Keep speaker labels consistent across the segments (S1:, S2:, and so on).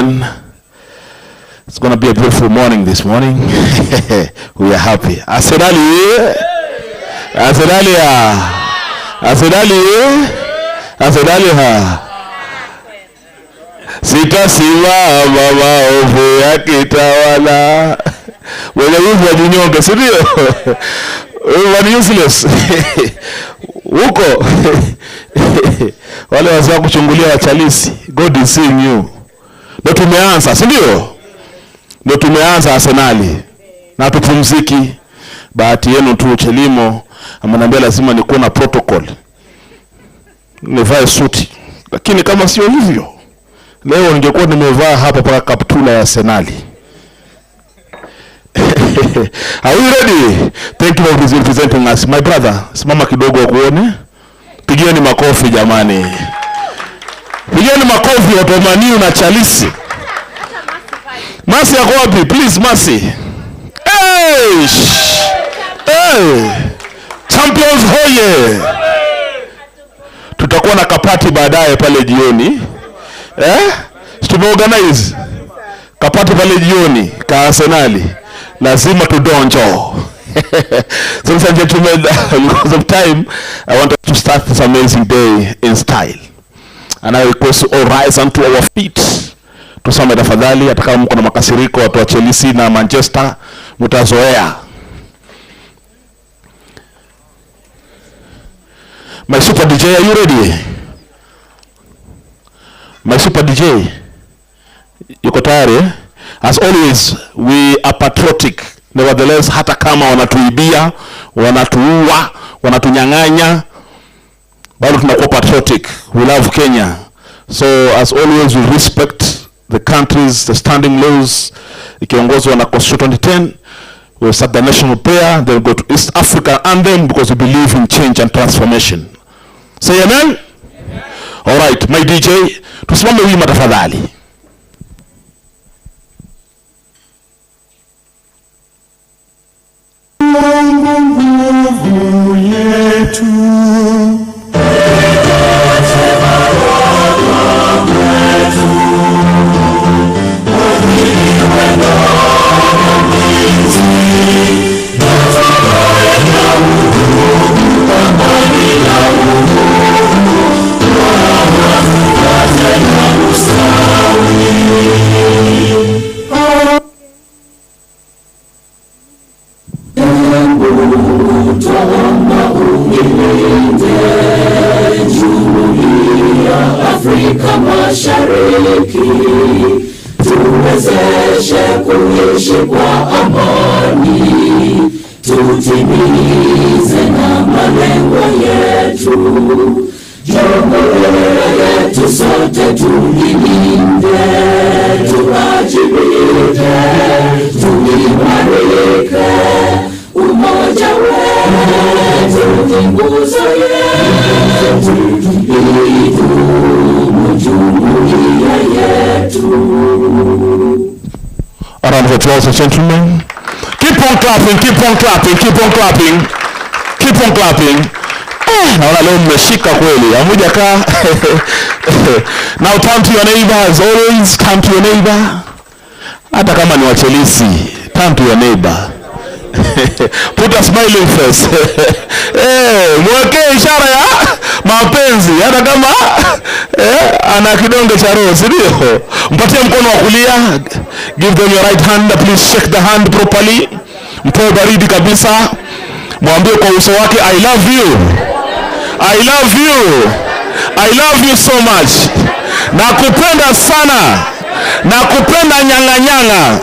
S1: gentlemen, it's going to be a beautiful morning this morning. We are happy. Asedali, ha. Sita siwa mama ovu ya kitawala. Wele uvu wa jinyonge, sidio? Wani useless. Uko. Wale wazia kuchungulia wachalisi. God is seeing you. Ndo tumeanza, sidio? Ndo tumeanza Arsenali. Na tupumziki. Bahati yenu tu Chelimo amenambia lazima nikuwe na protocol. Nivae suti. Lakini kama sio hivyo, leo ningekuwa nimevaa hapa paka kaptula ya Arsenali. Are you ready? Thank you for representing us. My brother, simama kidogo kuone. Pigieni makofi jamani. Pigieni makofi Otomaniu na Chalisi. Masi yako wapi? Please Masi. Hey! Hey! Champions hoye. Tutakuwa na kapati baadaye pale jioni. Tumeorganize kapati pale jioni ka Arsenali. Lazima tudonjo. So ladies and gentlemen, because of time, I want to start this amazing day in style. And I request you all rise onto our feet. Tusome tafadhali, hata kama mko na makasiriko watu wa Chelsea na Manchester, mtazoea. My super DJ, are you ready? My super DJ, yuko tayari? As always, we are patriotic. Nevertheless, hata kama wanatuibia, wanatuua, wanatunyang'anya, bado tunakuwa patriotic. We love Kenya. So as always, we respect the countries, the standing laws. Ikiongozwa na Constitution 2010, we'll start the national prayer, then go to East Africa anthem because we believe in change and transformation. Say amen? Amen. All right, my DJ, tusimame wima tafadhali. Wetu. Afrika Mashariki, tuwezeshe kuishi kwa amani, tutimize na malengo yetu. Jamhuri yetu sote tulilinde, tuwajibike, tuimarike. Umoja wetu ni nguzo yetu, idumu jumuiya yetu. A round of applause, gentlemen. Keep on clapping, keep on clapping, keep on clapping, keep on clapping. Naona leo mmeshika kweli. Hamuja kaa. Now turn to your neighbor as always. Turn to your neighbor. Hata kama ni wa Chelsea, turn to your neighbor. Put a smiling face. Mweke ishara ya mapenzi. Hata kama ana kidonge cha roho, ndio. Mpatie mkono wa kulia. Give them your right hand. Please shake the hand properly. Mtoe baridi kabisa. Mwambie kwa uso wake, I love you. I love you. I love you so much. Nakupenda sana. Nakupenda nyanga nyanga.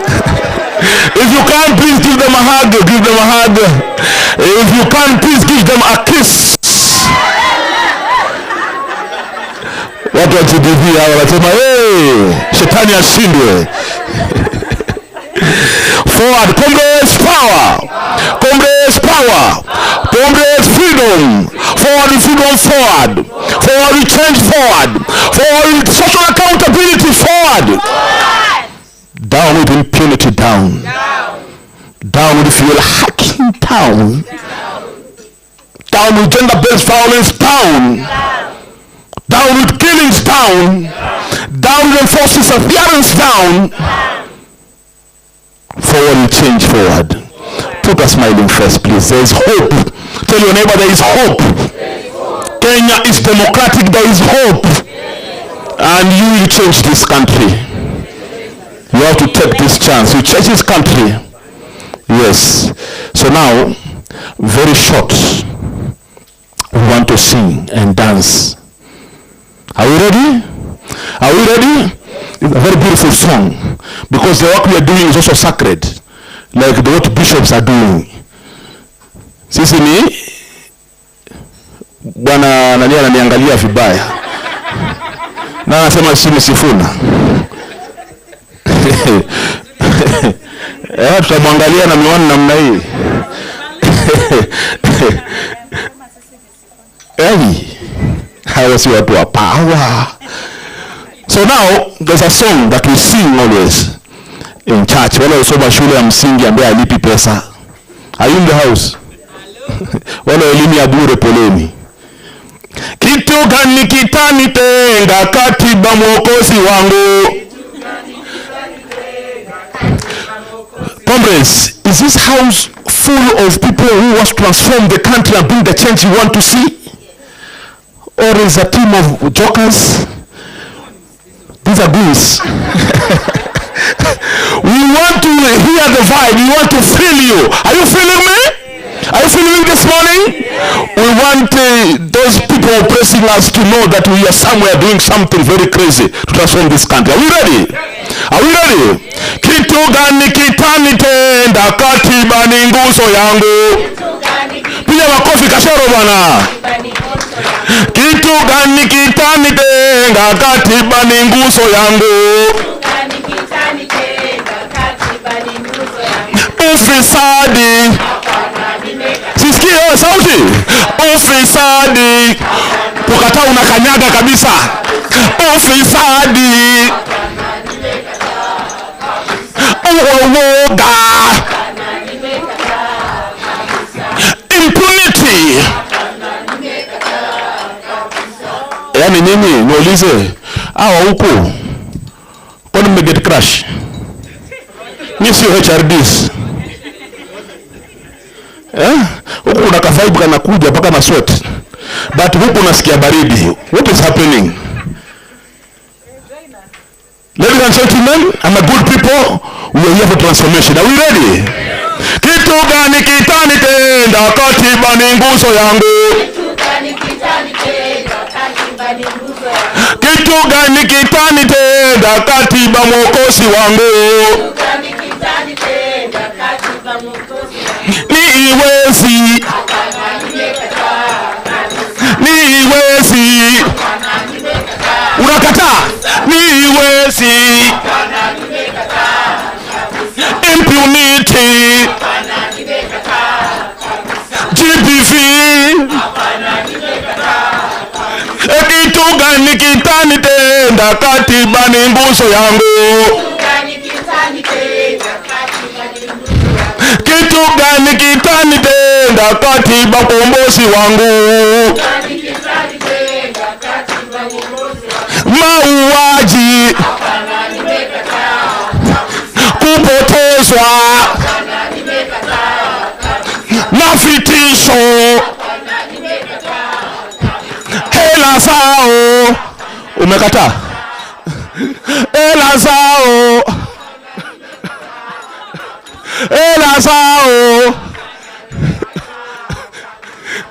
S1: If you can't, please give them a hug. Give them a hug. If you can't, please give them a kiss. Watu wa TDV hawa wanasema, shetani ashindwe. Forward, comrades power. Comrades power. Comrades freedom. Forward freedom forward. Forward change forward. Forward social accountability forward. Down with impunity down. Down with fuel hacking down. Down with gender-based violence down. Down with killings down. Down thousand forces are tearing down, forward will change forward. Put a smiling face, please. There is hope. Tell your neighbor there is hope. Kenya is democratic. There is hope. And you will change this country. You have to take this chance. You change this country. Yes. So now, very short, we want to sing and dance. Are we ready? Are we ready? It's a very beautiful song. Because the work we are doing is also sacred. Like the what bishops are doing. Sisi ni bwana nani ananiangalia vibaya. Na anasema si Sifuna. Tutamwangalia na miwani namna hii. Hawa si watu wa power. So now there's a song that we sing always in church. Wale usoma shule ya msingi ambaye alipi pesa. Are you in the house? Wale elimu ya bure poleni. Kitu gani kitanitenga katiba mwokozi wangu? Comrades, is this house full of people who want to transform the country and bring the change you want to see? Or is a team of jokers? These are goons. We want to hear the vibe. We want to feel you. Are you feeling me? Are you feeling me this morning? We want those people oppressing us to know that we are somewhere doing something very crazy to transform this country. Are we ready? Are we ready? Kitu gani kitanitenda katiba ni nguzo yangu. Piga makofi Kashoro bwana. Kitu gani kitanitenga katiba ni nguzo yangu. Ufisadi. Sisikie sauti. Ufisadi. Pokata unakanyaga kabisa. Ufisadi. Uoga. Impunity. Yaani nini? Niulize. Hawa huku. Kwani mmeget crash? Mimi sio HRDs. Huku unaka vibe kana kuja mpaka na sweat. But huku unasikia baridi. What is happening? Ladies and gentlemen, I'm a good people. We are here for transformation. Are we ready? Kitu gani kitanitenda katiba ni nguzo yangu. Kitu gani kitanitenda katiba mwokozi wangu. Niwezi. Niwezi. Unakataa? Niwezi. Impunity. GBV. Kitu gani kitanitenda katiba ni nguzo yangu. Kitu gani kitanitenda katiba kombozi wangu. Mauaji. Kupotezwa. Na vitisho. Hela zao. Umekataa? Hela zao. Hela zao.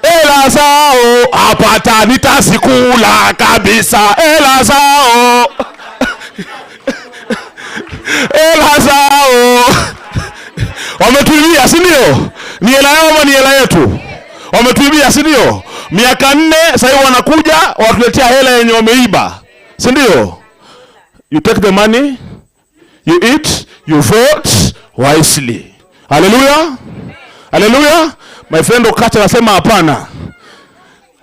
S1: Hela zao. Apata nitasikula kabisa. Hela zao. Hela zao. Wametuibia, si ndio? Ni hela yao ama ni hela yetu? Wametuibia, si ndio? Miaka 4 sasa hivi wanakuja watuletea hela yenye wameiba. Si ndio? You take the money, you eat, you vote wisely. Hallelujah. Hallelujah. My friend Okacha anasema hapana.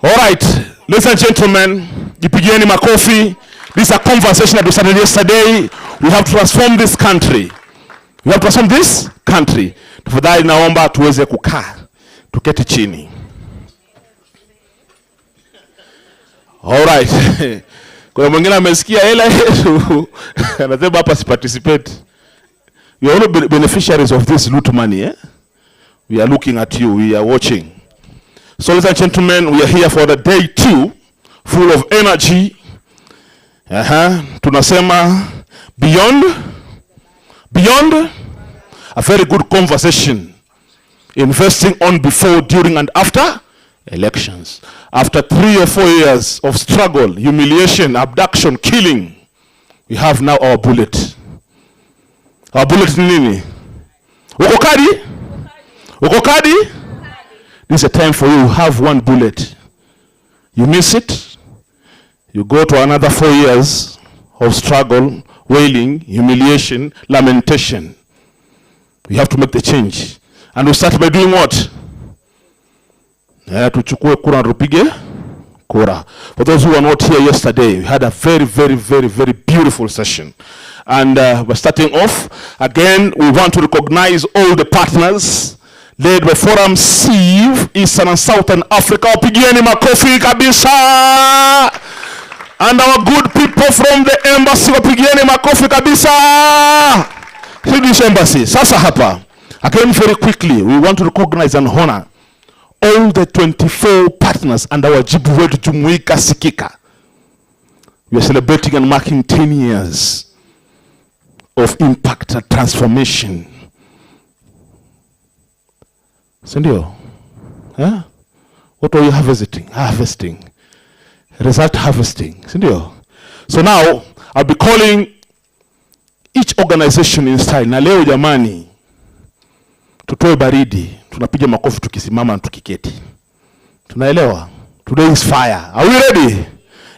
S1: All right. Ladies and gentlemen, jipigieni makofi. This is a conversation that we started yesterday. We have to transform this country. We have to transform this country. Tafadhali naomba tuweze kukaa. Tuketi chini. All right. Kwa mwingine amesikia hela yetu anasema hapa si participate. We are all beneficiaries of this loot money, eh? We are looking at you, we are watching. So ladies and gentlemen, we are here for the day 2, full of energy. Tunasema beyond a very good conversation. Investing on before, during and after elections. After 3 or 4 years of struggle, humiliation, abduction, killing, we have now our bullet. Our bullet ni nini? Uko kadi? Uko kadi? This is a time for you to have one bullet. You miss it, you go to another 4 years of struggle, wailing, humiliation, lamentation. We have to make the change. And we start by doing what? Tuchukue kura rupige kura. For those who were not here yesterday, we had a very, very, very, very beautiful session. And we're starting off. Again, we want to recognize all the partners led by Forum Sieve, Eastern and Southern Africa. Pigieni makofi kabisa. And our good people from the embassy, pigieni makofi kabisa. Swedish Embassy. Sasa hapa. Again, very quickly, we want to recognize and honor all the 24 partners and our Wajibu Wetu Jumuika Sikika. We are celebrating and marking 10 years of impact and transformation. Sindio? Yeah? What are you harvesting? Harvesting. Result harvesting. Sindio? So now, I'll be calling each organization in style. Na leo jamani, tutoe baridi. Tunapiga makofi tukisimama na tukiketi. Tunaelewa? Today is fire. Are we ready?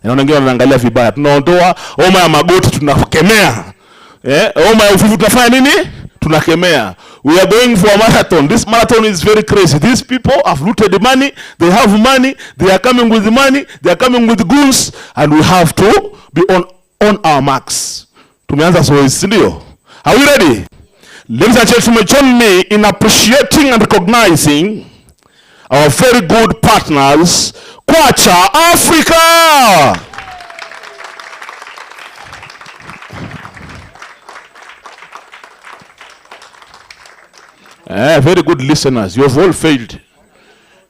S1: Na wengine wanaangalia vibaya. Tunaondoa homa ya magoti, tunakemea. Homa ya uvivu tunafanya nini? Tunakemea. We are going for a marathon. This marathon is very crazy. These people have looted the money. They have money. They are coming with the money. They are coming with goons. And we have to be on our marks. Tumeanza zoezi, ndio? Are we ready? Ladies and gentlemen, join me in appreciating and recognizing our very good partners, Kwacha Africa. Very good listeners. You have all failed.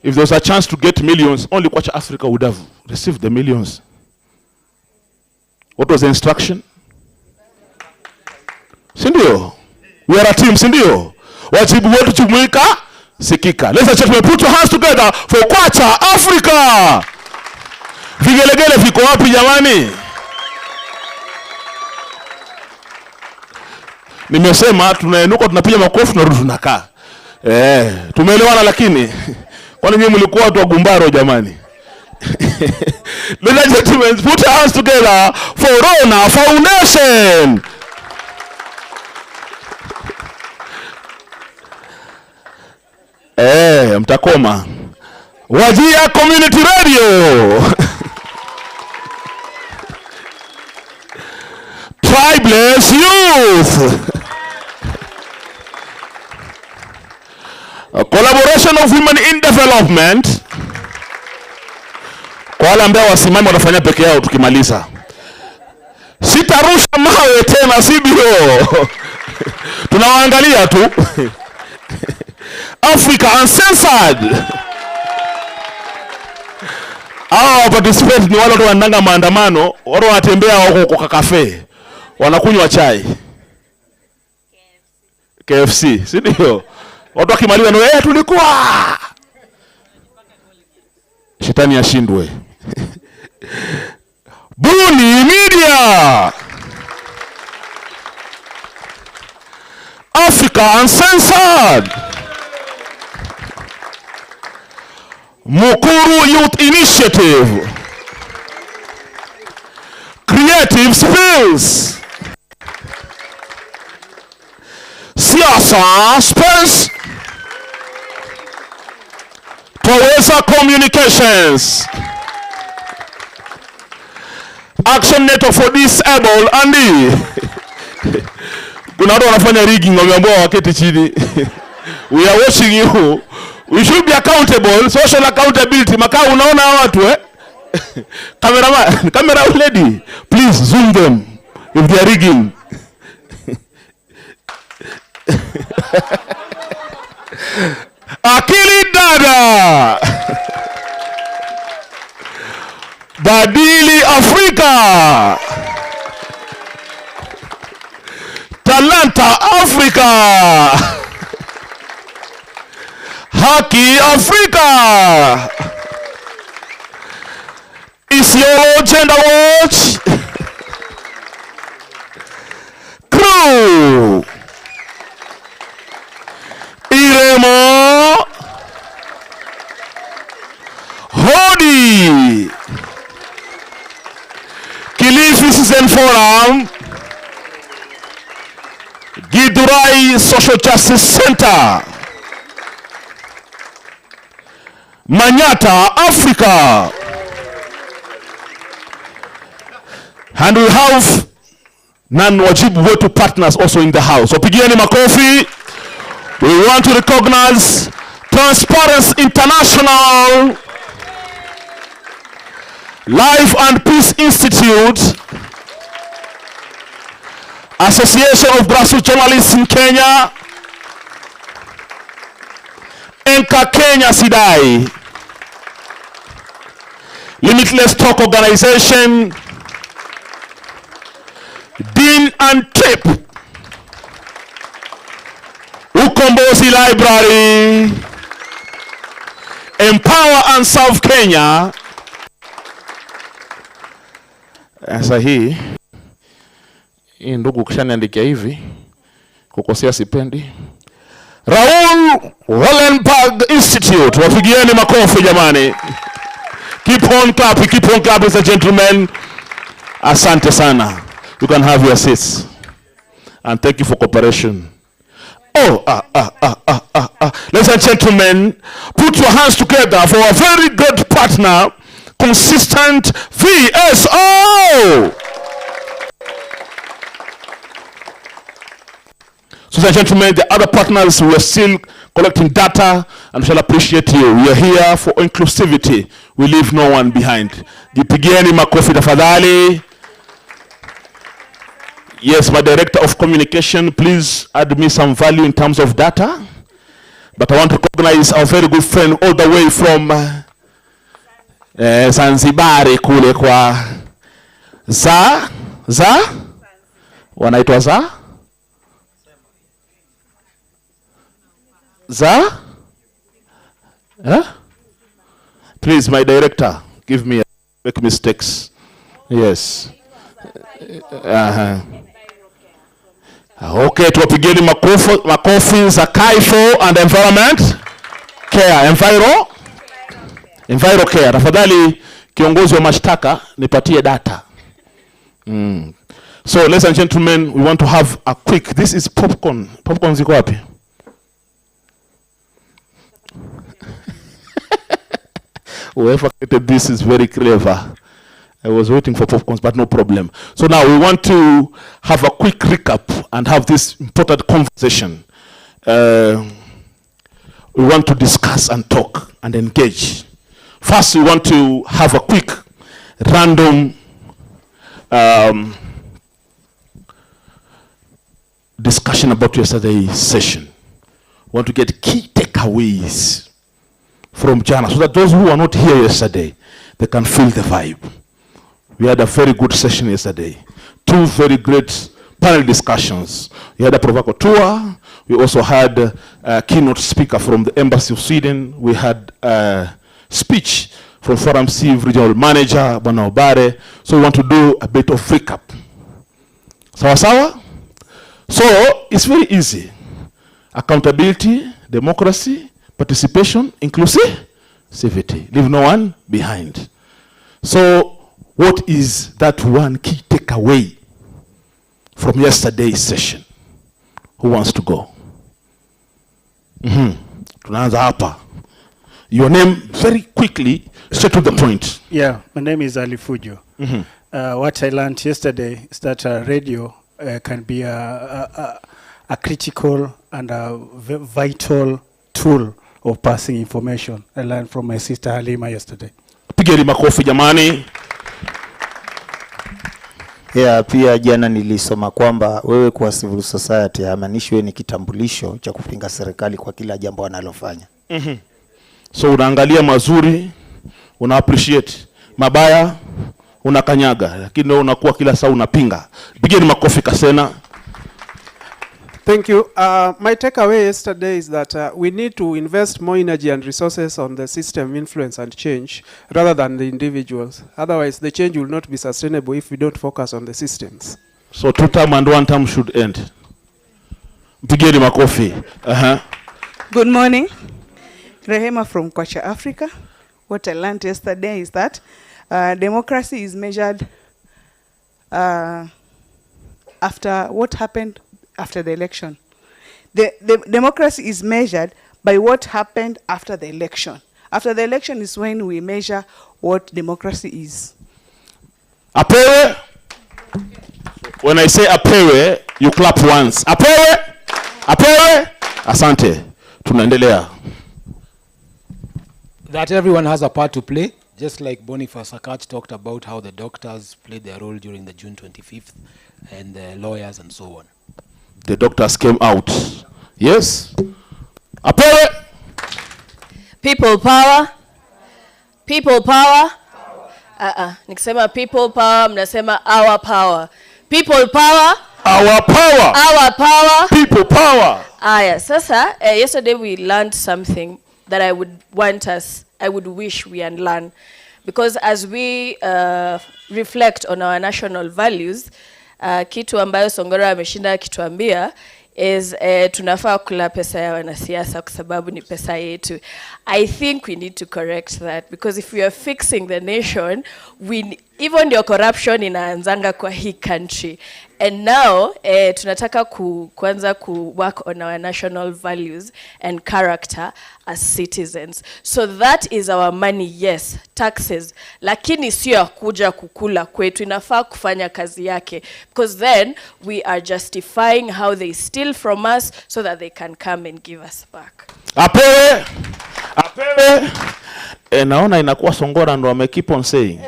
S1: If there was a chance to get millions, only Kwacha Africa would have received the millions. What was the instruction? Sindio? We are a team, sindio? Wajibu Wetu Jumuika Sikika. Ladies and gentlemen, put your hands together for Kwacha Africa. Vigelegele viko wapi jamani? Nimesema tunainuka tunapiga makofi tunarudi tunakaa. Tumeelewana lakini kwani nyinyi mlikuwa watu wa gumbaro jamani? Ladies and gentlemen, put your hands together for Rona Foundation. Mtakoma. Wajia Community Radio. Tribeless Youth. A collaboration of women in development. Kwa wale ambao wasimami watafanya peke yao tukimaliza. Sitarusha mawe tena sibio. Tunawaangalia tu. Africa Uncensored. Participate ni wale watu wananga maandamano, watu wanatembea huko kwa cafe. Wanakunywa chai. KFC, si ndio? Watu wakimaliza na tulikuwa. Shetani ashindwe. Buni Media. Africa Uncensored. Mukuru Youth Initiative. Creative Spills. Siasa Space. Taweza Communications. Action Network for Disabled Andy. Kuna watu wanafanya rigging wameambiwa waketi chini. We are watching you. We should be accountable, social accountability. Makao unaona watu Cameraman, camera lady, please zoom them if they are rigging. Akili dada. Badili Afrika. Talanta Afrika. Haki Afrika. Isiolo Gender Watch. Crew. Iremo. Hodi. Kilifi Citizen Forum. Githurai Social Justice Center. Manyata, Africa. And we have non-Wajibu Wetu partners also in the house. So pigieni makofi. We want to recognize Transparency International, Life and Peace Institute, Association of Grassroots Journalists in Kenya, Enka Kenya Sidai, Limitless Talk Organization, Dean and Trip, Ukombozi Library, Empower and Serve Kenya. Sasa hii ndugu kishaniandikia hivi, kukosea sipendi. Raul Wallenberg Institute, wapigieni makofi jamani. Keep on clapping, ladies and gentlemen. Asante sana. You can have your seats. And thank you for cooperation. Ladies and gentlemen, put your hands together for a very good partner, Consistent VSO. So, ladies and gentlemen, the other partners, we are still collecting data and shall appreciate you. We are here for inclusivity. We leave no one behind. Jipigieni makofi tafadhali. Yes, my director of communication, please add me some value in terms of data. But I want to recognize our very good friend all the way from Zanzibari kule kwa wanaitwa Please, my director, give me make mistakes. Yes. Okay, tuwapigeni makofi za Kaifo and Environment Care. Enviro Care. Tafadhali kiongozi wa mashtaka nipatie data. So, ladies and gentlemen, we want to have a quick, this is popcorn. Popcorn ziko wapi? Whoever created this is very clever. I was waiting for popcorns, but no problem. So now we want to have a quick recap and have this important conversation. We want to discuss and talk and engage. First, we want to have a quick random discussion about yesterday's session. We want to get key takeaways from Jana so that those who are not here yesterday, they can feel the vibe. We had a very good session yesterday. 2 very great panel discussions. We had a provocateur. We also had a keynote speaker from the Embassy of Sweden. We had a speech from Forum C Regional Manager, Bwana Obare. So we want to do a bit of recap. Sawa sawa? So it's very easy. Accountability, democracy, participation, inclusivity. Leave no one behind. So what is that one key takeaway from yesterday's session? Who wants to go? Tunaanza hapa. Your name very quickly, straight to the point.
S2: Yeah, my name is Ali Fujo. What I learned yesterday is that radio can be a critical and a vital tool of passing information. I learned from my sister Halima yesterday.
S1: Pigeni makofi jamani.
S3: Yeah, pia jana nilisoma kwamba wewe kwa civil society hamaanishi wewe ni kitambulisho cha kupinga serikali kwa kila jambo analofanya.
S1: So unaangalia mazuri, una appreciate, mabaya unakanyaga, lakini wewe unakuwa kila saa unapinga. Pigeni makofi Kasena.
S4: Thank you. My takeaway yesterday is that we need to invest more energy and resources on the system influence and change rather than the individuals. Otherwise, the change will not be sustainable if we don't focus on the systems.
S1: So 2 term and 1 term should end. Pigeni makofi.
S5: Good morning. Rehema from Kwacha, Africa. What I learned yesterday is that democracy is measured after what happened after the election. The democracy is measured by what happened after the election. After the election is when we measure what democracy is.
S1: Apewe. When I say apewe, you clap once. Apewe. Apewe. Asante. Tunaendelea.
S6: That everyone has a part to play, just like Boniface Akach talked about how the doctors played their role during the June 25th and the lawyers and so on.
S1: The doctors came out. Yes. Apewe.
S7: People power. People power. Nikisema people power, mnasema our power. People power.
S1: Our power.
S7: Our power.
S1: People power.
S7: Aya, sasa, yesterday we learned something that I would wish we unlearn. Because as we reflect on our national values, kitu ambayo Songora ameshinda kituambia is tunafaa kula pesa ya wanasiasa kwa sababu ni pesa yetu. I think we need to correct that, because if we are fixing the nation, even the corruption inaanzanga kwa hii country. And now tunataka kuanza work on our national values and character as citizens. So that is our money, yes, taxes. Lakini sio kuja kukula kwetu, inafaa kufanya kazi yake. Because then we are justifying how they steal from us so that they can come and give us back.
S1: Apewe. Apewe. Naona inakuwa Songora ndo ame keep on saying.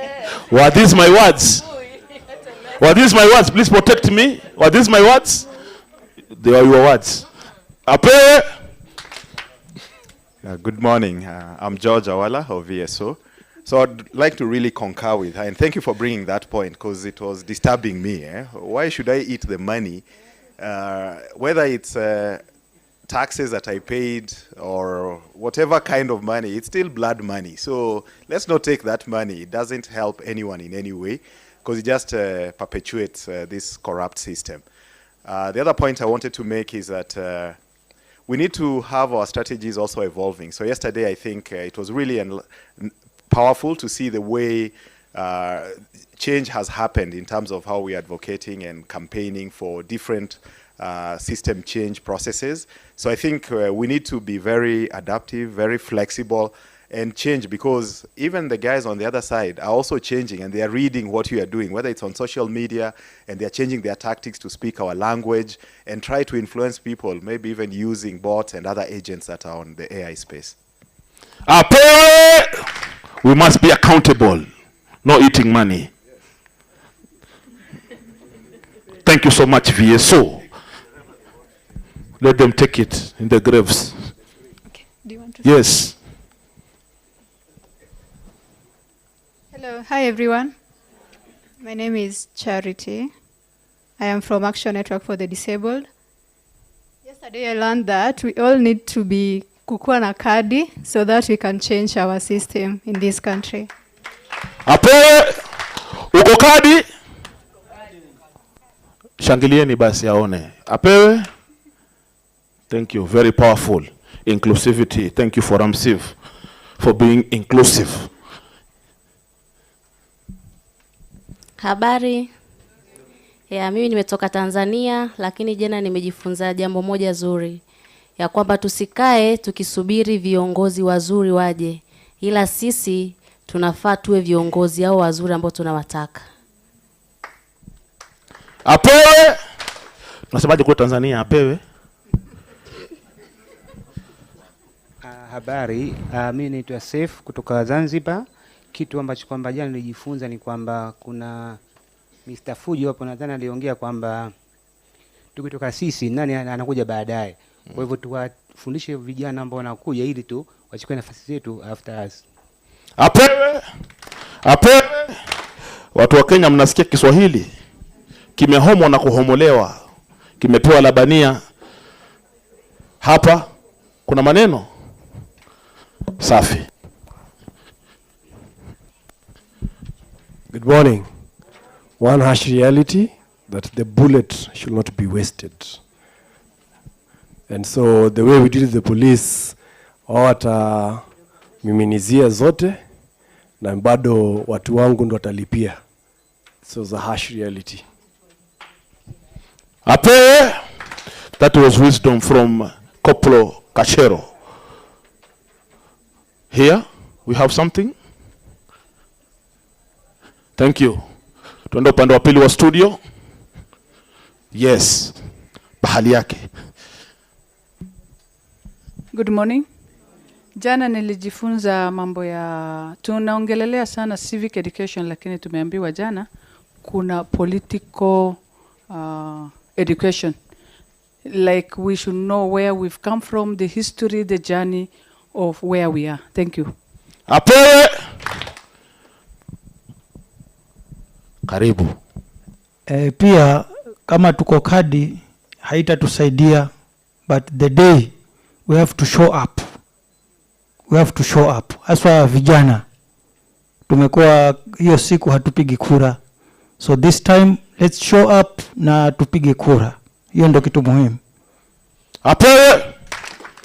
S1: Were these my words? Were these my words? Please protect me. Were these my words? They are your words. Apewe.
S8: Good morning. I'm George Awala of VSO. So I'd like to really concur with her, and thank you for bringing that point, because it was disturbing me. Why should I eat the money? Whether it's taxes that I paid or whatever kind of money, it's still blood money. So let's not take that money. It doesn't help anyone in any way, because it just perpetuates this corrupt system. The other point I wanted to make is that we need to have our strategies also evolving. So yesterday, I think it was really powerful to see the way change has happened in terms of how we are advocating and campaigning for different system change processes. So I think we need to be very adaptive, very flexible, and change, because even the guys on the other side are also changing, and they are reading what you are doing, whether it's on social media, and they are changing their tactics to speak our language and try to influence people, maybe even using bots and other agents that are on the AI space.
S1: We must be accountable, not eating money. Thank you so much, VSO. Let them take it in the graves.
S9: Okay. Do you want to?
S1: Yes.
S9: Hello. Hi, everyone. My name is Charity. I am from Action Network for the Disabled. Yesterday, I learned that we all need to be kukua na kadi so that we can change our system in this country.
S1: Apewe. Uko kadi? Shangilieni basi aone. Apewe. Thank you. Very powerful. Inclusivity. Thank you for Ramsiv for being inclusive.
S10: Habari. Mimi nimetoka Tanzania, lakini jana nimejifunza jambo moja zuri, ya kwamba tusikae tukisubiri viongozi wazuri waje, ila sisi tunafaa tuwe viongozi hao wazuri ambao tunawataka.
S1: Apewe. Unasemaje kwa Tanzania apewe?
S11: Habari, mimi naitwa Saif kutoka Zanzibar. kitu ambacho kwamba jana nilijifunza ni kwamba kuna Mr. Fujo hapo nadhani aliongea kwamba tukitoka sisi nani anakuja baadaye. Kwa hivyo tuwafundishe vijana ambao wanakuja ili tu wachukue nafasi zetu after us.
S1: Apewe. Watu wa Kenya mnasikia Kiswahili? Kimehomwa na kuhomolewa. Kimepewa labania. Hapa kuna maneno safi.
S12: Good morning. One harsh reality that the bullet should not be wasted. And so the way we deal with the police, miminizia zote na bado watu wangu ndo watalipia. So it's a harsh reality.
S1: Ape, that was wisdom from Koplo Kachero. Here we have something. Thank you. Tuende upande wa pili wa studio. Yes. Bahali yake.
S13: Good morning. Jana nilijifunza mambo ya tunaongelelea sana civic education, lakini tumeambiwa jana kuna political education. Like we should know where we've come from, the history, the journey of where we are. Thank you.
S1: Apewe. Karibu.
S14: Pia kama tuko kadi haitatusaidia, but the day we have to show up. We have to show up. Aswa vijana tumekuwa hiyo siku hatupigi kura. So this time let's show up na tupige kura. Hiyo ndio kitu muhimu.
S1: Apewe.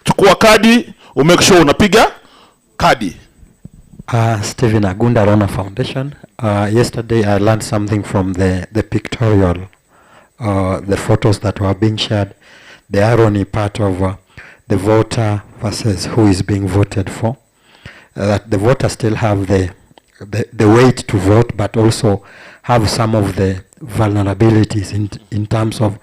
S1: Chukua kadi, umake sure unapiga kadi.
S15: Stephen Agunda, Rona Foundation. Yesterday I learned something from the pictorial, the photos that were being shared, the irony part of the voter versus who is being voted for. That the voters still have the weight to vote, but also have some of the vulnerabilities in terms of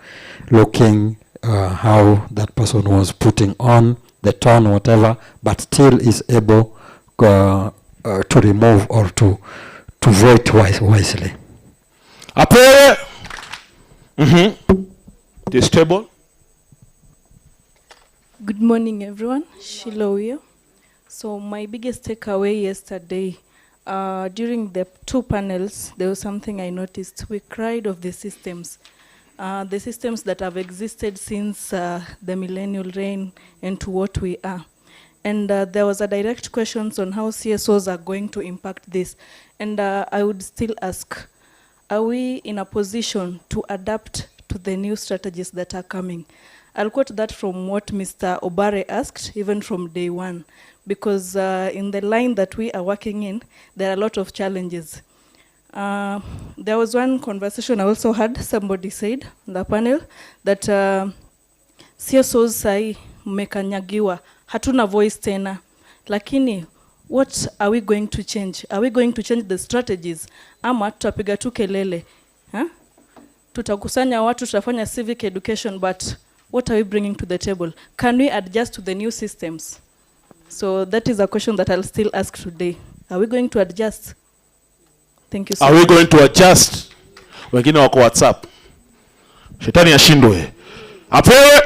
S15: looking how that person was putting on, the tone, whatever, but still is able to remove or to vote wisely.
S1: Ape. This table.
S16: Good morning, everyone. Shiloh here. So my biggest takeaway yesterday, during the two panels, there was something I noticed. We cried of the systems that have existed since the millennial reign and to what we are. And there was a direct question on how CSOs are going to impact this. And I would still ask, are we in a position to adapt to the new strategies that are coming? I'll quote that from what Mr. Obare asked, even from day one, because in the line that we are working in, there are a lot of challenges. There was one conversation I also had, somebody said on the panel, that CSOs sai mekanyagiwa, hatuna voice tena, lakini what are we going to change? Are we going to change the strategies? Ama tutapiga tu kelele? Tutakusanya watu, tutafanya civic education, but what are we bringing to the table? Can we adjust to the new systems? So that is a question that I'll still ask today. Are we going to adjust? Thank you so much.
S1: Are we going to adjust? Wengine wako WhatsApp. Shetani ashindwe. Apewe.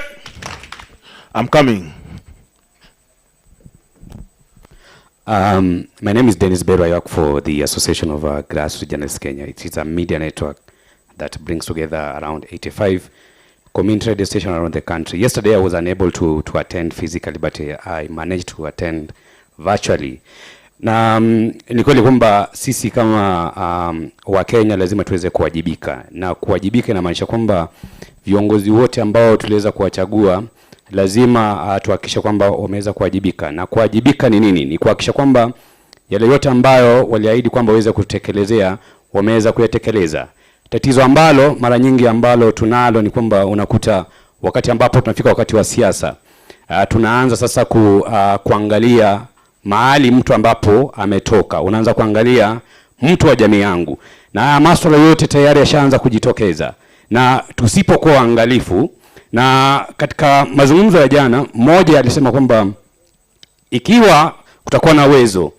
S1: I'm coming.
S17: My name is Dennis Beru. I work for the Association of Grassroots Journalists Kenya. It is a media network that brings together around 85 community radio stations around the country. Yesterday I was unable to attend physically, but I managed to attend virtually. Na ni kweli kwamba sisi kama wa Kenya lazima tuweze kuwajibika. Na kuwajibika inamaanisha kwamba viongozi wote ambao tuliweza kuwachagua lazima tuhakikishe kwamba wameweza kuwajibika. Na kuwajibika ni nini? Ni kuhakikisha kwamba yale yote ambayo waliahidi kwamba waweze kutekelezea wameweza kuyatekeleza. Tatizo ambalo mara nyingi ambalo tunalo ni kwamba unakuta wakati ambapo tunafika wakati wa siasa, tunaanza sasa kuangalia mahali mtu ambapo ametoka. Unaanza kuangalia mtu wa jamii yangu. Na masuala yote tayari yashaanza kujitokeza. Na tusipokuwa waangalifu, na katika mazungumzo ya jana mmoja alisema kwamba ikiwa kutakuwa na uwezo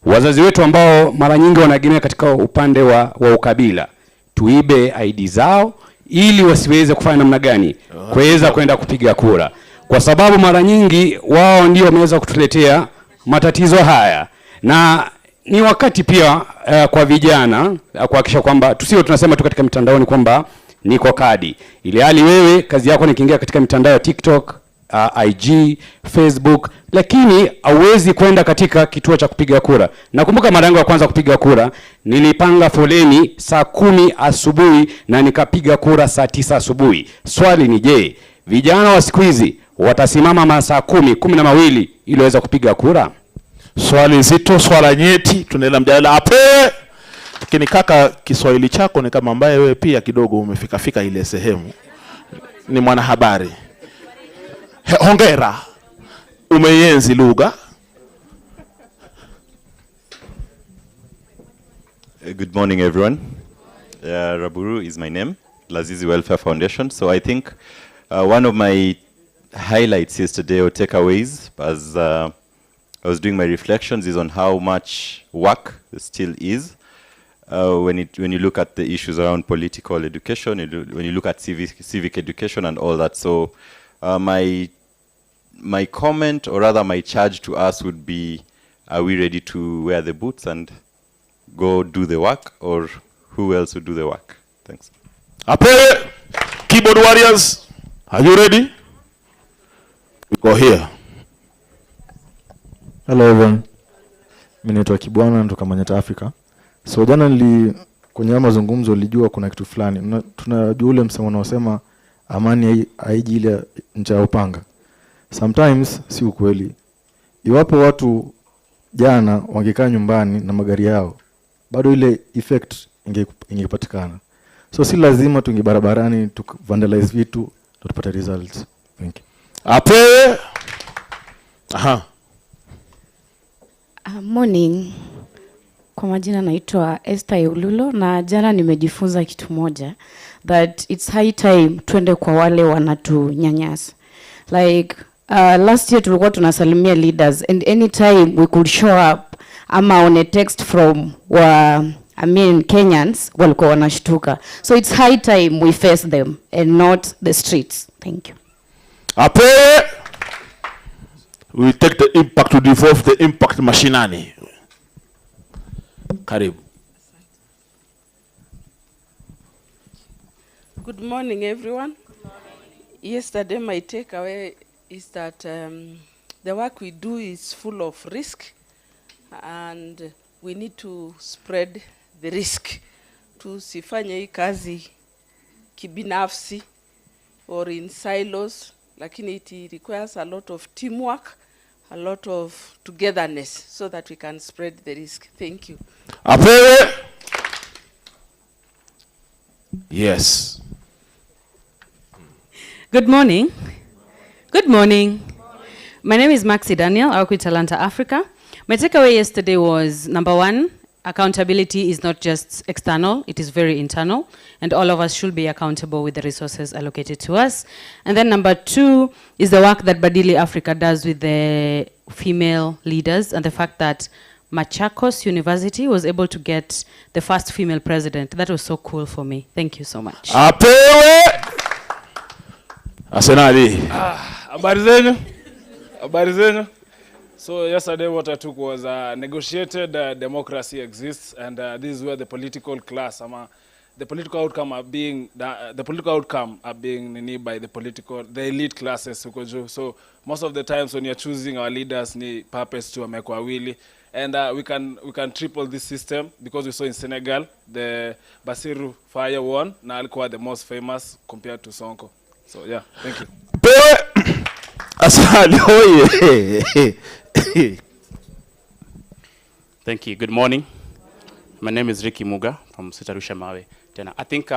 S17: Wazazi wetu ambao mara nyingi wanaegemea katika upande wa ukabila, tuibe ID zao ili wasiweze kufanya namna gani kuweza kwenda kupiga kura, kwa sababu mara nyingi wao ndio wameweza kutuletea matatizo haya. Na ni wakati pia kwa vijana kuhakikisha kwamba tusiwe tunasema tu katika mitandaoni kwamba niko kadi, ili hali wewe kazi yako ni kuingia katika mitandao ya TikTok, IG, Facebook, lakini hauwezi kwenda katika kituo cha kupiga kura. Nakumbuka mara yangu ya kwanza kupiga kura, nilipanga foleni saa 10 asubuhi na nikapiga kura saa 9 asubuhi. Swali ni je, vijana wa siku hizi watasimama masaa 10 ili waweze kupiga kura?
S1: Swali zito, swala nyeti, tunaenda mjadala hapo. Lakini kaka, Kiswahili chako ni kama ambaye wewe pia kidogo umefika ile sehemu. Ni mwanahabari. Hongera. Umeienzi lugha.
S18: Good morning, everyone. Raburu is my name, Lazizi Welfare Foundation. So I think one of my highlights yesterday or takeaways as I was doing my reflections is on how much work there still is when you look at the issues around political education, when you look at civic education and all that. So my comment, or rather my charge to us would be, are we ready to wear the boots and go do the work, or who else would do the work? Thanks.
S1: Apele, keyboard warriors, are you ready? We go here.
S19: Hello everyone. Mimi naitwa Kibwana kutoka Manyata Africa. So jana kwenye mazungumzo nilijua kuna kitu fulani. Tunajua ule msemo unaosema amani haiji ile ncha ya upanga. Sometimes si ukweli. Iwapo watu jana wangekaa nyumbani na magari yao, bado ile effect ingepatikana. So si lazima tunge barabarani tu vandalize vitu tupate results. Thank you.
S1: Apele. Aha.
S20: Morning. Kwa majina naitwa Esther Ululo, na jana nimejifunza kitu moja, that it's high time twende kwa wale wanatunyanyasa. Like last year tulikuwa tunasalimia leaders, and anytime we could show up ama on a text from Kenyans, walikuwa wanashtuka. So it's high time we face them and not the streets. Thank you.
S1: Apele. We take the impact to devolve the impact mashinani. Karibu.
S21: Good morning, everyone. Yesterday, my takeaway is that the work we do is full of risk, and we need to spread the risk. Tusifanye hii kazi kibinafsi or in silos, lakini it requires a lot of teamwork, a lot of togetherness, so that we can spread the risk. Thank you.
S1: Apele. Yes.
S22: Good morning. Good morning. My name is Maxi Daniel. I work with Talanta Africa. My takeaway yesterday was, number one, accountability is not just external, it is very internal, and all of us should be accountable with the resources allocated to us. And then number two is the work that Badili Africa does with the female leaders, and the fact that Machakos University was able to get the first female president. That was so cool for me. Thank you so much.
S1: Apewe! Asenali.
S23: Habari zenyu? Habari zenyu? So yesterday what I took was negotiated democracy exists, and this is where the political class, the political outcome are being by the elite classes. So most of the times when you're choosing our leaders, ni purpose to amekwa wili, and we can triple this system, because we saw in Senegal the Basiru Faye won, na alikuwa the most famous compared to Sonko. So yeah, thank you.
S24: Thank you. Good morning. My name is Ricky Muga from Sitarusha Mawe. I think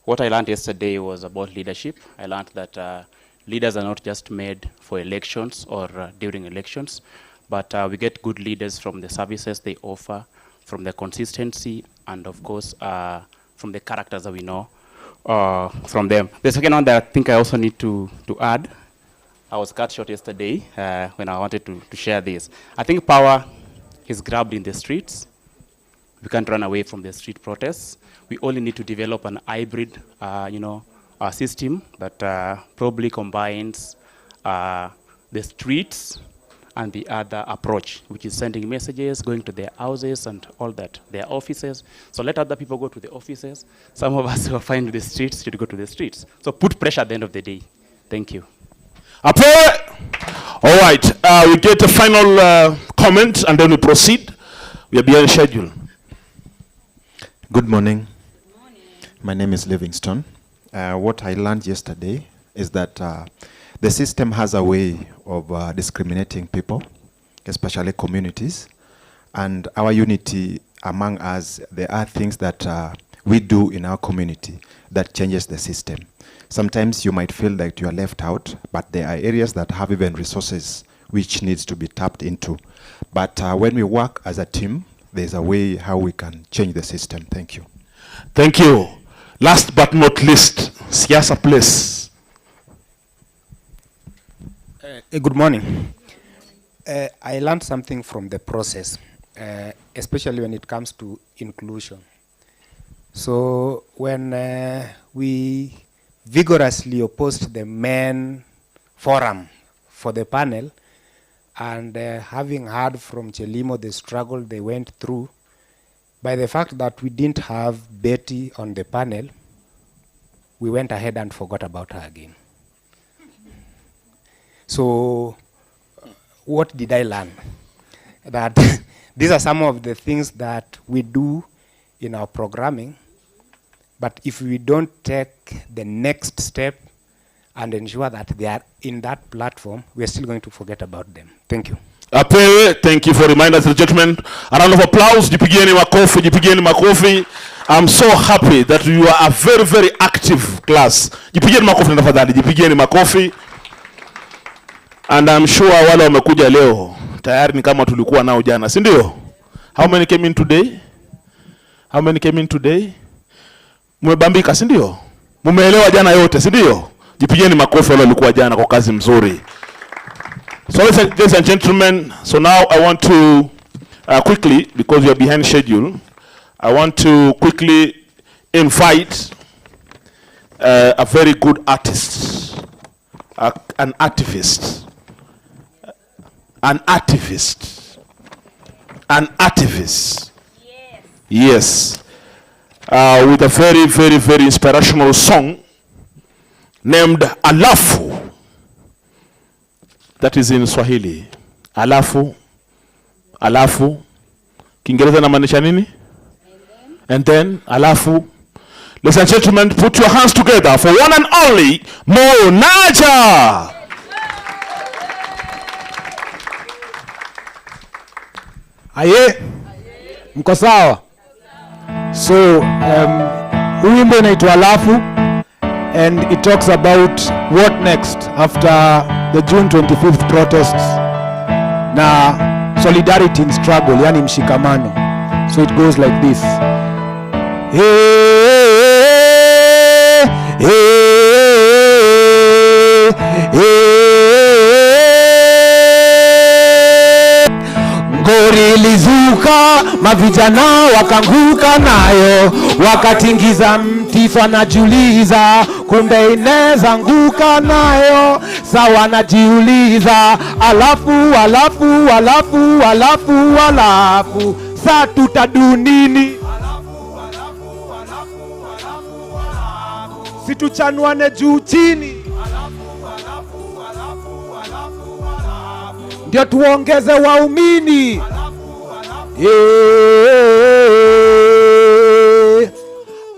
S24: what I learned yesterday was about leadership. I learned that leaders are not just made for elections or during elections, but we get good leaders from the services they offer, from the consistency, and of course from the characters that we know from them. The second one that I think I also need to add, I was cut short yesterday when I wanted to share this. I think power is grabbed in the streets. We can't run away from the street protests. We only need to develop an hybrid, system that probably combines the streets and the other approach, which is sending messages, going to their houses and all that, their offices. So let other people go to the offices. Some of us who are fine with the streets should go to the streets. So put pressure at the end of the day. Thank you.
S1: All right, we get a final comment and then we proceed. We are behind schedule.
S2: Good morning. My name is Livingstone. What I learned yesterday is that the system has a way of discriminating people, especially communities. And our unity among us, there are things that we do in our community that changes the system. Sometimes you might feel like you are left out, but there are areas that have even resources which needs to be tapped into. But when we work as a team, there's a way how we can change the system. Thank you.
S1: Thank you. Last but not least, Siasa Place.
S3: Good morning. I learned something from the process, especially when it comes to inclusion. So when we vigorously opposed the men forum for the panel, and having heard from Chelimo the struggle they went through, by the fact that we didn't have Betty on the panel, we went ahead and forgot about her again. So what did I learn? That these are some of the things that we do in our programming, but if we don't take the next step and ensure that they are in that platform, we are still going to forget about them. Thank you.
S1: Thank you for reminding us, gentlemen. A round of applause. Jipigieni makofi. I'm so happy that you are a very, very active class. Jipigieni makofi tafadhali. Jipigieni makofi. And I'm sure wale wamekuja leo tayari ni kama tulikuwa nao jana, si ndio? How many came in today? Mmebambika, si ndio? Mumeelewa yote, si ndio? Jipigieni makofi wale walikuwa jana kwa kazi mzuri. So ladies and gentlemen, so now I want to quickly, because we are behind schedule, I want to quickly invite a very good artist, an activist. Yes. With a very, very, very inspirational song named Alafu. That is in Swahili. Alafu. Kiingereza inamaanisha nini? And then, alafu. Ladies and gentlemen, put your hands together for one and only Mo Naja.
S4: Aye. Mko sawa? So, wimbo inaitwa Alafu, and it talks about what next after the June 25th protests na solidarity in struggle, yani mshikamano. So it goes like this. Ngori lizuka, mavijana wakanguka nayo, wakatingiza mtifa na juliza, kumbe ineza nguka nayo, sawa najiuliza, alafu, sa tutadu nini? Situchanuane juu chini, ndio tuongeze waumini.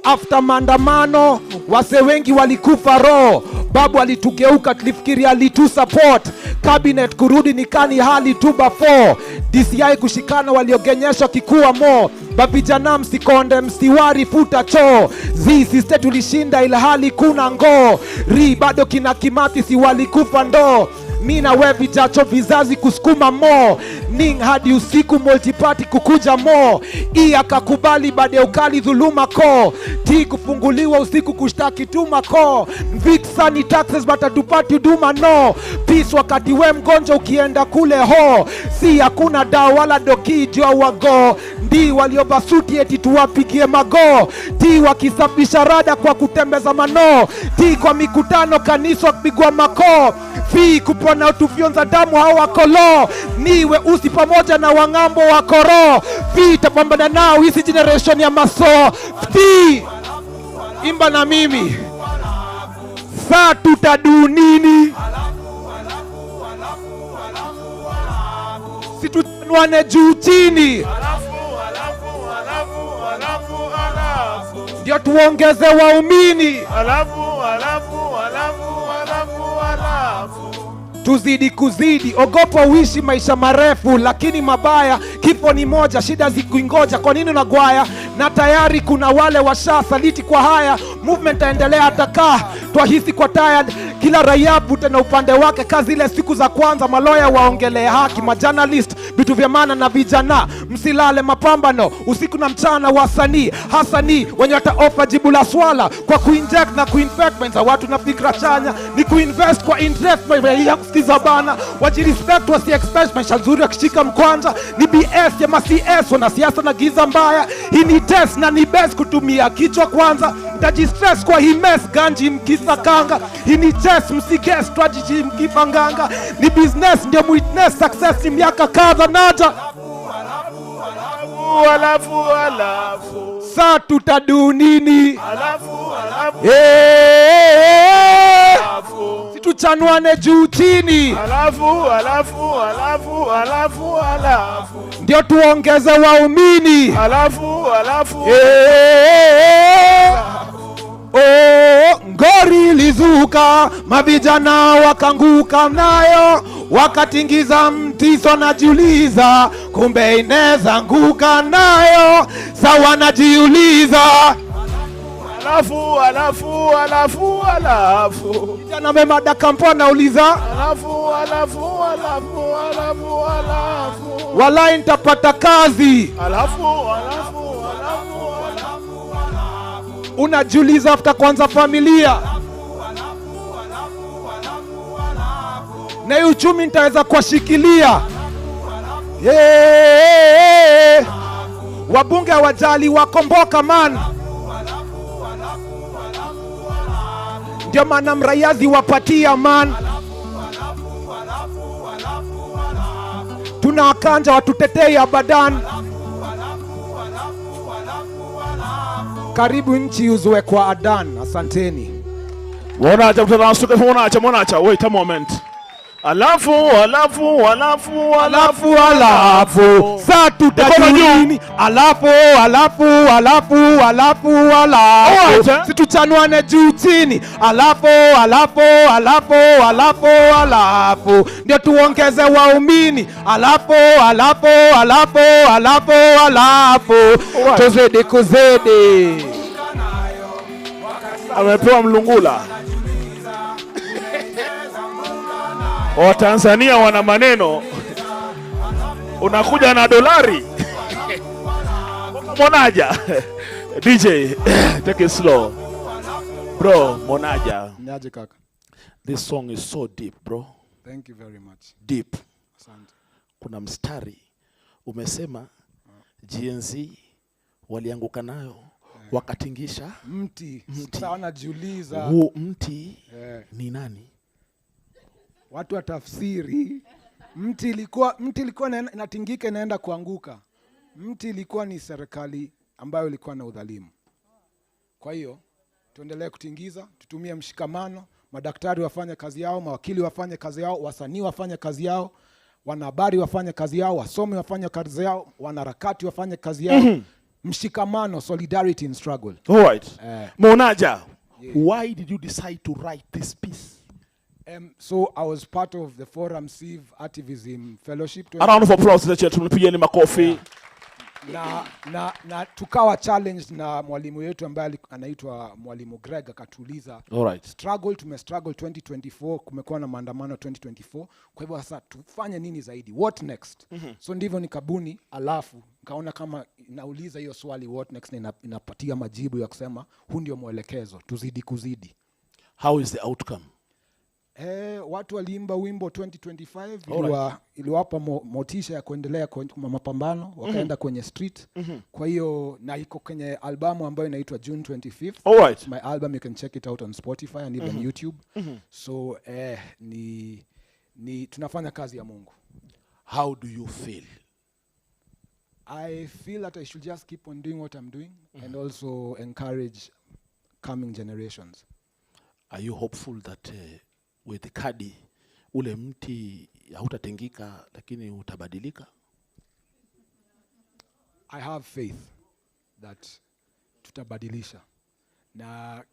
S4: After maandamano wase wengi walikufa roho, babu alitugeuka tulifikiri alitu support, cabinet kurudi nikani hali tu before, DCI kushikana waliogenyesha kikuwa mo, babijana msikonde msiwari futa choo, siste tulishinda ila hali kuna ngoo, bado kina Kimati si walikufa ndo, mi na we vijacho vizazi kusukuma mo ning hadi usiku multiparty kukuja mo i akakubali baada ya ukali dhuluma ko ti kufunguliwa usiku kushtaki tuma ko vixani taxes batatupati huduma no peace wakati we mgonjwa ukienda kule ho si hakuna dawa wala doki jua wago ndi waliobasuti eti tuwapigie mago ti wakisafisha rada kwa kutembeza mano ti kwa mikutano kanisa kupigwa mako fi kupona utufyonza damu hawa kolo niwe usi pamoja na wangambo wa koro fi tapambana nao hisi generation ya maso fi imba na mimi saa tutadu nini situtanwane juu chini ndio tuongeze waumini tuzidi kuzidi ogopa uishi maisha marefu lakini mabaya kifo ni moja shida zikuingoja kwa nini unagwaya na tayari kuna wale washasaliti kwa haya movement taendelea atakaa twahisi kwa tired kila raia vute na upande wake kazi ile siku za kwanza maloya waongelee haki majournalist vitu vya maana na vijana msilale mapambano usiku na mchana wasanii hasani wenye wataofa jibu la swala kwa kuinject na kuinfect za watu na fikra chanya ni kuinvest kwa interest ya kusikiza bana wajirespect wasi-expect maisha nzuri wakishika mkwanja ni BS ya ma-CS wana siasa na giza mbaya hii ni test na ni best kutumia kichwa kwanza mtajistress kwa hii mess ganji mkisa kanga hii ni chess msiges strategy mkipanganga ni business ndio witness success ni miaka kadha naja alafu saa tutadu nini situchanwane juu chini ndio tuongeze waumini ngori lizuka mavijana wakanguka nayo wakatingiza mtiso najiuliza kumbe ineza nguka nayo sawa najiuliza alafu kijana memada kampo nauliza walai nitapata kazi unajiuliza after kwanza familia na uchumi nitaweza kuwashikilia wabunge wajali wakomboka man ndio maana mrayazi wapatia man tunawakanja watutetei abadan karibu nchi uzwe kwa adan asanteni
S1: Monacha mtanasuka monacha wait a moment alafu
S4: saa tutajini alafu situchanwane juu chini alafu ndio tuongeze waumini alafu tuzidi kuzidi
S1: amepewa mlungula Watanzania wana maneno unakuja na dolari Monaja DJ take it slow bro Monaja
S4: Niaje kaka
S1: this song is so deep bro
S4: thank you very much
S1: deep
S4: asante
S1: kuna mstari umesema GNZ walianguka nayo wakatingisha
S4: mti sana jiuliza
S1: huo mti ni nani
S4: watu watafsiri mti ilikuwa inatingika inaenda kuanguka mti ilikuwa ni serikali ambayo ilikuwa na udhalimu kwa hiyo tuendelee kutingiza tutumie mshikamano madaktari wafanye kazi yao mawakili wafanye kazi yao wasanii wafanye kazi yao wanahabari wafanye kazi yao wasomi wafanye kazi yao wanaharakati wafanye kazi yao mshikamano solidarity in struggle
S1: all right Monaja why did you decide to write this piece
S4: so I was part of the Forum Civ Activism Fellowship.
S1: A round of applause to the church. Tumepigeni makofi.
S4: na tukawa challenged na mwalimu wetu ambaye anaitwa mwalimu Greg akatuuliza,
S1: Alright.
S4: Tumestruggle 2024, kumekuwa na maandamano 2024, kwa hivyo sasa tufanye nini zaidi, what next? So ndivyo nikabuni, alafu nikaona kama nauliza hiyo swali what next, na inapatia majibu ya kusema huu ndio mwelekezo, tuzidi kuzidi.
S1: How is the outcome?
S4: Watu waliimba wimbo 2025, iliwapa motisha ya kuendelea kwa mapambano, wakaenda kwenye street. Kwa hiyo na iko kwenye albamu ambayo inaitwa June 25th.
S1: Alright.
S4: My album, you can check it out on Spotify and even YouTube. So ni tunafanya kazi ya Mungu.
S1: How do you feel?
S4: I feel that I should just keep on doing what I'm doing and also encourage coming generations.
S1: Are you hopeful that with the kadi ule mti hautatengika lakini utabadilika?
S4: I have faith that tutabadilisha, na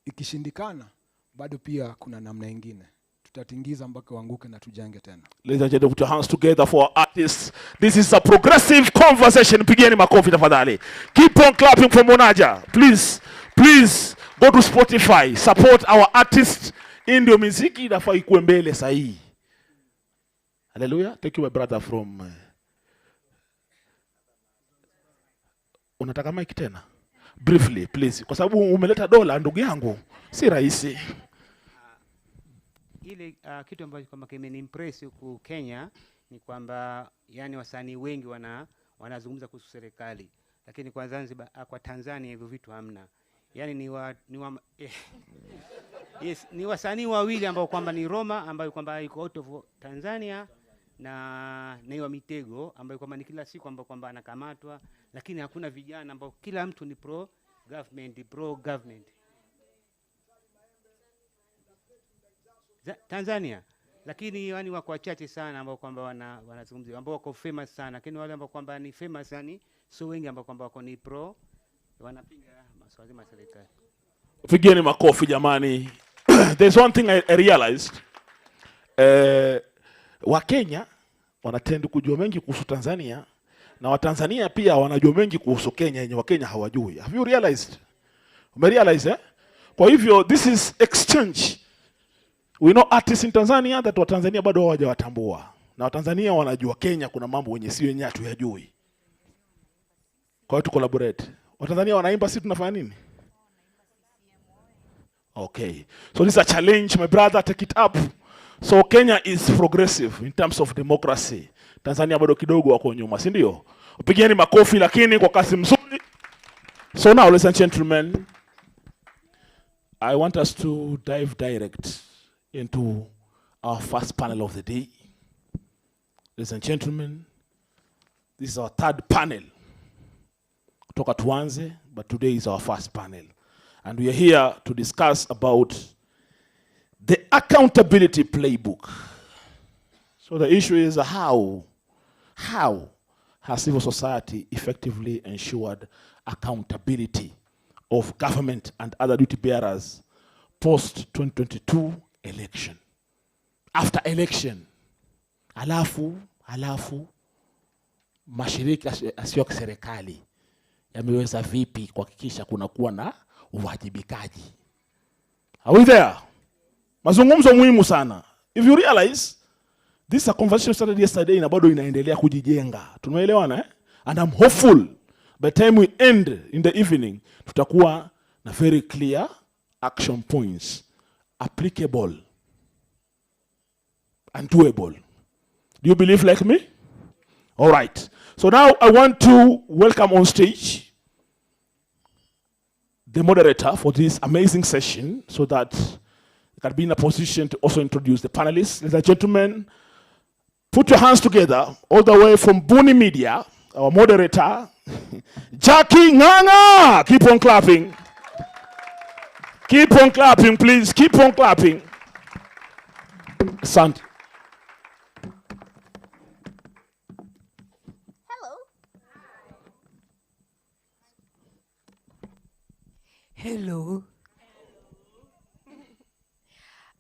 S4: ikishindikana bado pia kuna namna nyingine, tutatingiza mpaka uanguke na tujenge tena.
S1: Ladies and gentlemen, put your hands together for our artists. This is a progressive conversation. Pigeni makofi tafadhali. Keep on clapping for Monaja. Please go to Spotify, support our artists. Ndio muziki inafaa ikuwe mbele sahihi. Hallelujah. Thank you my brother from unataka mic tena? Briefly please, kwa sababu umeleta dola ndugu yangu, si rahisi.
S11: Ile kitu ambacho kama kimenimpress huku Kenya ni kwamba yani wasanii wengi wanazungumza kuhusu serikali, lakini kwa Zanzibar, kwa Tanzania hivyo vitu hamna. Yani ni wasanii wawili ambao kwamba ni Roma ambayo kwamba yuko out of Tanzania na Neiwa Mitego ambayo kwamba ni kila siku ambayo kwamba anakamatwa, lakini hakuna vijana ambao kila mtu ni pro government. Tanzania, lakini yani wako wachache sana ambao kwamba wanazungumzia, ambao wako famous sana, lakini wale ambao kwamba ni famous yani so wengi ambao kwamba wako ni pro, wanapinga masuala ya serikali.
S1: Pigeni makofi jamani. There's one thing I realized. Wa Kenya wanatenda kujua mengi kuhusu Tanzania, na Watanzania pia wanajua mengi kuhusu Kenya yenye Wakenya hawajui. Have you realized? Umerealize? Kwa hivyo this is exchange. We know artists in Tanzania that Watanzania bado hawajawatambua, na Watanzania wanajua Kenya kuna mambo wenye si wenyewe hatuyajui. Kwa hiyo tu collaborate. Watanzania wanaimba, sisi tunafanya nini? Okay. So this is a challenge, my brother, take it up. So Kenya is progressive in terms of democracy. Tanzania bado kidogo wako nyuma, si ndio? Upigeni makofi lakini kwa kasi mzuri. So now, ladies and gentlemen, I want us to dive direct into our first panel of the day. Ladies and gentlemen, this is our third panel. Kutoka tuanze, but today is our first panel. And we are here to discuss about the accountability playbook. So the issue is how has civil society effectively ensured accountability of government and other duty bearers post-2022 election. After election, alafu mashirika asiyo ya serikali yameweza vipi kuhakikisha kunakuwa na uwajibikaji? Are we there? Mazungumzo muhimu sana. If you realize, this is a conversation started yesterday na bado inaendelea kujijenga. Tumeelewana eh? And I'm hopeful by the time we end in the evening, tutakuwa na very clear action points, applicable and doable. Do you believe like me? All right. So now I want to welcome on stage the moderator for this amazing session so that you can be in a position to also introduce the panelists. Ladies and gentlemen, put your hands together all the way from Buni Media, our moderator, Jackie Nganga. Keep on clapping. Keep on clapping, please. Keep on clapping. Santi.
S5: Hello.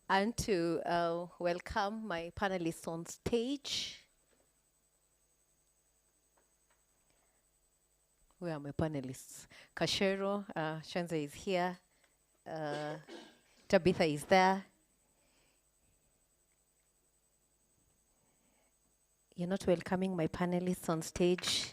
S5: And to welcome my panelists on stage. Where are my panelists? Kashero, Shanza is here. Tabitha is there. You're not welcoming my panelists on stage.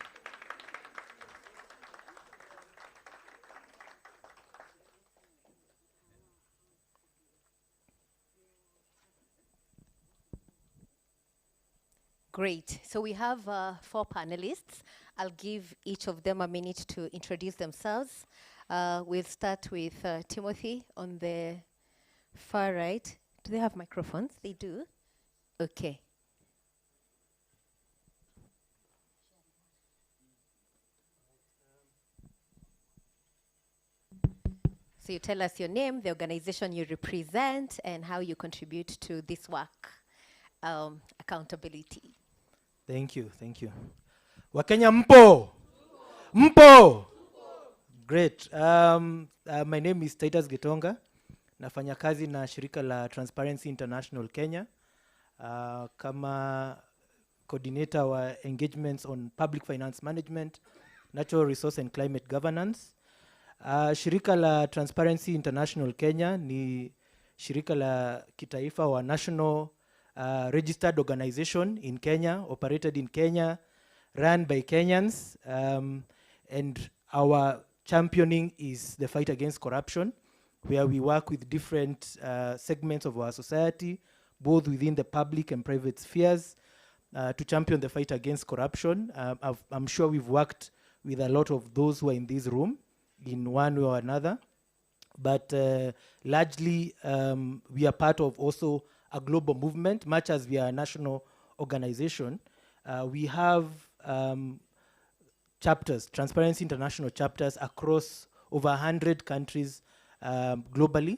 S5: Great. So we have 4 panelists. I'll give each of them a minute to introduce themselves. We'll start with Timothy on the far right. Do they have microphones? They do? Okay. So you tell us your name, the organization you represent, and how you contribute to this work, accountability.
S6: Thank you. Wakenya mpo? Mpo? Great. My name is Titus Gitonga. Nafanya kazi na shirika la Transparency International Kenya. Kama coordinator wa engagements on public finance management, natural resource and climate governance. Shirika la Transparency International Kenya ni shirika la kitaifa wa national registered organization in Kenya, operated in Kenya, run by Kenyans, and our championing is the fight against corruption, where we work with different segments of our society, both within the public and private spheres, to champion the fight against corruption. I'm sure we've worked with a lot of those who are in this room in one way or another, but largely we are part of also a global movement, much as we are a national organization. We have chapters, Transparency International chapters across over 100 countries globally,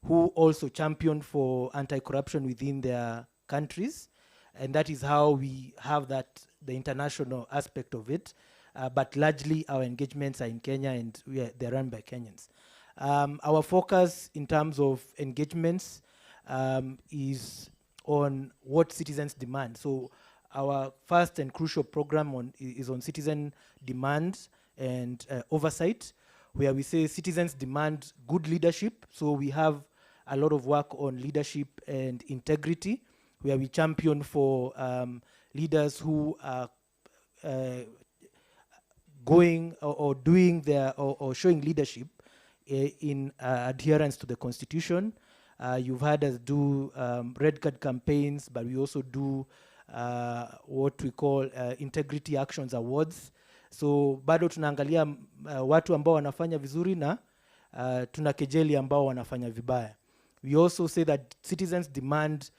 S6: who also champion for anti-corruption within their countries. And that is how we have the international aspect of it. But largely our engagements are in Kenya, and they're run by Kenyans. Our focus in terms of engagements is on what citizens demand. So our first and crucial program is on citizen demand and oversight, where we say citizens demand good leadership. So we have a lot of work on leadership and integrity, where we champion for leaders who are going or doing or showing leadership in adherence to the Constitution. You've heard us do red card campaigns, but we also do what we call integrity actions awards. So bado tunaangalia watu ambao wanafanya vizuri na tunakejeli ambao wanafanya vibaya. We also say that citizens demand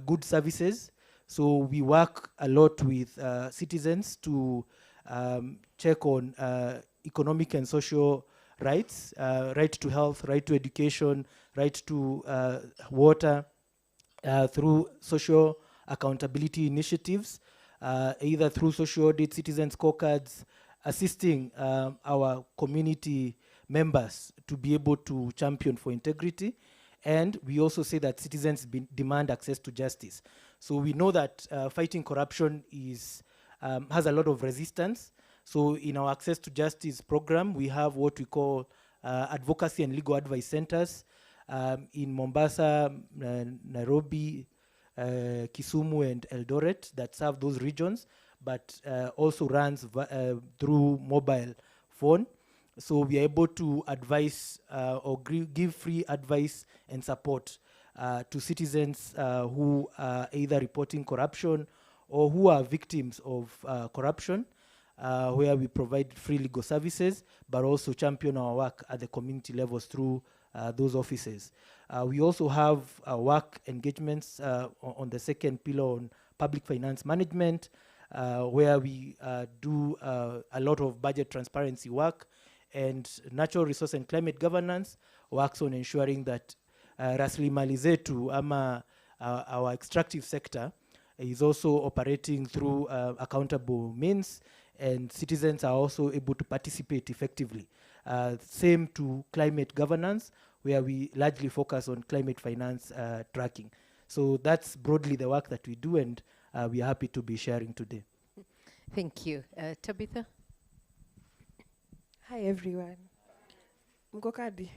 S6: good services. So we work a lot with citizens to check on economic and social rights, right to health, right to education, right to water, through social accountability initiatives, either through social audit, citizen scorecards, assisting our community members to be able to champion for integrity. And we also say that citizens demand access to justice. So we know that fighting corruption has a lot of resistance. So in our Access to Justice program, we have what we call advocacy and legal advice centers in Mombasa, Nairobi, Kisumu, and Eldoret that serve those regions, but also runs through mobile phone. So we are able to advise or give free advice and support to citizens who are either reporting corruption or who are victims of corruption, where we provide free legal services, but also champion our work at the community levels through those offices. We also have work engagements on the second pillar on public finance management, where we do a lot of budget transparency work, and natural resource and climate governance works on ensuring that rasilimali zetu ama our extractive sector is also operating through accountable means, and citizens are also able to participate effectively. Same to climate governance, where we largely focus on climate finance tracking. So that's broadly the work that we do, and we are happy to be sharing today.
S5: Thank you. Tabitha?
S7: Hi everyone. Mkokadi.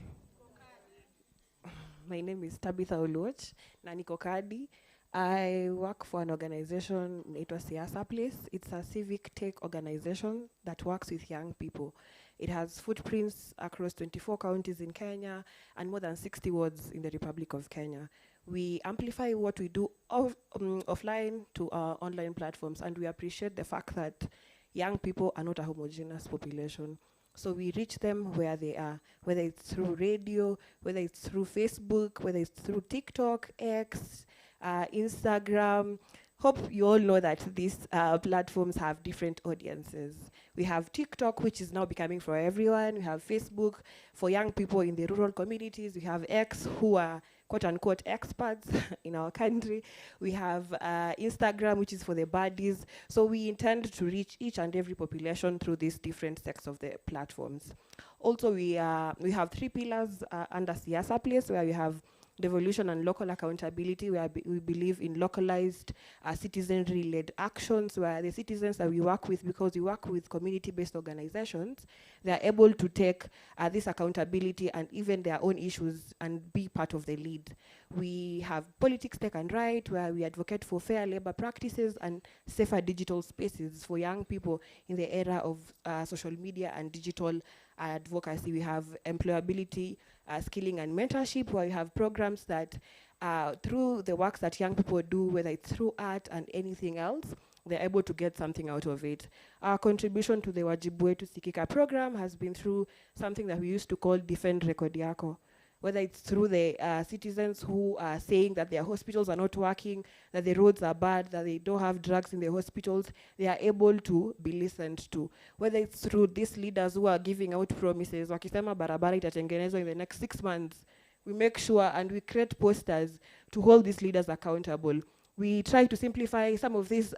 S7: My name is Tabitha Oluoch na niko Kadi. I work for an organization inaitwa Siasa Place. It's a civic tech organization that works with young people. It has footprints across 24 counties in Kenya and more than 60 wards in the Republic of Kenya. We amplify what we do offline to our online platforms, and we appreciate the fact that young people are not a homogeneous population. So we reach them where they are, whether it's through radio, whether it's through Facebook, whether it's through TikTok, X, Instagram. Hope you all know that these platforms have different audiences. We have TikTok, which is now becoming for everyone. We have Facebook for young people in the rural communities. We have X, who are quote unquote experts in our country. We have Instagram, which is for the baddies. So we intend to reach each and every population through these different sects of the platforms. Also, we have 3 pillars under Siasa Place, where we have devolution and local accountability, where we believe in localized citizenry-led actions, where the citizens that we work with, because we work with community-based organizations, they are able to take this accountability and even their own issues and be part of the lead. We have politics tech and right, where we advocate for fair labor practices and safer digital spaces for young people in the era of social media and digital advocacy. We have employability, skilling and mentorship, where we have programs that through the works that young people do, whether it's through art and anything else, they're able to get something out of it. Our contribution to the Wajibu Wetu Sikika program has been through something that we used to call Defend Record Yako. Whether it's through the citizens who are saying that their hospitals are not working, that the roads are bad, that they don't have drugs in the hospitals, they are able to be listened to. Whether it's through these leaders who are giving out promises, wakisema barabara itatengenezwa in the next 6 months, we make sure and we create posters to hold these leaders accountable. We try to simplify some of these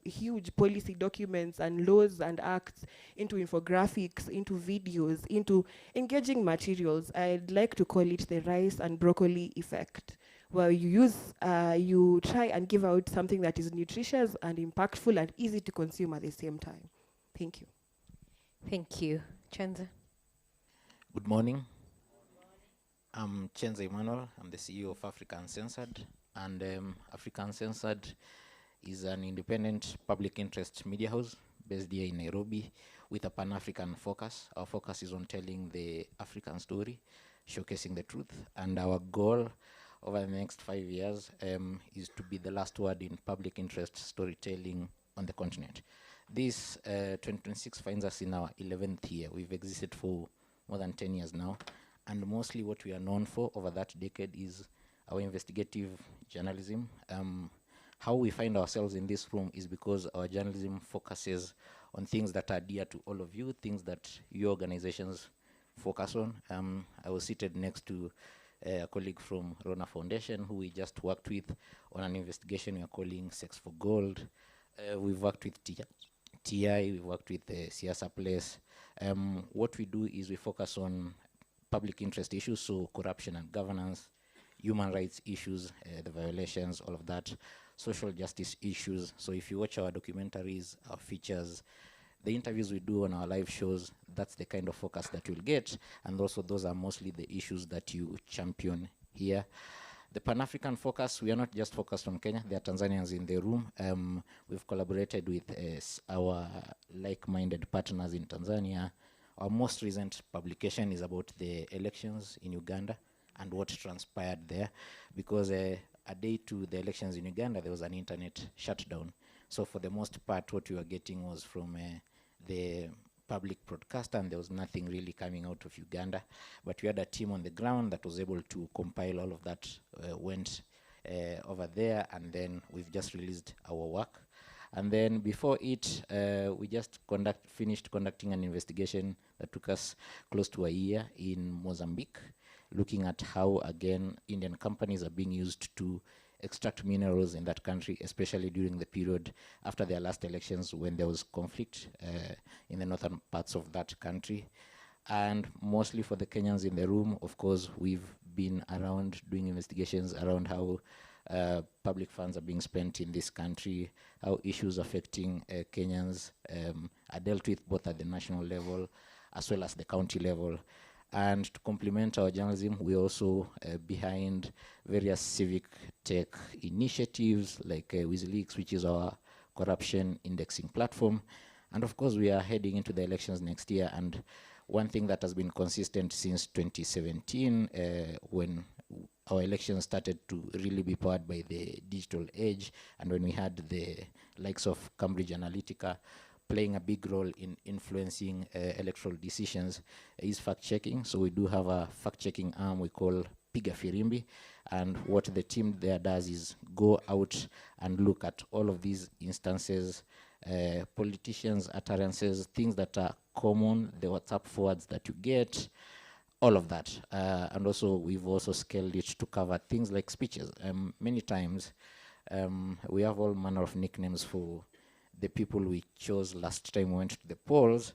S7: huge policy documents and laws and acts into infographics, into videos, into engaging materials. I'd like to call it the rice and broccoli effect, where you try and give out something that is nutritious and impactful and easy to consume at the same time. Thank you.
S5: Thank you. Chenza.
S8: Good morning. I'm Chenza Emmanuel. I'm the CEO of Africa Uncensored. And Africa Uncensored is an independent public interest media house based here in Nairobi with a Pan-African focus. Our focus is on telling the African story, showcasing the truth. And our goal over the next 5 years is to be the last word in public interest storytelling on the continent. This 2026 finds us in our 11th year. We've existed for more than 10 years now. And mostly what we are known for over that decade is our investigative journalism. How we find ourselves in this room is because our journalism focuses on things that are dear to all of you, things that your organizations focus on. I was seated next to a colleague from Rona Foundation, who we just worked with on an investigation we are calling Sex for Gold. We've worked with TI, we've worked with Siasa Place. What we do is we focus on public interest issues, so corruption and governance, human rights issues, the violations, all of that, social justice issues. So if you watch our documentaries, our features, the interviews we do on our live shows, that's the kind of focus that you'll get. And also those are mostly the issues that you champion here. The Pan-African focus, we are not just focused on Kenya, there are Tanzanians in the room. We've collaborated with our like-minded partners in Tanzania. Our most recent publication is about the elections in Uganda and what transpired there, because a day to the elections in Uganda, there was an internet shutdown. So for the most part, what we were getting was from the public broadcaster, and there was nothing really coming out of Uganda. But we had a team on the ground that was able to compile all of that, went over there, and then we've just released our work. And then before it, we just finished conducting an investigation that took us close to a year in Mozambique, looking at how, again, Indian companies are being used to extract minerals in that country, especially during the period after their last elections when there was conflict in the northern parts of that country. And mostly for the Kenyans in the room, of course, we've been around doing investigations around how public funds are being spent in this country, how issues affecting Kenyans are dealt with both at the national level as well as the county level. And to complement our journalism, we're also behind various civic tech initiatives like WikiLeaks, which is our corruption indexing platform. And of course, we are heading into the elections next year. And one thing that has been consistent since 2017, when our elections started to really be powered by the digital age, and when we had the likes of Cambridge Analytica playing a big role in influencing electoral decisions, is fact-checking. So we do have a fact-checking arm we call Piga Firimbi, and what the team there does is go out and look at all of these instances, politicians' utterances, things that are common, the WhatsApp forwards that you get, all of that. And also, we've also scaled it to cover things like speeches. Many times, we have all manner of nicknames for the people we chose last time we went to the polls,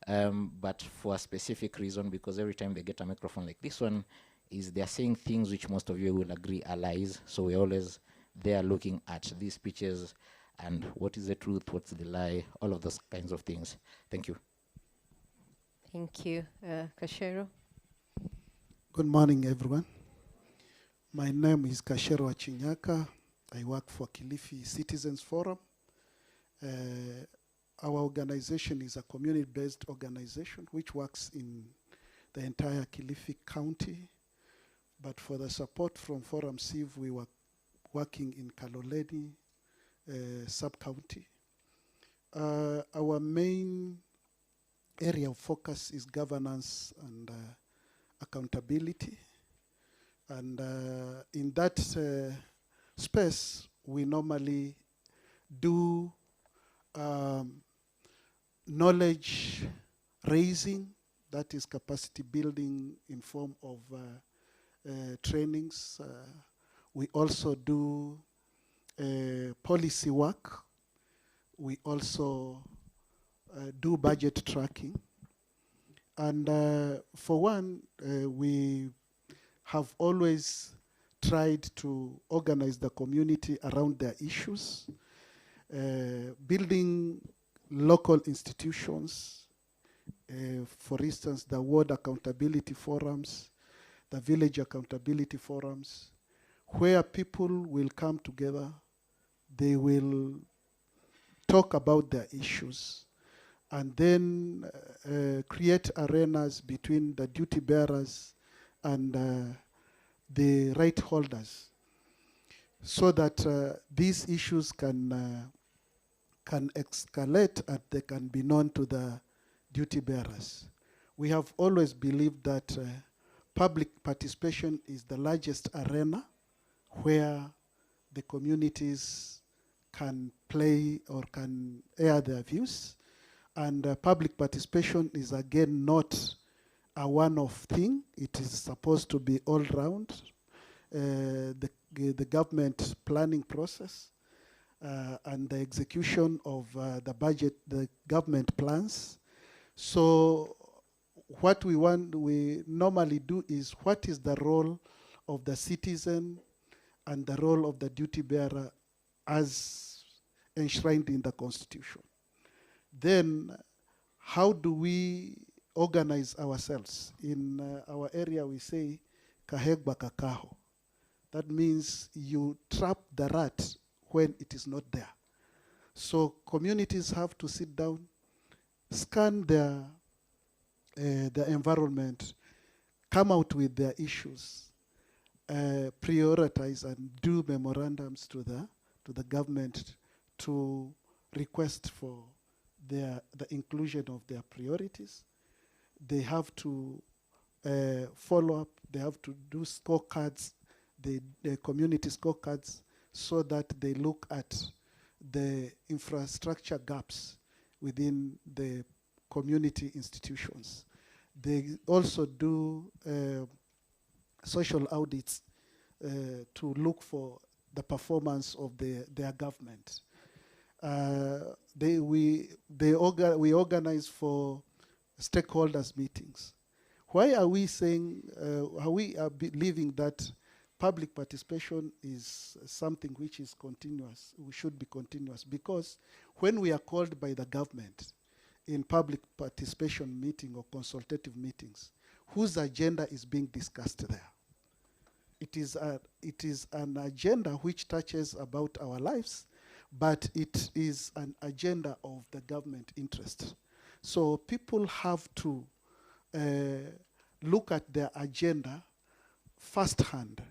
S8: but for a specific reason, because every time they get a microphone like this one, is they're saying things which most of you will agree are lies. So we're always there looking at these speeches and what is the truth, what's the lie, all of those kinds of things. Thank you.
S5: Thank you. Kashero.
S9: Good morning, everyone. My name is Kashero Chinyaka. I work for Kilifi Citizens Forum. Our organization is a community-based organization which works in the entire Kilifi County. But for the support from Forum Civ, we were working in Kaloleni sub-county. Our main area of focus is governance and accountability. And in that space, we normally do knowledge raising, that is capacity building in form of trainings. We also do policy work. We also do budget tracking. And for one, we have always tried to organize the community around their issues, building local institutions, for instance, the ward accountability forums, the village accountability forums, where people will come together, they will talk about their issues, and then create arenas between the duty bearers and the right holders, so that these issues can escalate and they can be known to the duty bearers. We have always believed that public participation is the largest arena where the communities can play or can air their views. And public participation is again not a one-off thing. It is supposed to be all round. The government planning process and the execution of the budget, the government plans. So what we normally do is, what is the role of the citizen and the role of the duty bearer as enshrined in the Constitution? Then how do we organize ourselves? In our area we say, kahegba kakaho. That means you trap the rat when it is not there. So communities have to sit down, scan their environment, come out with their issues, prioritize and do memorandums to the government to request for the inclusion of their priorities. They have to follow up, they have to do scorecards, the community scorecards, so that they look at the infrastructure gaps within the community institutions. They also do social audits to look for the performance of their government. We organize for stakeholders meetings. Why are we saying, we are believing that public participation is something which is continuous, we should be continuous? Because when we are called by the government, in public participation meeting or consultative meetings, whose agenda is being discussed there. It is an agenda which touches about our lives, but it is an agenda of the government interest. So people have to look at their agenda firsthand,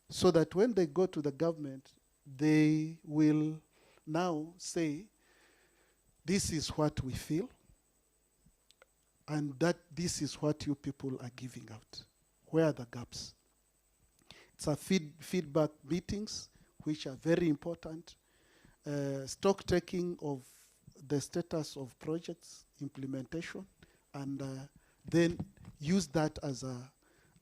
S9: so that when they go to the government, they will now say, this is what we feel, and that this is what you people are giving out. Where are the gaps? It's a feedback meetings, which are very important. Stock taking of the status of projects, implementation, and then use that as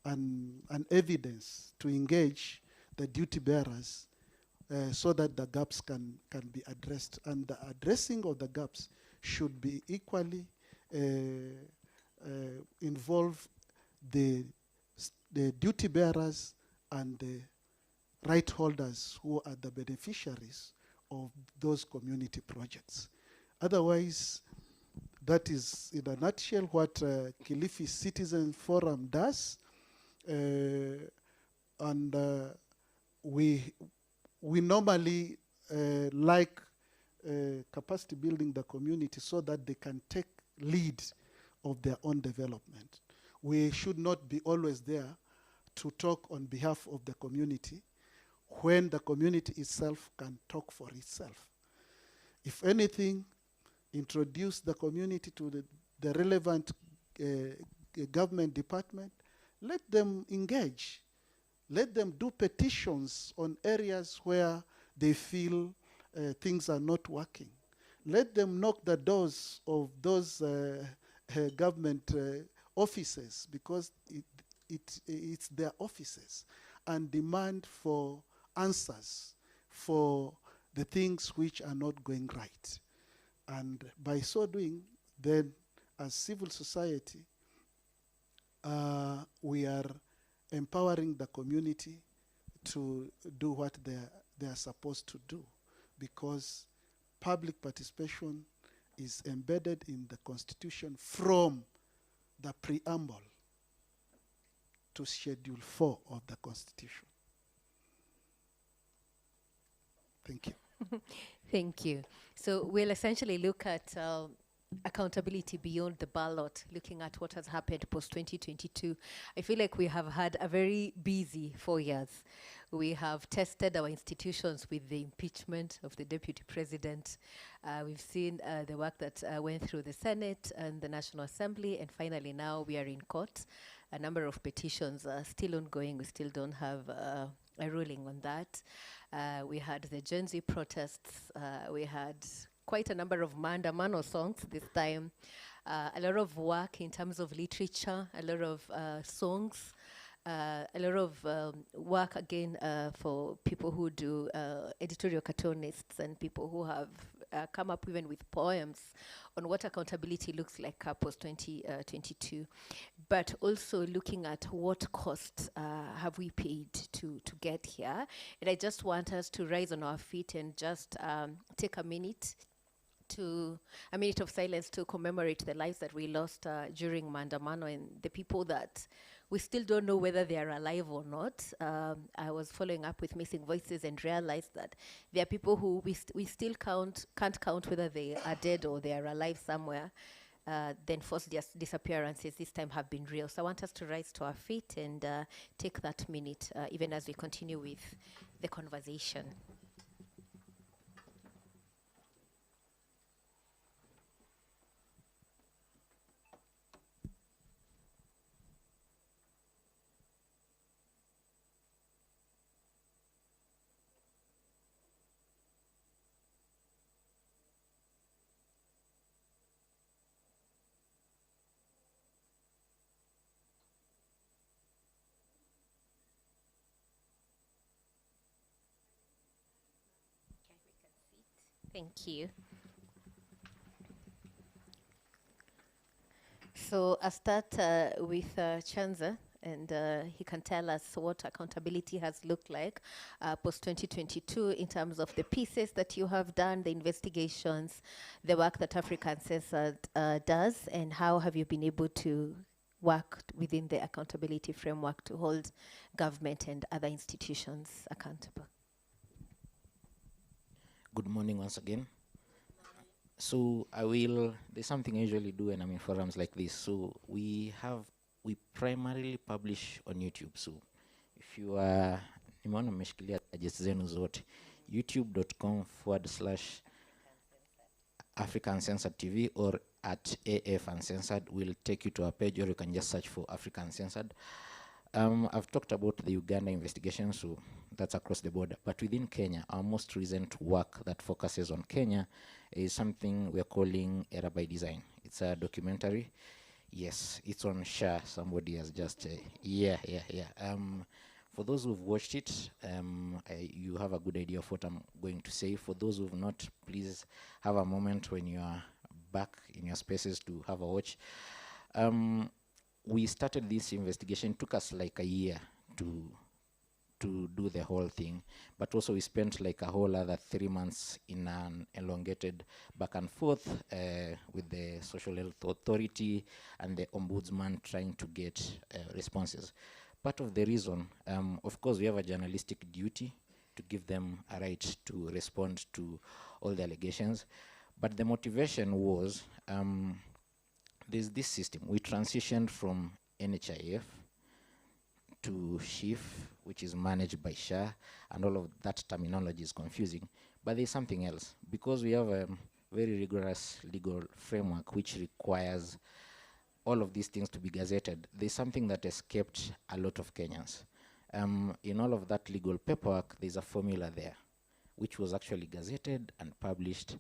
S9: an evidence to engage the duty bearers so that the gaps can be addressed. And the addressing of the gaps should be equally involve the duty bearers and the right holders who are the beneficiaries of those community projects. Otherwise, that is in a nutshell what Kilifi Citizen Forum does. And we normally like capacity building the community so that they can take lead of their own development. We should not be always there to talk on behalf of the community when the community itself can talk for itself. If anything, introduce the community to the relevant government department, let them engage. Let them do petitions on areas where they feel things are not working. Let them knock the doors of those government offices, because it's their offices, and demand for answers for the things which are not going right. And by so doing, then as civil society, we are empowering the community to do what they are supposed to do, because public participation is embedded in the Constitution from the preamble to Schedule 4 of the Constitution. Thank you.
S5: Thank you. So we'll essentially look at accountability beyond the ballot, looking at what has happened post-2022. I feel like we have had a very busy 4 years. We have tested our institutions with the impeachment of the deputy president. We've seen the work that went through the Senate and the National Assembly, and finally now we are in court. A number of petitions are still ongoing. We still don't have a ruling on that. We had the Gen Z protests. We had quite a number of maandamano songs this time. A lot of work in terms of literature, a lot of songs, a lot of work again for people who do editorial cartoonists and people who have come up even with poems on what accountability looks like post-2022, but also looking at what costs have we paid to get here. And I just want us to rise on our feet and just take a minute of silence to commemorate the lives that we lost during Maandamano, and the people that we still don't know whether they are alive or not. I was following up with Missing Voices and realized that there are people who we still can't count whether they are dead or they are alive somewhere. Then forced disappearances this time have been real. So I want us to rise to our feet and take that minute, even as we continue with the conversation. Thank you. So I'll start with Chanza. and he can tell us what accountability has looked like post-2022 in terms of the pieces that you have done, the investigations, the work that Africa Uncensored does, and how have you been able to work within the accountability framework to hold government and other institutions accountable.
S8: Good morning once again. So there's something I usually do when I'm in forums like this. So we primarily publish on YouTube. So if you are, nimeona mmeshikilia gadgets zenu zote, youtube.com/Africa Uncensored TV or at AF Uncensored will take you to our page, or you can just search for Africa Uncensored. I've talked about the Uganda investigation, so that's across the border. But within Kenya, our most recent work that focuses on Kenya is something we're calling Error by Design. It's a documentary. Yes, it's on SHA. Somebody has just, yeah. For those who've watched it, you have a good idea of what I'm going to say. For those who've not, please have a moment when you are back in your spaces to have a watch. We started this investigation. It took us like a year to do the whole thing, but also we spent like a whole other 3 months in an elongated back and forth with the Social Health Authority and the Ombudsman trying to get responses. Part of the reason, of course, we have a journalistic duty to give them a right to respond to all the allegations, but the motivation was there's this system. We transitioned from NHIF to SHIF, which is managed by SHA, and all of that terminology is confusing. But there's something else. Because we have a very rigorous legal framework which requires all of these things to be gazetted, there's something that escaped a lot of Kenyans. In all of that legal paperwork, there's a formula there, which was actually gazetted and published.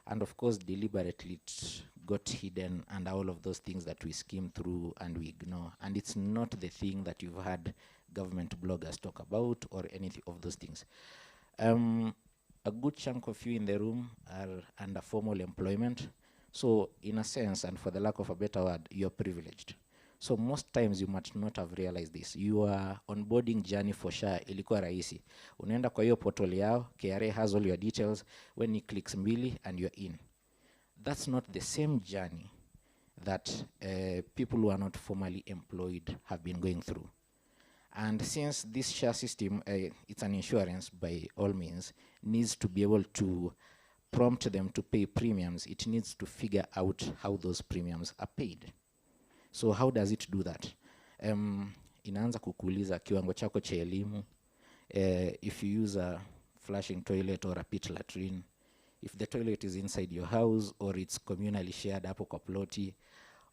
S8: And of course, deliberately it got hidden, and all of those things that we skim through and we ignore. And it's not the thing that you've had government bloggers talk about or anything of those things. A good chunk of you in the room are under formal employment. So in a sense, and for the lack of a better word, you're privileged. So most times you might not have realized this. Your onboarding journey for SHA ilikuwa rahisi. Unaenda kwa hiyo portal yao, KRA has all your details, when you click mbili and you're in. That's not the same journey that people who are not formally employed have been going through. And since this SHA system, it's an insurance by all means, needs to be able to prompt them to pay premiums, it needs to figure out how those premiums are paid. So how does it do that? Inaanza kukuuliza kiwango chako cha elimu, if you use a flushing toilet or a pit latrine, if the toilet is inside your house or it's communally shared hapo kwa ploti,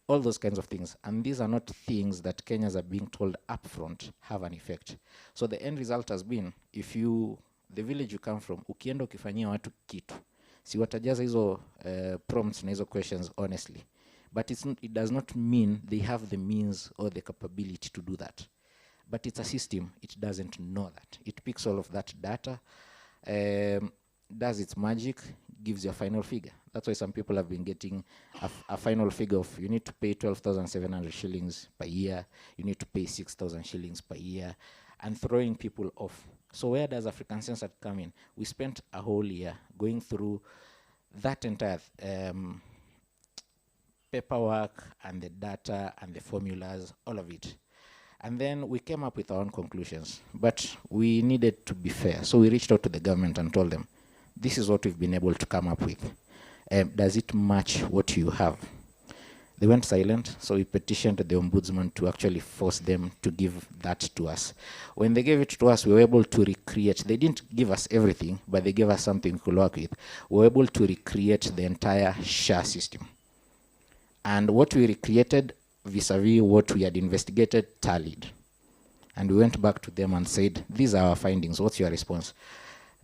S8: all those kinds of things. And these are not things that Kenyans are being told upfront have an effect. So the end result has been, if you, the village you come from, ukienda ukifanyia watu kitu, si watajaza hizo prompts na hizo questions honestly. But it does not mean they have the means or the capability to do that. But it's a system, it doesn't know that. It picks all of that data, does its magic, gives you a final figure. That's why some people have been getting a final figure of, you need to pay 12,700 shillings per year, you need to pay 6,000 shillings per year, and throwing people off. So where does Africa Uncensored come in? We spent a whole year going through that entire paperwork and the data and the formulas, all of it. And then we came up with our own conclusions, but we needed to be fair. So we reached out to the government and told them, this is what we've been able to come up with. Does it match what you have? They went silent, so we petitioned the Ombudsman to actually force them to give that to us. When they gave it to us, we were able to recreate. They didn't give us everything, but they gave us something we could work with. We were able to recreate the entire SHA system. And what we recreated vis-a-vis what we had investigated tallied. And we went back to them and said, these are our findings, what's your response?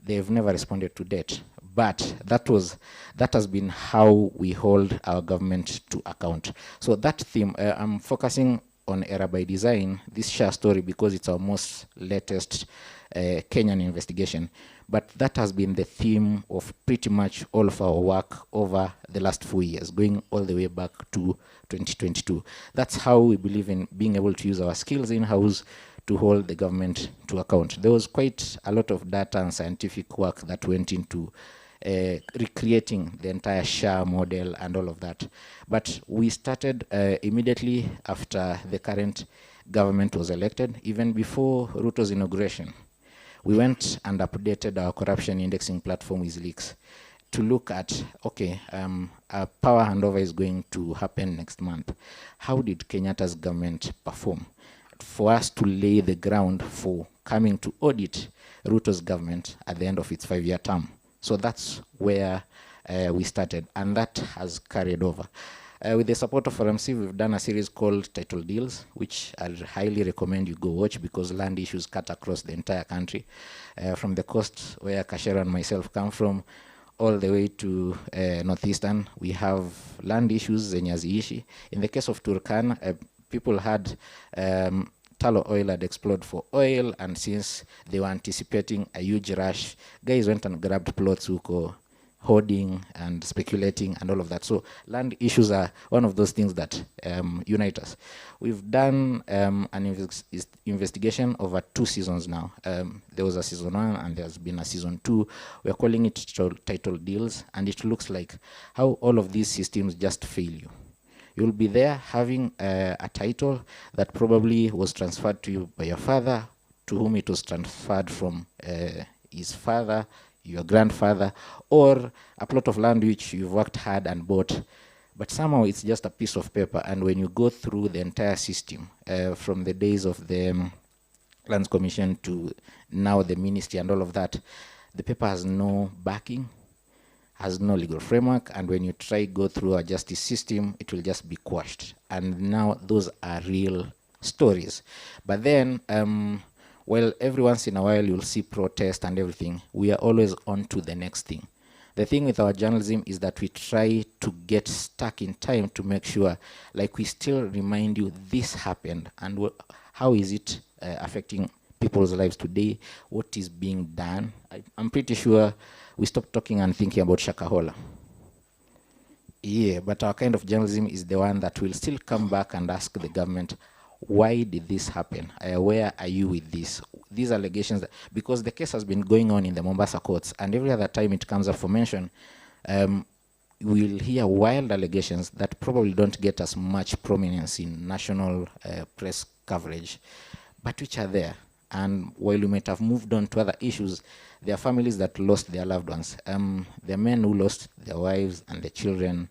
S8: They've never responded to date. But that has been how we hold our government to account. So that theme, I'm focusing on Error by Design, this SHA story, because it's our most latest Kenyan investigation. But that has been the theme of pretty much all of our work over the last 4 years, going all the way back to 2022. That's how we believe in being able to use our skills in-house to hold the government to account. There was quite a lot of data and scientific work that went into recreating the entire SHA model and all of that. But we started immediately after the current government was elected, even before Ruto's inauguration. We went and updated our corruption indexing platform with leaks to look at, okay, a power handover is going to happen next month. How did Kenyatta's government perform? For us to lay the ground for coming to audit Ruto's government at the end of its 5-year term. So that's where we started, and that has carried over. With the support of RMC, we've done a series called Title Deals, which I highly recommend you go watch because land issues cut across the entire country. From the coast where Kashera and myself come from, all the way to northeastern, we have land issues zenye haziishi. In the case of Turkana, people had tallow oil had exploded for oil, and since they were anticipating a huge rush, guys went and grabbed plots huko, hoarding and speculating and all of that. So land issues are one of those things that unite us. We've done an investigation over 2 seasons now. There was a season 1 and there's been a season 2. We're calling it Title Deals, and it looks like how all of these systems just fail you. You'll be there having a title that probably was transferred to you by your father, to whom it was transferred from his father, your grandfather, or a plot of land which you've worked hard and bought, but somehow it's just a piece of paper. And when you go through the entire system, from the days of the Lands Commission to now the ministry and all of that, the paper has no backing, has no legal framework, and when you try go through a justice system, it will just be quashed. And now those are real stories. But then, well, every once in a while you'll see protest and everything. We are always on to the next thing. The thing with our journalism is that we try to get stuck in time to make sure, like we still remind you this happened and how is it affecting people's lives today, what is being done. I'm pretty sure we stopped talking and thinking about Shakahola. Yeah, but our kind of journalism is the one that will still come back and ask the government, why did this happen? Where are you with this? These allegations, because the case has been going on in the Mombasa courts, and every other time it comes up for mention, we'll hear wild allegations that probably don't get as much prominence in national press coverage, but which are there. And while we might have moved on to other issues, there are families that lost their loved ones. There are men who lost their wives and their children,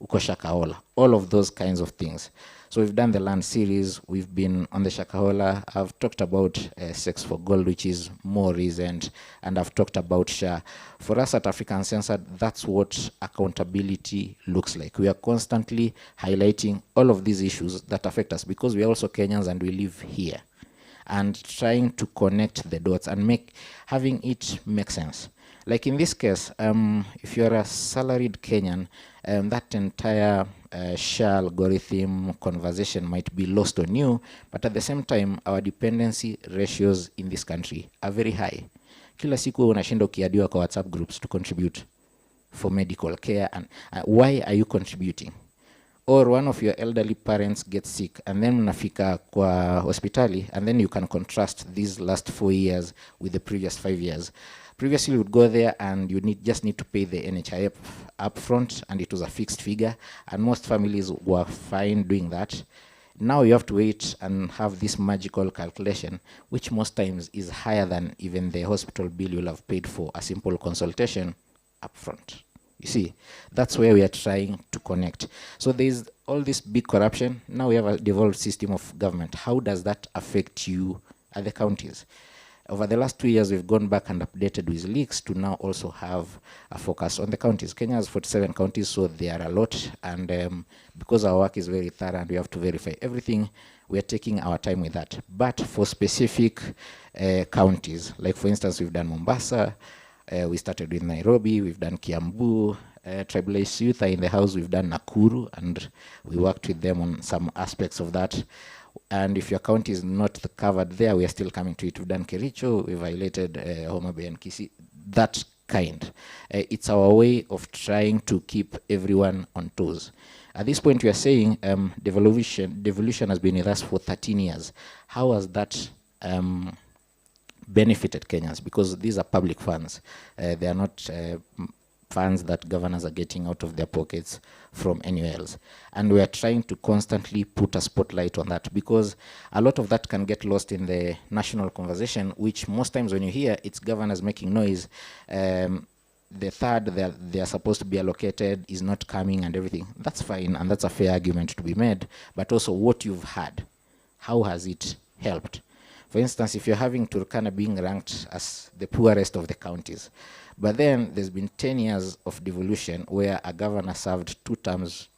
S8: uko Shakahola, all of those kinds of things. So we've done the land series, we've been on the Shakahola, I've talked about Sex for Gold, which is more recent, and I've talked about SHA. For us at Africa Uncensored, that's what accountability looks like. We are constantly highlighting all of these issues that affect us because we are also Kenyans and we live here, and trying to connect the dots and having it make sense. Like in this case, if you're a salaried Kenyan, that entire SHA algorithm conversation might be lost on you, but at the same time, our dependency ratios in this country are very high. Kila siku unashinda ukiadiwa kwa WhatsApp groups to contribute for medical care, and why are you contributing? Or one of your elderly parents gets sick and then unafika kwa hospitali, and then you can contrast these last 4 years with the previous 5 years. Previously, you would go there and you just need to pay the NHIF up front, and it was a fixed figure, and most families were fine doing that. Now you have to wait and have this magical calculation, which most times is higher than even the hospital bill you'll have paid for a simple consultation up front. You see, that's where we are trying to connect. So there's all this big corruption. Now we have a devolved system of government. How does that affect you at the counties? Over the last 2 years, we've gone back and updated with leaks to now also have a focus on the counties. Kenya has 47 counties, so there are a lot. And because our work is very thorough and we have to verify everything, we are taking our time with that. But for specific counties, like for instance, we've done Mombasa, we started with Nairobi, we've done Kiambu, Tribalized Youth are in the house, we've done Nakuru, and we worked with them on some aspects of that. And if your county is not covered there, we are still coming to it. We've done Kericho, we violated Homa Bay and Kisii, that kind. It's our way of trying to keep everyone on toes. At this point, we are saying devolution has been with us for 13 years. How has that benefited Kenyans? Because these are public funds. They are not funds that governors are getting out of their pockets from anywhere else. And we are trying to constantly put a spotlight on that, because a lot of that can get lost in the national conversation, which most times when you hear it's governors making noise, the third that they are supposed to be allocated is not coming and everything. That's fine, and that's a fair argument to be made, but also what you've had, how has it helped? For instance, if you're having Turkana being ranked as the poorest of the counties, but then there's been 10 years of devolution where a governor served 2 terms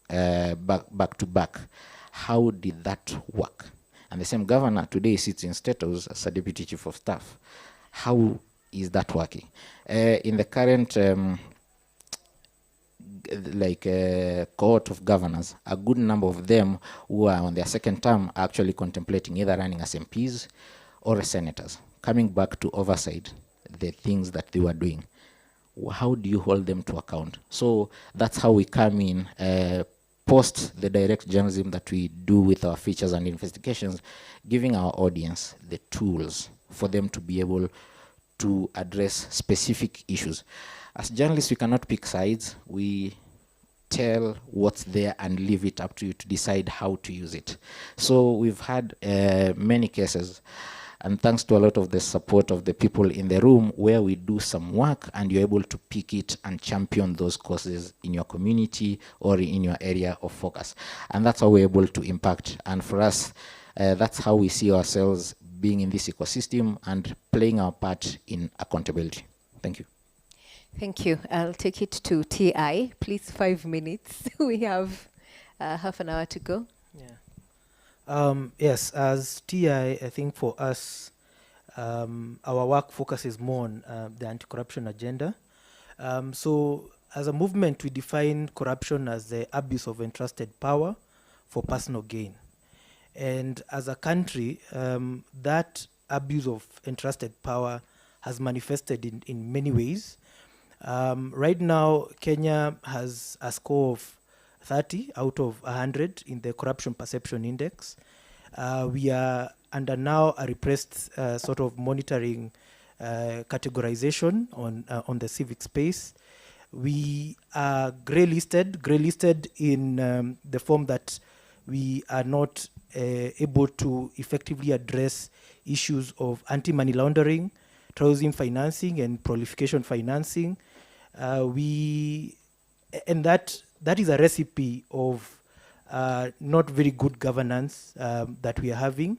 S8: back to back. How did that work? And the same governor today sits in status as a deputy chief of staff. How is that working? In the current cohort of governors, a good number of them who are on their second term are actually contemplating either running as MPs or as senators, coming back to oversight the things that they were doing. How do you hold them to account? So that's how we come in, post the direct journalism that we do with our features and investigations, giving our audience the tools for them to be able to address specific issues. As journalists, we cannot pick sides. We tell what's there and leave it up to you to decide how to use it. So we've had many cases, and thanks to a lot of the support of the people in the room, where we do some work and you're able to pick it and champion those causes in your community or in your area of focus. And that's how we're able to impact. And for us, that's how we see ourselves being in this ecosystem and playing our part in accountability. Thank you.
S5: Thank you. I'll take it to TI. Please, 5 minutes. We have half an hour to go.
S6: Yes, as TI, I think for us, our work focuses more on the anti-corruption agenda. So as a movement, we define corruption as the abuse of entrusted power for personal gain. And as a country, that abuse of entrusted power has manifested in many ways. Right now, Kenya has a score of 30 out of 100 in the Corruption Perception Index. We are under now a repressed sort of monitoring categorization on the civic space. We are grey listed in the form that we are not able to effectively address issues of anti-money laundering, terrorism financing, and proliferation financing. And that is a recipe of not very good governance that we are having.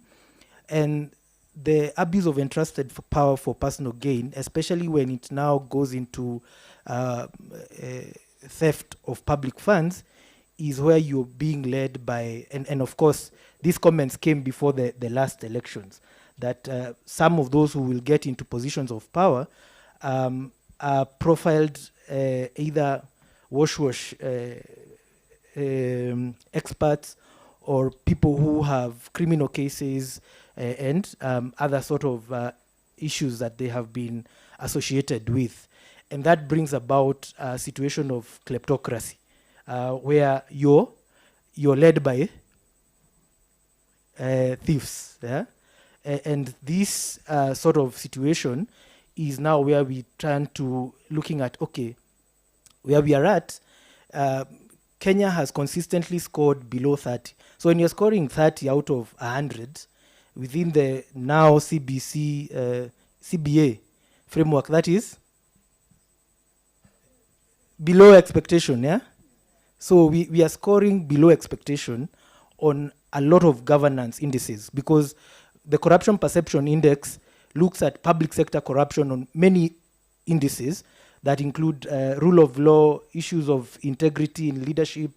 S6: And the abuse of entrusted power for personal gain, especially when it now goes into theft of public funds, is where you're being led by, and of course, these comments came before the last elections, that some of those who will get into positions of power are profiled either wash experts or people who have criminal cases and other sort of issues that they have been associated with. And that brings about a situation of kleptocracy, where you're led by thieves. Yeah? And this sort of situation is now where we turn to looking at, okay, where we are at, Kenya has consistently scored below 30. So when you're scoring 30 out of 100 within the now CBA framework, that is below expectation, yeah? So we are scoring below expectation on a lot of governance indices, because the Corruption Perception Index looks at public sector corruption on many indices that include rule of law, issues of integrity in leadership,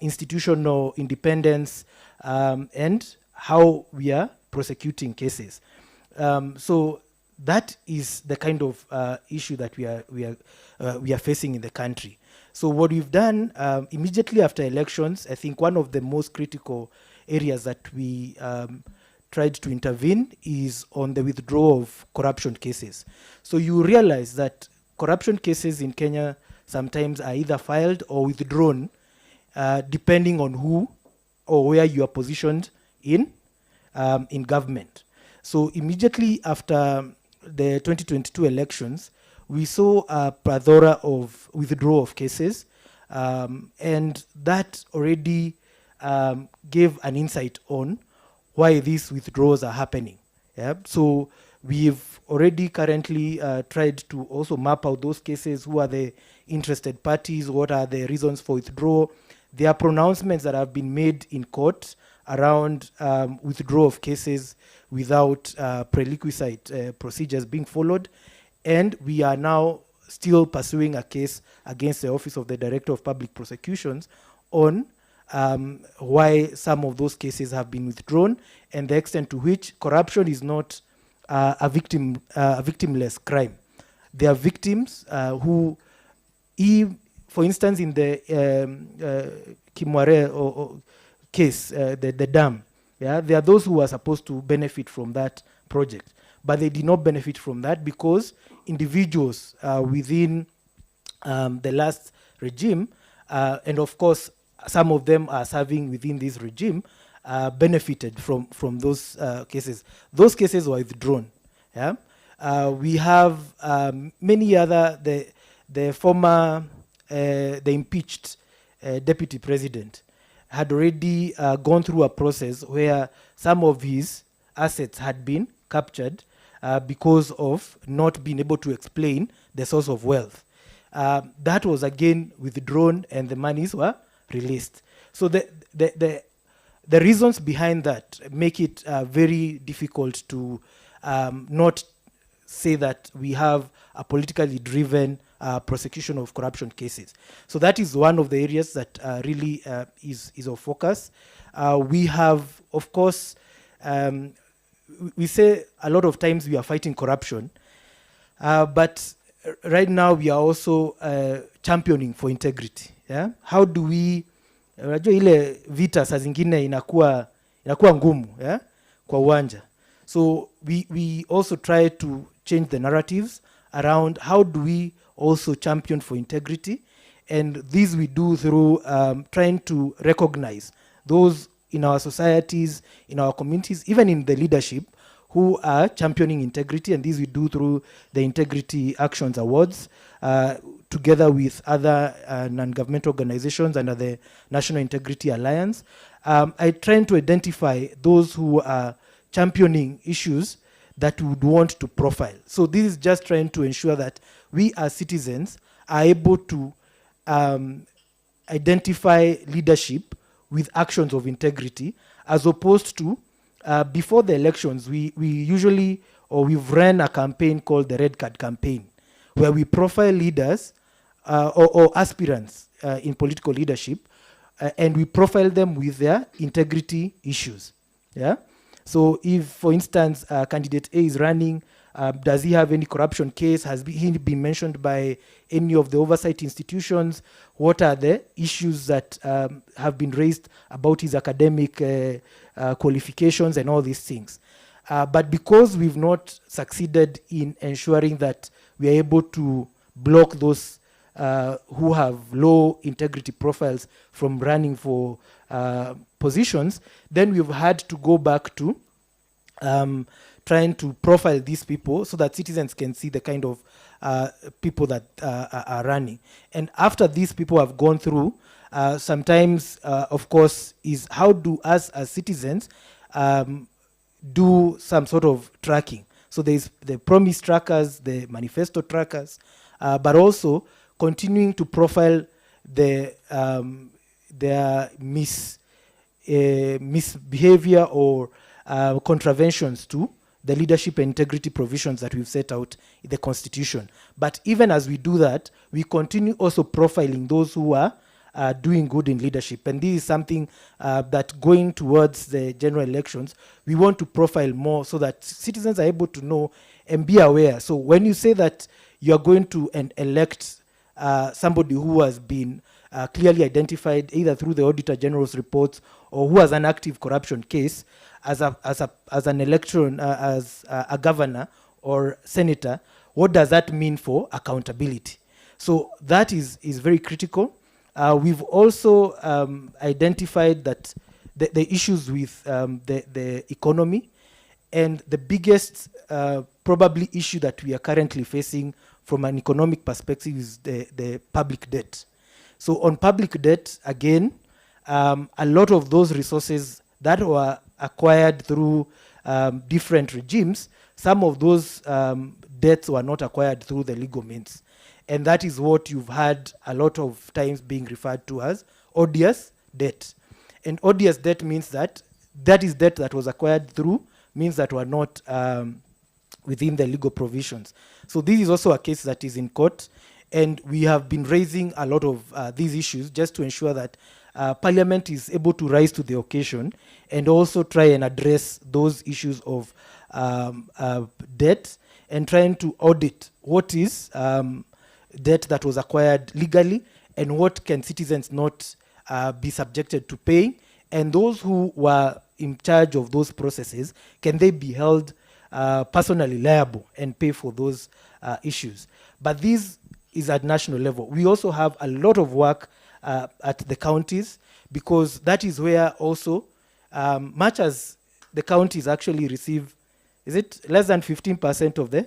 S6: institutional independence, and how we are prosecuting cases. So that is the kind of issue that we are facing in the country. So what we've done immediately after elections, I think one of the most critical areas that we tried to intervene is on the withdrawal of corruption cases. So you realize that corruption cases in Kenya sometimes are either filed or withdrawn depending on who or where you are positioned in government. So immediately after the 2022 elections, we saw a plethora of withdrawal of cases, and that already gave an insight on why these withdrawals are happening. Yeah? So we've already currently tried to also map out those cases, who are the interested parties, what are the reasons for withdrawal. There are pronouncements that have been made in court around withdrawal of cases without prerequisite procedures being followed. And we are now still pursuing a case against the Office of the Director of Public Prosecutions on why some of those cases have been withdrawn and the extent to which corruption is not a victimless crime. There are victims who, for instance, in the Kimware case, the dam, yeah, there are those who are supposed to benefit from that project, but they did not benefit from that because individuals within the last regime, and of course some of them are serving within this regime, benefited from those cases. Those cases were withdrawn. Yeah? We have many other, the former, the impeached deputy president had already gone through a process where some of his assets had been captured because of not being able to explain the source of wealth. That was again withdrawn and the monies were released. So the reasons behind that make it very difficult to not say that we have a politically driven prosecution of corruption cases. So that is one of the areas that really is of focus. We have, of course, we say a lot of times we are fighting corruption, but right now we are also championing for integrity. Yeah? How do we, unajua ile vita saa zingine inakuwa ngumu, yeah? Kwa uwanja. So we also try to change the narratives around how do we also champion for integrity, and this we do through trying to recognize those in our societies, in our communities, even in the leadership, who are championing integrity, and this we do through the Integrity Actions Awards, together with other non-governmental organizations under the National Integrity Alliance. I try to identify those who are championing issues that we would want to profile. So this is just trying to ensure that we as citizens are able to identify leadership with actions of integrity, as opposed to before the elections, we usually, or we've run a campaign called the Red Card campaign, where we profile leaders or aspirants in political leadership, and we profile them with their integrity issues. Yeah. So if, for instance, candidate A is running, does he have any corruption case? Has he been mentioned by any of the oversight institutions? What are the issues that have been raised about his academic qualifications and all these things? But because we've not succeeded in ensuring that we are able to block those who have low integrity profiles from running for positions, then we've had to go back to trying to profile these people so that citizens can see the kind of people that are running. And after these people have gone through, sometimes, of course, is how do us as citizens do some sort of tracking. So there's the promise trackers, the manifesto trackers, but also continuing to profile their misbehavior or contraventions to the leadership and integrity provisions that we've set out in the Constitution. But even as we do that, we continue also profiling those who are doing good in leadership. And this is something that going towards the general elections, we want to profile more so that citizens are able to know and be aware. So when you say that you are going to elect somebody who has been clearly identified either through the Auditor General's reports or who has an active corruption case as an election, as a governor or senator, what does that mean for accountability? So that is very critical. We've also identified that the issues with the economy, and the biggest probably issue that we are currently facing from an economic perspective is the public debt. So on public debt, again, a lot of those resources that were acquired through different regimes, some of those debts were not acquired through the legal means. And that is what you've had a lot of times being referred to as odious debt. And odious debt means that is debt that was acquired through means that were not within the legal provisions. So this is also a case that is in court, and we have been raising a lot of these issues just to ensure that Parliament is able to rise to the occasion and also try and address those issues of debt and trying to audit what is debt that was acquired legally and what can citizens not be subjected to paying, and those who were in charge of those processes, can they be held personally liable and pay for those issues? But this is at national level. We also have a lot of work at the counties, because that is where also, much as the counties actually receive, is it less than 15% of the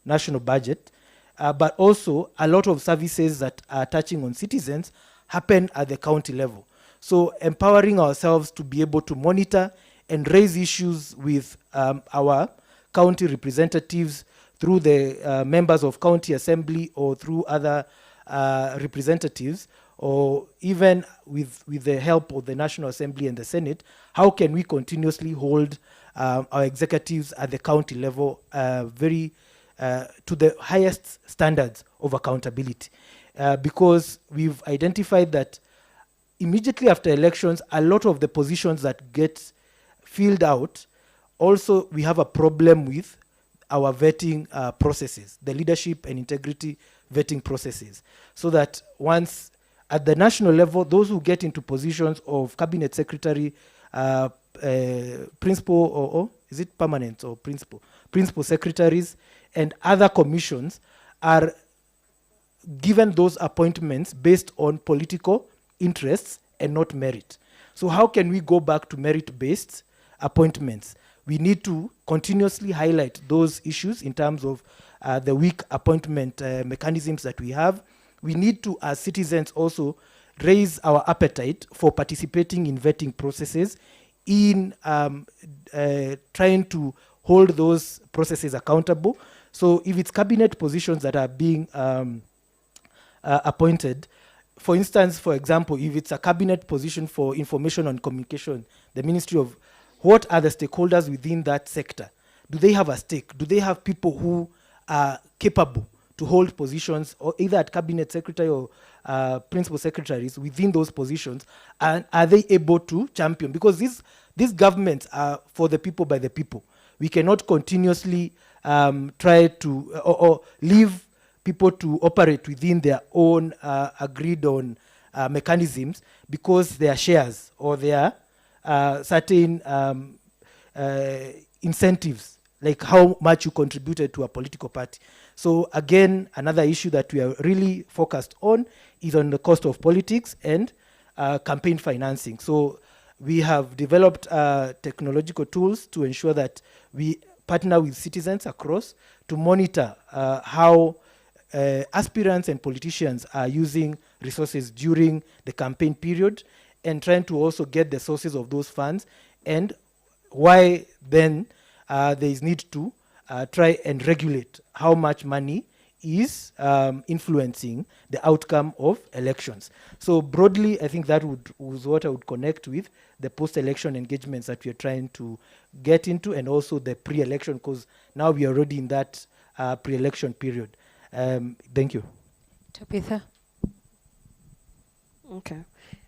S6: national budget, but also a lot of services that are touching on citizens happen at the county level. So empowering ourselves to be able to monitor and raise issues with our county representatives through the members of county assembly or through other representatives, or even with the help of the National Assembly and the Senate, how can we continuously hold our executives at the county level very to the highest standards of accountability? Because we've identified that immediately after elections, a lot of the positions that get filled out, also we have a problem with our vetting processes, the leadership and integrity vetting processes, so that once at the national level, those who get into positions of cabinet secretary, principal, or is it permanent or principal secretaries and other commissions are given those appointments based on political interests and not merit. So how can we go back to merit-based appointments? We need to continuously highlight those issues in terms of the weak appointment mechanisms that we have. We need to, as citizens, also raise our appetite for participating in vetting processes, in trying to hold those processes accountable. So if it's cabinet positions that are being appointed, for instance, for example, if it's a cabinet position for information and communication, the Ministry of, what are the stakeholders within that sector? Do they have a stake? Do they have people who are capable to hold positions, or either at cabinet secretary or principal secretaries within those positions? And are they able to champion? Because these governments are for the people, by the people. We cannot continuously try to or leave people to operate within their own agreed on mechanisms, because their shares or their certain incentives, like how much you contributed to a political party. So again, another issue that we are really focused on is on the cost of politics and campaign financing. So we have developed technological tools to ensure that we partner with citizens across to monitor how aspirants and politicians are using resources during the campaign period, and trying to also get the sources of those funds, and why then there is need to try and regulate how much money is influencing the outcome of elections. So broadly, I think that was what I would connect with the post-election engagements that we are trying to get into, and also the pre-election, because now we are already in that pre-election period. Thank you.
S5: Tabitha.
S7: Okay.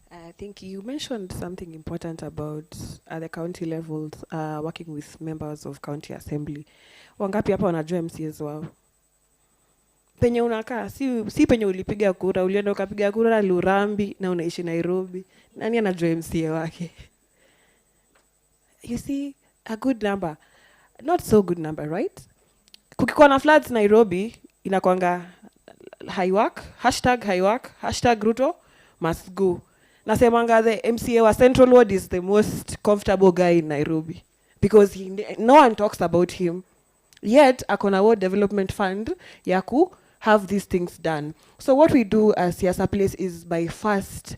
S7: I think you mentioned something important about at the county levels, working with members of county assembly. Wangapi hapa wanajua MCAs wao? penye unakaa, si penye ulipiga kura, ulienda ukapiga kura Lurambi na unaishi Nairobi. Nani anajua MCA wake? You see, a good number. Not so good number, right? Kukikuwa na floods Nairobi, inakwanga high work, hashtag Ruto must go. Nasemanga the MCA wa Central Ward is the most comfortable guy in Nairobi because no one talks about him. Yet, akona ward development fund yaku have these things done. So what we do as Siasa Place is by first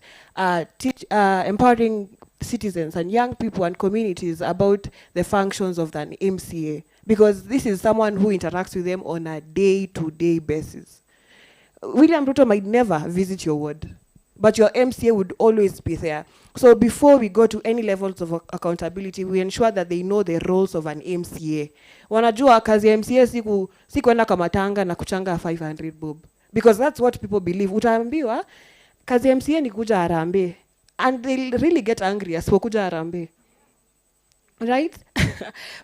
S7: empowering citizens and young people and communities about the functions of an MCA, because this is someone who interacts with them on a day-to-day basis. William Ruto might never visit your ward, but your MCA would always be there. So before we go to any levels of accountability, we ensure that they know the roles of an MCA. Wanajua kazi ya MCA si kwenda kwa matanga na kuchanga 500 bob. Because that's what people believe. Utaambiwa, kazi ya MCA ni kuja Harambee. And they'll really get angry as kuja Harambee. Right?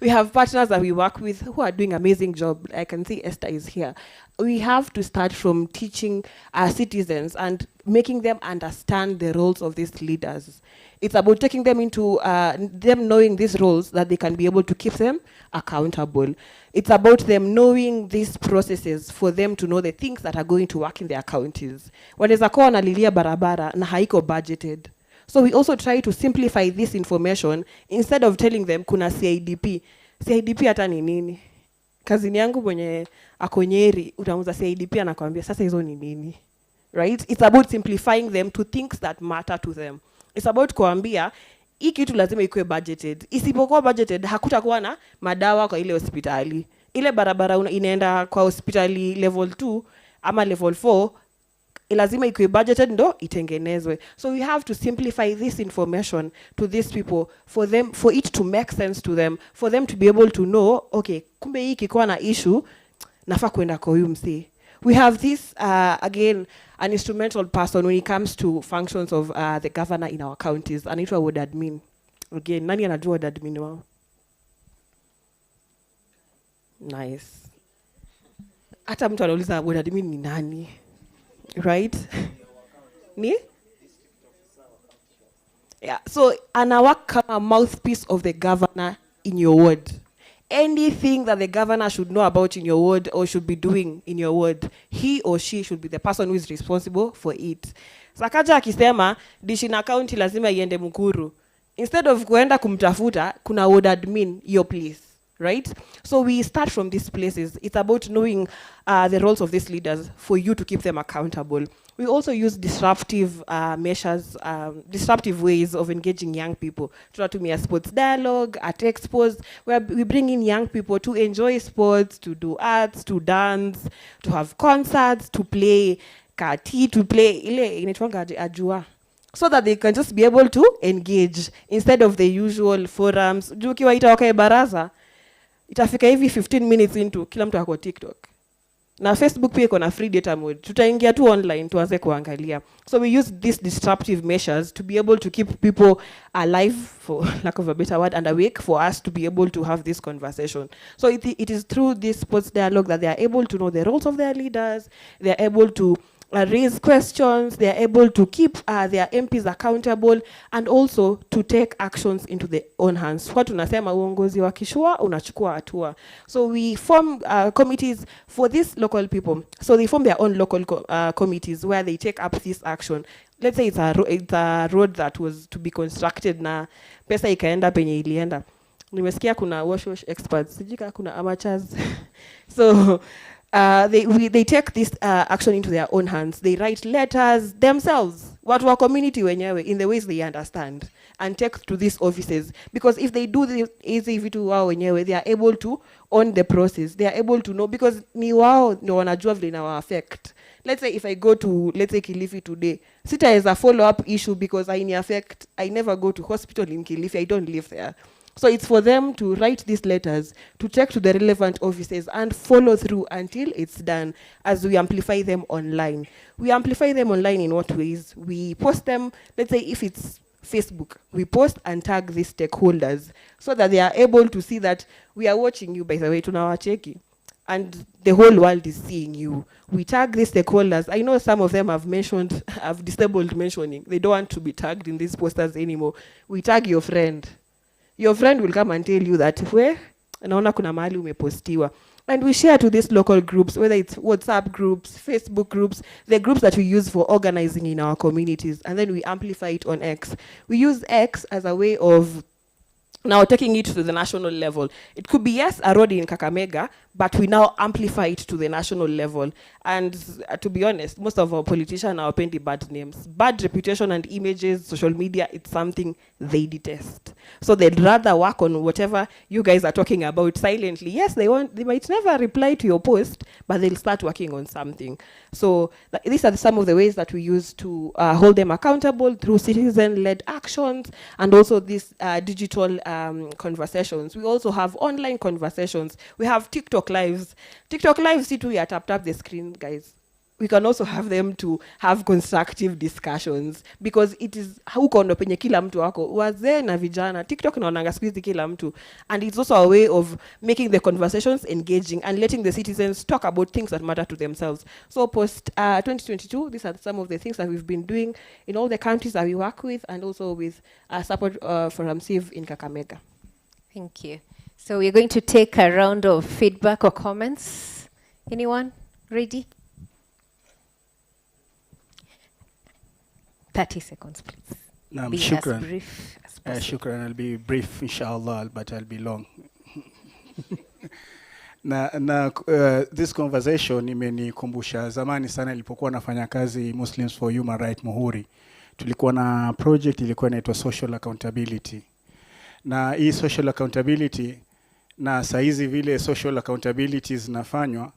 S7: We have partners that we work with who are doing amazing job. I can see Esther is here. We have to start from teaching our citizens and making them understand the roles of these leaders. It's about taking them into them knowing these roles that they can be able to keep them accountable. It's about them knowing these processes for them to know the things that are going to work in their counties. Wanaweza kuwa wanalilia barabara na haiko budgeted. So we also try to simplify this information instead of telling them kuna CIDP. CIDP hata ni nini? Kazini yangu mwenye ako Nyeri, utamuza CIDP anakuambia sasa hizo ni nini? Right? It's about simplifying them to things that matter to them. It's about kuambia hii kitu lazima ikuwe budgeted. Isipokuwa budgeted hakutakuwa na madawa kwa ile hospitali. Ile barabara inaenda kwa hospitali level 2 ama level 4 lazima ikuwe budgeted ndo itengenezwe. So we have to simplify this information to these people for it to make sense to them, for them to be able to know, okay, kumbe hii kikuwa na issue, nafaa kwenda kwa huyu msee. We have this, again, an instrumental person when it comes to functions of the governor in our counties, anaitwa ward admin. Again, nani anajua ward admin wao? Nice. Hata mtu anauliza ward admin ni nani? Right? Ni? Yeah, so work kama mouthpiece of the governor in your ward. Anything that the governor should know about in your ward or should be doing in your ward, he or she should be the person who is responsible for it. Sakaja akisema dishi na county lazima iende Mukuru. Instead of kuenda kumtafuta, kuna ward admin your place. Right? So we start from these places. It's about knowing the roles of these leaders for you to keep them accountable. We also use disruptive measures, disruptive ways of engaging young people. Tunatumia sports dialogue, at expos, where we bring in young people to enjoy sports, to do arts, to dance, to have concerts, to play kati, to play ile inaitwanga ajua. So that they can just be able to engage instead of the usual forums. Juu ukiwaita wakae baraza, itafika hivi 15 minutes into kila mtu ako TikTok. Na Facebook pia iko na free data mode. Tutaingia tu online tuanze kuangalia. So we use these disruptive measures to be able to keep people alive, for lack of a better word, and awake for us to be able to have this conversation. So it is through this sports dialogue that they are able to know the roles of their leaders, they are able to raise questions, they are able to keep their MPs accountable, and also to take actions into their own hands. Kwa tunasema uongozi wa kishua unachukua hatua. So we form committees for these local people. So they form their own local committees where they take up this action. Let's say it's a road that was to be constructed na pesa ikaenda penye ilienda. Nimesikia kuna wash experts, sijika kuna amateurs. So they take this action into their own hands. They write letters themselves, watu wa community wenyewe, in the ways they understand, and take to these offices. Because if they do this easy vitu wao wenyewe, they are able to own the process. They are able to know, because ni wao ni wanajua vile inawa affect. Let's say if I go to, let's say Kilifi today, sita is a follow-up issue because I never go to hospital in Kilifi, I don't live there. So it's for them to write these letters, to take to the relevant offices and follow through until it's done, as we amplify them online. We amplify them online in what ways? We post them, let's say if it's Facebook, we post and tag these stakeholders so that they are able to see that we are watching you, by the way, tunawacheki. and the whole world is seeing you. We tag these stakeholders. I know some of them have mentioned, have disabled mentioning. They don't want to be tagged in these posters anymore. We tag your friend. Your friend will come and tell you that, where? Naona kuna mahali umepostiwa. And we share to these local groups, whether it's WhatsApp groups, Facebook groups, the groups that we use for organizing in our communities, and then we amplify it on X. We use X as a way of now taking it to the national level. It could be, yes, a road in Kakamega, but we now amplify it to the national level. And to be honest, most of our politicians are painting bad names. Bad reputation and images, social media, it's something they detest. So they'd rather work on whatever you guys are talking about silently. Yes, they might never reply to your post, but they'll start working on something. So these are some of the ways that we use to hold them accountable through citizen-led actions, and also these digital conversations. We also have online conversations. We have TikTok lives. TikTok lives, see, we tap the screen, guys. We can also have them to have constructive discussions, because it is huko ndo penye kila mtu wako wazee na vijana. TikTok naonanga siku hizi kila mtu, and it's also a way of making the conversations engaging and letting the citizens talk about things that matter to themselves. So post 2022, these are some of the things that we've been doing in all the countries that we work with, and also with support from CIV in Kakamega.
S5: Thank you. So we're going to take a round of feedback or comments. Anyone ready? 30 seconds, please. Be
S10: Shukran.
S5: as brief as possible.
S10: Shukran. I'll be brief, inshallah, but I'll be long. This conversation imenikumbusha zamani sana nilipokuwa nafanya kazi Muslims for Human Rights Muhuri. Tulikuwa na project ilikuwa inaitwa social accountability. Na hii social accountability, na saizi vile social accountability zinafanywa,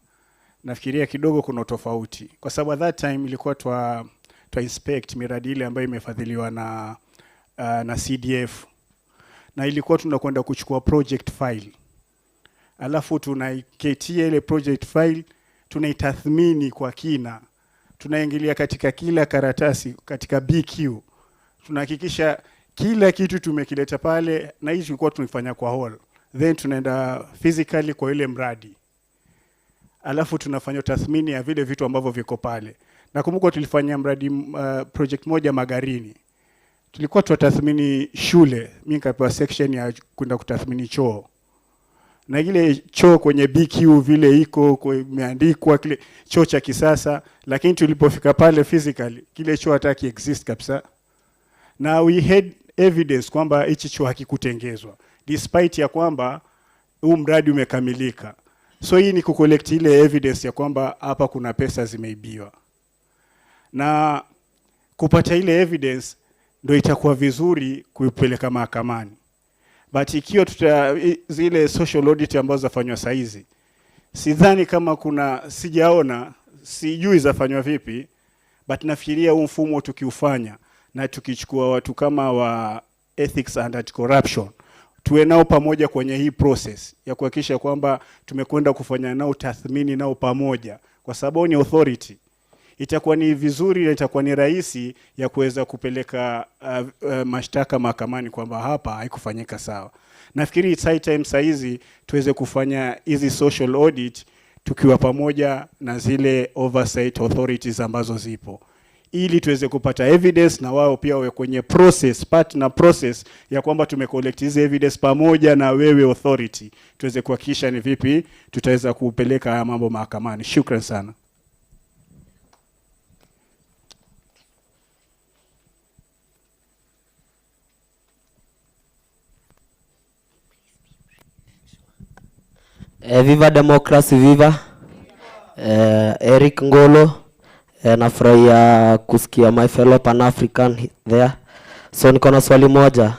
S10: nafikiria kidogo kuna tofauti. Kwa sababu at that time ilikuwa twa inspect miradi ile ambayo imefadhiliwa na CDF. Na ilikuwa tunakwenda kuchukua project file. Alafu tunaiketia ile project file, tunaitathmini kwa kina. Tunaingilia katika kila karatasi, katika BQ. Tunahakikisha kila kitu tumekileta pale, na hizi tulikuwa tunafanya kwa hall. Then tunaenda physically kwa ile mradi. Alafu tunafanya tathmini ya vile vitu ambavyo viko pale. Nakumbuka tulifanya mradi project moja Magarini. Tulikuwa tunatathmini shule, mimi nikapewa section ya kwenda kutathmini choo. Na ile choo kwenye BQ vile iko imeandikwa kile choo cha kisasa, lakini tulipofika pale physically kile choo hataki exist kabisa. Na we had evidence kwamba hichi choo hakikutengezwa despite ya kwamba huu mradi umekamilika. So hii ni kucollect ile evidence ya kwamba hapa kuna pesa zimeibiwa. Na kupata ile evidence ndio itakuwa vizuri kuipeleka mahakamani. But ikiwa zile social audit ambazo zafanywa saizi, sidhani kama sijaona, sijui zafanywa vipi, but nafikiria huu mfumo tukiufanya na tukichukua watu kama wa ethics and anti-corruption, tuwe nao pamoja kwenye hii process ya kuhakikisha kwamba tumekwenda kufanya nao tathmini nao pamoja, kwa sababu ni authority. Itakuwa ni vizuri na itakuwa ni rahisi ya kuweza kupeleka mashtaka mahakamani kwamba hapa haikufanyika sawa. Nafikiri it's high time saizi tuweze kufanya hizi social audit tukiwa pamoja na zile oversight authorities ambazo zipo, ili tuweze kupata evidence na wao pia wawe kwenye process, partner process ya kwamba tumecollect hizi evidence pamoja na wewe authority, tuweze kuhakikisha ni vipi tutaweza kupeleka haya mambo mahakamani. Shukran sana.
S12: Viva democracy, viva. Eric Ngolo. Nafurahia kusikia my fellow Pan-African there. So niko na swali moja.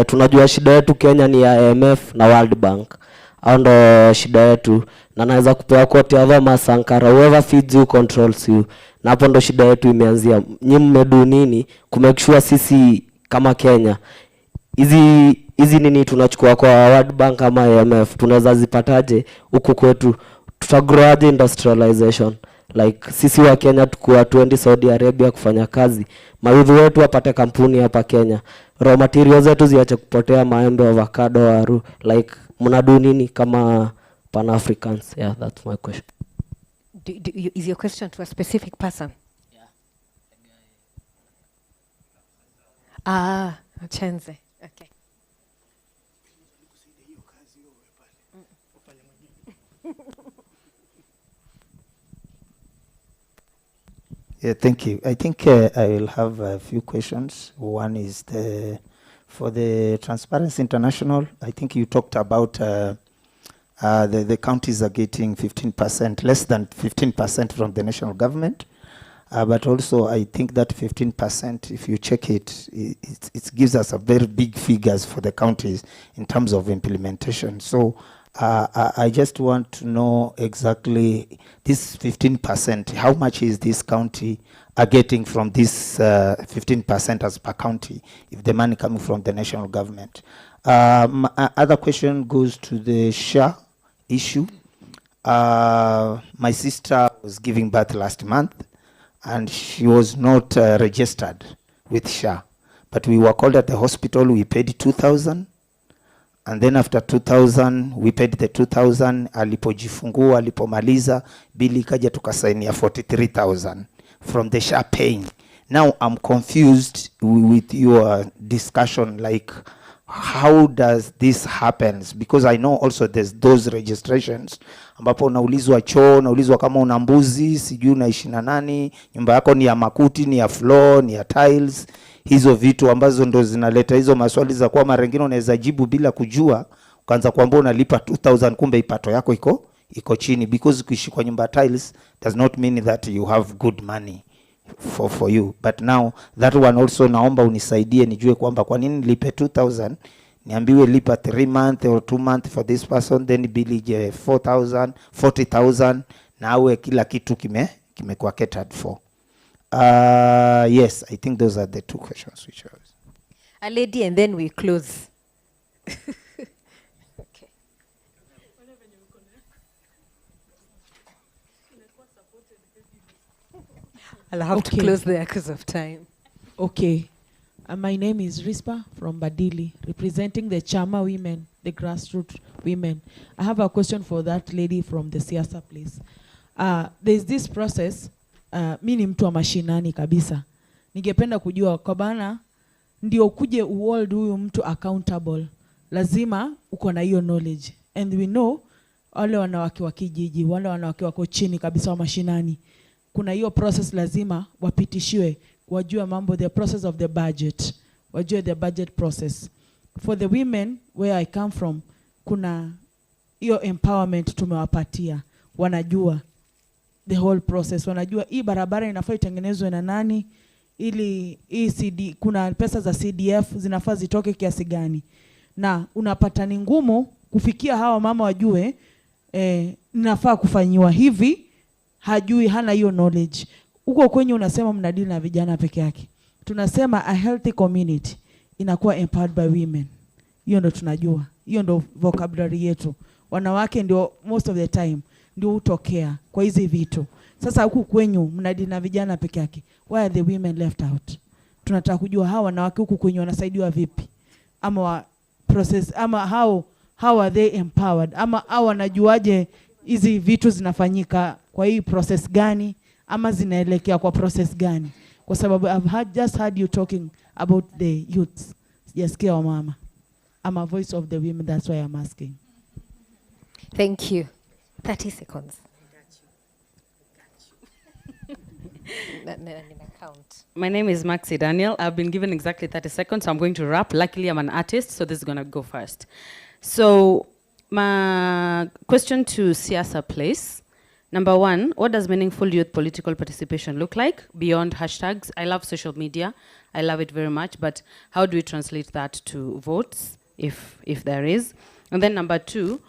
S12: Tunajua shida yetu Kenya ni ya IMF na World Bank. Hao ndo shida yetu. Na naweza kupewa quote ya Thomas Sankara, whoever feeds you controls you. Na hapo ndo shida yetu imeanzia. Nyinyi mmedu nini kumake sure sisi kama Kenya hizi nini tunachukua kwa World Bank ama IMF tunaweza zipataje huku kwetu? Tutagrowaje industrialization? Like sisi wa Kenya tukua 20 Saudi Arabia kufanya kazi, mayudhi wetu wapate kampuni hapa Kenya, raw materials zetu ziache kupotea, maembe, avocado, waru. Like mnadu nini kama Pan-Africans. Yeah, that's my question.
S5: Is your question to a specific person? Ah, Chenze. Okay.
S13: Yeah, thank you. I think I will have a few questions. One is for the Transparency International. I think you talked about the counties are getting 15%, less than 15% from the national government. But also, I think that 15%, if you check it, it gives us a very big figures for the counties in terms of implementation. So I just want to know exactly this 15%, how much is this county are getting from this 15% as per county, if the money coming from the national government. My other question goes to the SHA issue. My sister was giving birth last month, and she was not registered with SHA. But we were called at the hospital, we paid 2,000. And then after 2,000, we paid the 2,000. Alipojifungua, alipomaliza, bili ikaja tukasainia 43,000 from the SHA paying. Now I'm confused with your discussion, like how does this happen? Because I know also there's those registrations ambapo unaulizwa choo, unaulizwa kama una mbuzi, sijui unaishi na nani, nyumba yako ni ya makuti, ni ya floor, ni ya tiles. Hizo vitu ambazo ndo zinaleta hizo maswali za kwa mara nyingine unaweza jibu bila kujua, ukaanza kuambia unalipa 2,000 kumbe ipato yako iko chini, because kuishi kwa nyumba tiles does not mean that you have good money for you. But now that one also naomba unisaidie nijue kwamba kwa nini nilipe 2,000, niambiwe lipa 3 months or 2 months for this person, then bili 4,000, 40,000, na awe kila kitu kimekuwa catered for. Yes, I think those are the two questions which I was.
S5: A lady, and then we close. Okay. I'll have to close there because of time.
S14: Okay. My name is Rispa from Badili, representing the Chama women, the grassroots women. I have a question for that lady from the Siasa place. There's this process. Mi ni mtu wa mashinani kabisa. Ningependa kujua kwa bana ndio kuje uhold huyu mtu accountable, lazima uko na hiyo knowledge. And we know wale wanawake wa kijiji, wale wanawake wako chini kabisa wa mashinani, kuna hiyo process lazima wapitishiwe, wajue mambo, the process of the budget, wajue the budget process. For the women where I come from, kuna hiyo empowerment tumewapatia, wanajua the whole process, wanajua hii barabara inafaa itengenezwe na nani, ili hii kuna pesa za CDF zinafaa zitoke kiasi gani. Na unapata ni ngumu kufikia hawa mama wajue nafaa kufanyiwa hivi, hajui, hana hiyo knowledge. Uko kwenye unasema mnadili na vijana peke yake. Tunasema a healthy community inakuwa empowered by women. Hiyo ndo tunajua. Hiyo ndo vocabulary yetu. Wanawake ndio most of the time ndio utokea kwa hizi vitu. Sasa huku kwenyu mnadili na vijana peke yake. Why are the women left out? Tunataka kujua hawa wanawake huku kwenyu wanasaidiwa vipi? Ama wa process, ama how are they empowered? Ama hao wanajuaje hizi vitu zinafanyika kwa hii process gani? Ama zinaelekea kwa process gani? Kwa sababu I've just heard you talking about the youths. Sijasikia wa mama. I'm a voice of the women, that's why I'm asking.
S5: Thank you. 30 seconds.
S22: My name is Maxi Daniel. I've been given exactly 30 seconds, so I'm going to wrap. Luckily, I'm an artist, so this is going to go first. So, my question to Siasa Place. Number one, what does meaningful youth political participation look like beyond hashtags? I love social media. I love it very much, but how do we translate that to votes, if there is? And then number two,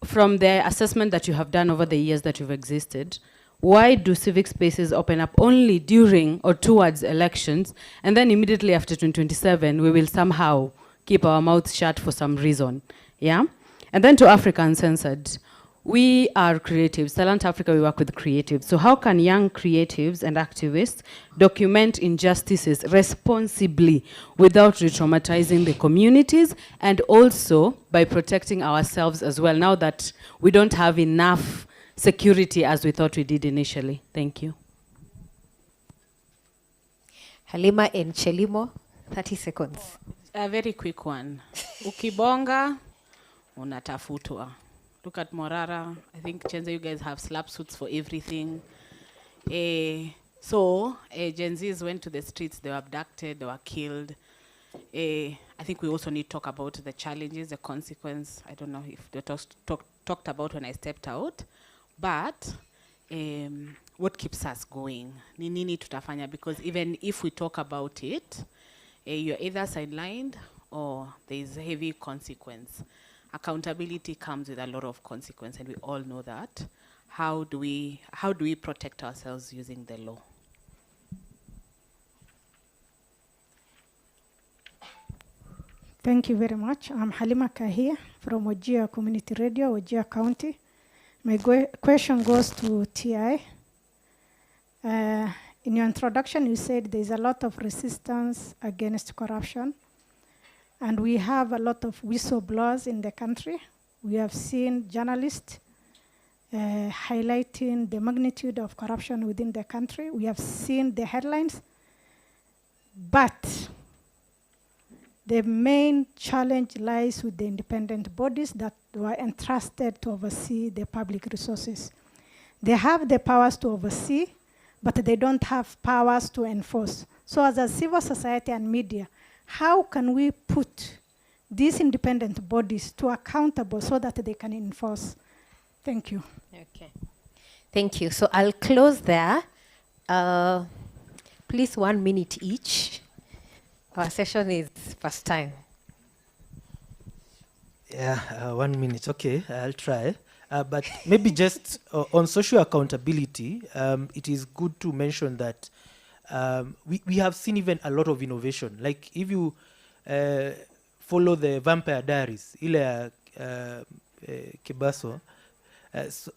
S22: from the assessment that you have done over the years that you've existed, why do civic spaces open up only during or towards elections, and then immediately after 2027, we will somehow keep our mouths shut for some reason? Yeah? And then to Africa Uncensored, We are creatives. Talent Africa, we work with creatives. So how can young creatives and activists document injustices responsibly without re-traumatizing the communities, and also by protecting ourselves as well, now that we don't have enough security as we thought we did initially? Thank you.
S5: Halima and Chelimo, 30 seconds.
S15: A very quick one. Ukibonga, unatafutwa. Look at Morara. I think, Chenza, you guys have slap suits for everything. Gen Zs went to the streets, they were abducted, they were killed. I think we also need to talk about the challenges, the consequence. I don't know if they talked about when I stepped out, but what keeps us going? Ni nini tutafanya? Because even if we talk about it, you're either sidelined or there is a heavy consequence. Accountability comes with a lot of consequence, and we all know that. How do we protect ourselves using the law?
S16: Thank you very much. I'm Halima Kahia from Wajir Community Radio, Wajir County. My question goes to TI. In your introduction, you said there's a lot of resistance against corruption, and we have a lot of whistleblowers in the country. We have seen journalists highlighting the magnitude of corruption within the country. We have seen the headlines, but the main challenge lies with the independent bodies that were entrusted to oversee the public resources. They have the powers to oversee, but they don't have powers to enforce. So as a civil society and media, how can we put these independent bodies to accountable so that they can enforce? Thank you.
S5: Okay. Thank you. So I'll close there. Please 1 minute each. Our session is first time.
S6: Yeah, 1 minute. Okay, I'll try. But maybe just on social accountability, it is good to mention that we have seen even a lot of innovation. Like if you follow the Vampire Diaries, ile Kibaso,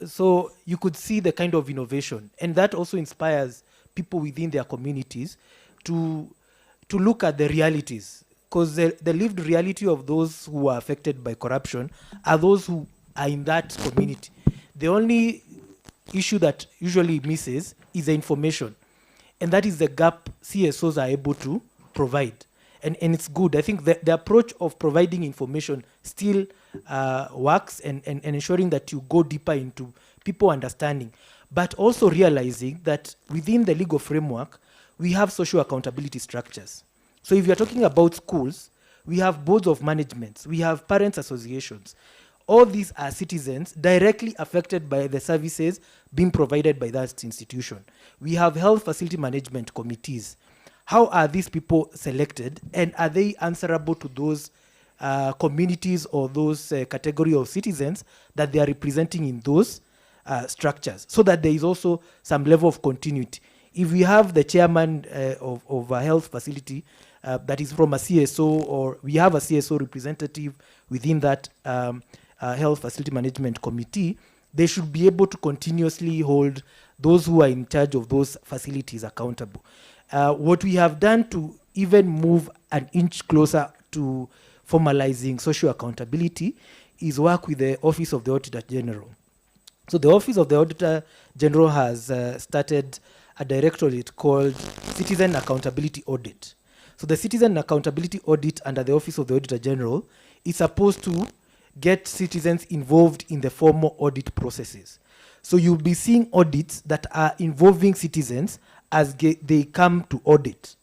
S6: so you could see the kind of innovation. And that also inspires people within their communities to look at the realities. Because the lived reality of those who are affected by corruption are those who are in that community. The only issue that usually misses is the information. And that is the gap CSOs are able to provide. And it's good. I think the approach of providing information still works, and ensuring that you go deeper into people understanding, but also realizing that within the legal framework, we have social accountability structures. So if you're talking about schools, we have boards of management, we have parents associations. All these are citizens directly affected by the services being provided by that institution. We have health facility management committees. How are these people selected, and are they answerable to those communities or those category of citizens that they are representing in those structures, so that there is also some level of continuity. If we have the chairman of a health facility that is from a CSO, or we have a CSO representative within that health facility management committee, they should be able to continuously hold those who are in charge of those facilities accountable. What we have done to even move an inch closer to formalizing social accountability is work with the Office of the Auditor General. So the Office of the Auditor General has started a directorate called Citizen Accountability Audit. So the Citizen Accountability Audit under the Office of the Auditor General is supposed to get citizens involved in the formal audit processes. So you'll be seeing audits that are involving citizens as they come to audit.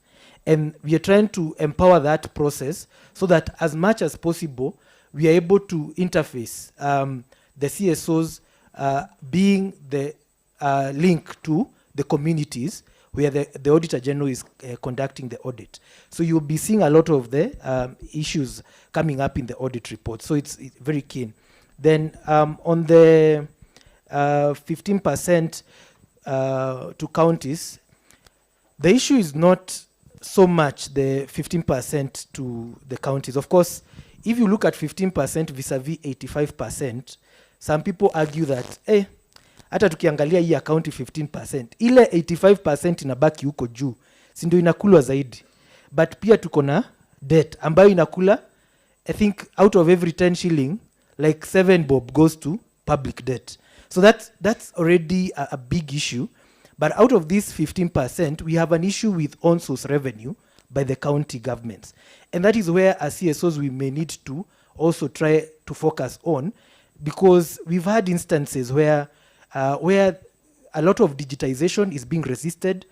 S6: And we are trying to empower that process so that as much as possible, we are able to interface the CSOs being the link to the communities where the Auditor General is conducting the audit. So you'll be seeing a lot of the issues coming up in the audit report. So it's very keen. Then on the 15% to counties, the issue is not so much the 15% to the counties. Of course, if you look at 15% vis-a-vis 85%, some people argue that hata tukiangalia hii account 15%, ile 85% inabaki huko juu, si ndio inakulwa zaidi. But pia tuko na debt ambayo inakula, I think out of every 10 shilling, like 7 bob goes to public debt. So that's already a big issue. But out of this 15%, we have an issue with on-source revenue by the county governments. And that is where as CSOs we may need to also try to focus on, because we've had instances where a lot of digitization is being resisted,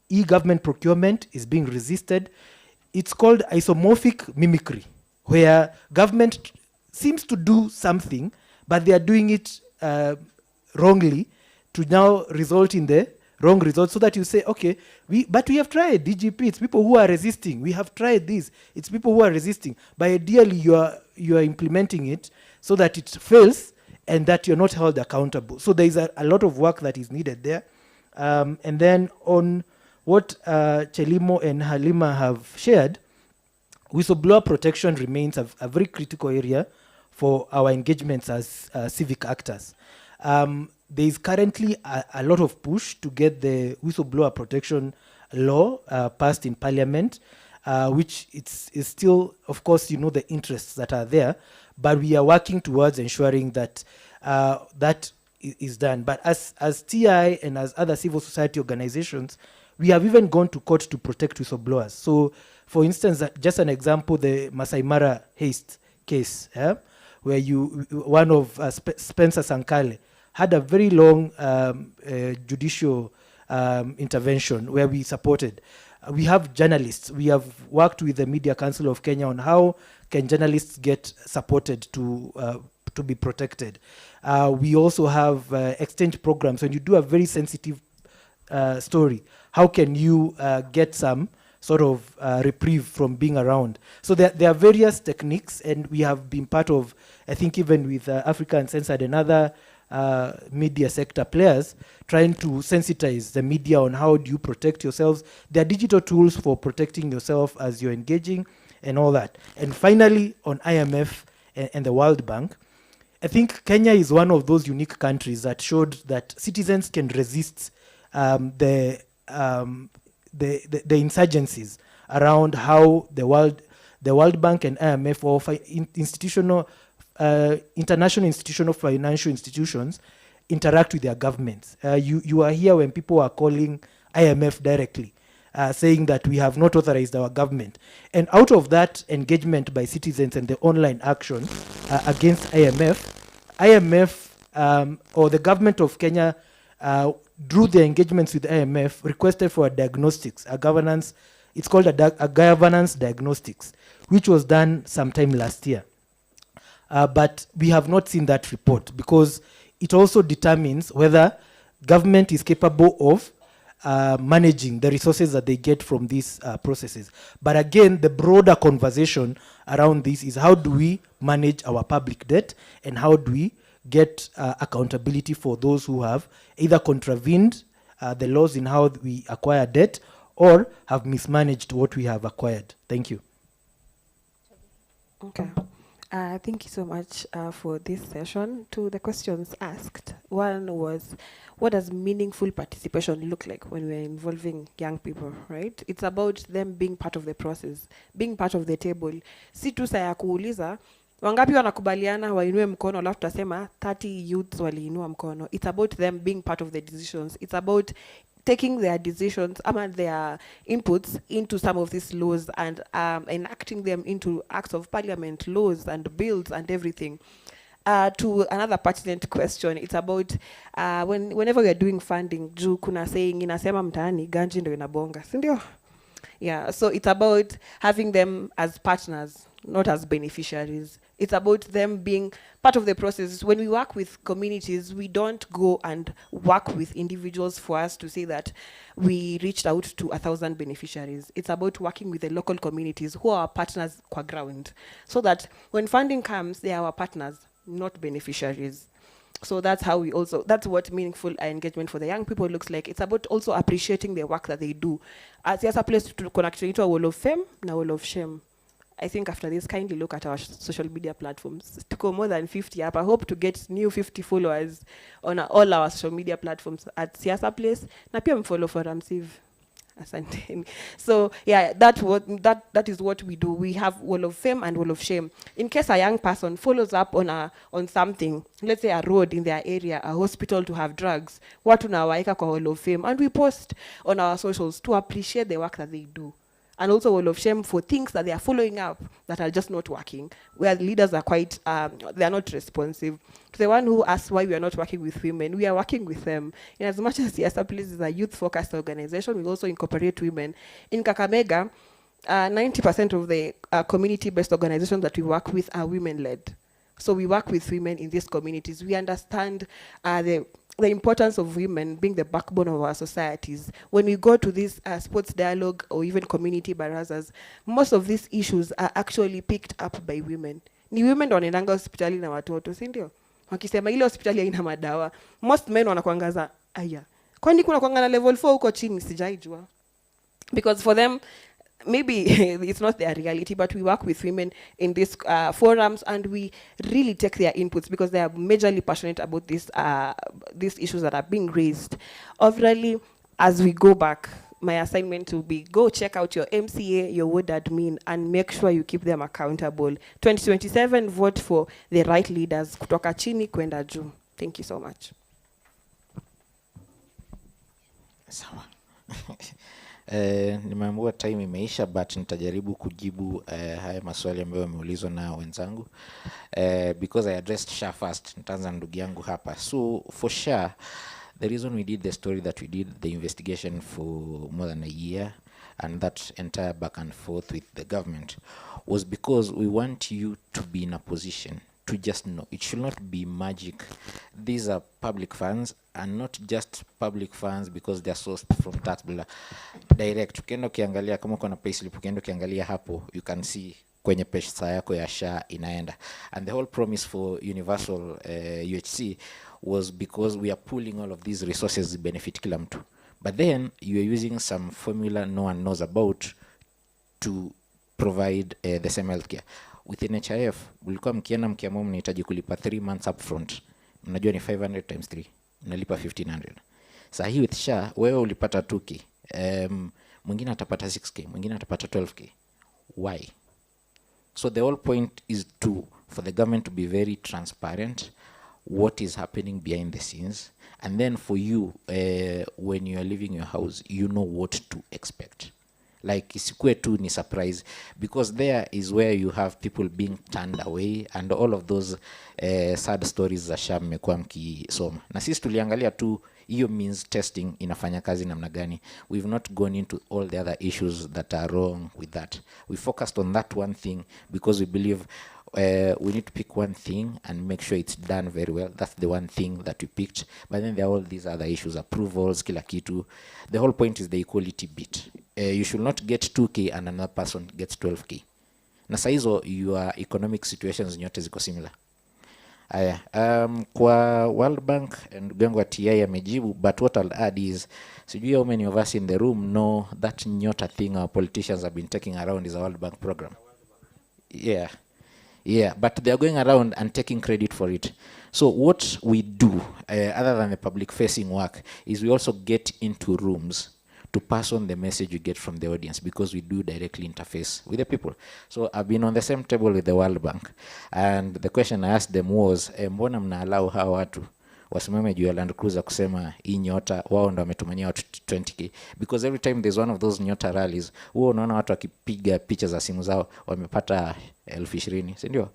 S6: e-government procurement is being resisted. It's called isomorphic mimicry, where government seems to do something, but they are doing it wrongly to now result in the wrong results, so that you say, okay, but we have tried DGP, it's people who are resisting. We have tried this, it's people who are resisting. But ideally, you are implementing it so that it fails and that you're not held accountable. So there is a lot of work that is needed there. And then on what Chelimo and Halima have shared, whistleblower protection remains a very critical area for our engagements as civic actors. There is currently a lot of push to get the whistleblower protection law passed in Parliament, which is still, of course, the interests that are there, but we are working towards ensuring that that is done. But as TI and as other civil society organizations, we have even gone to court to protect whistleblowers. So, for instance, just an example, the Masai Mara Haste case, where one of Spencer Sankale had a very long judicial intervention where we supported. We have journalists. We have worked with the Media Council of Kenya on how can journalists get supported to be protected. We also have exchange programs. When you do a very sensitive story, how can you get some sort of reprieve from being around? So there are various techniques, and we have been part of, I think even with Africa Uncensored and other media sector players, trying to sensitize the media on how do you protect yourselves. There are digital tools for protecting yourself as you're engaging and all that. And finally, on IMF and the World Bank, I think Kenya is one of those unique countries that showed that citizens can resist the insurgencies around how the World Bank and IMF or international institutional financial institutions interact with their governments. You are here when people are calling IMF directly, saying that we have not authorized our government. And out of that engagement by citizens and the online action against IMF or the government of Kenya, through their engagements with IMF, requested for a diagnostics, a governance, it's called a governance diagnostics, which was done sometime last year. But we have not seen that report, because it also determines whether government is capable of managing the resources that they get from these processes. But again, the broader conversation around this is how do we manage our public debt, and how do we get accountability for those who have either contravened the laws in how we acquire debt or have mismanaged what we have acquired. Thank you.
S7: Okay. Thank you so much for this session. To the questions asked, one was, what does meaningful participation look like when we're involving young people, right? It's about them being part of the process, being part of the table. Si tu saya kuuliza, wangapi wanakubaliana wainue mkono, alafu tutasema 30 youths waliinua mkono. It's about them being part of the decisions. It's about taking their decisions, their inputs into some of these laws and enacting them into acts of parliament, laws and bills and everything. To another pertinent question, it's about whenever we are doing funding, juu kuna saying inasema mtaani ganji ndo inabonga, si ndio? Yeah, so it's about having them as partners, not as beneficiaries. It's about them being part of the process. When we work with communities, we don't go and work with individuals for us to say that we reached out to 1,000 beneficiaries. It's about working with the local communities who are our partners qua ground, so that when funding comes, they are our partners, not beneficiaries. So that's how that's what meaningful engagement for the young people looks like. It's about also appreciating the work that they do. As a place to connect to a wall of fame, na wall of shame. I think after this, kindly look at our social media platforms. To go more than 50 up. I hope to get new 50 followers on all our social media platforms at Siasa Place. Na pia mfollow for Ramsiv. Asante. So yeah, that is what we do. We have wall of fame and wall of shame. In case a young person follows up on something, let's say a road in their area, a hospital to have drugs, watu nawaeka kwa wall of fame, and we post on our socials to appreciate the work that they do. And also wall of shame for things that they are following up that are just not working, where the leaders are quite, they are not responsive. To the one who asks why we are not working with women, we are working with them. In as much as Siasa Place is a youth-focused organization, we also incorporate women. In Kakamega, 90% of the community-based organizations that we work with are women-led. So we work with women in these communities. We understand the importance of women being the backbone of our societies. When we go to this sports dialogue or even community barazas, most of these issues are actually picked up by women. Ni women ndo wanaendanga hospitali na watoto, si ndio? Wakisema ile hospitali haina madawa, most men wanakuangaza aya. Kwani kuna kuangana level 4 huko chini sijaijua. Because for them, maybe it's not their reality, but we work with women in these forums, and we really take their inputs because they are majorly passionate about these issues that are being raised. Overall, as we go back, my assignment will be go check out your MCA, your ward admin, and make sure you keep them accountable. 2027, vote for the right leaders. Kutoka chini kwenda juu. Thank you so much.
S8: Sawa. Nimeambiwa time imeisha, but nitajaribu kujibu haya maswali ambayo yameulizwa na wenzangu. Because I addressed SHA first, nitaanza ndugu yangu hapa. So for SHA, the reason we did the story that we did, the investigation for more than a year, and that entire back and forth with the government, was because we want you to be in a position to just know. It should not be magic. These are public funds, and not just public funds because they are sourced from tax bill direct. Ukienda ukiangalia kama uko na payslip, ukienda ukiangalia hapo, you can see kwenye pesa yako ya SHA inaenda. And the whole promise for universal UHC was because we are pooling all of these resources benefit kila mtu. But then you are using some formula no one knows about to provide the same healthcare. With NHIF, ulikuwa mkienda mkiamua mnahitaji kulipa 3 months up front. Mnajua ni 500 times 3. Mnalipa 1500. Sasa hii with SHA, wewe ulipata 2K. Mwingine atapata 6K, mwingine atapata 12K. Why? So the whole point is for the government to be very transparent what is happening behind the scenes, and then for you, when you are leaving your house, you know what to expect. Like isikue tu ni surprise, because there is where you have people being turned away and all of those sad stories za SHA mmekuwa mkisoma. Na sisi tuliangalia tu hiyo means testing inafanya kazi namna gani. We've not gone into all the other issues that are wrong with that. We focused on that one thing because we believe we need to pick one thing and make sure it's done very well. That's the one thing that we picked. But then there are all these other issues, approvals, kila kitu. The whole point is the equality bit. You should not get 2K and another person gets 12K. Na saa hizo your economic situations nyote ziko similar. Aya, kwa World Bank and yangu wa TI amejibu, but what I'll add is, sijui how many of us in the room know that nyota thing our politicians have been taking around is a World Bank program. Yeah, but they are going around and taking credit for it. So what we do, other than the public facing work, is we also get into rooms to pass on the message you get from the audience, because we do directly interface with the people. So I've been on the same table with the World Bank, and the question I asked them was, mbona mna allow hawa watu wasimame juu ya Land Cruiser kusema hii nyota wao ndo wametumania watu 20K? Because every time there's one of those nyota rallies, huo unaona watu wakipiga picha za simu zao wamepata 20,000, si ndio?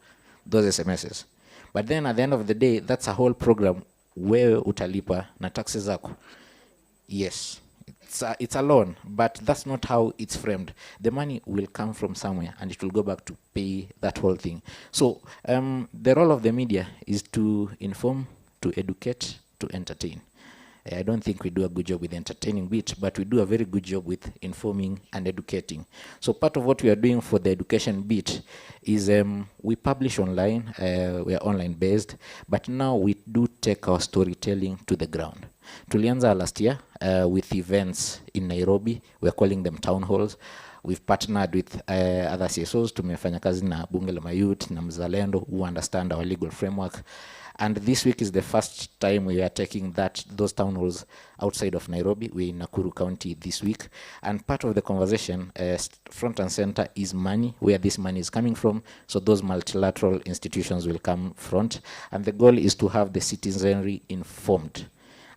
S8: Those SMSs. But then at the end of the day, that's a whole program wewe utalipa na taxes zako. Yes. It's a loan, but that's not how it's framed. The money will come from somewhere and it will go back to pay that whole thing. So the role of the media is to inform, to educate, to entertain. I don't think we do a good job with the entertaining bit, but we do a very good job with informing and educating. So part of what we are doing for the education bit is we publish online, we are online based, but now we do take our storytelling to the ground. Tulianza last year with events in Nairobi. We're calling them town halls. We've partnered with other CSOs. Tumefanya kazi na Bunge la Mayouth na Mzalendo who understand our legal framework. And this week is the first time we are taking those town halls outside of Nairobi. We're in Nakuru County this week. And part of the conversation, front and center, is money, where this money is coming from. So those multilateral institutions will come front. And the goal is to have the citizenry informed.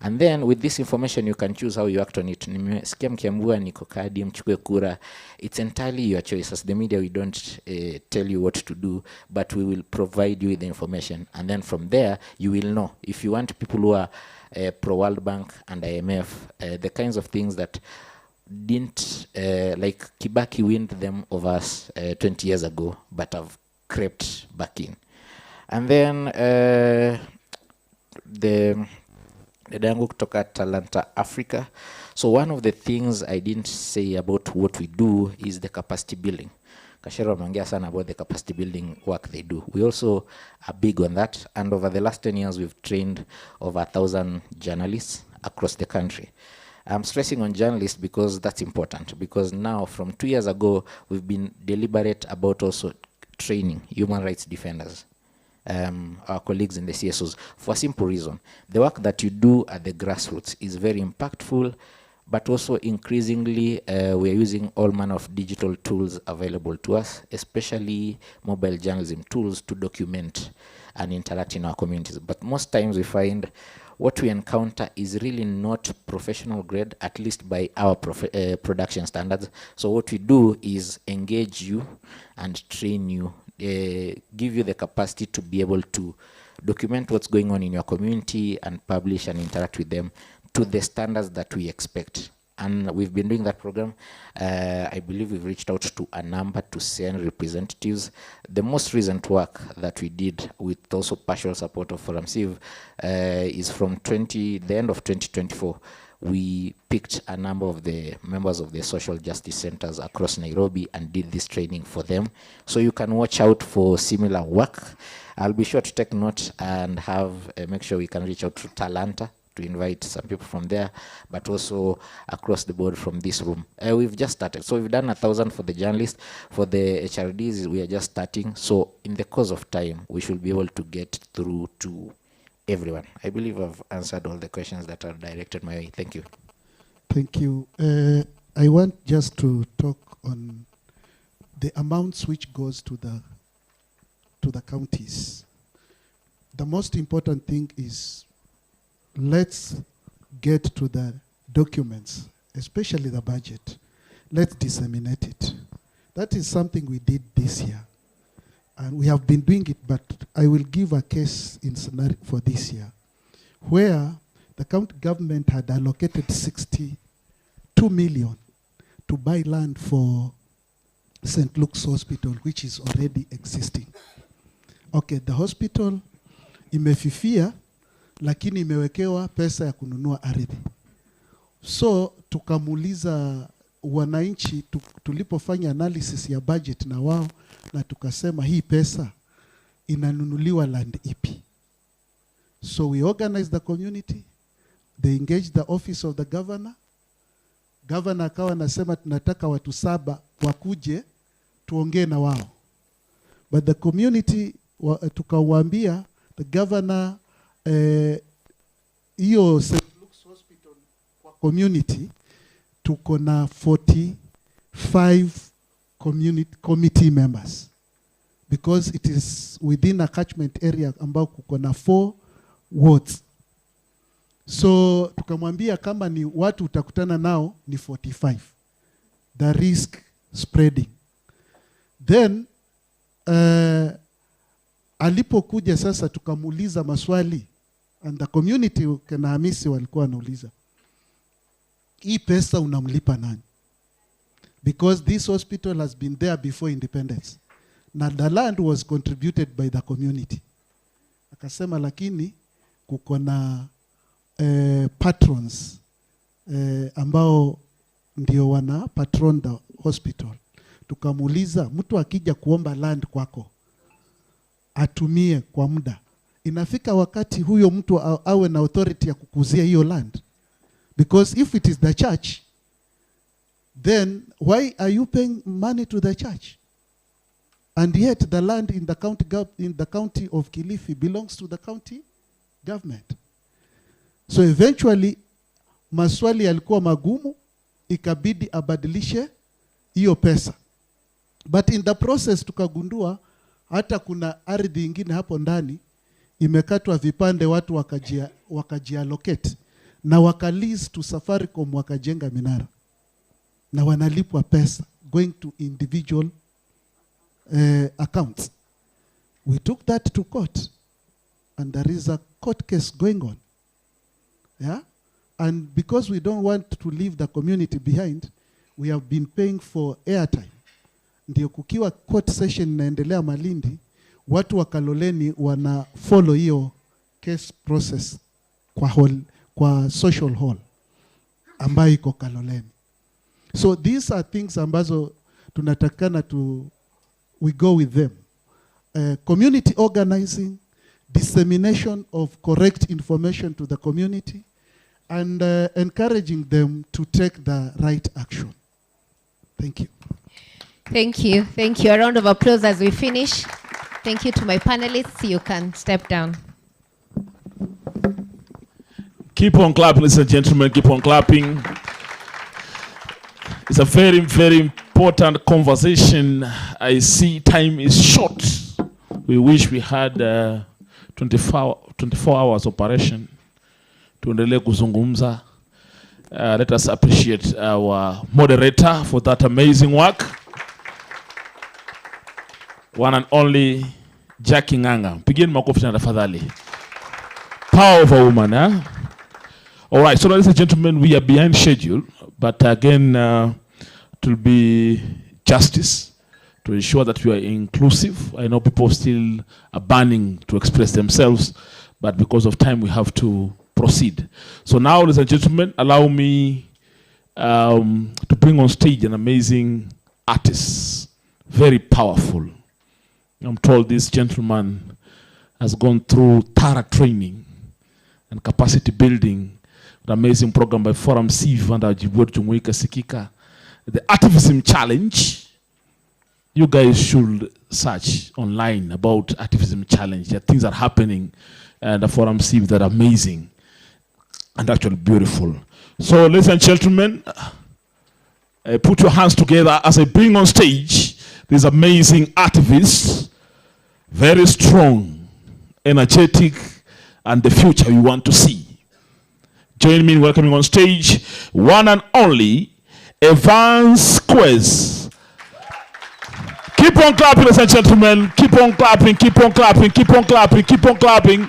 S8: And then with this information, you can choose how you act on it. Nimesikia mkiambiwa niko kadi, mchukue kura. It's entirely your choice. As the media, we don't tell you what to do, but we will provide you with the information. And then from there, you will know. If you want people who are pro-World Bank and IMF, the kinds of things that didn't, like Kibaki wind them of us 20 years ago, but have crept back in. And then dada yangu kutoka Talanta Africa. So one of the things I didn't say about what we do is the capacity building. Kashero ameongea sana about the capacity building work they do. We also are big on that, and over the last 10 years we've trained over 1,000 journalists across the country. I'm stressing on journalists because that's important, because now from 2 years ago we've been deliberate about also training human rights defenders. Our colleagues in the CSOs, for a simple reason. The work that you do at the grassroots is very impactful, but also increasingly we are using all manner of digital tools available to us, especially mobile journalism tools to document and interact in our communities. But most times we find what we encounter is really not professional grade, at least by our production standards. So what we do is engage you and train you, give you the capacity to be able to document what's going on in your community and publish and interact with them to the standards that we expect. And we've been doing that program. I believe we've reached out to a number to send representatives. The most recent work that we did with also partial support of Forum Civ is from the end of 2024. We picked a number of the members of the social justice centers across Nairobi and did this training for them. So you can watch out for similar work. I'll be sure to take note and make sure we can reach out to Talanta to invite some people from there, but also across the board from this room. We've just started. So we've done 1,000 for the journalists. For the HRDs, we are just starting. So in the course of time, we should be able to get through to everyone. I believe I've answered all the questions that are directed my way. Thank you.
S9: Thank you. I want just to talk on the amounts which goes to the counties. The most important thing is let's get to the documents, especially the budget. Let's disseminate it. That is something we did this year. And we have been doing it, but I will give a case in scenario for this year, where the county government had allocated 62 million to buy land for St. Luke's Hospital, which is already existing. Okay, the hospital imefifia, lakini imewekewa pesa ya kununua ardhi. So tukamuuliza wananchi tulipofanya analysis ya budget na wao, na tukasema hii pesa inanunuliwa land ipi. So we organized the community, they engaged the office of the governor. Governor akawa anasema tunataka watu 7 wakuje tuongee na wao. But the community tukawaambia the governor hiyo St. Luke's Hospital kwa community tuko na 45 committee members, because it is within a catchment area ambao kuko na 4 wards. So tukamwambia kama ni watu utakutana nao ni 45, the risk spreading. Then alipokuja sasa tukamuuliza maswali, and the community kina Hamisi walikuwa wanauliza, hii pesa unamlipa nani? Because this hospital has been there before independence. Na the land was contributed by the community. Akasema lakini kuko na patrons ambao ndio wana patron the hospital. Tukamuuliza, mtu akija kuomba land kwako atumie kwa muda, inafika wakati huyo mtu awe na authority ya kukuzia hiyo land? Because if it is the church, then why are you paying money to the church? And yet the land in the county of Kilifi belongs to the county government. So eventually maswali yalikuwa magumu, ikabidi abadilishe hiyo pesa. But in the process tukagundua hata kuna ardhi ingine hapo ndani imekatwa vipande, watu wakajiallocate na wakalease to Safaricom, wakajenga minara na wanalipwa pesa going to individual accounts. We took that to court and there is a court case going on. Yeah? And because we don't want to leave the community behind, we have been paying for airtime. Ndio kukiwa court session inaendelea Malindi, watu wa Kaloleni wana follow hiyo case process kwa social hall ambayo iko Kaloleni. So these are things ambazo tunatakana we go with them. Community organizing, dissemination of correct information to the community, and encouraging them to take the right action. Thank you.
S5: Thank you. Thank you. A round of applause as we finish. Thank you to my panelists. You can step down.
S1: Keep on clapping, ladies and gentlemen. Keep on clapping. It's a very, very important conversation. I see time is short. We wish we had 24 hours operation. Tuendelee kuzungumza. Let us appreciate our moderator for that amazing work. One and only Jackie Nganga. Pigeni makofi na tafadhali. Power of a woman, eh? All right, so ladies and gentlemen, we are behind schedule, but again, it will be justice to ensure that we are inclusive. I know people still are burning to express themselves, but because of time, we have to proceed. So now, ladies and gentlemen, allow me to bring on stage an amazing artist, very powerful. I'm told this gentleman has gone through thorough training and capacity building, an amazing program by Forum Siv and Wajibu Jumuika Sikika. The Activism Challenge. You guys should search online about Activism Challenge. There are things that are happening and the Forum Siv that are amazing and actually beautiful. So ladies and gentlemen, put your hands together as I bring on stage these amazing activists, very strong, energetic, and the future we want to see. Join me in welcoming on stage one and only Evans Quez. Keep on clapping, ladies and gentlemen. Keep on clapping, keep on clapping, keep on clapping, keep on clapping.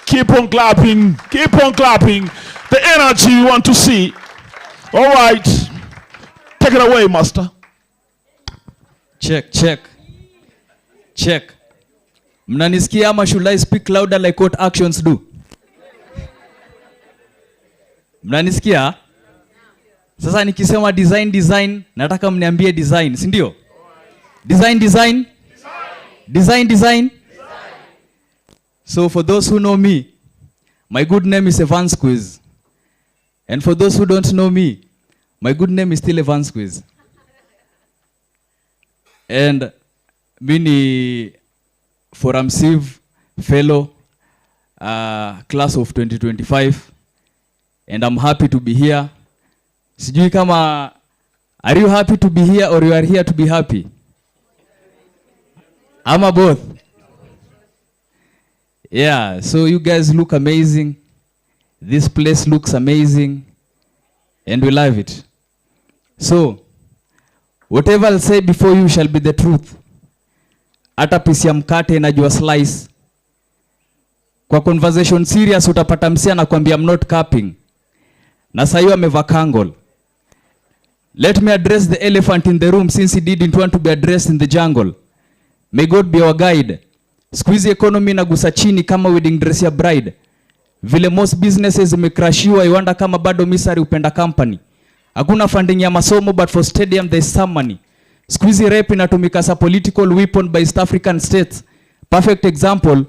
S1: Keep on clapping, keep on clapping. The energy you want to see. All right. Take it away, master.
S17: Check, check. Check. Mnanisikia ama should I speak louder like what actions do? Mnanisikia? Sasa nikisema design, nataka mniambie design, si ndio? Design. So for those who know me, my good name is Evans Quiz. And for those who don't know me, my good name is still Evans Quiz. And mini Forum Civ fellow, class of 2025. And I'm happy to be here. Sijui kama, are you happy to be here or you are here to be happy? Ama both? Yeah, so you guys look amazing. This place looks amazing. And we love it. So, whatever I'll say before you shall be the truth. Hata pisi ya mkate inajua slice. Kwa conversation serious utapata msia na kuambia I'm not capping. Na sayo ameva kangol. Let me address the elephant in the room since he didn't want to be addressed in the jungle. May God be our guide. Squeeze economy na gusa chini kama wedding dress ya bride. Vile most businesses zimecrashiwa, iwanda kama bado misari upenda company. Hakuna funding ya masomo, but for stadium there is some money. Squeezy rap inatumika as a political weapon by East African states. Perfect example,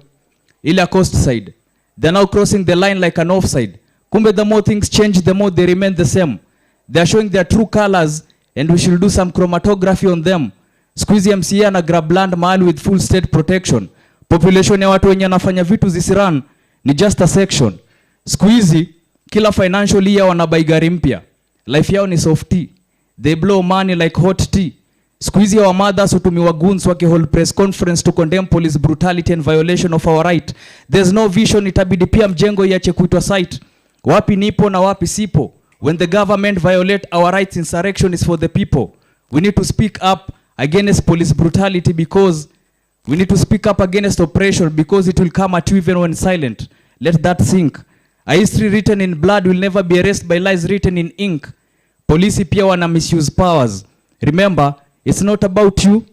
S17: ile coast side. They're now crossing the line like an offside. Kumbe the more things change, the more they remain the same. They are showing their true colors, and we should do some chromatography on them. Squeezy MCA na grab land mahali with full state protection. Population ya watu wenye wanafanya vitu zisiran ni just a section. Squeezy kila financial year wanabai gari mpya. Life yao ni soft tea. They blow money like hot tea. Squeezy our mothers hutumiwa goons wake hold press conference to condemn police brutality and violation of our right. There's no vision, itabidi pia mjengo iache kuitwa site. Wapi nipo na wapi sipo. When the government violate our rights, insurrection is for the people. We need to speak up against police brutality because we need to speak up against oppression because it will come at you even when silent. Let that sink. A history written in blood will never be erased by lies written in ink. Polisi pia wana misuse powers. Remember, it's not about you,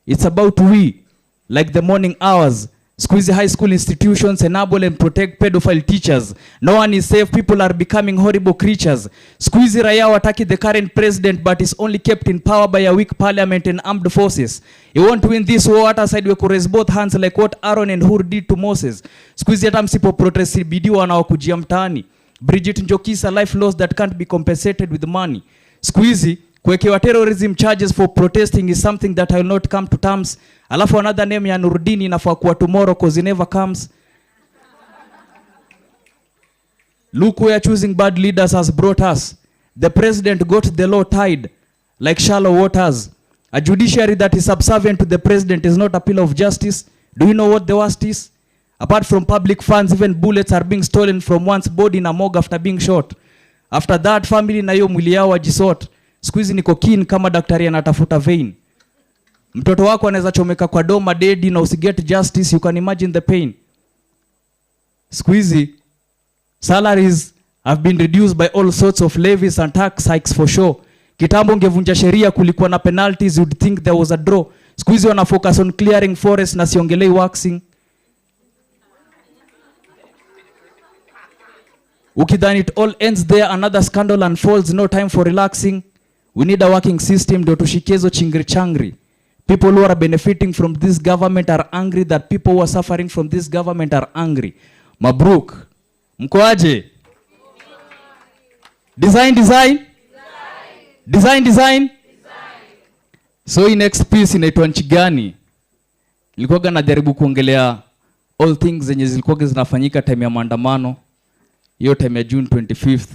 S17: it's about we. Like the morning hours. Squeezy high school institutions enable and protect pedophile teachers. No one is safe, people are becoming horrible creatures. Squeezy raia wataki the current president, but is only kept in power by a weak parliament and armed forces. You want to win this war, hata side we could raise both hands like what Aaron and Hur did to Moses. Squeezy hata msipo protest bidi wanaokujia mtaani. Bridget Njokisa life loss that can't be compensated with money. Squeezy kuwekewa terrorism charges for protesting is something that I will not come to terms. Alafu another name ya Nurdini inafaa kuwa tomorrow cause it never comes. Look where choosing bad leaders has brought us. The president got the law tied like shallow waters. A judiciary that is subservient to the president is not a pillar of justice. Do you know what the worst is? Apart from public funds, even bullets are being stolen from one's body in a morgue after being shot. After that, family na hiyo mwili yao wajisort. Squeezy niko keen kama daktari anatafuta vein. Mtoto wako anaweza chomeka kwa doma dedi na usiget justice, you can imagine the pain. Squeezy, salaries have been reduced by all sorts of levies and tax hikes for sure. Kitambo ngevunja sheria kulikuwa na penalties, you'd think there was a draw. Squeezy wana focus on clearing forest na siongelei waxing. Ukidhani it all ends there, another scandal unfolds, no time for relaxing. We need a working system ndio tushikezo chingri changri. People who are benefiting from this government are angry that people who are suffering from this government are angry. Mabruk. Mkoaje? Design. So in next piece inaitwa nchi gani? Nilikuwa najaribu kuongelea all things zenye zilikuwa zinafanyika time ya maandamano. Hiyo time ya June 25th.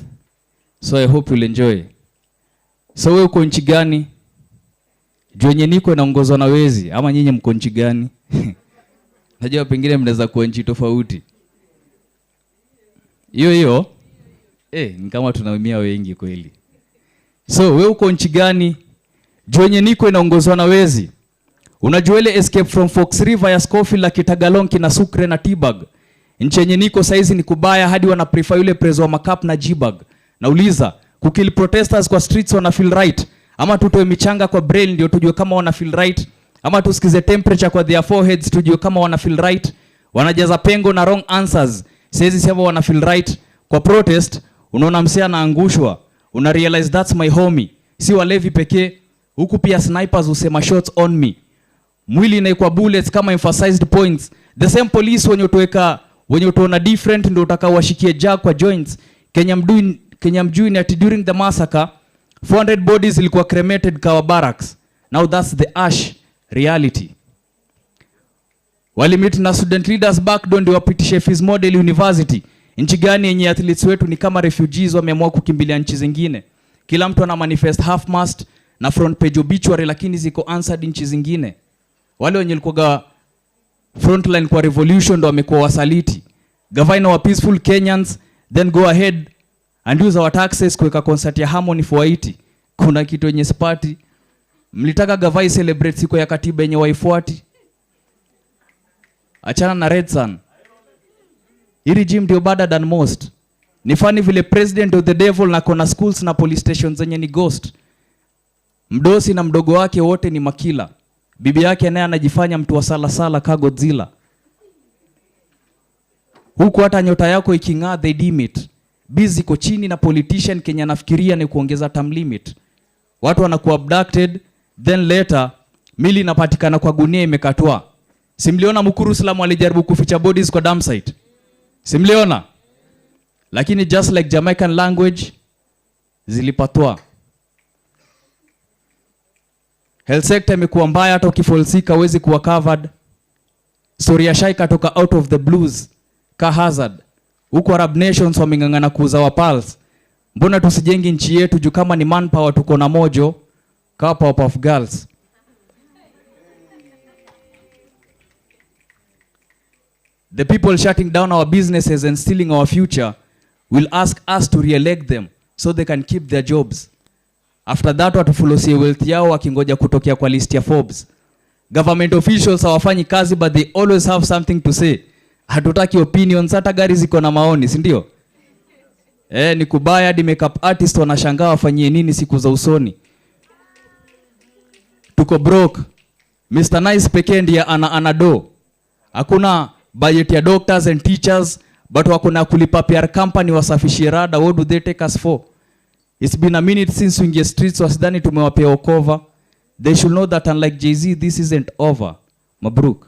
S17: So I hope you'll enjoy. So wewe uko nchi gani? Jwenye niko naongozwa na wezi ama nyinyi mko nchi gani? Najua pengine mnaweza kuwa nchi tofauti. Hiyo ni kama tunaumia wengi kweli. So wewe uko nchi gani? Jwenye niko inaongozwa na wezi. Unajua ile escape from Fox River ya Scofield la Kitagalonki na Sukre na Tibag. Nchi yenye niko saizi ni kubaya hadi wana prefer yule prezo wa Makap na Jibag. Nauliza, kukill protesters kwa streets wana feel right? Ama tutoe michanga kwa brain ndio tujue kama wana feel right? Ama tusikize temperature kwa their foreheads tujue kama wana feel right? Wanajaza pengo na wrong answers. Siwezi sema wana feel right. Kwa protest, unaona msea anaangushwa. Una realize that's my homie. Si walevi pekee, huku pia snipers usema shots on me. Mwili inaikuwa bullets kama emphasized points. The same police wenye utuona different ndio utakawashikie jag kwa joints. Kenya mjui ni ati during the massacre 400 bodies zilikuwa cremated kwa barracks. Now that's the ash reality. Walimit na student leaders back ndio wapitishe fees model university. Nchi gani yenye athletes wetu ni kama refugees wameamua kukimbilia nchi zingine? Kila mtu ana manifest half mast na front page obituary, lakini ziko answered nchi zingine. Wale wenye walikuwa frontline kwa revolution ndio wamekuwa wasaliti. Governor wa peaceful Kenyans then go ahead and use our taxes kuweka concert ya Harmony for Haiti. Kuna kitu yenye spati. Mlitaka gavai celebrate siku ya katiba yenye waifuati. Achana na Red Sun. Hii regime ndio better than most. Ni funny vile president of the devil na kona schools na police stations zenye ni ghost. Mdosi na mdogo wake wote ni makila. Bibi yake naye anajifanya mtu wa sala ka Godzilla. Huku hata nyota yako iking'aa they dim it. Busy iko chini na politician Kenya nafikiria ni kuongeza term limit. Watu wanakuwa abducted, then later mili inapatikana kwa gunia imekatwa. Simliona Mukuru Islam alijaribu kuficha bodies kwa dump site? Simliona? Lakini just like Jamaican language zilipatwa. Health sector imekuwa mbaya, hata ukifalsika hawezi kuwa covered. Story ya Shai katoka out of the blues ka hazard. Huko Arab nations wameng'ang'ana kuuza wa pulse. Mbona tusijengi nchi yetu juu kama ni manpower tuko na mojo ka pop of girls. The people shutting down our businesses and stealing our future will ask us to re-elect them so they can keep their jobs. After that watufulosie wealth yao wakingoja kutokea kwa list ya Forbes. Government officials hawafanyi kazi but they always have something to say. Hatutaki opinions, hata gari ziko na maoni, si ndio? Ni kubaya hadi makeup artist wanashangaa wafanyie nini siku za usoni. Tuko broke. Mr. Nice pekee ndiye ana do. Hakuna budget ya doctors and teachers, but wakuna kulipa PR company wasafishie rada. What do they take us for? It's been a minute since wingie streets wasidhani tumewapea cover. They should know that unlike Jay-Z, this isn't over. Mabruk.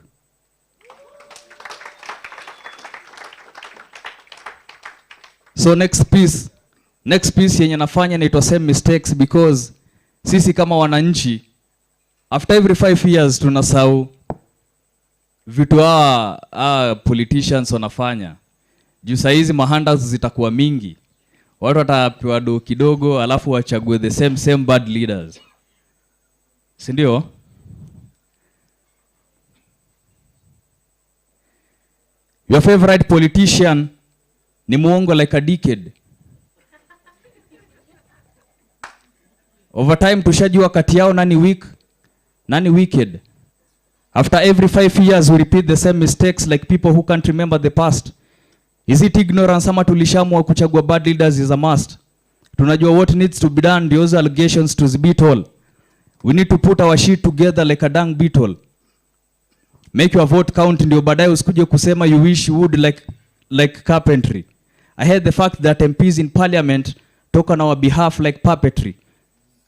S17: So next piece yenye nafanya inaitwa same mistakes, because sisi kama wananchi after every 5 years tunasahau vitu politicians wanafanya. Juu saa hizi mahandouts zitakuwa mingi. Watu watapewa do kidogo alafu wachague the same bad leaders. Si ndio? Your favorite politician ni muongo like a decade. Over time tushajua kati yao nani weak, nani wicked. After every 5 years we repeat the same mistakes like people who can't remember the past. Is it ignorance ama tulishamua kuchagua bad leaders is a must? Tunajua what needs to be done, those allegations to beat all. We need to put our shit together like a dung beetle. Make your vote count ndio baadaye usikuje kusema you wish you would like carpentry. I hate the fact that MPs in parliament talk on our behalf like puppetry.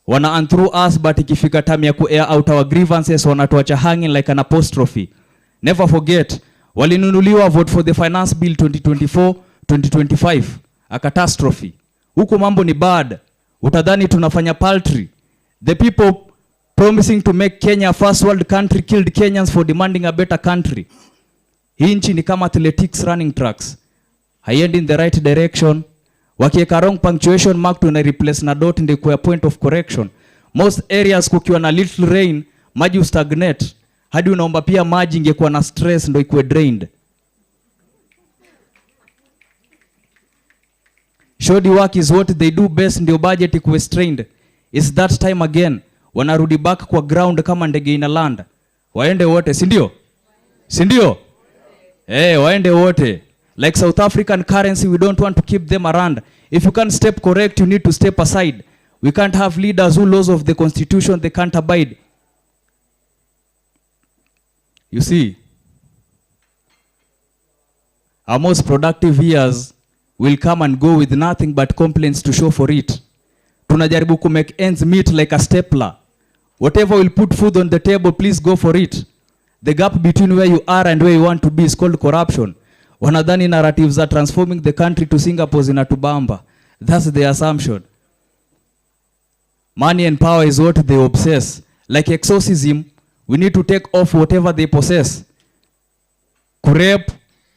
S17: Wana unthrough us but ikifika time ya ku-air out our grievances wanatuacha hanging like an apostrophe. Never forget, walinunuliwa vote for the finance bill 2024-2025. A catastrophe. Huku mambo ni bad. Utadhani tunafanya paltry. The people promising to make Kenya a first world country killed Kenyans for demanding a better country. Hii nchi ni kama athletics running tracks. Haiendi in the right direction. Wakieka wrong punctuation mark tuna replace na dot ndio kwa point of correction. Most areas kukiwa na little rain, maji ustagnate. Hadi unaomba pia maji ingekuwa na stress ndio ikuwe drained. Shoddy work is what they do best ndio budget ikuwe strained. It's that time again. Wanarudi back kwa ground kama ndege ina land. Waende wote, si ndio? Si ndio? Waende wote. Like South African currency, we don't want to keep them around. If you can't step correct, you need to step aside. We can't have leaders who laws of the constitution they can't abide. You see, our most productive years will come and go with nothing but complaints to show for it. Tunajaribu ku make ends meet like a stapler. Whatever will put food on the table, please go for it. The gap between where you are and where you want to be is called corruption. Wanadhani narratives are transforming the country to Singapore zinatubamba. That's the assumption. Money and power is what they obsess. Like exorcism, we need to take off whatever they possess. Kurep,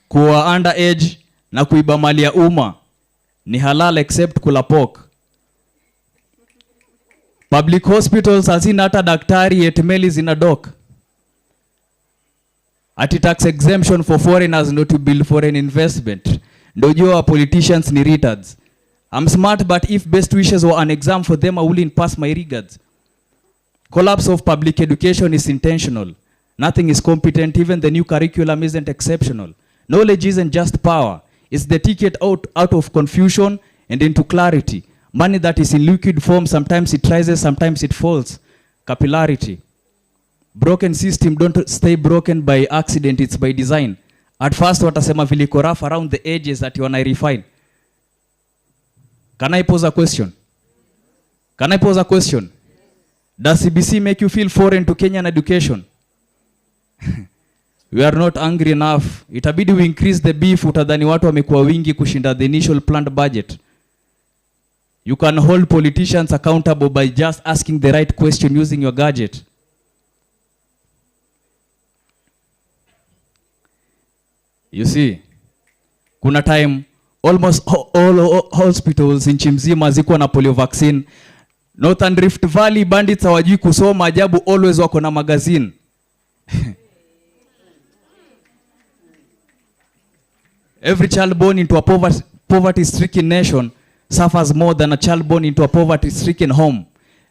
S17: kuwa underage, na kuiba mali ya umma ni halal except kula pork. Public hospitals hazina hata daktari yet meli zina doc. Ati tax exemption for foreigners not to build foreign investment. Ndio jua politicians ni retards. I'm smart but if best wishes were an exam for them I wouldn't pass my regards. Collapse of public education is intentional. Nothing is competent, even the new curriculum isn't exceptional. Knowledge isn't just power. It's the ticket out of confusion and into clarity. Money that is in liquid form, sometimes it rises, sometimes it falls. Capillarity. Broken system don't stay broken by accident, it's by design. At first watasema viliko rough around the edges that you wanna refine. Can I pose a question? Can I pose a question? Does CBC make you feel foreign to Kenyan education? We are not angry enough. Itabidi we increase the beef, utadhani watu wamekuwa wingi kushinda the initial planned budget. You can hold politicians accountable by just asking the right question using your gadget. You see, kuna time almost all hospitals nchi mzima ziko na polio vaccine. Northern Rift Valley bandits hawajui kusoma, ajabu always wako na magazine. Every child born into a poverty-stricken nation suffers more than a child born into a poverty-stricken home,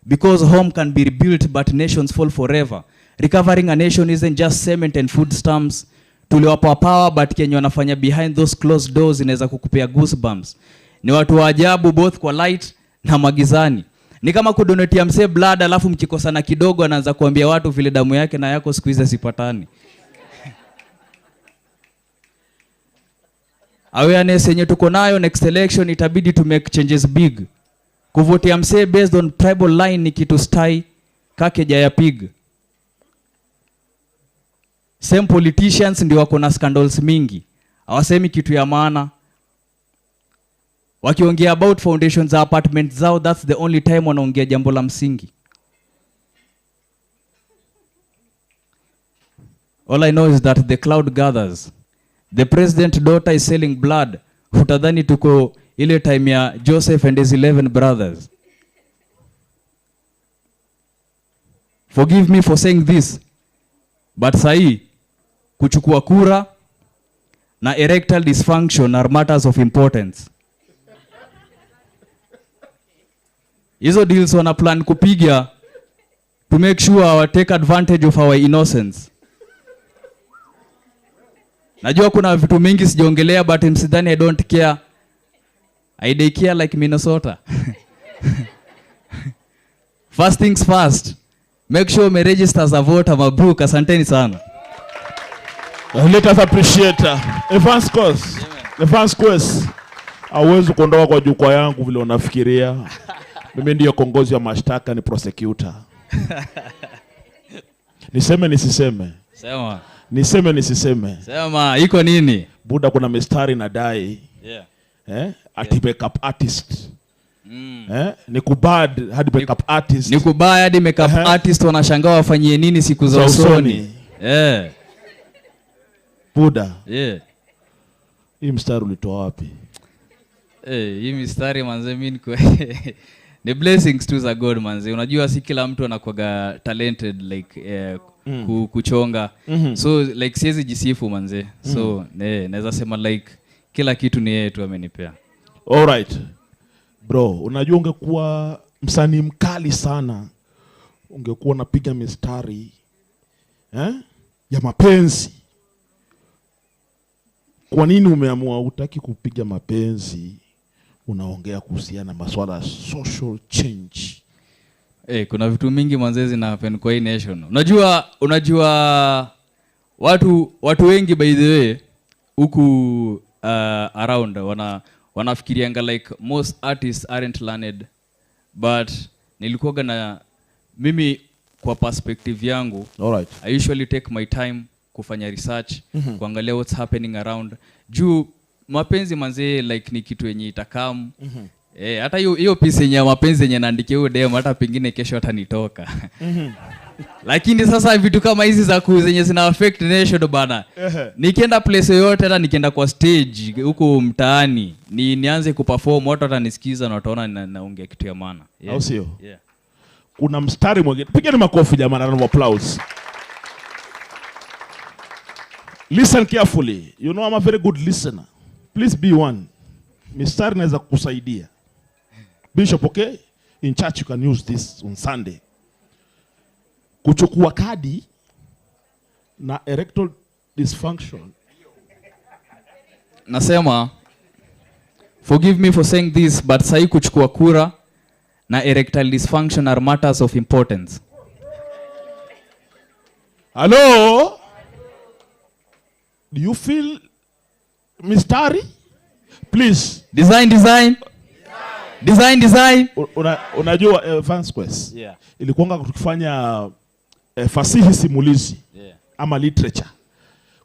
S17: because home can be rebuilt but nations fall forever. Recovering a nation isn't just cement and food stamps. Tuliwapa power but kenye wanafanya behind those closed doors inaweza kukupea goosebumps. Ni watu wa ajabu both kwa light na magizani. Ni kama kudonatia msee blood alafu mkikosana kidogo anaanza kuambia watu vile damu yake na yako siku hizi sipatani. Awareness yenye tuko nayo next election itabidi to make changes big. Kuvotia msee based on tribal line ni kitu stai kakeja ya pig. Same politicians ndio wako na scandals mingi. Hawasemi kitu ya maana. Wakiongea about foundations za apartment zao, that's the only time wanaongea jambo la msingi. All I know is that the cloud gathers. The president's daughter is selling blood. Utadhani tuko ile time ya Joseph and his 11 brothers. Forgive me for saying this, but sahi kuchukua kura na erectile dysfunction are matters of importance. Hizo deals wana plan kupiga to make sure our take advantage of our innocence. Najua kuna vitu mingi sijaongelea but msidhani I don't care. I dey care like Minnesota. First things first. Make sure me register as a voter mabruk. Asanteni sana.
S1: Let us appreciate Evans Course. Evans Course. Hauwezi kuondoka kwa jukwaa yangu vile unafikiria. Mimi ndio kiongozi wa mashtaka, ni prosecutor. Niseme nisiseme?
S17: Sema.
S1: Niseme nisiseme?
S17: Sema, iko nini?
S1: Buda kuna mistari na dai.
S17: Yeah.
S1: Ati makeup artist. Ni kubad hadi makeup artist.
S17: Ni kubaya hadi makeup artist wanashangaa wafanyie nini siku za usoni.
S1: Buda.
S17: Hii
S1: mstari ulitoa wapi?
S17: Hii mstari manze mimi the blessings to the God manze. Unajua si kila mtu anakuwa talented like kuchonga. So like siwezi jisifu manze. So naweza sema like kila kitu ni yeye tu amenipea.
S1: All right. Bro, unajua ungekuwa msanii mkali sana, ungekuwa unapiga mistari ya mapenzi. Kwa nini umeamua utaki kupiga mapenzi, unaongea kuhusiana na masuala social change?
S17: Kuna vitu mingi manzezi na happen kwa hii nation. Unajua watu wengi by the way huku around wanafikirianga like most artists aren't learned, but nilikuwa na mimi kwa perspective yangu.
S1: Alright.
S17: I usually take my time kufanya research, kuangalia what's happening around. Juu mapenzi manze like ni kitu yenye itakam. Hata hiyo piece yenye mapenzi yenye naandikia huyo dem hata pengine kesho atanitoka. Lakini sasa vitu kama hizi za zenye zina affect nation bana. Nikienda place yoyote, hata nikienda kwa stage huko mtaani, nianze kuperform, watu watanisikiza na wataona naongea kitu ya maana.
S1: Au sio? Kuna mstari mwingine. Pigeni makofi jamani, round of applause. Listen carefully. You know I'm a very good listener. Please be one. Mistari naweza kukusaidia. Bishop, okay? In church you can use this on Sunday. Kuchukua kadi na erectile dysfunction.
S17: Nasema, forgive me for saying this, but sahi kuchukua kura na erectile dysfunction are matters of importance.
S1: Hello?
S18: Do you feel mistari? Please.
S17: Design.
S18: Unajua Vasquez.
S17: Yeah.
S18: Ilikuanga tukifanya fasihi simulizi.
S17: Yeah.
S18: Ama literature.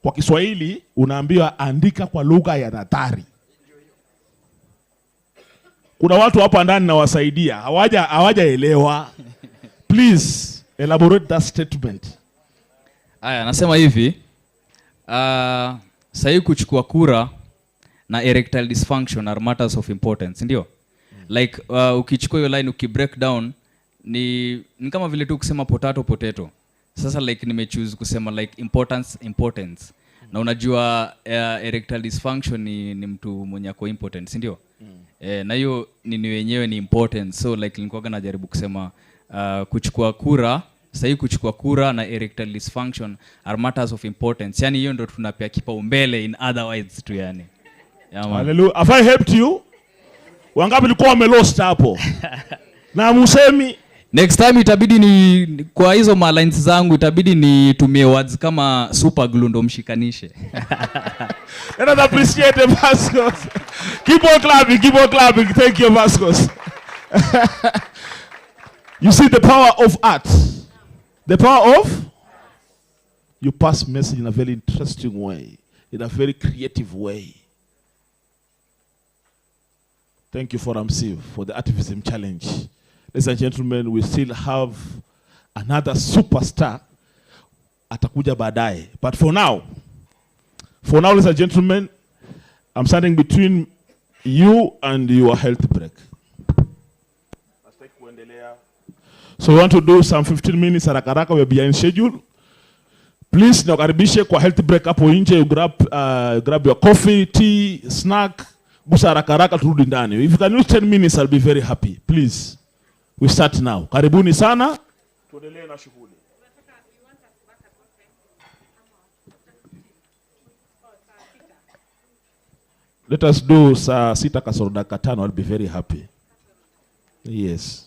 S18: Kwa Kiswahili unaambiwa andika kwa lugha ya nathari. Kuna watu hapa ndani na wasaidia. Hawajaelewa. Please elaborate that statement.
S17: Aya, nasema hivi. Sahi kuchukua kura na erectile dysfunction are matters of importance, ndio? Like ukichukua hiyo line ukibreak down ni kama vile tu kusema potato. Sasa like nimechoose kusema like importance. Na unajua erectile dysfunction ni mtu mwenye ako impotent, ndio? Na hiyo ni wenyewe ni important. So like nilikuwa najaribu kusema kuchukua kura na erectile dysfunction are matters of importance. Yani hiyo ndo tunapea kipaumbele in otherwise tu yani.
S18: Hallelujah. Have I helped you? Wangapi likuwa wamelost hapo? Na musemi
S17: next time itabidi ni kwa hizo lines zangu itabidi nitumie words kama super glue ndo mshikanishe.
S18: Let us appreciate Vasquez. Keep on clapping. Thank you, Vasquez. You see the power of art. The power of you pass message in a very interesting way, in a very creative way. Thank you for for the Activism Challenge. Ladies and gentlemen, we still have another superstar atakuja baadaye. But for now, ladies and gentlemen, I'm standing between you and your health break. So we want to do some 15 minutes haraka, we are behind schedule. Please nakaribishe kwa health break hapo nje, you grab your coffee, tea, snack, gusa haraka turudi ndani. If you can use 10 minutes, I'll be very happy. Please. We start now. Karibuni sana. Tuendelee na shughuli. Let us do saa 6 kasoro dakika 5. I'll be very happy. Yes.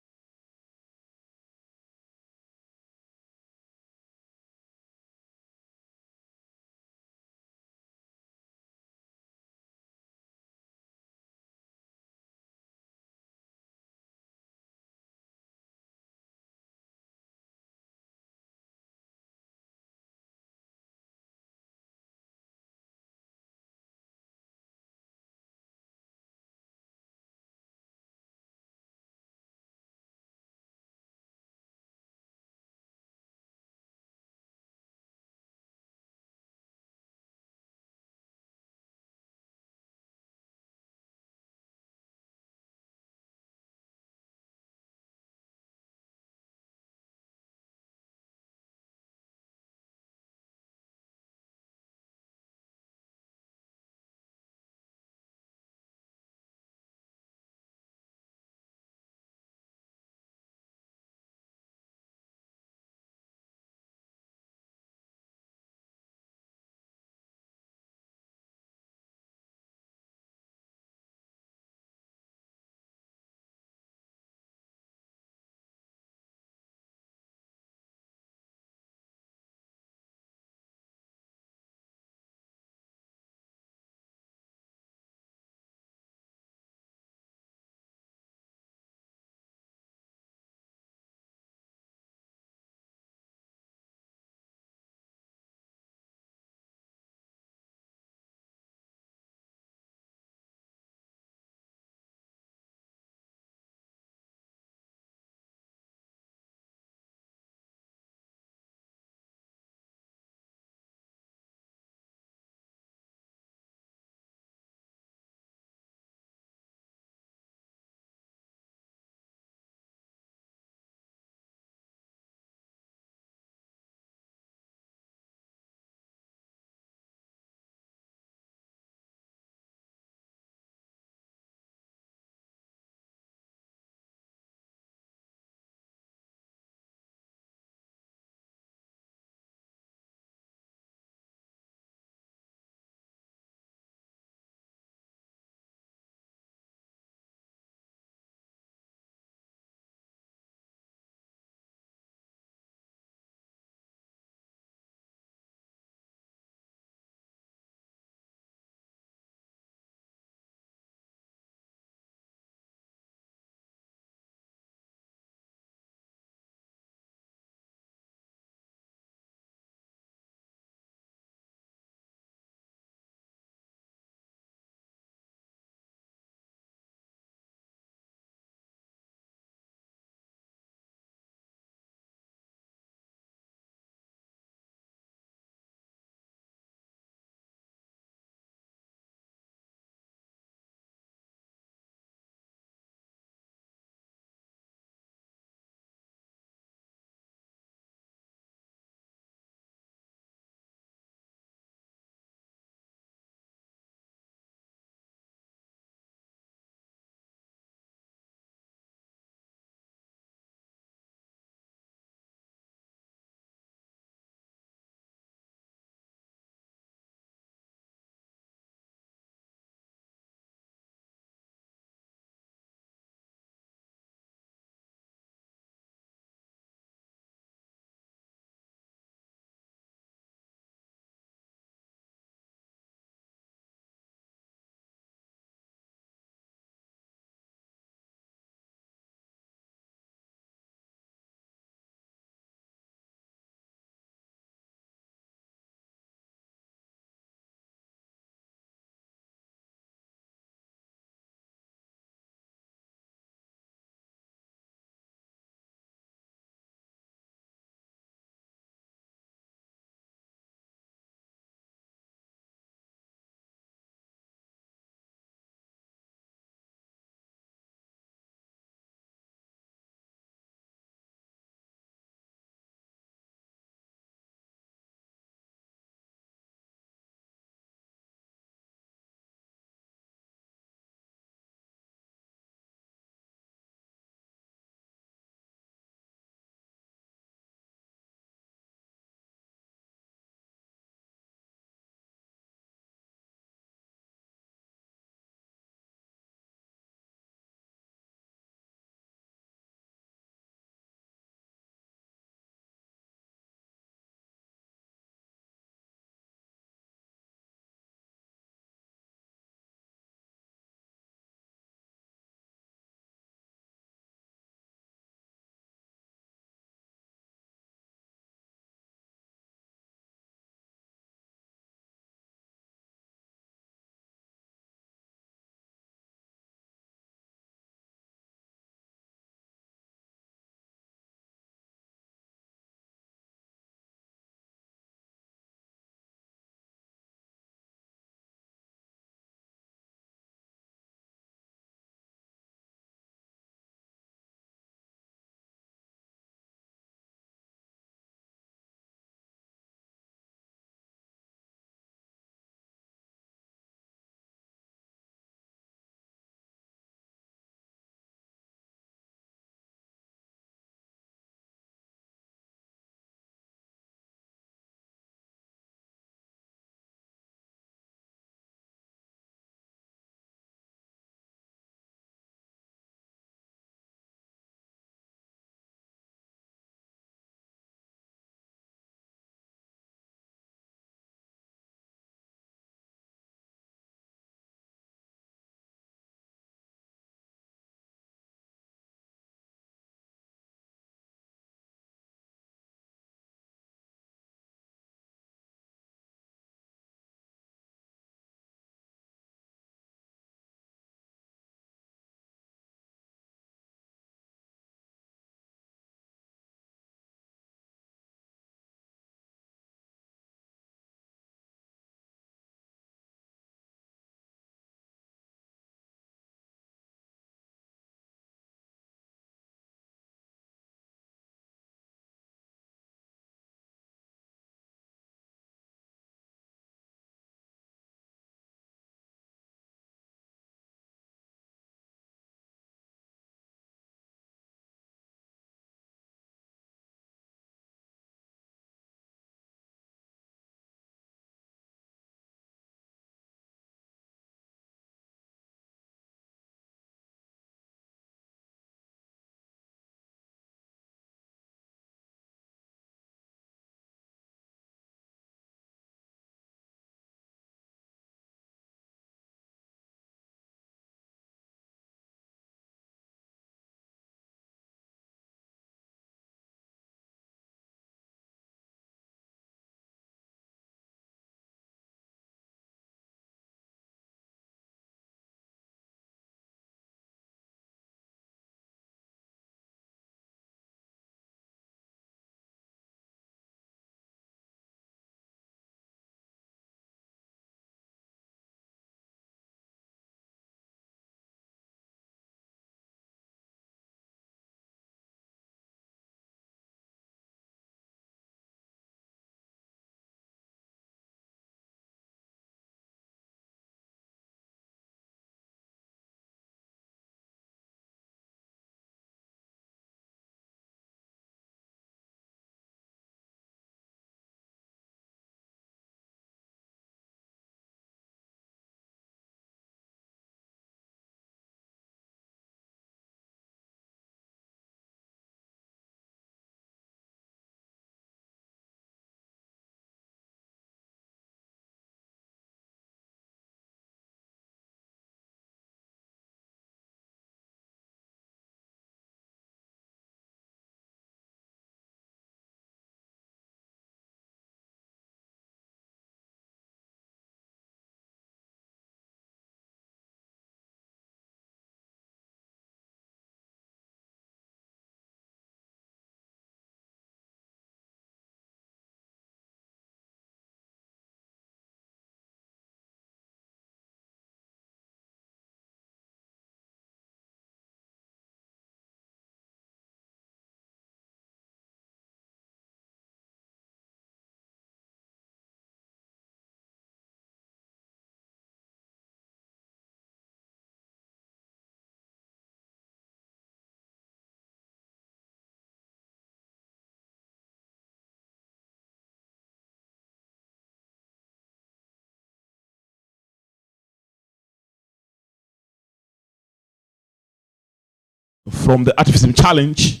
S18: from the Artivism Challenge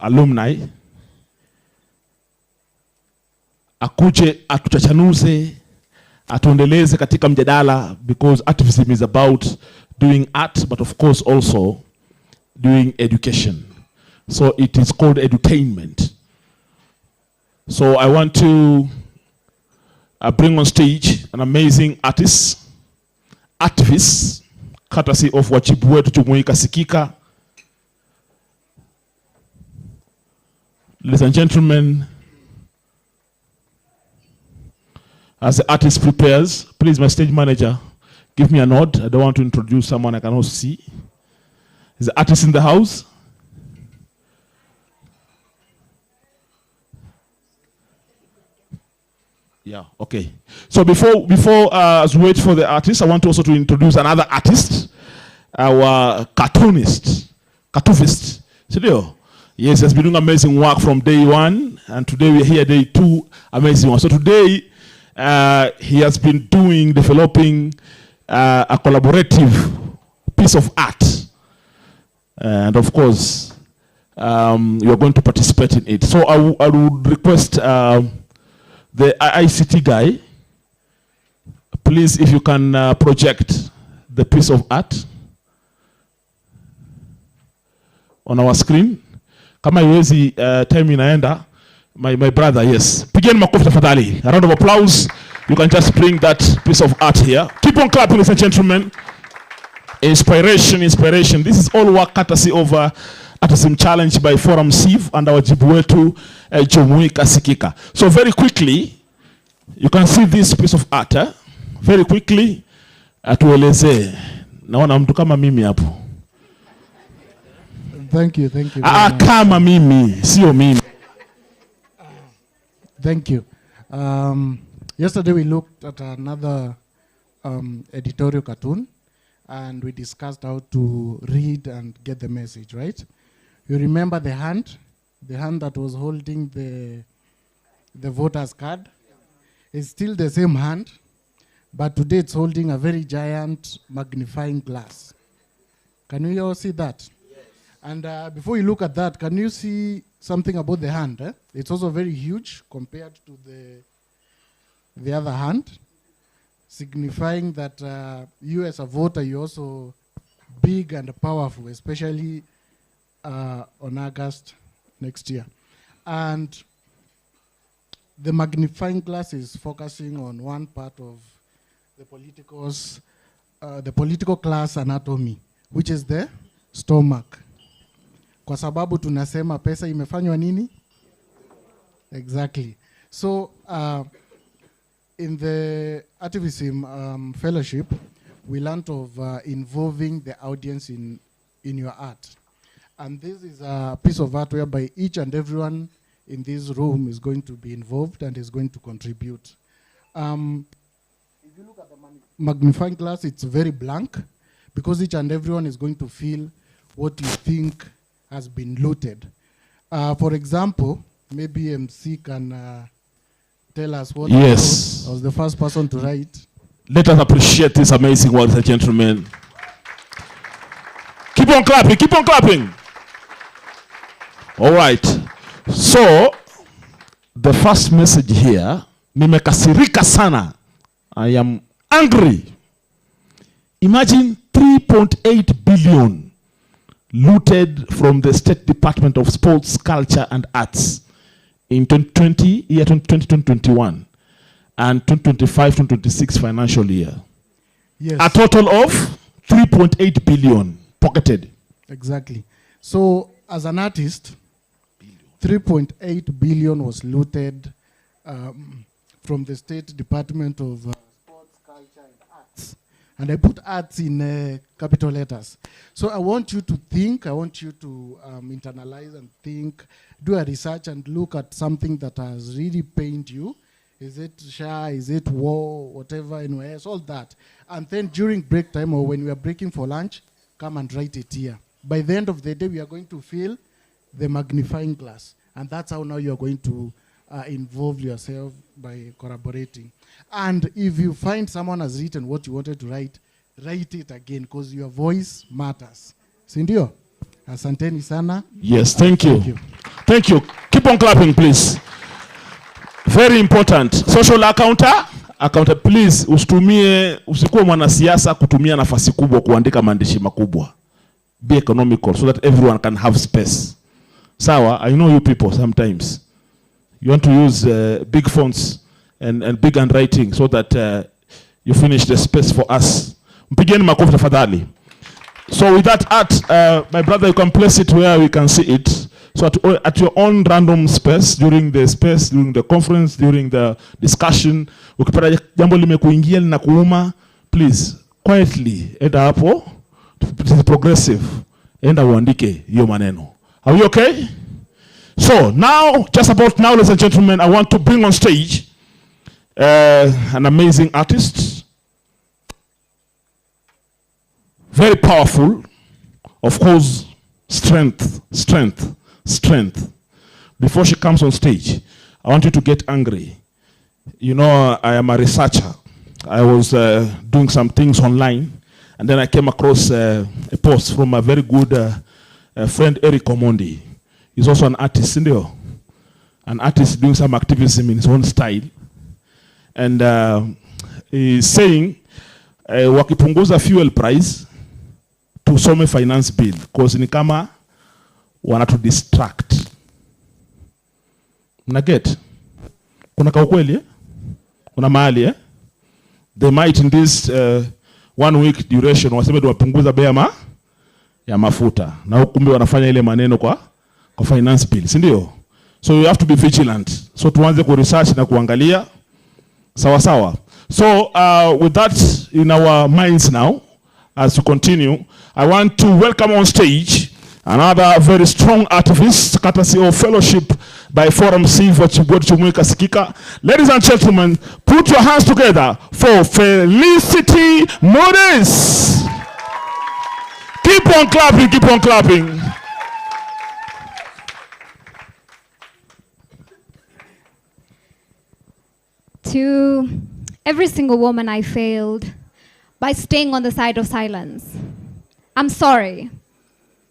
S18: alumni akuje atuchachanuze, atuendeleze katika mjadala, because Artivism is about doing art, but of course also doing education. So it is called edutainment. So I want to bring on stage an amazing artist, activist, courtesy of Wajibu Wetu Jumuika Sikika. Ladies and gentlemen, as the artist prepares, please, my stage manager, give me a nod. I don't want to introduce someone I cannot see. Is the artist in the house? Yeah, okay. So before as we wait for the artist, I want also to introduce another artist, our cartoonist. Yes, has been doing amazing work from day one, and today we're here day two, amazing one. So today, he has been developing a collaborative piece of art. And of course, you are going to participate in it. So I would request the ICT guy, please, if you can project the piece of art on our screen. Kama iwezi time inaenda, my brother, yes. Pigeni makofi tafadhali. A round of applause. You can just bring that piece of art here. Keep on clapping, ladies and gentlemen. Inspiration, inspiration. This is all work courtesy of Artivism Challenge by Forum Sieve and our Wajibu Wetu Jumuika Sikika. So very quickly, you can see this piece of art. Very quickly, atueleze. Naona mtu kama mimi hapo.
S19: Thank you.
S18: Kama mimi, sio mimi.
S19: Thank you. Yesterday we looked at another editorial cartoon, and we discussed how to read and get the message, right? You remember the hand that was holding the voter's card? It's still the same hand, but today it's holding a very giant magnifying glass. Can you all see that? Yes. And before you look at that, can you see something about the hand? It's also very huge compared to the other hand, signifying that you as a voter, you're also big and powerful, especially on August next year. And the magnifying glass is focusing on one part of the political class anatomy, which is the stomach. Kwa sababu tunasema pesa imefanywa nini? Exactly. So in the Artivism fellowship, we learned of involving the audience in your art. And this is a piece of art whereby each and everyone in this room is going to be involved and is going to contribute. If you look at the magnifying glass, it's very blank because each and everyone is going to feel what you think has been looted. For example, maybe MC can tell us what
S18: yes.
S19: I was the first person to write.
S18: Let us appreciate this amazing work, ladies and gentlemen. Keep on clapping, keep on clapping. All right. So, the first message here, nimekasirika sana. I am angry. Imagine 3.8 billion looted from the State Department of Sports, Culture and Arts in 2021 and 2025-2026 financial year.
S19: Yes.
S18: A total of 3.8 billion pocketed.
S19: Exactly. So, as an artist, 3.8 billion was looted from the State Department of Sports, Culture and Arts. And I put arts in capital letters. So I want you to think, I want you to internalize and think, do a research and look at something that has really pained you. Is it Shah, is it war, whatever, NYS, all that. And then during break time or when we are breaking for lunch, come and write it here. By the end of the day, we are going to feel the magnifying glass. And that's how now you're going to involve yourself by collaborating. And if you find someone has written what you wanted to write, write it again because your voice matters. si ndio? Asanteni sana.
S18: Yes, thank you. Thank you. Keep on clapping, please. Very important. Social accountant, please, usikuwe mwanasiasa kutumia nafasi kubwa kuandika maandishi makubwa. Be economical so that everyone can have space. Sawa, I know you people sometimes. You want to use big fonts and big handwriting so that you finish the space for us. Mpigeni makofi tafadhali. So with that art, my brother, you can place it where we can see it. So at your own random space, during the conference, during the discussion, ukipata jambo limekuingia na kuuma, please, quietly, enda hapo, it is progressive, enda uandike hiyo maneno. Are we okay? So now, just about now, ladies and gentlemen, I want to bring on stage an amazing artist, very powerful, of course, strength. Before she comes on stage, I want you to get angry. You know, I am a researcher. I was doing some things online, and then I came across a post from a very good friend, Eric Omondi. He's also an artist, an artist doing some activism in his own style. And he's saying, wakipunguza fuel price, tusome finance bill, because ni kama wanatu distract. Mnaget? Kuna kaukweli Kuna mahali They might in this 1 week duration waseme wapunguza bei ya mafuta. Na kumbe wanafanya ile maneno kwa finance bill, si ndio? So you have to be vigilant. So tuanze ku research na kuangalia sawa sawa. So with that in our minds now, as we continue, I want to welcome on stage another very strong activist, courtesy of fellowship by Forum C for Chimweka Sikika. Ladies and gentlemen, put your hands together for Felicity Modis. Keep on clapping, keep on clapping.
S20: To every single woman I failed by staying on the side of silence, I'm sorry.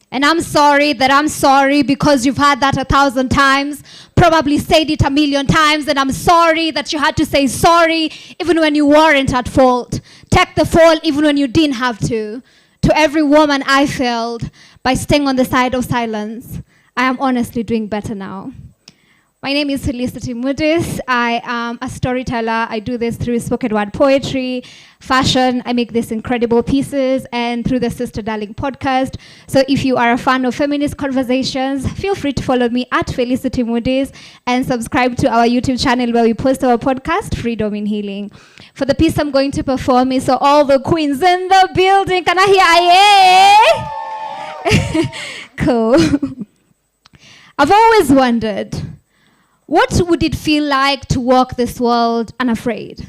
S20: And I'm sorry that I'm sorry because you've had that 1,000 times, probably said it 1,000,000 times, and I'm sorry that you had to say sorry even when you weren't at fault. Take the fall even when you didn't have to. To every woman I failed by staying on the side of silence, I am honestly doing better now. My name is Felicity Modis. I am a storyteller. I do this through spoken word poetry, fashion. I make these incredible pieces, and through the Sister Darling podcast. So if you are a fan of feminist conversations, feel free to follow me at Felicity Modis and subscribe to our YouTube channel where we post our podcast, Freedom in Healing. For the piece I'm going to perform is so all the queens in the building. Can I hear aye? Cool. I've always wondered, what would it feel like to walk this world unafraid?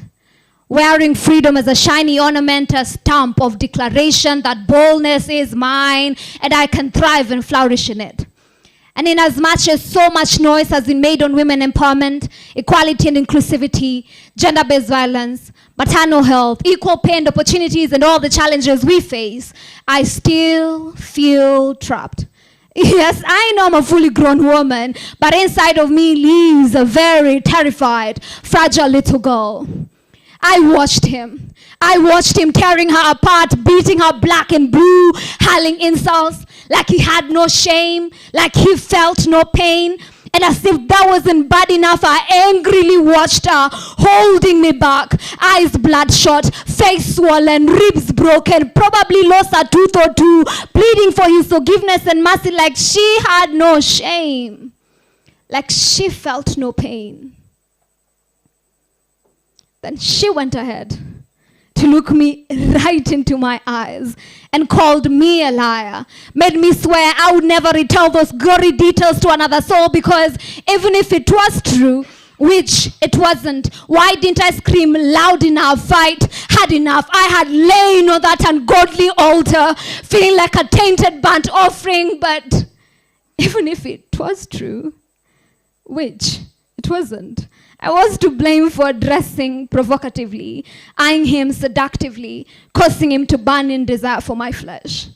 S20: Wearing freedom as a shiny ornament, a stamp of declaration that boldness is mine and I can thrive and flourish in it. And in as much as so much noise has been made on women empowerment, equality and inclusivity, gender-based violence, maternal health, equal pay and opportunities, and all the challenges we face, I still feel trapped. Yes, I know I'm a fully grown woman, but inside of me lives a very terrified, fragile little girl. I watched him tearing her apart, beating her black and blue, hurling insults like he had no shame, like he felt no pain. And as if that wasn't bad enough, I angrily watched her, holding me back, eyes bloodshot, face swollen, ribs broken, probably lost a tooth or two, pleading for his forgiveness and mercy like she had no shame, like she felt no pain. Then she went ahead to look me right into my eyes and called me a liar, made me swear I would never retell those gory details to another soul, because even if it was true, which it wasn't, why didn't I scream loud enough, fight hard enough? I had lain on that ungodly altar, feeling like a tainted burnt offering, but even if it was true, which it wasn't, I was to blame for dressing provocatively, eyeing him seductively, causing him to burn in desire for my flesh.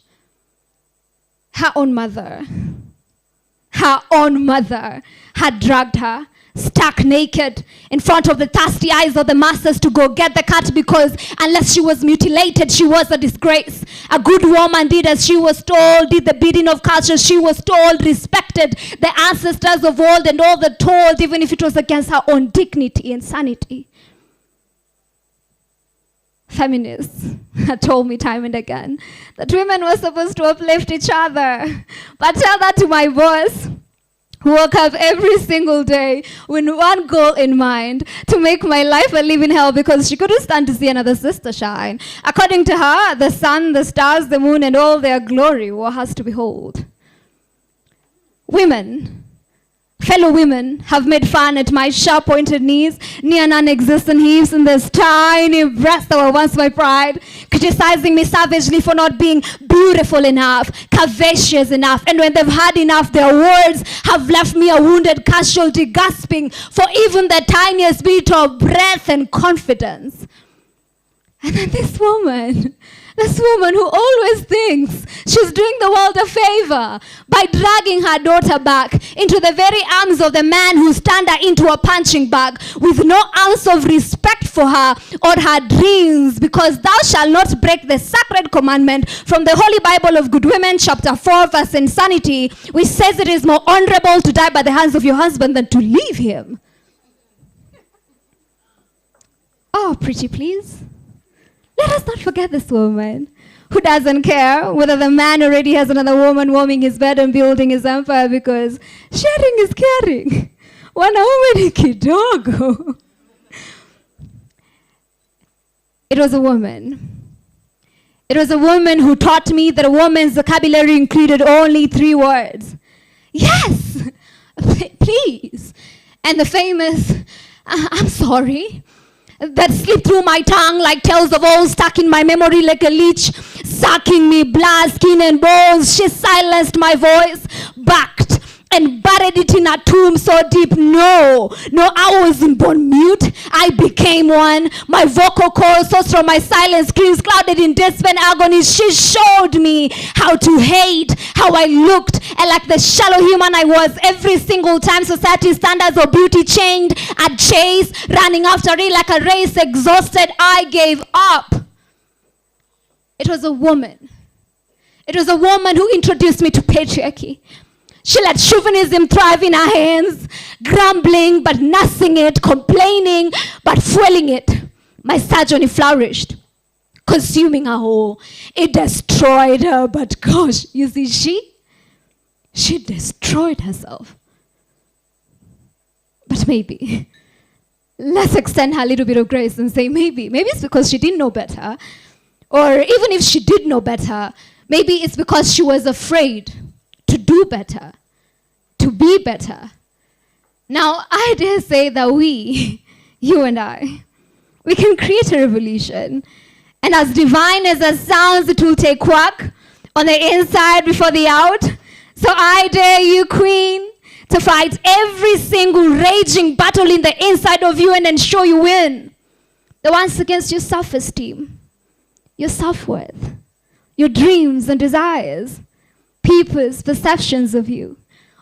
S20: her own mother had dragged her stark naked in front of the thirsty eyes of the masses to go get the cat, because unless she was mutilated, she was a disgrace. A good woman did as she was told, did the bidding of culture she was told, respected the ancestors of old and all the told, even if it was against her own dignity and sanity. Feminists had told me time and again that women were supposed to uplift each other. But tell that to my boss, who woke up every single day with one goal in mind: to make my life a living hell, because she couldn't stand to see another sister shine. According to her, the sun, the stars, the moon, and all their glory were hers to behold. Women, fellow women, have made fun at my sharp-pointed knees, near non-existent hips, and this tiny breasts that were once my pride, criticizing me savagely for not being beautiful enough, curvaceous enough, and when they've had enough, their words have left me a wounded casualty, gasping for even the tiniest bit of breath and confidence. And then this woman who always thinks she's doing the world a favor by dragging her daughter back into the very arms of the man who's turned her into a punching bag, with no ounce of respect for her or her dreams, because thou shalt not break the sacred commandment from the Holy Bible of Good Women, chapter 4, verse Insanity, which says it is more honorable to die by the hands of your husband than to leave him. Oh, pretty please. Let us not forget this woman who doesn't care whether the man already has another woman warming his bed and building his empire, because sharing is caring. Wanaume ni kidogo. It was a woman. It was a woman who taught me that a woman's vocabulary included only 3 words. Yes, please. And the famous, I'm sorry, that slipped through my tongue like tales of old, stuck in my memory like a leech, sucking me blood, skin and bones. She silenced my voice, backed and buried it in a tomb so deep. No, I wasn't born mute. I became one. My vocal cords, so from my silent screams, clouded in desperate agony. She showed me how to hate, how I looked, and like the shallow human I was. Every single time society's standards of beauty changed, I'd chase, running after it like a race. Exhausted, I gave up. It was a woman. It was a woman who introduced me to patriarchy. She let chauvinism thrive in her hands, grumbling but nursing it, complaining but fueling it. Misogyny flourished, consuming her whole. It destroyed her, but gosh, you see, she destroyed herself. But maybe, let's extend her a little bit of grace and say maybe it's because she didn't know better. Or even if she did know better, maybe it's because she was afraid to do better, to be better. Now, I dare say that we, you and I, we can create a revolution. And as divine as that sounds, it will take work on the inside before the out. So I dare you, Queen, to fight every single raging battle in the inside of you and ensure you win. The ones against your self-esteem, your self-worth, your dreams and desires, people's perceptions of you,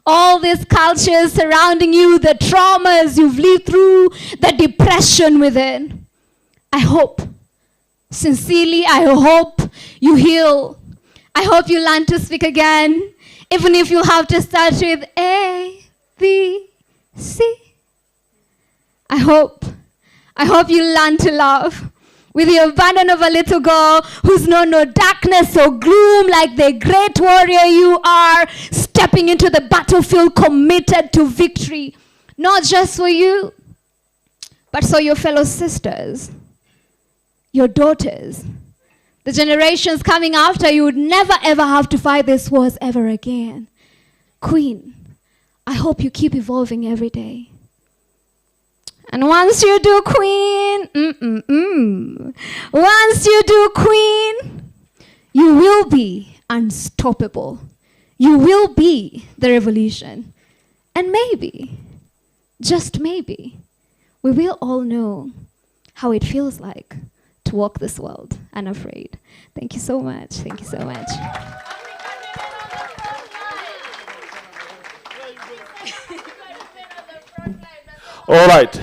S20: all these cultures surrounding you, the traumas you've lived through, the depression within. I hope, sincerely, I hope you heal. I hope you learn to speak again, even if you have to start with A, B, C. I hope you learn to love with the abandon of a little girl who's known no darkness or gloom, like the great warrior you are, stepping into the battlefield committed to victory, not just for you, but for your fellow sisters, your daughters, the generations coming after you would never ever have to fight these wars ever again. Queen, I hope you keep evolving every day. And once you do, Queen, once you do, Queen, you will be unstoppable. You will be the revolution. And maybe, just maybe, we will all know how it feels like to walk this world unafraid. Thank you so much. Thank you so much.
S1: All right.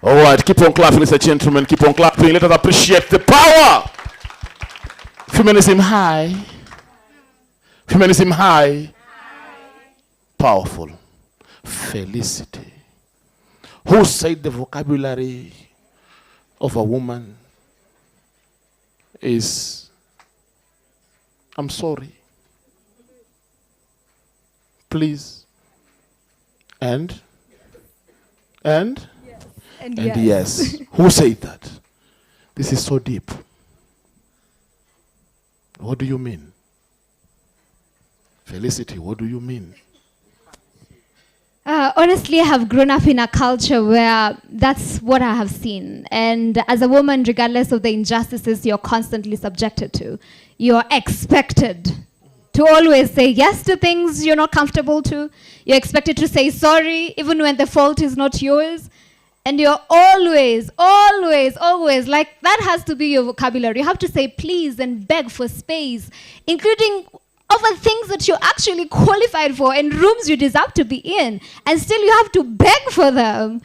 S1: All right, keep on clapping, ladies and gentlemen. Keep on clapping. Let us appreciate the power. Feminism high. Feminism high. Powerful. Felicity. Who said the vocabulary of a woman is, I'm sorry, please, and yes. Who said that? This is so deep. What do you mean? Felicity, what do you mean?
S20: Honestly, I have grown up in a culture where that's what I have seen. And as a woman, regardless of the injustices you're constantly subjected to, you're expected to always say yes to things you're not comfortable to. You're expected to say sorry, even when the fault is not yours. And you're always, like, that has to be your vocabulary. You have to say please and beg for space, including over things that you're actually qualified for and rooms you deserve to be in. And still you have to beg for them.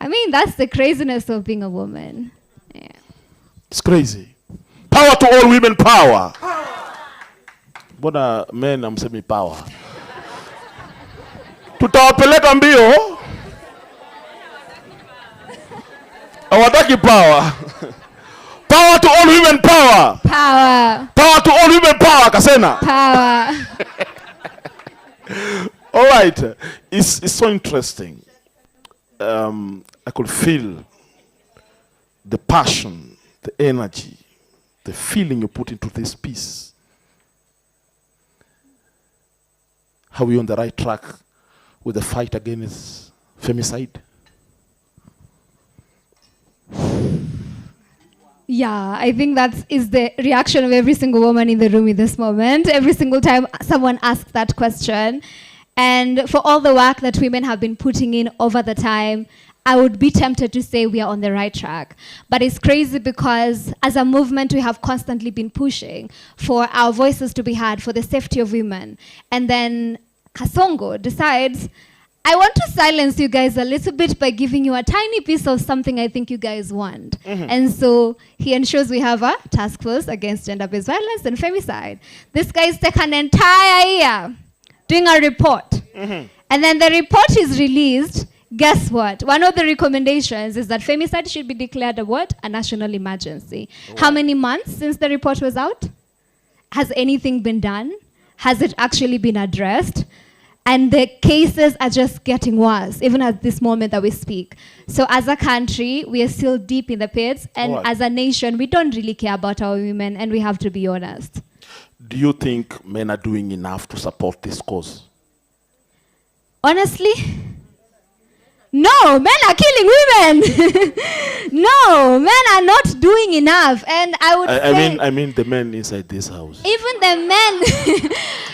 S20: I mean, that's the craziness of being a woman. Yeah.
S1: It's crazy. Power to all women, power. But men, I'm saying power. Tutawapeleka mbio. Hawataki power. Power to all women, power.
S20: Power.
S1: Power to all women, power, Kasena.
S20: Power.
S1: All right. It's so interesting. I could feel the passion, the energy, the feeling you put into this piece. Are we on the right track with the fight against femicide?
S20: Yeah, I think that is the reaction of every single woman in the room in this moment. Every single time someone asks that question. And for all the work that women have been putting in over the time, I would be tempted to say we are on the right track. But it's crazy because as a movement, we have constantly been pushing for our voices to be heard, for the safety of women. And then Kasongo decides, I want to silence you guys a little bit by giving you a tiny piece of something I think you guys want. And so he ensures we have a task force against gender-based violence and femicide. This guy's taken an entire year doing a report. And then the report is released. Guess what? One of the recommendations is that femicide should be declared a what? A national emergency. Wow. How many months since the report was out? Has anything been done? Has it actually been addressed? And the cases are just getting worse, even at this moment that we speak. So as a country, we are still deep in the pits. And as a nation, we don't really care about our women, and we have to be honest.
S1: Do you think men are doing enough to support this cause?
S20: Honestly, no, men are killing women. No, men are not doing enough. And I would say...
S1: I mean the men inside this house.
S20: Even the men,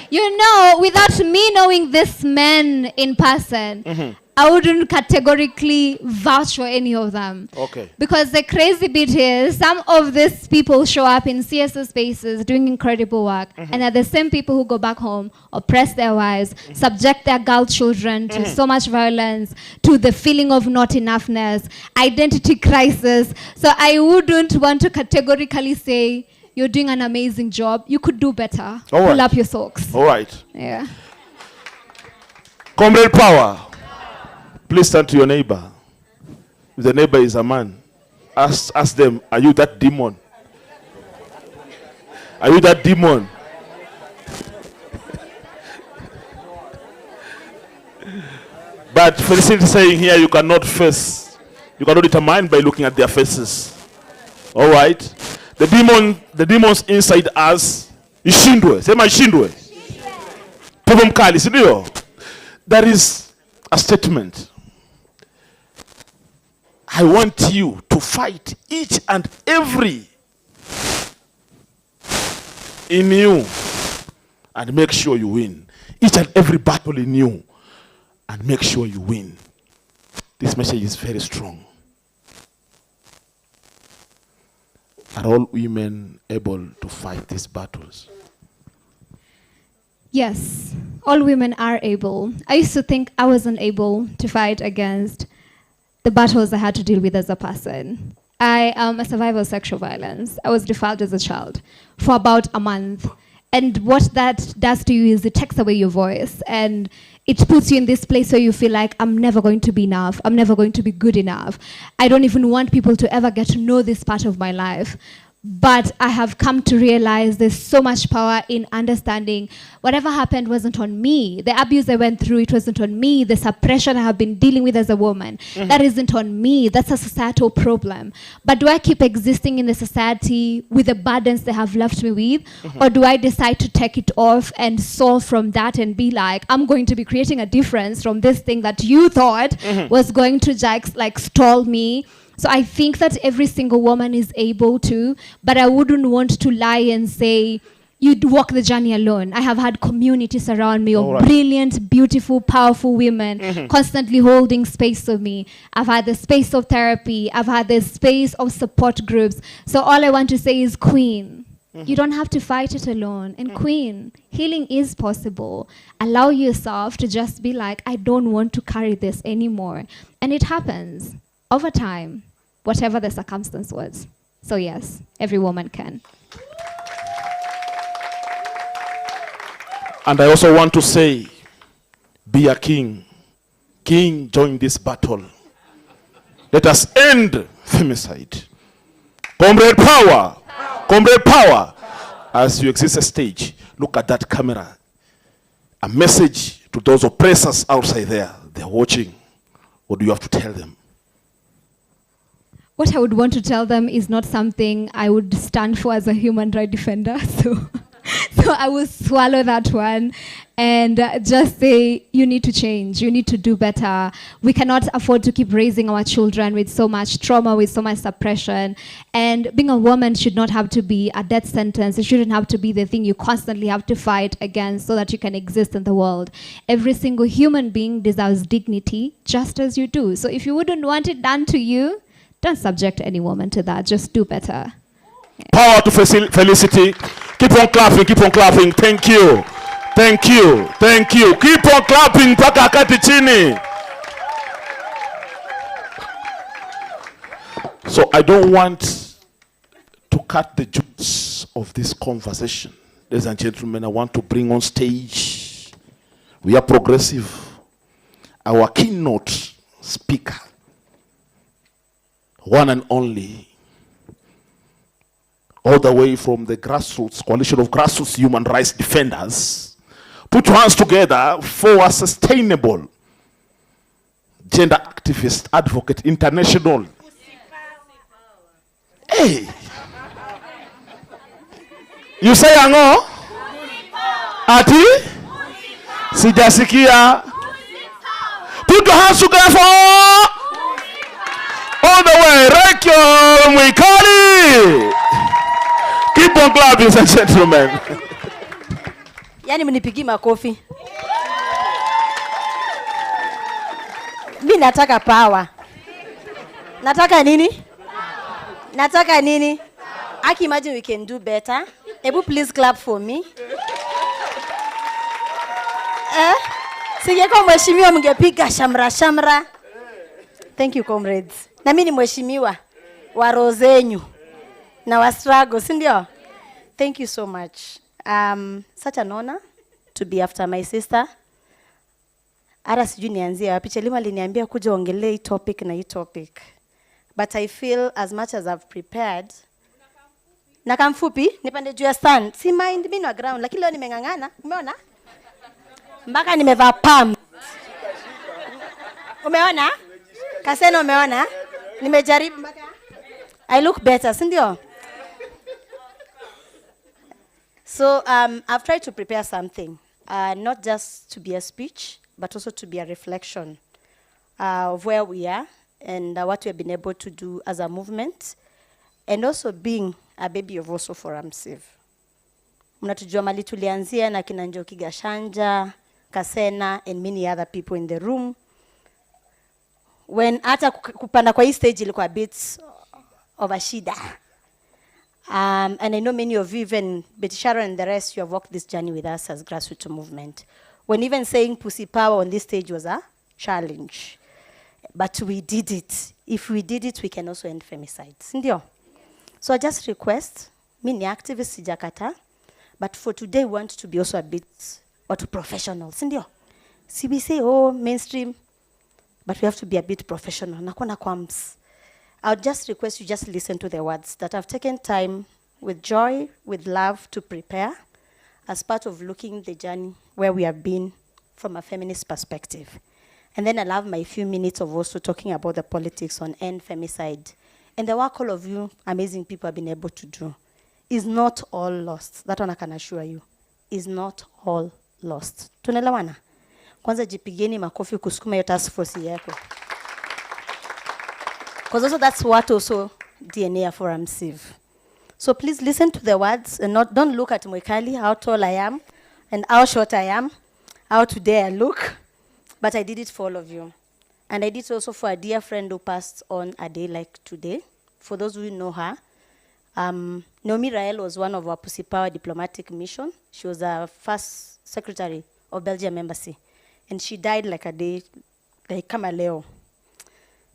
S20: you know, without me knowing this men in person, I wouldn't categorically vouch for any of them.
S1: Okay.
S20: Because the crazy bit is, some of these people show up in CSO spaces doing incredible work, and are the same people who go back home, oppress their wives, subject their girl children to so much violence, to the feeling of not enoughness, identity crisis. So I wouldn't want to categorically say, you're doing an amazing job. You could do better.
S1: All right.
S20: Pull up your socks.
S1: All right.
S20: Yeah.
S1: Comrade Power. Please turn to your neighbor. If the neighbor is a man, ask them, are you that demon? Are you that demon? But Felicity is saying here, you cannot determine by looking at their faces. All right? The demons inside us, ishindwe. Sema ishindwe. Pepo mkali, si ndio? That is a statement. I want you to fight each and every in you and make sure you win.
S18: each and every battle in you and make sure you win. This message is very strong. Are all women able to fight these battles?
S20: Yes, all women are able. I used to think I wasn't able to fight against the battles I had to deal with as a person. I am a survivor of sexual violence. I was defiled as a child for about a month. And what that does to you is it takes away your voice. And it puts you in this place where you feel like, I'm never going to be enough. I'm never going to be good enough. I don't even want people to ever get to know this part of my life. But I have come to realize there's so much power in understanding whatever happened wasn't on me. The abuse I went through, it wasn't on me. The suppression I have been dealing with as a woman, that isn't on me. That's a societal problem. But do I keep existing in the society with the burdens they have left me with? Or do I decide to take it off and solve from that and be like, I'm going to be creating a difference from this thing that you thought was going to just like stall me? So I think that every single woman is able to, but I wouldn't want to lie and say, you'd walk the journey alone. I have had communities around me of brilliant, beautiful, powerful women constantly holding space for me. I've had the space of therapy. I've had the space of support groups. So all I want to say is, Queen, you don't have to fight it alone. And Queen, healing is possible. Allow yourself to just be like, I don't want to carry this anymore. And it happens over time, whatever the circumstance was. So yes, every woman can.
S18: And I also want to say, be a king. King, join this battle. Let us end femicide. Comrade power. Comrade power. As you exit a stage, look at that camera. A message to those oppressors outside there. They're watching. What do you have to tell them?
S20: What I would want to tell them is not something I would stand for as a human rights defender. So I will swallow that one and just say, you need to change. You need to do better. We cannot afford to keep raising our children with so much trauma, with so much suppression. And being a woman should not have to be a death sentence. It shouldn't have to be the thing you constantly have to fight against so that you can exist in the world. Every single human being deserves dignity, just as you do. So if you wouldn't want it done to you, don't subject any woman to that. Just do better.
S18: Power to Felicity. Keep on clapping, keep on clapping. Thank you. Thank you. Thank you. Keep on clapping mpaka akati chini. So I don't want to cut the juice of this conversation. Ladies and gentlemen, I want to bring on stage. We are progressive. Our keynote speaker, one and only, all the way from the grassroots, coalition of grassroots human rights defenders. Put your hands together for a sustainable gender activist, advocate, international. Hey! You say ango? Ati? Sijasikia. Put your hands together for all the way. Rekyo Mwikali. Keep on clapping, ladies and gentlemen.
S2: Yani mnipigi makofi. Mimi nataka power. Nataka nini? Nataka nini? I can imagine we can do better. Ebu please clap for me. Singeko mheshimiwa mngepiga shamra shamra. Thank you, comrades. Na mimi ni mheshimiwa wa rozenyu na wa struggle, si ndio? Thank you so much. Such an honor to be after my sister. Ara sijui nianzie wapi. Chelima aliniambia kuja ongelee topic na hii topic. But I feel as much as I've prepared. Na kamfupi, nipande juu ya stand. Si mind mimi na ground, lakini leo nimengangana. Umeona? Mpaka nimevaa pump. Umeona? Kaseno umeona? Nimejaribu mpaka I look better, si ndio? So I've tried to prepare something, not just to be a speech, but also to be a reflection of where we are and what we have been able to do as a movement, and also being a baby of also Forum Save. Mnatujua mali tulianzia na kina Njoki Gashanja, Kasena, and many other people in the room. When hata kupanda kwa hii stage ilikuwa a bit of a shida. And I know many of you, even Betty Sharon and the rest, you have walked this journey with us as grassroots movement. When even saying pussy power on this stage was a challenge. But we did it. If we did it, we can also end femicide. Sindio? So I just request, me ni activist sijakata, but for today we want to be also a bit or to professional. Sindio? See, we say, oh, mainstream, but we have to be a bit professional. Nakona kwams. I'll just request you just listen to the words that I've taken time with joy, with love to prepare as part of looking the journey where we have been from a feminist perspective. And then I'll have my few minutes of also talking about the politics on end femicide. And the work all of you amazing people have been able to do is not all lost. That one I can assure you. Is not all lost. Tunaelewana? Kwanza jipigeni makofi kusukuma hiyo task force yako. Because also that's what also DNA for MCV. So please listen to the words and don't look at Mwekali, how tall I am and how short I am, how today I look. But I did it for all of you. And I did it also for a dear friend who passed on a day like today. For those who know her, Naomi Rael was one of our Pussy Power diplomatic mission. She was the first secretary of Belgium Embassy. And she died like a day, like kama leo.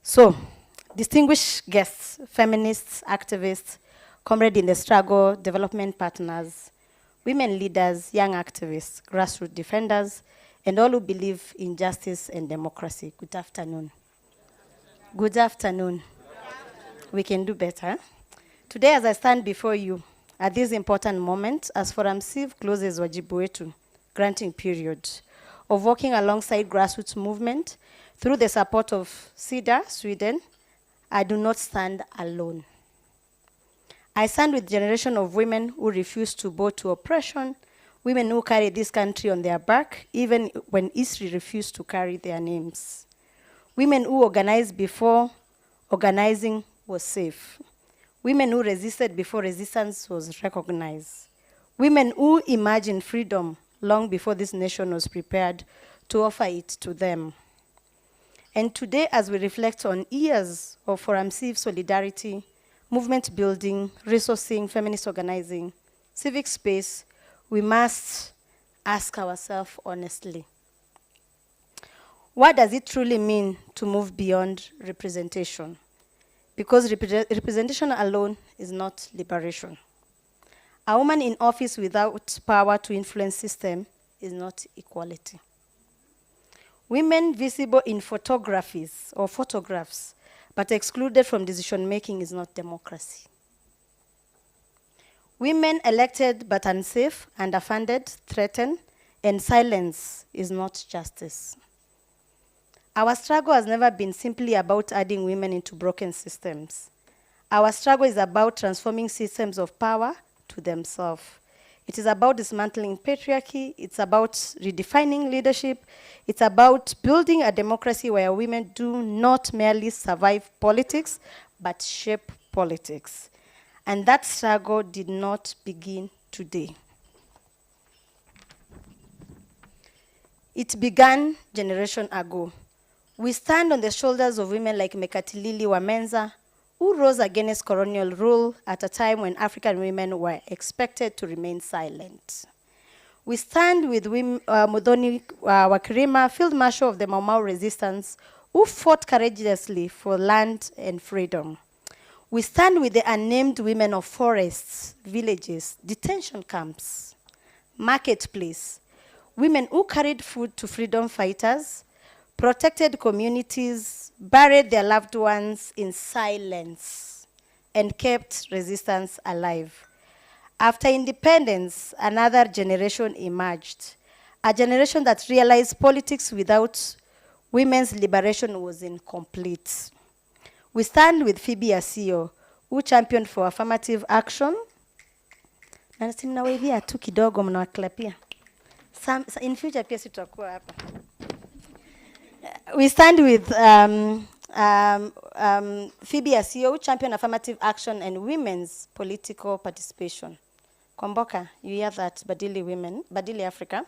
S2: So, distinguished guests, feminists, activists, comrades in the struggle, development partners, women leaders, young activists, grassroots defenders, and all who believe in justice and democracy. Good afternoon. Good afternoon. We can do better. Today, as I stand before you at this important moment, as for MCV closes Wajibu Wetu granting period of working alongside grassroots movement through the support of CEDA, Sweden, I do not stand alone. I stand with a generation of women who refuse to bow to oppression, women who carry this country on their back, even when history refused to carry their names. Women who organized before organizing was safe. Women who resisted before resistance was recognized. Women who imagined freedom long before this nation was prepared to offer it to them. And today, as we reflect on years of Forum Civ solidarity, movement building, resourcing, feminist organizing, civic space, we must ask ourselves honestly, what does it truly mean to move beyond representation? Because representation alone is not liberation. A woman in office without power to influence system is not equality. Women visible in photographies or photographs, but excluded from decision-making is not democracy. Women elected but unsafe, underfunded, threatened, and silence is not justice. Our struggle has never been simply about adding women into broken systems. Our struggle is about transforming systems of power to themselves. It is about dismantling patriarchy. It's about redefining leadership. It's about building a democracy where women do not merely survive politics, but shape politics. And that struggle did not begin today. It began generation ago. We stand on the shoulders of women like Mekatilili Wamenza, who rose against colonial rule at a time when African women were expected to remain silent. We stand with Muthoni Wakirima, Field Marshal of the Mau Mau resistance, who fought courageously for land and freedom. We stand with the unnamed women of forests, villages, detention camps, marketplace, women who carried food to freedom fighters, protected communities, buried their loved ones in silence, and kept resistance alive. After independence, another generation emerged, a generation that realized politics without women's liberation was incomplete. We stand with Phoebe Asio, who championed for affirmative action. Na simnawavia tu kidogo mnawaklapia. In future pia sitakuwa hapa. We stand with Phoebe Asio, who championed affirmative action and women's political participation. Komboka, you hear that, Badili women, Badili Africa.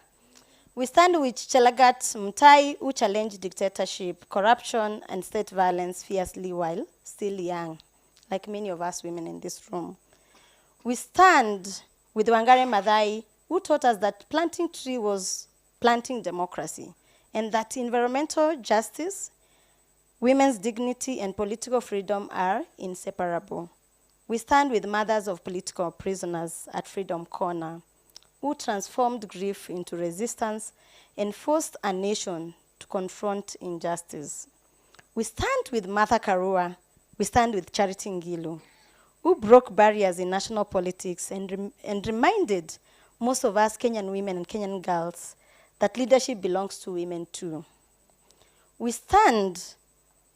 S2: We stand with Chelagat Mtai, who challenged dictatorship, corruption, and state violence fiercely while still young, like many of us women in this room. We stand with Wangari Maathai, who taught us that planting tree was planting democracy, and that environmental justice, women's dignity, and political freedom are inseparable. We stand with mothers of political prisoners at Freedom Corner, who transformed grief into resistance and forced a nation to confront injustice. We stand with Martha Karua, we stand with Charity Ngilu, who broke barriers in national politics and reminded most of us Kenyan women and Kenyan girls that leadership belongs to women too. We stand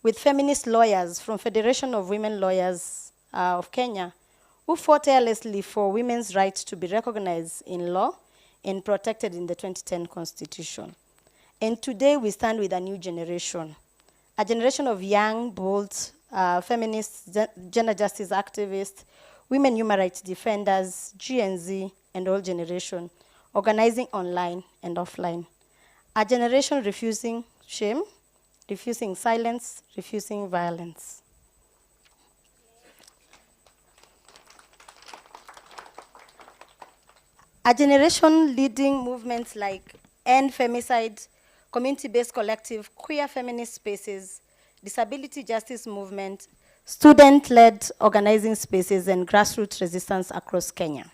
S2: with feminist lawyers from Federation of Women Lawyers of Kenya, who fought tirelessly for women's rights to be recognized in law and protected in the 2010 Constitution. And today we stand with a new generation, a generation of young, bold, feminists, gender justice activists, women human rights defenders, Gen Z, and all generation, organizing online and offline. A generation refusing shame, refusing silence, refusing violence. A generation leading movements like End Femicide, Community-Based Collective, Queer Feminist Spaces, Disability Justice Movement, student-led organizing spaces, and grassroots resistance across Kenya.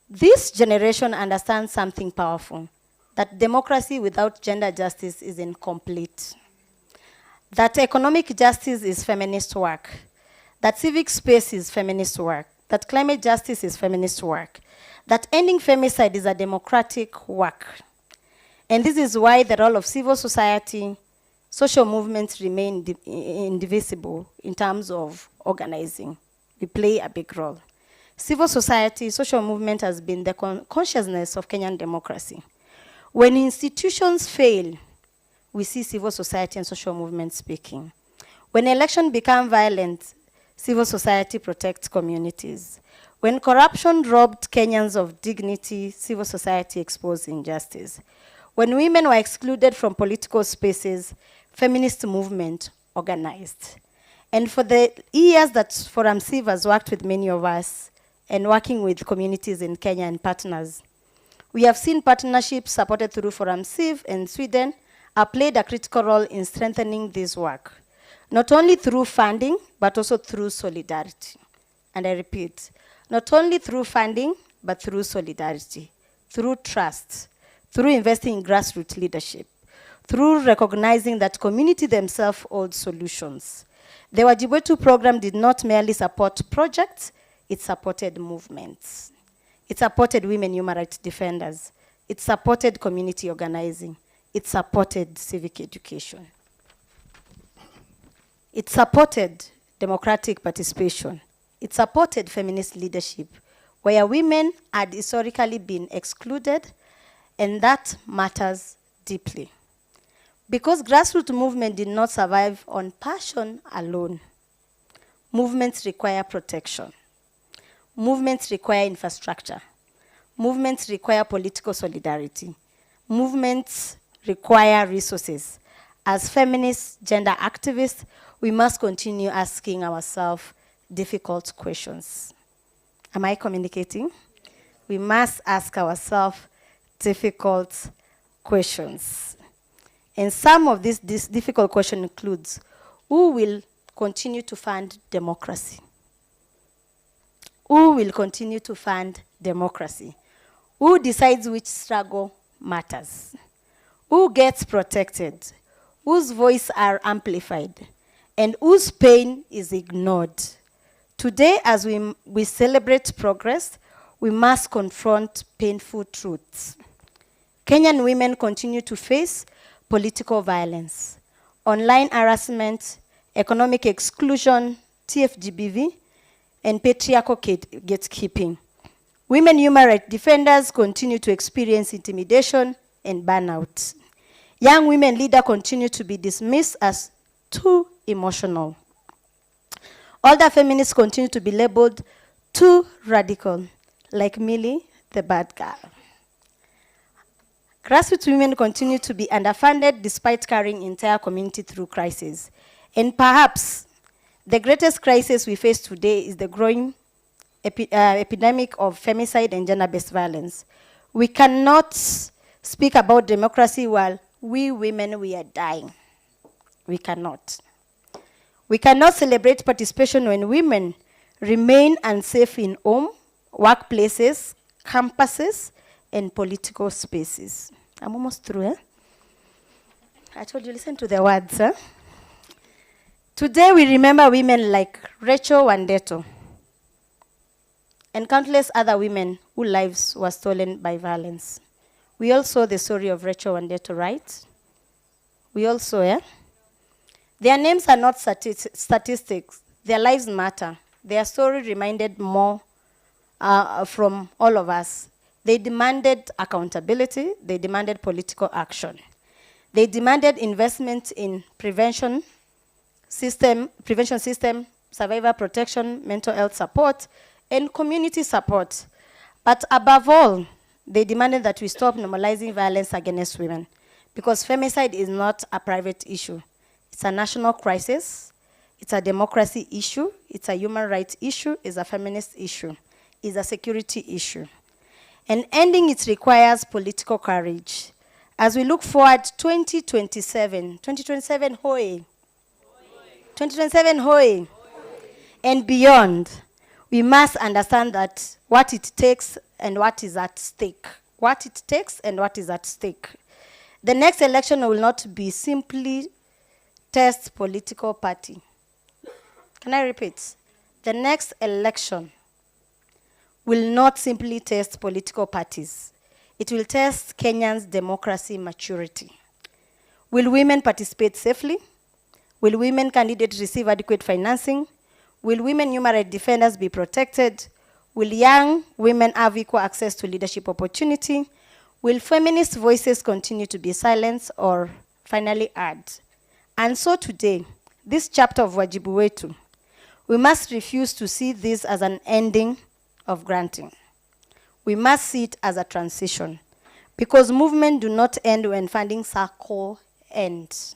S2: This generation understands something powerful, that democracy without gender justice is incomplete, that economic justice is feminist work, that civic space is feminist work, that climate justice is feminist work, that ending femicide is a democratic work. And this is why the role of civil society, social movements remain indivisible in terms of organizing. We play a big role. Civil society, social movement has been the consciousness of Kenyan democracy. When institutions fail, we see civil society and social movement speaking. When elections become violent, civil society protects communities. When corruption robbed Kenyans of dignity, civil society exposed injustice. When women were excluded from political spaces, feminist movement organized. And for the years that Forum Civ has worked with many of us and working with communities in Kenya and partners, we have seen partnerships supported through Forum Civ and Sweden have played a critical role in strengthening this work, not only through funding, but also through solidarity. And I repeat, not only through funding, but through solidarity, through trust, through investing in grassroots leadership, through recognizing that community themselves hold solutions. The Wajibu program did not merely support projects, it supported movements. It supported women human rights defenders. It supported community organizing. It supported civic education. It supported democratic participation. It supported feminist leadership, where women had historically been excluded, and that matters deeply. Because grassroots movement did not survive on passion alone. Movements require protection. Movements require infrastructure. Movements require political solidarity. Movements require resources. As feminists, gender activists, we must continue asking ourselves difficult questions. Am I communicating? We must ask ourselves difficult questions. And some of this difficult question includes, who will continue to fund democracy? Who will continue to fund democracy? Who decides which struggle matters? Who gets protected? Whose voice are amplified? And whose pain is ignored? Today, as we celebrate progress, we must confront painful truths. Kenyan women continue to face political violence, online harassment, economic exclusion, TFGBV, and patriarchal gatekeeping. Women human rights defenders continue to experience intimidation and burnout. Young women leaders continue to be dismissed as too emotional. Older feminists continue to be labeled too radical, like Millie, the bad girl. Grassroots women continue to be underfunded despite carrying entire community through crisis. And perhaps the greatest crisis we face today is the growing epidemic of femicide and gender-based violence. We cannot speak about democracy while we women, we are dying. We cannot. We cannot celebrate participation when women remain unsafe in home, workplaces, campuses, and political spaces. I'm almost through, eh? I told you, listen to the words, eh? Today we remember women like Rachel Wandeto and countless other women whose lives were stolen by violence. We all saw the story of Rachel Wandeto, right? We all saw, eh? Their names are not statistics. Their lives matter. Their story reminded more from all of us. They demanded accountability. They demanded political action. They demanded investment in prevention system, survivor protection, mental health support, and community support. But above all, they demanded that we stop normalizing violence against women, because femicide is not a private issue. It's a national crisis. It's a democracy issue. It's a human rights issue. It's a feminist issue. It's a security issue. And ending it requires political courage. As we look forward 2027, hoy. 2027, hoy. And beyond, we must understand that what it takes and what is at stake. What it takes and what is at stake. The next election will not be simply test political party. Can I repeat? The next election will not simply test political parties. It will test Kenyans' democracy maturity. Will women participate safely? Will women candidates receive adequate financing? Will women human rights defenders be protected? Will young women have equal access to leadership opportunity? Will feminist voices continue to be silenced or finally heard? And so today, this chapter of Wajibu Wetu, we must refuse to see this as an ending of granting. We must see it as a transition, because movements do not end when funding cycle ends.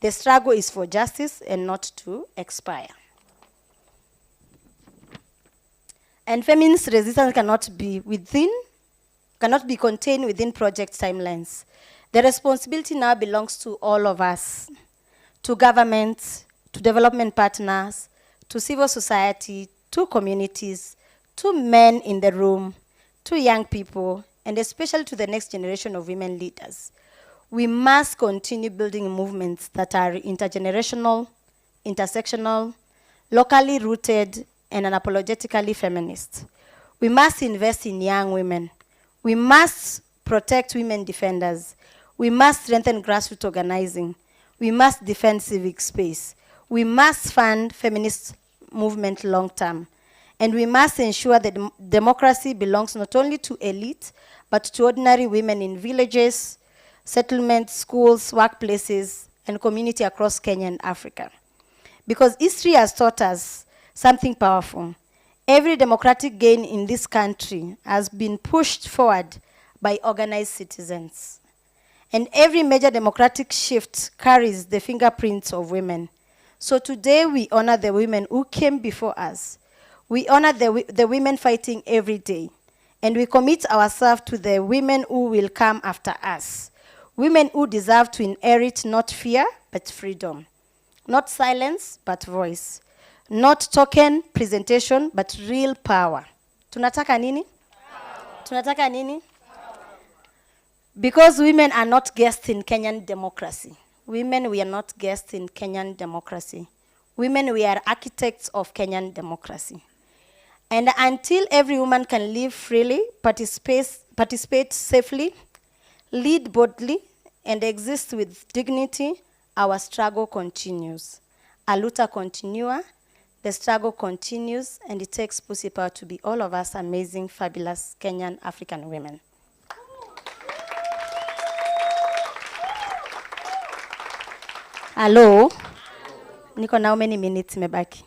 S2: The struggle is for justice and not to expire. And feminist resistance cannot be contained within project timelines. The responsibility now belongs to all of us, to governments, to development partners, to civil society, to communities, to men in the room, to young people, and especially to the next generation of women leaders. We must continue building movements that are intergenerational, intersectional, locally rooted, and unapologetically feminist. We must invest in young women. We must protect women defenders. We must strengthen grassroots organizing. We must defend civic space. We must fund feminist movement long term. And we must ensure that democracy belongs not only to elite, but to ordinary women in villages, settlements, schools, workplaces, and community across Kenya and Africa. Because history has taught us something powerful. Every democratic gain in this country has been pushed forward by organized citizens. And every major democratic shift carries the fingerprints of women. So today we honor the women who came before us. We honor the women fighting every day. And we commit ourselves to the women who will come after us. Women who deserve to inherit not fear, but freedom. Not silence, but voice. Not token presentation, but real power. Tunataka nini? Tunataka nini? Because women are not guests in Kenyan democracy. Women, we are not guests in Kenyan democracy. Women, we are architects of Kenyan democracy. And until every woman can live freely, participate safely, lead boldly, and exist with dignity, our struggle continues. A luta continua, the struggle continues, and it takes pussy power to be all of us amazing, fabulous Kenyan African women. Hello? Niko na how many minutes mebaki?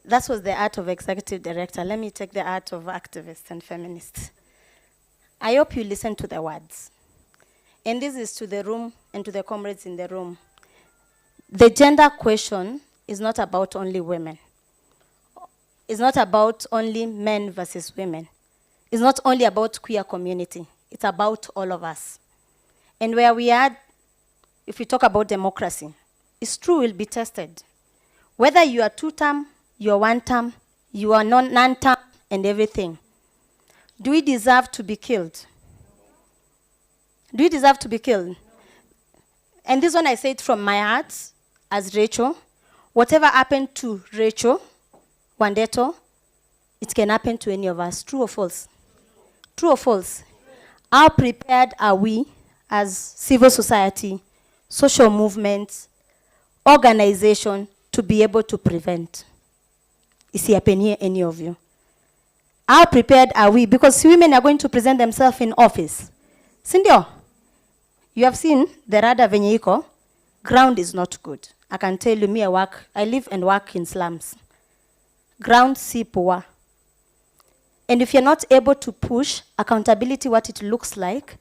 S2: that was the art of executive director. Let me take the art of activists and feminists. I hope you listen to the words. And this is to the room and to the comrades in the room. The gender question is not about only women. It's not about only men versus women. It's not only about queer community. It's about all of us. And where we are, if we talk about democracy, it's true, will be tested. Whether you are 2-term, you are 1-term, you are non-term, and everything. Do we deserve to be killed? Do we deserve to be killed? And this one I say it from my heart, as Rachel. Whatever happened to Rachel, Wandeto, it can happen to any of us. True or false? True or false? How prepared are we as civil society, social movements, organization to be able to prevent? Is it happening any of you? How prepared are we? Because women are going to present themselves in office. Sindio, you have seen the rada venye iko, ground is not good. I can tell you, I live and work in slums. Ground si poor. And if you're not able to push accountability, what it looks like,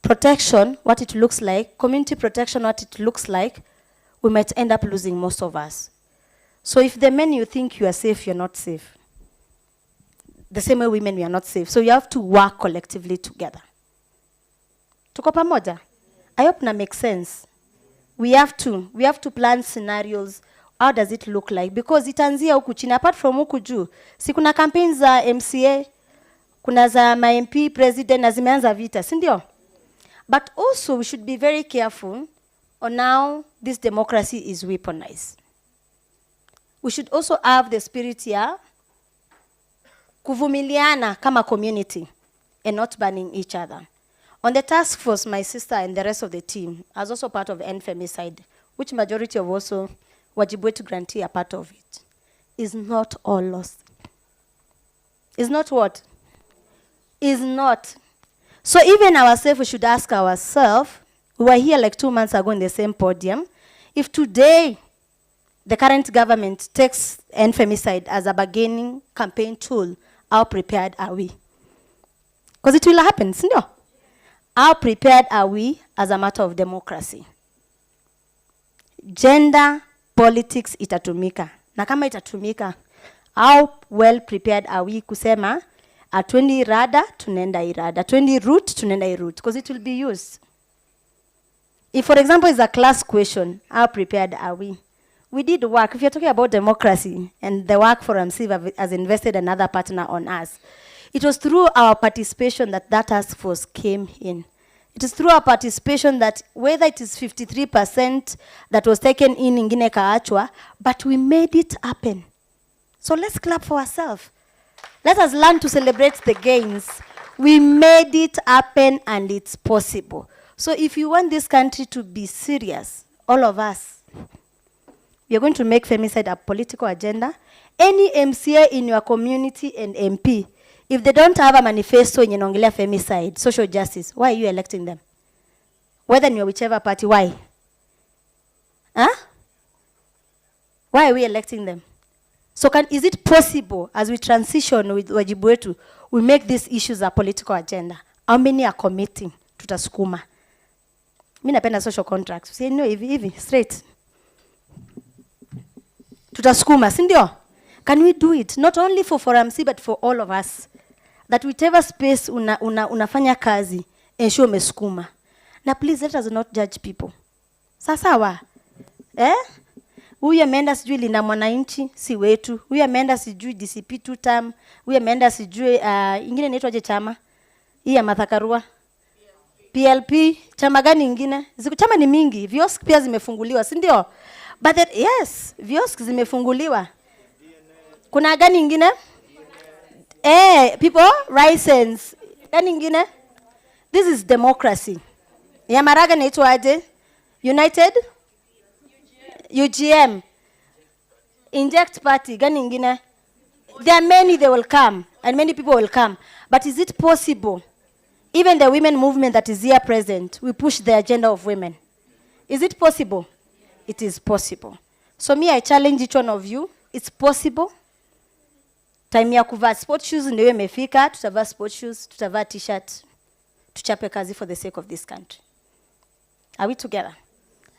S2: protection, what it looks like, community protection, what it looks like, we might end up losing most of us. So if the men you think you are safe, you're not safe. The same way women, we are not safe. So you have to work collectively together. Tuko pamoja? I hope na make sense. We have to plan scenarios. How does it look like? Because itaanzia huku chini. Apart from huku juu, si kuna campaigns za MCA, kuna za MP, president, na zimeanza vita, si ndio? But also we should be very careful on how this democracy is weaponized. We should also have the spirit ya kuvumiliana kama community and not banning each other. On the task force, my sister and the rest of the team, as also part of End Femicide, which majority of also Wajibu grantee are part of it, is not all lost. Is not what? Is not. So even ourselves, we should ask ourselves, we were here like 2 months ago in the same podium, if today the current government takes End Femicide as a bargaining campaign tool, how prepared are we? Because it will happen, no? How prepared are we as a matter of democracy? Gender politics itatumika. Na kama itatumika, how well prepared are we kusema, atwendi irada, tunenda irada. Atwendi route, tunenda route. Because it will be used. If, for example, it's a class question, how prepared are we? We did work. If you're talking about democracy and the work for MCV has invested another partner on us, it was through our participation that task force came in. It is through our participation that whether it is 53% that was taken in ingine kaachwa, but we made it happen. So let's clap for ourselves. Let us learn to celebrate the gains. We made it happen and it's possible. So if you want this country to be serious, all of us, we are going to make femicide a political agenda. Any MCA in your community and MP, if they don't have a manifesto in Yonongelea femicide, social justice, why are you electing them? Whether in your whichever party, why? Huh? Why are we electing them? So is it possible, as we transition with Wajibu Wetu, we make these issues a political agenda? How many are committing? Tutasukuma. Mimi napenda social contracts. Say no, hivi, straight. Tutasukuma, si ndio? Can we do it? Not only for MC, but for all of us. That whichever space unafanya kazi, ensure umesukuma. Now please let us not judge people. Sasawa? Huyu ameenda sijui Linda Mwananchi, si wetu. Huyu ameenda sijui DCP 2-term. Huyu ameenda sijui ingine inaitwaje chama? Hii ya Martha Karua. PLP, chama gani ingine? Chama ni mingi. Viosk pia zimefunguliwa, si ndio? But yes, viosk zimefunguliwa. Kuna gani ingine? People, license. Gani ingine? This is democracy. Ya Maraga naitwaje? United? UGM. Inject party. Gani ingine? There are many, they will come. And many people will come. But is it possible? Even the women movement that is here present, we push the agenda of women. Is it possible? It is possible. So me, I challenge each one of you it's possible. Time ya kuvaa sport shoes ndio imefika, tutavaa sport shoes, tutavaa t-shirt, tuchape kazi for the sake of this country. Are we together?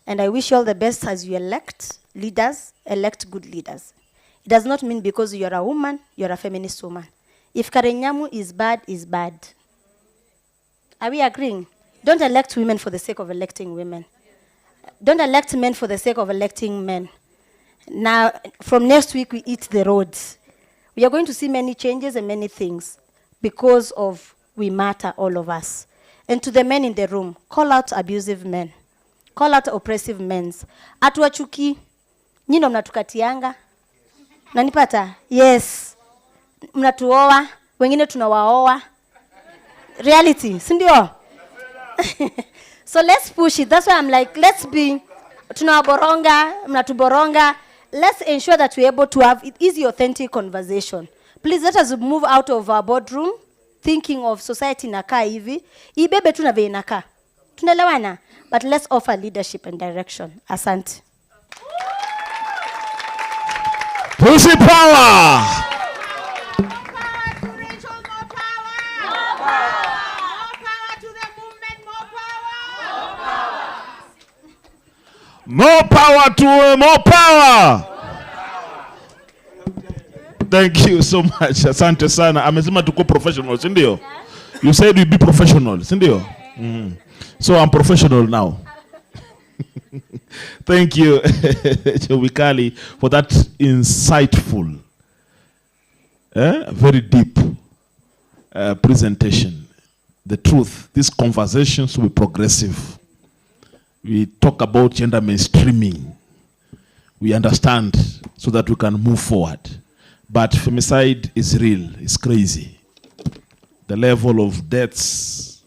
S2: And I wish you all the best as you elect leaders, elect good leaders. It does not mean because you're a woman, you're a feminist woman. If Karenyamu is bad, is bad. Are we agreeing? Don't elect women for the sake of electing women. Don't elect men for the sake of electing men. Now, from next week, we eat the roads. We are going to see many changes and many things because of we matter, all of us. And to the men in the room, call out abusive men. Call out oppressive men. Atuachuki, nyino mnatukatianga. Nanipata? Yes. Mnatuoa, wengine tunawaoa. Reality, sindio? So let's push it. That's why I'm like, let's be, tunawaboronga, mnatuboronga. Let's ensure that we're able to have easy, authentic conversation. Please let us move out of our boardroom, thinking of society inakaa hivi. Ibebe tu na vile inakaa. Tunaelewana? But let's offer leadership and direction. Asante.
S1: Pussy power! More power to more power. Thank you so much. Asante sana. Amesema tuko professional, si ndio? You said we be professional, si ndio? So I'm professional now. Thank you, Chowikali, for that insightful, very deep presentation. The truth, these conversations will be progressive. We talk about gender mainstreaming. We understand so that we can move forward. But femicide is real, it's crazy. The level of deaths.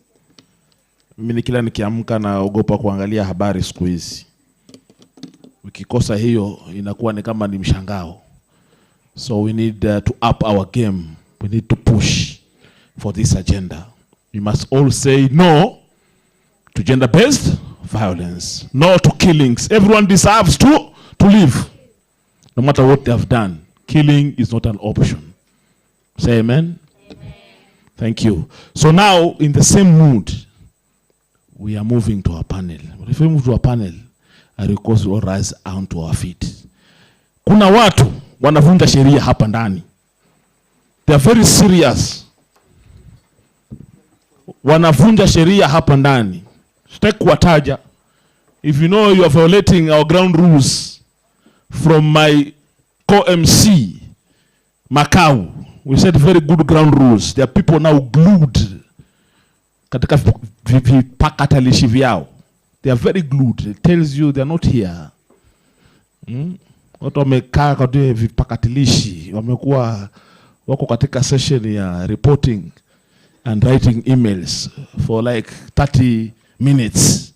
S1: Mimi kila nikiamka naogopa kuangalia habari siku hizi. Ukikosa hiyo inakuwa ni kama ni mshangao. So we need to up our game. We need to push for this agenda. We must all say no to gender-based violence, no to killings. Everyone deserves to live, no matter what they have done. Killing is not an option. Say amen. Amen. Thank you. So now, in the same mood, we are moving to our panel. But if we move to our panel, I request we all rise onto our feet. Kuna watu wanavunja sheria hapa ndani. They are very serious. Wanavunja sheria hapa ndani. Sitaki kuwataja. If you know you are violating our ground rules from my co-MC, Macau, we said very good ground rules. There are people now glued katika vipakatalishi vyao. They are very glued. It tells you they are not here. Watu wamekaa katika vipakatalishi, wamekuwa wako katika session ya reporting and writing emails for like 30 minutes.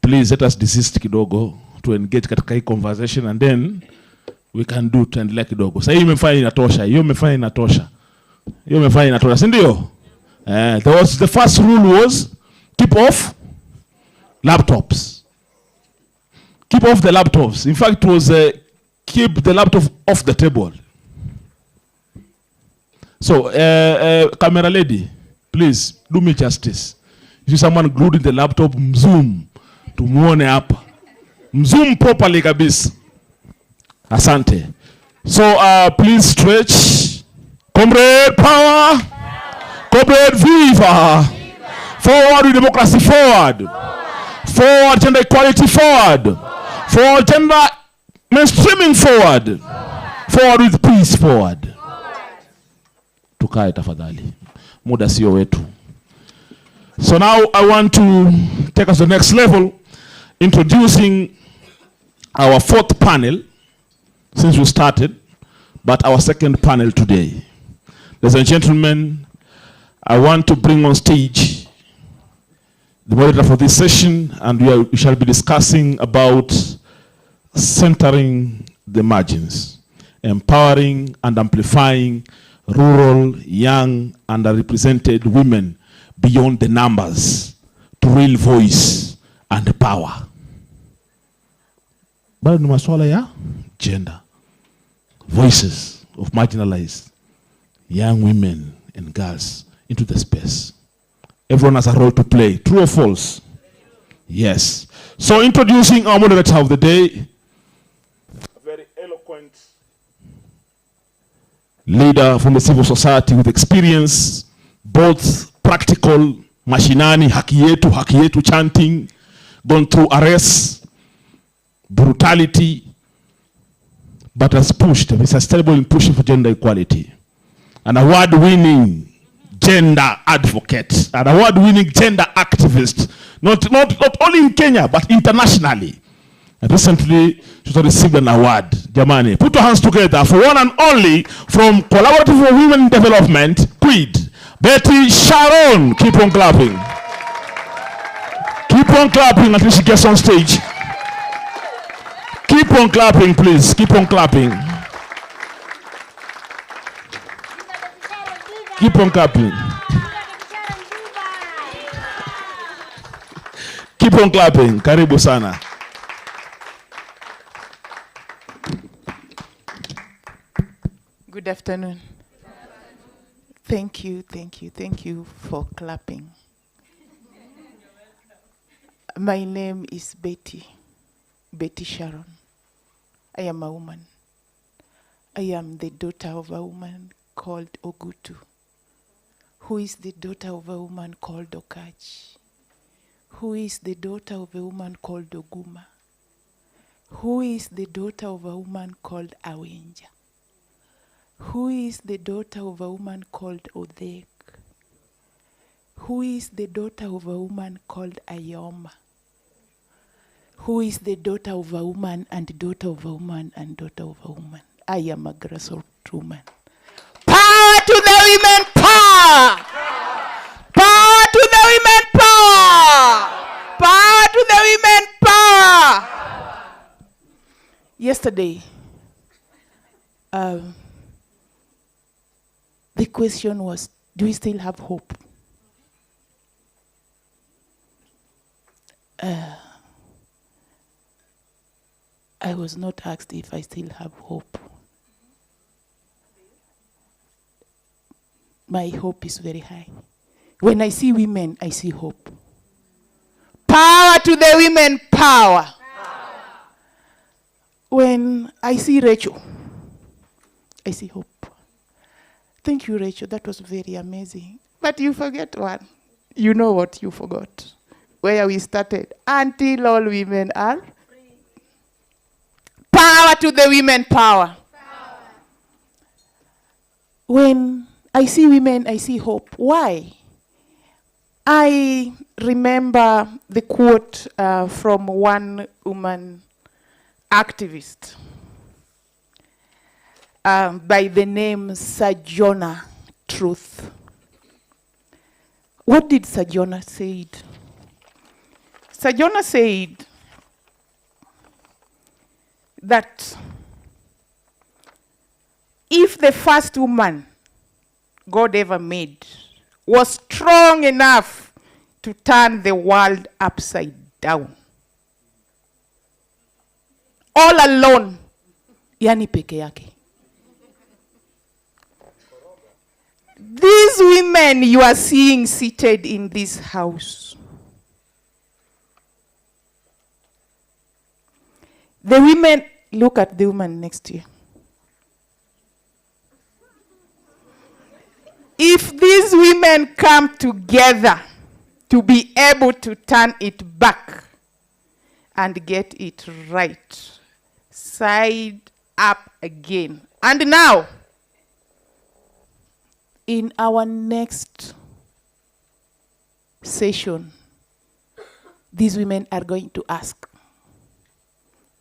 S1: Please let us desist kidogo to engage katika hii conversation and then we can do tuendelee kidogo. Sasa hii imefanya inatosha. Hiyo imefanya inatosha. Hiyo imefanya inatosha, si ndio? The first rule was keep off laptops. Keep off the laptops. In fact, it was keep the laptop off the table. So, camera lady, please do me justice. If you see someone glued in the laptop, mzoom. Tumuone hapa. Mzoom properly kabisa. Asante. So, please stretch. Comrade power. Comrade viva. Forward with democracy, forward. Forward gender equality, forward. Forward gender mainstreaming, forward. Forward with peace, forward. Tukae tafadhali. Muda sio wetu. So now I want to take us to the next level, introducing our fourth panel since we started, but our second panel today. Ladies and gentlemen, I want to bring on stage the moderator for this session, and we shall be discussing about centering the margins, empowering and amplifying rural, young, underrepresented women beyond the numbers to real voice and power. Bado ni masuala ya gender.
S18: voices of marginalized young women and girls into the space. Everyone has a role to play. True or false? Yes. So introducing our moderator of the day, a very eloquent leader from the civil society with experience, both practical, mashinani, haki yetu chanting, gone through arrests, brutality, but has pushed, is sustainable in pushing for gender equality. An award-winning gender advocate, an award-winning gender activist, not only in Kenya, but internationally. And recently, she received an award. Jamani, put your hands together for one and only from Collaborative for Women Development, QUID, Betty Sharon. Keep on clapping. Keep on clapping until she gets on stage. Keep on clapping, please. Keep on clapping. Keep on clapping. Keep on clapping. Karibu sana.
S3: Good afternoon. Thank you for clapping. My name is Betty Sharon. I am a woman. I am the daughter of a woman called Ogutu, who is the daughter of a woman called Okach, who is the daughter of a woman called Oguma, who is the daughter of a woman called Awenja, who is the daughter of a woman called Odek, who is the daughter of a woman called Ayoma, who is the daughter of a woman and daughter of a woman and daughter of a woman. I am a grassroots woman. Power to the women, power! Power to the women, power! Power to the women, power! Yesterday, the question was, do we still have hope? I was not asked if I still have hope. My hope is very high. When I see women, I see hope. Power to the women, power. When I see Rachel, I see hope. Thank you, Rachel. That was very amazing. But you forget one. You know what you forgot? Where we started. Until all women are free. Power to the women, power. When I see women, I see hope. Why? I remember the quote from one woman activist by the name Sajona Truth. What did Sajona say? Sajona said that if the first woman God ever made was strong enough to turn the world upside down, all alone, yani peke yake. These women you are seeing seated in this house, the women, look at the woman next to you. If these women come together to be able to turn it back and get it right, side up again. And now, in our next session, these women are going to ask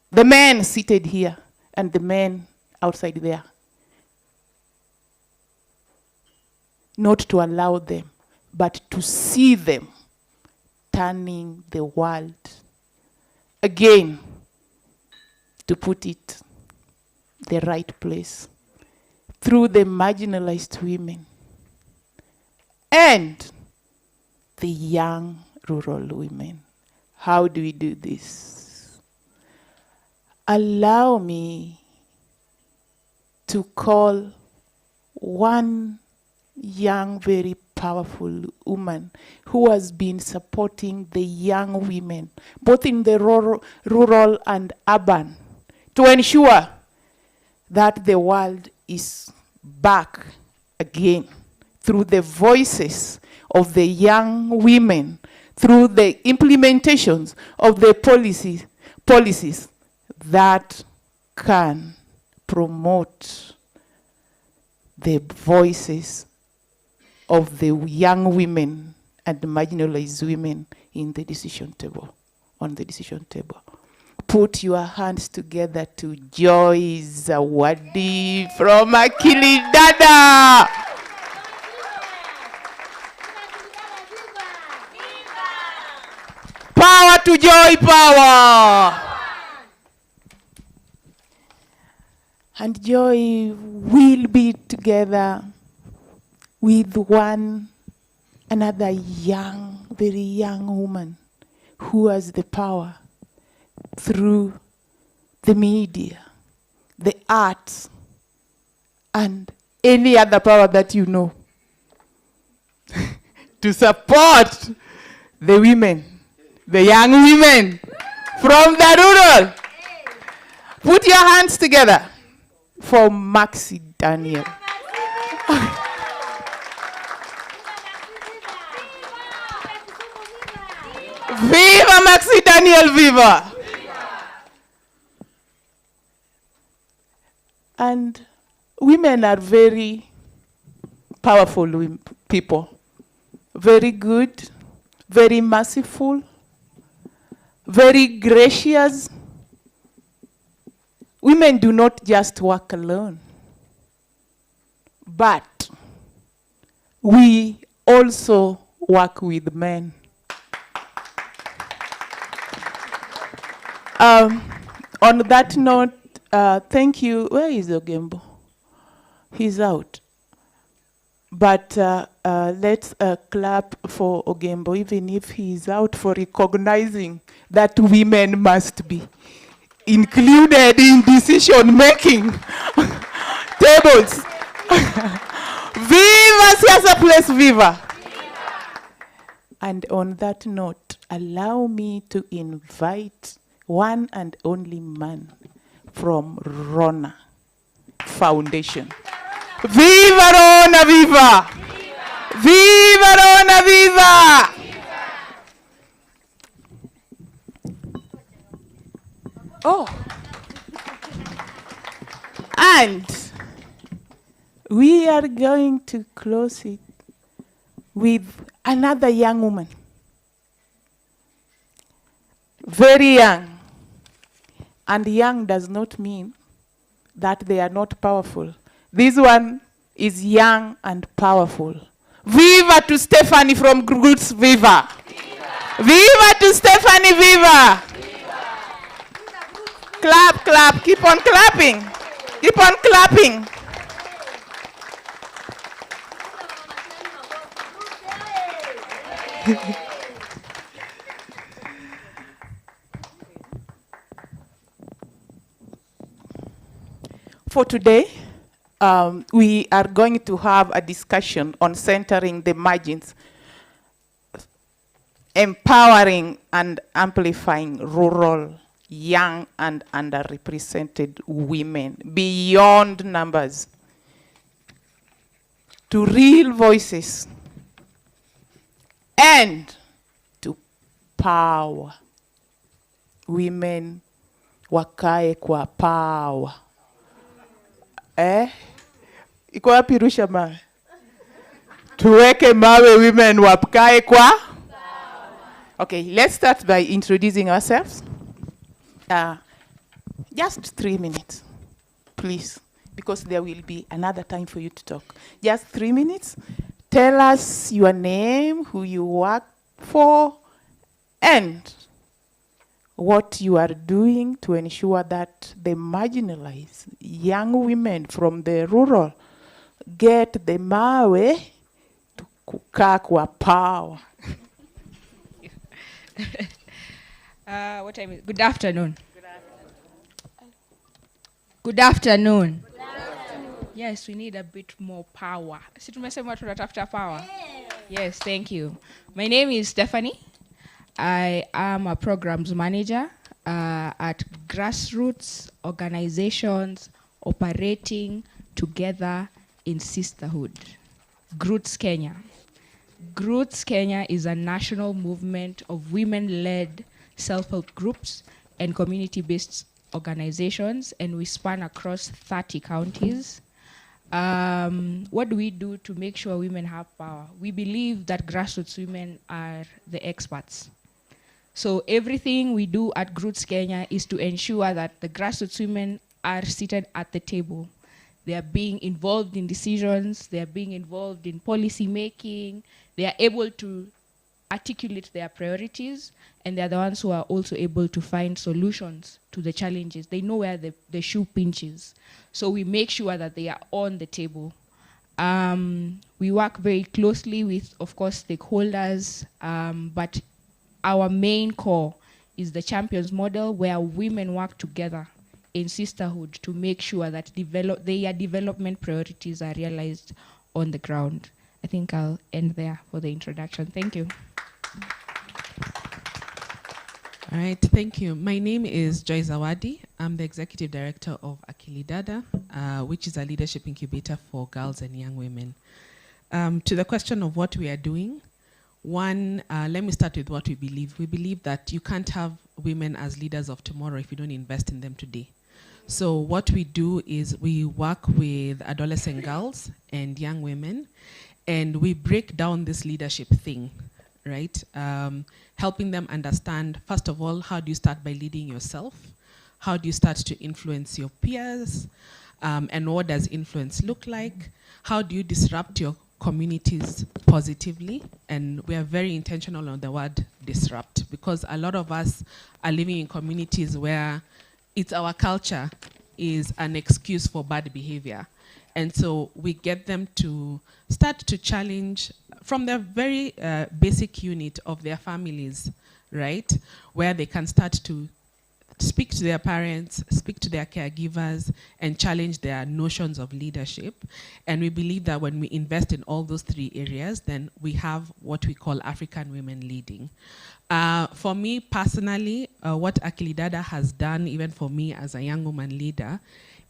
S3: the men seated here and the men outside there not to allow them, but to see them turning the world again, to put it the right place through the marginalized women and the young rural women. How do we do this? Allow me to call one young, very powerful woman who has been supporting the young women, both in the rural and urban, to ensure that the world is back again through the voices of the young women, through the implementations of the policies that can promote the voices of the young women and marginalized women in the decision table, on the decision table. Put your hands together to Joy Zawadi from Akili Dada. Power to Joy, power. And Joy will be together with another young, very young woman who has the power through the media, the arts, and any other power that you know to support the women, the young women from the rural. Put your hands together for Maxi Daniel. Viva Maxi Daniel, viva! And women are very powerful people, very good, very merciful, very gracious. Women do not just work alone, but we also work with men. On that note, thank you. Where is Ogembo? He's out. But let's clap for Ogembo, even if he's out, for recognizing that women must be included in decision-making tables. Viva Siasa Place, viva! And on that note, allow me to invite one and only man from Rona Foundation. Viva Rona, viva! Viva Rona, viva! Oh. And we are going to close it with another young woman. Very young. And young does not mean that they are not powerful. This one is young and powerful. Viva to Stephanie from Roots, viva! Viva to Stephanie, viva! Clap, clap, keep on clapping. Keep on clapping. For today, we are going to have a discussion on centering the margins, empowering and amplifying rural, young and underrepresented women beyond numbers to real voices and to power. Women wakae kwa power. Iko wapi rusha mawe? Tuweke mawe, women wakae kwa. Okay, let's start by introducing ourselves. Just 3 minutes, please, because there will be another time for you to talk. Just 3 minutes. Tell us your name, who you work for, and what you are doing to ensure that the marginalized young women from the rural get the mawe to kukaa kwa power.
S4: What time is Good afternoon. Good afternoon. Yes, we need a bit more power. Si tumesema tunatafuta power. Yes, thank you. My name is Stephanie. I am a programs manager at grassroots organizations operating together in sisterhood. GROOTS Kenya. GROOTS Kenya is a national movement of women-led self-help groups and community-based organizations, and we span across 30 counties. What do we do to make sure women have power? We believe that grassroots women are the experts. So everything we do at GROOTS Kenya is to ensure that the grassroots women are seated at the table. They are being involved in decisions, they are being involved in policy making, they are able to articulate their priorities, and they're the ones who are also able to find solutions to the challenges. They know where the shoe pinches. So we make sure that they are on the table. We work very closely with, of course, stakeholders, but our main core is the champions model, where women work together in sisterhood to make sure that their development priorities are realized on the ground. I think I'll end there for the introduction. Thank you.
S14: All right, thank you. My name is Joy Zawadi. I'm the Executive Director of Akili Dada, which is a leadership incubator for girls and young women. To the question of what we are doing, one, let me start with what we believe. We believe that you can't have women as leaders of tomorrow if you don't invest in them today. So what we do is we work with adolescent girls and young women, and we break down this leadership thing, right? Helping them understand, first of all, how do you start by leading yourself? How do you start to influence your peers? And what does influence look like? How do you disrupt your communities positively? And we are very intentional on the word disrupt, because a lot of us are living in communities where it's our culture is an excuse for bad behavior. And so we get them to start to challenge from the very basic unit of their families, right? Where they can start to speak to their parents, speak to their caregivers, and challenge their notions of leadership. And we believe that when we invest in all those three areas, then we have what we call African women leading. For me personally, what Akili Dada has done, even for me as a young woman leader,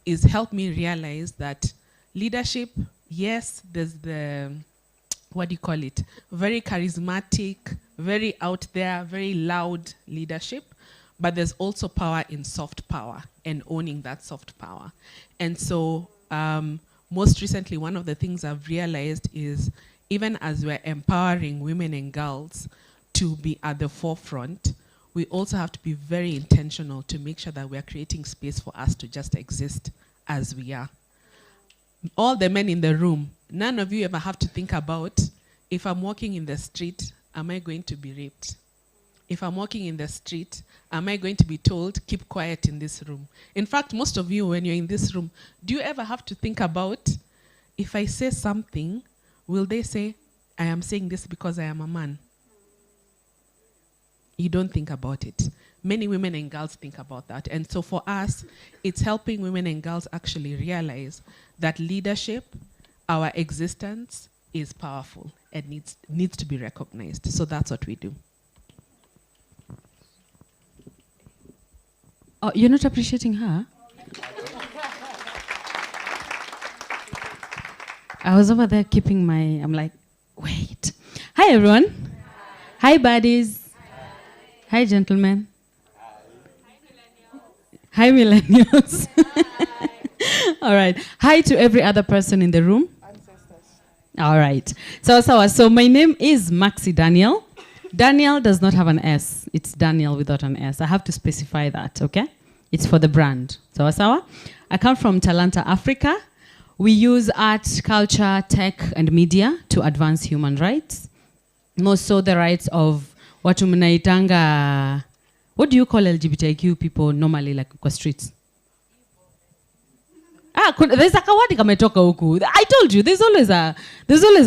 S14: is help me realize that leadership, yes, there's the, what do you call it, very charismatic, very out there, very loud leadership, but there's also power in soft power and owning that soft power. And so most recently, one of the things I've realized is even as we're empowering women and girls to be at the forefront, we also have to be very intentional to make sure that we're creating space for us to just exist as we are. All the men in the room, none of you ever have to think about, if I'm walking in the street, am I going to be raped? If I'm walking in the street, am I going to be told, keep quiet in this room? In fact, most of you, when you're in this room, do you ever have to think about, if I say something, will they say, I am saying this because I am a man? You don't think about it. Many women and girls think about that. And so for us, it's helping women and girls actually realize that leadership, our existence, is powerful and needs to be recognized. So that's what we do.
S22: Oh, you're not appreciating her? I was over there keeping my, I'm like, wait. Hi, everyone. Hi, buddies. Hi, gentlemen. Hi, millennials. All right. Hi to every other person in the room. All right. So my name is Maxi Daniel. Daniel does not have an S. It's Daniel without an S. I have to specify that, okay? It's for the brand. Sawa. I come from Talanta, Africa. We use art, culture, tech, and media to advance human rights. More so the rights of watu mnaitanga, what do you call LGBTQ people normally, like kwa streets? There's a kawadi kametoka huku. I told you, there's always a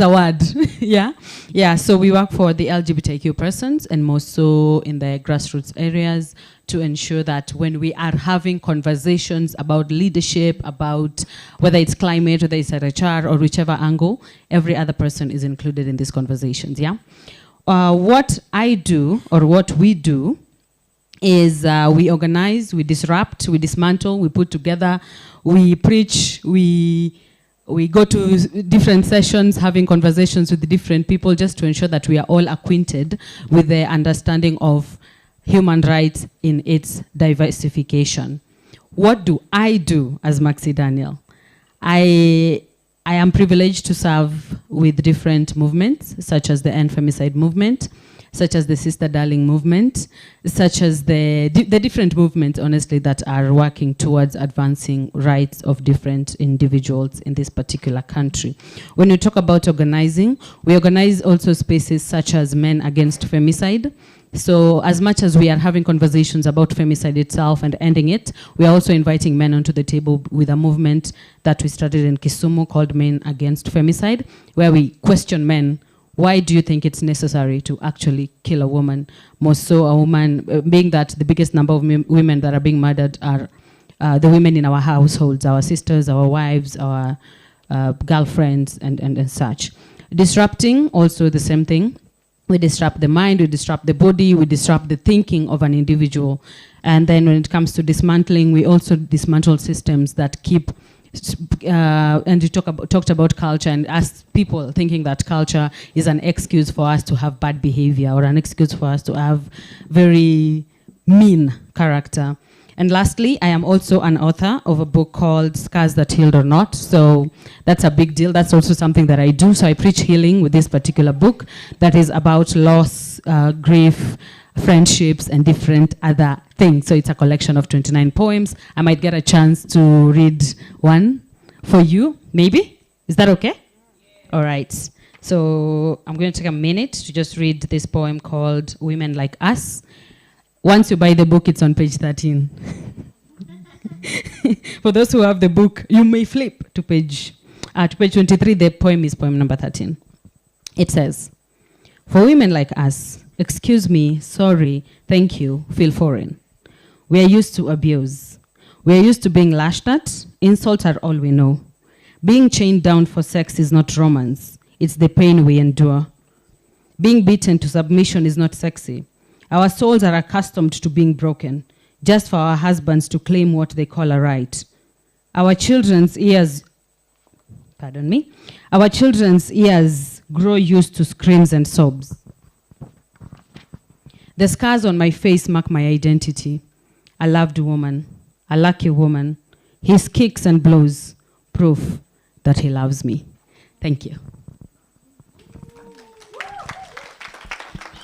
S22: word. Yeah, so we work for the LGBTQ persons and more so in the grassroots areas to ensure that when we are having conversations about leadership, about whether it's climate, whether it's HR, or whichever angle, every other person is included in these conversations, yeah? What I do, or what we do, is we organize, we disrupt, we dismantle, we put together, we preach, we go to different sessions, having conversations with the different people, just to ensure that we are all acquainted with the understanding of human rights in its diversification. What do I do as Maxi Daniel? I am privileged to serve with different movements, such as the End Femicide movement, such as the Sister Darling movement, such as the different movements, honestly, that are working towards advancing rights of different individuals in this particular country. When we talk about organizing, we organize also spaces such as Men Against Femicide. So as much as we are having conversations about femicide itself and ending it, we are also inviting men onto the table with a movement that we started in Kisumu called Men Against Femicide, where we question men. Why do you think it's necessary to actually kill a woman? More so a woman, being that the biggest number of women that are being murdered are the women in our households, our sisters, our wives, our girlfriends, and such. Disrupting, also the same thing. We disrupt the mind, we disrupt the body, we disrupt the thinking of an individual. And then when it comes to dismantling, we also dismantle systems that keep, and you talked about culture, and us people thinking that culture is an excuse for us to have bad behavior, or an excuse for us to have very mean character. And lastly, I am also an author of a book called Scars That Healed or Not. So that's a big deal. That's also something that I do. So I preach healing with this particular book that is about loss, grief, friendships, and different other things. So it's a collection of 29 poems. I might get a chance to read one for you, maybe? Is that okay? All right. So I'm going to take a minute to just read this poem called Women Like Us. Once you buy the book, it's on page 13. For those who have the book, you may flip to page 23. The poem is poem number 13. It says, "For women like us, excuse me, sorry, thank you, feel foreign. We are used to abuse. We are used to being lashed at. Insults are all we know. Being chained down for sex is not romance. It's the pain we endure. Being beaten to submission is not sexy. Our souls are accustomed to being broken, just for our husbands to claim what they call a right. Our children's ears grow used to screams and sobs. The scars on my face mark my identity. A loved woman, a lucky woman. His kicks and blows, proof that he loves me." Thank you.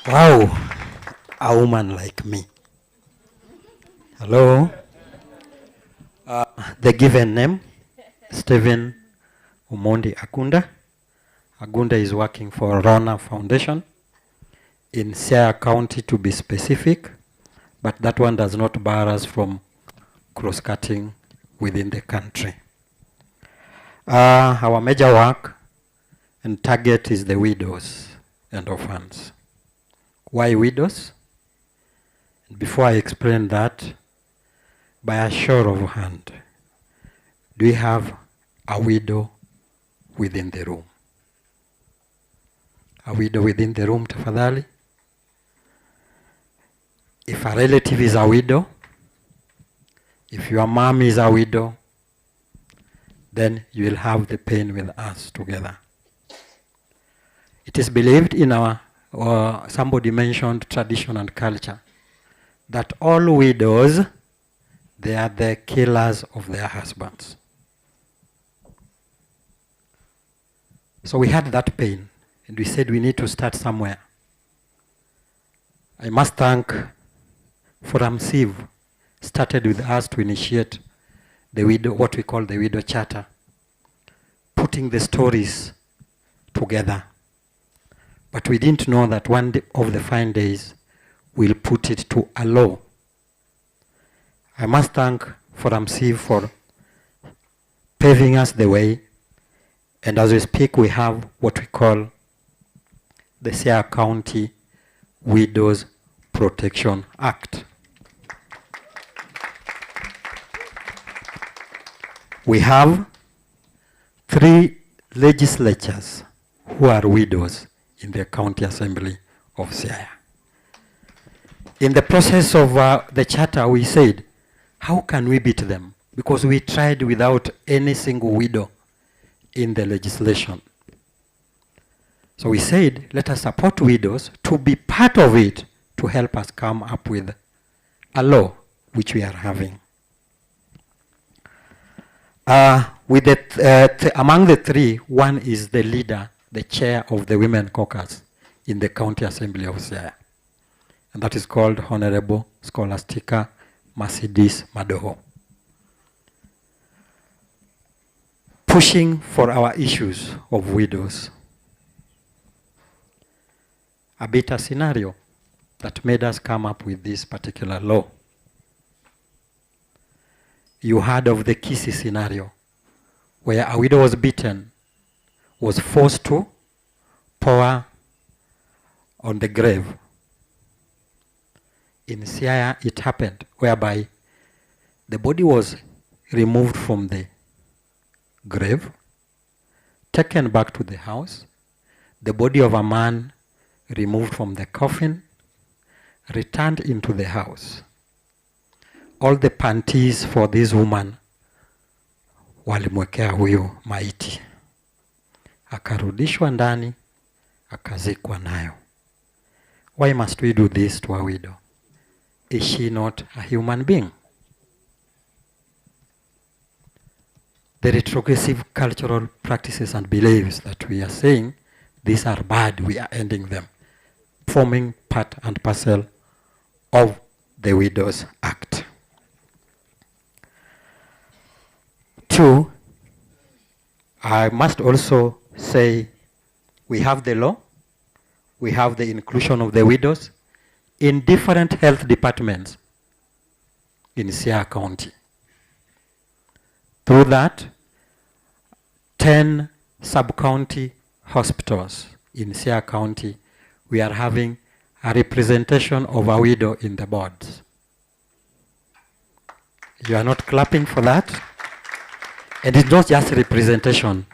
S11: Wow. A woman like me. Hello. The given name, Stephen Umondi Agunda. Agunda is working for Rona Foundation in Siaya County, to be specific, but that one does not bar us from cross-cutting within the country. Our major work and target is the widows and orphans. Why widows? Before I explain that, by a show of hand, do we have a widow within the room? A widow within the room, tafadhali? If a relative is a widow, if your mom is a widow, then you will have the pain with us together. It is believed in our, somebody mentioned tradition and culture, that all widows, they are the killers of their husbands. So we had that pain, and we said we need to start somewhere. I must thank Forum Siv, started with us to initiate the widow, what we call the widow charter, putting the stories together. But we didn't know that one day of the fine days, we'll put it to a law. I must thank Forum Siv for paving us the way. And as we speak, we have what we call the Siaya County Widows Protection Act. We have 3 legislatures who are widows in the County Assembly of Siaya. In the process of the charter, we said, how can we beat them? Because we tried without any single widow in the legislation. So we said, let us support widows to be part of it to help us come up with a law which we are having. With among the 3, one is the leader, the chair of the Women Caucus in the County Assembly of Siaya. And that is called Honorable Scholastica Mercedes Madoho. Pushing for our issues of widows. A better scenario that made us come up with this particular law. You heard of the Kisi scenario, where a widow was beaten, was forced to pour on the grave. In Siaya, it happened, whereby the body was removed from the grave, taken back to the house, the body of a man removed from the coffin, returned into the house. All the panties for this woman walimwekea huyo maiti, akarudishwa ndani, akazikwa nayo. Why must we do this to a widow? Is she not a human being? The retrogressive cultural practices and beliefs that we are saying, these are bad, we are ending them, forming part and parcel of the Widows Act. 2, I must also say we have the law, we have the inclusion of the widows in different health departments in Siaya County. Through that, 10 sub-county hospitals in Siaya County, we are having a representation of a widow in the boards. You are not clapping for that? And it's not just representation.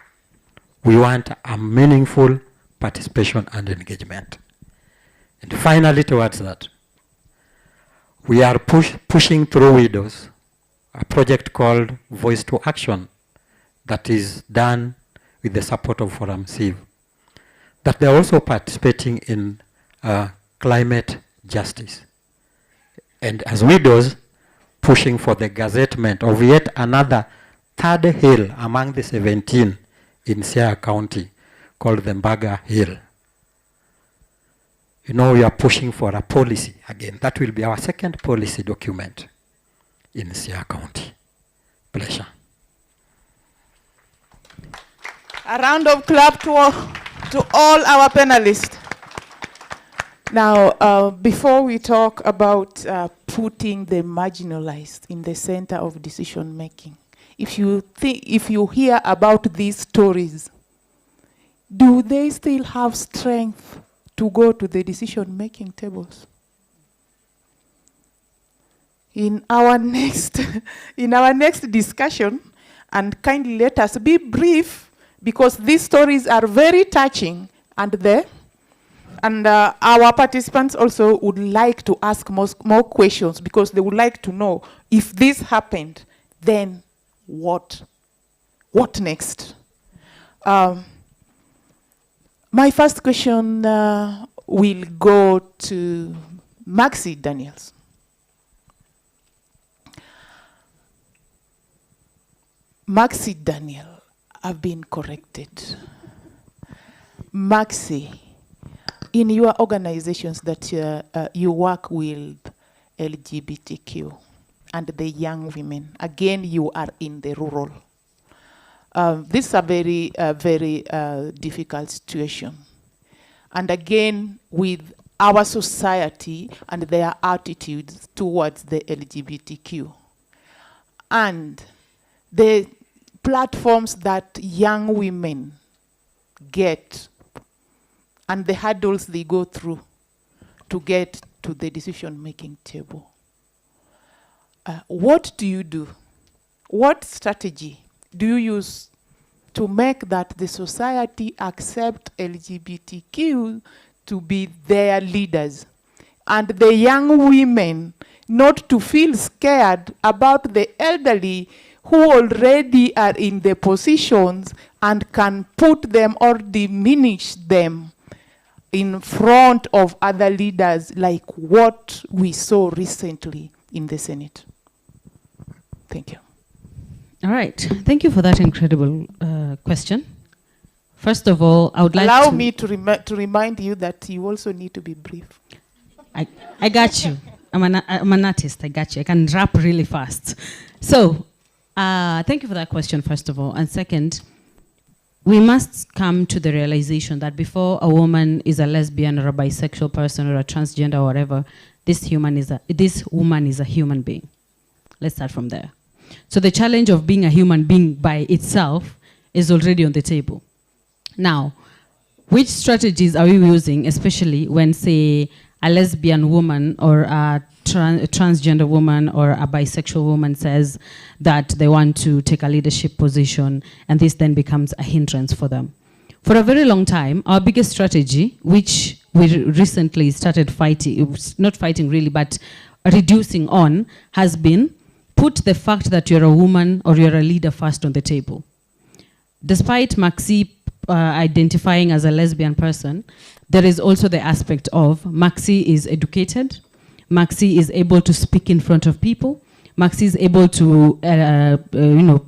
S11: We want a meaningful participation and engagement. And finally, towards that, we are pushing through widows a project called Voice to Action that is done with the support of Forum Civ. That they're also participating in climate justice. And as widows, pushing for the gazettement of yet another 3rd hill among the 17 in Siaya County called the Mbaga Hill. You know, we are pushing for a policy again. That will be our 2nd policy document in Siaya County. Pleasure.
S3: A round of clap to all our panelists. Now, before we talk about putting the marginalized in the center of decision making, if you hear about these stories, do they still have strength to go to the decision-making tables? In our next discussion, and kindly let us be brief, because these stories are very touching, and our participants also would like to ask more questions, because they would like to know, if this happened, then what next? My first question will go to Maxi Daniels. Maxi Daniel, I've been corrected. Maxi, in your organizations that you work with LGBTQ and the young women, again, you are in the rural. This is a very difficult situation. And again, with our society and their attitudes towards the LGBTQ. And the platforms that young women get and the hurdles they go through to get to the decision-making table. What do you do? What strategy do you use to make that the society accept LGBTQ to be their leaders? And the young women not to feel scared about the elderly who already are in the positions and can put them or diminish them in front of other leaders, like what we saw recently in the Senate. Thank you.
S22: All right. Thank you for that incredible question. First of all, I would like
S3: Allow
S22: to...
S3: me to remind you that you also need to be brief.
S22: I got you. I'm an artist. I got you. I can rap really fast. So, thank you for that question, first of all. And second, we must come to the realization that before a woman is a lesbian or a bisexual person or a transgender or whatever, this woman is a human being. Let's start from there. So the challenge of being a human being by itself is already on the table. Now, which strategies are we using, especially when, say, a lesbian woman or a transgender woman or a bisexual woman says that they want to take a leadership position, and this then becomes a hindrance for them? For a very long time, our biggest strategy, which we recently started fighting, not fighting really, but reducing on, has been put the fact that you're a woman or you're a leader first on the table. Despite Maxi identifying as a lesbian person, there is also the aspect of Maxi is educated, Maxi is able to speak in front of people, Maxi is able to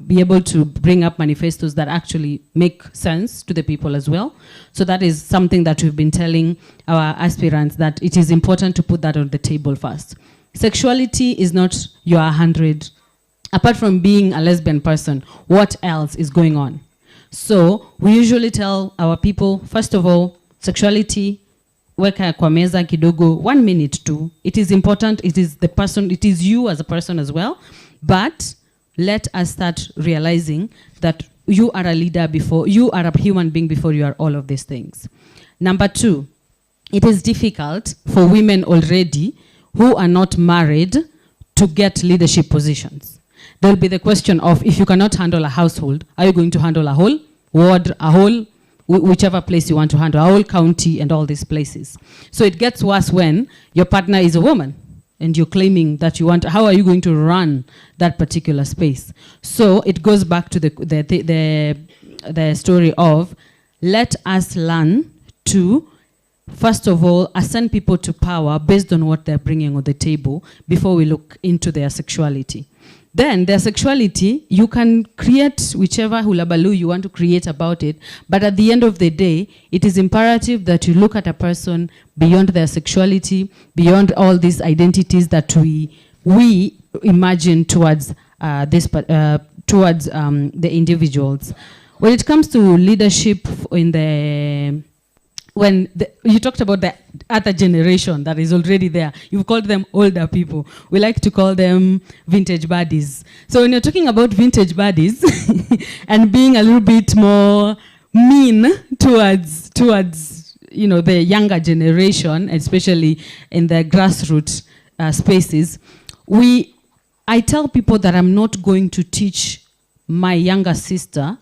S22: be able to bring up manifestos that actually make sense to the people as well. So that is something that we've been telling our aspirants, that it is important to put that on the table first. Sexuality is not your 100. Apart from being a lesbian person, what else is going on? So we usually tell our people, first of all, sexuality, weka kwa meza kidogo, 1 minute too. It is important, it is the person, it is you as a person as well. But let us start realizing that you are a leader before, you are a human being before you are all of these things. Number 2, it is difficult for women already who are not married to get leadership positions. There will be the question of, if you cannot handle a household, are you going to handle a whole ward, a whole, whichever place you want to handle, a whole county and all these places. So it gets worse when your partner is a woman and you're claiming that you want, how are you going to run that particular space? So it goes back to the story of, let us learn to, first of all, assign people to power based on what they're bringing on the table before we look into their sexuality. Then their sexuality, you can create whichever hulabaloo you want to create about it, but at the end of the day, it is imperative that you look at a person beyond their sexuality, beyond all these identities that we imagine towards the individuals. When it comes to leadership in the you talked about the other generation that is already there. You've called them older people. We like to call them vintage buddies. So when you're talking about vintage buddies and being a little bit more mean towards the younger generation, especially in the grassroots spaces, I tell people that I'm not going to teach my younger sister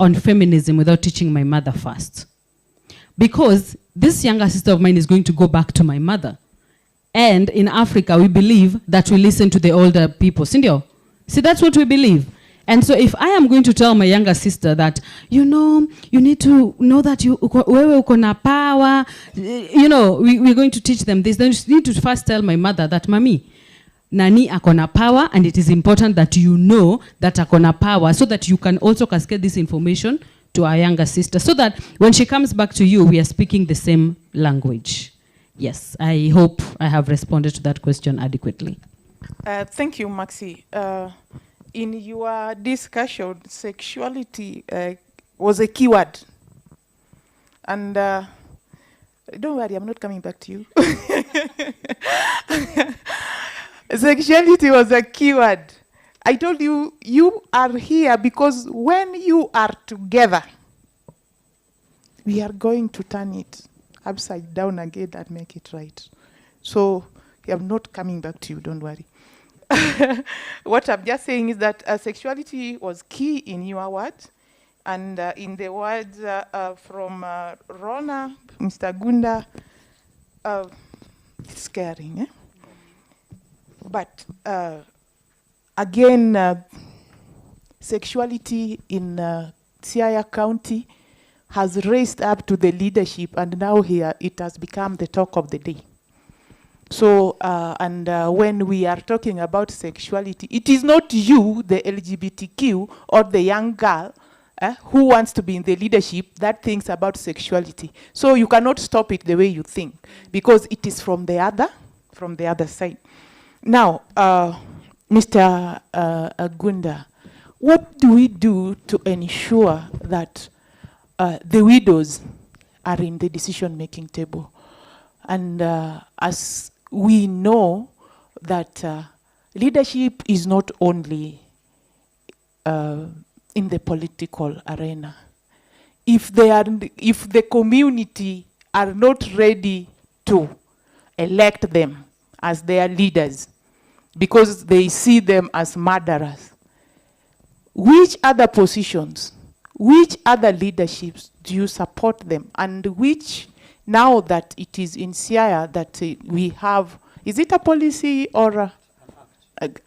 S22: on feminism without teaching my mother first. Because this younger sister of mine is going to go back to my mother. And in Africa, we believe that we listen to the older people. Sindio? See, that's what we believe. And so if I am going to tell my younger sister that, you need to know that wewe uko na power, we're going to teach them this. Then you need to first tell my mother that, Mami, Nani akona power, and it is important that you know that akona power so that you can also cascade this information to our younger sister, so that when she comes back to you, we are speaking the same language. Yes, I hope I have responded to that question adequately.
S3: Thank you, Maxi. In your discussion, sexuality was a keyword. And don't worry, I'm not coming back to you. Sexuality was a keyword. I told you, you are here because when you are together, we are going to turn it upside down again and make it right. So I'm not coming back to you, don't worry. what I'm just saying is that sexuality was key in your words, and in the words from Rona, Mr. Gunda, it's scaring, eh? But again, sexuality in Siaya County has raised up to the leadership, and now here it has become the talk of the day. So, when we are talking about sexuality, it is not you, the LGBTQ, or the young girl who wants to be in the leadership that thinks about sexuality. So you cannot stop it the way you think, because it is from the other side. Now, Mr. Gunda, what do we do to ensure that the widows are in the decision-making table? And as we know that leadership is not only in the political arena. If the community are not ready to elect them as their leaders because they see them as murderers, which other positions, which other leaderships do you support them? And which, now that it is in Siaya that we have, is it a policy or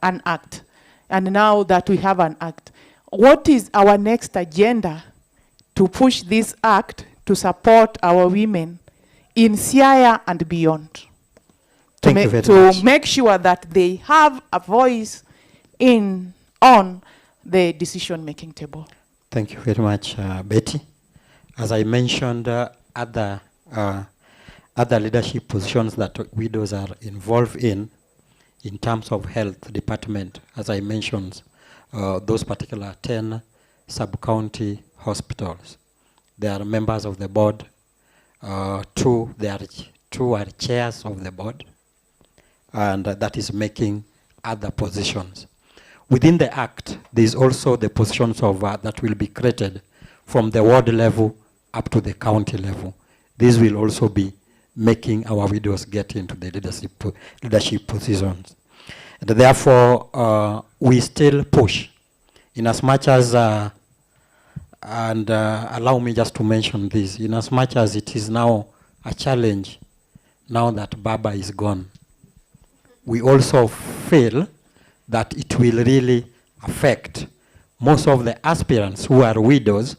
S3: an act? And now that we have an act, what is our next agenda to push this act to support our women in Siaya and beyond? To make sure that they have a voice on the decision-making table.
S11: Thank you very much, Betty. As I mentioned, other leadership positions that widows are involved in terms of health department, as I mentioned, those particular 10 sub-county hospitals. They are members of the board. Two are chairs of the board, and that is making other positions. Within the act, there is also the positions of that will be created from the ward level up to the county level. This will also be making our widows get into the leadership positions. And therefore, we still push in as much as, allow me just to mention this, in as much as it is now a challenge, now that Baba is gone, we also feel that it will really affect most of the aspirants who are widows,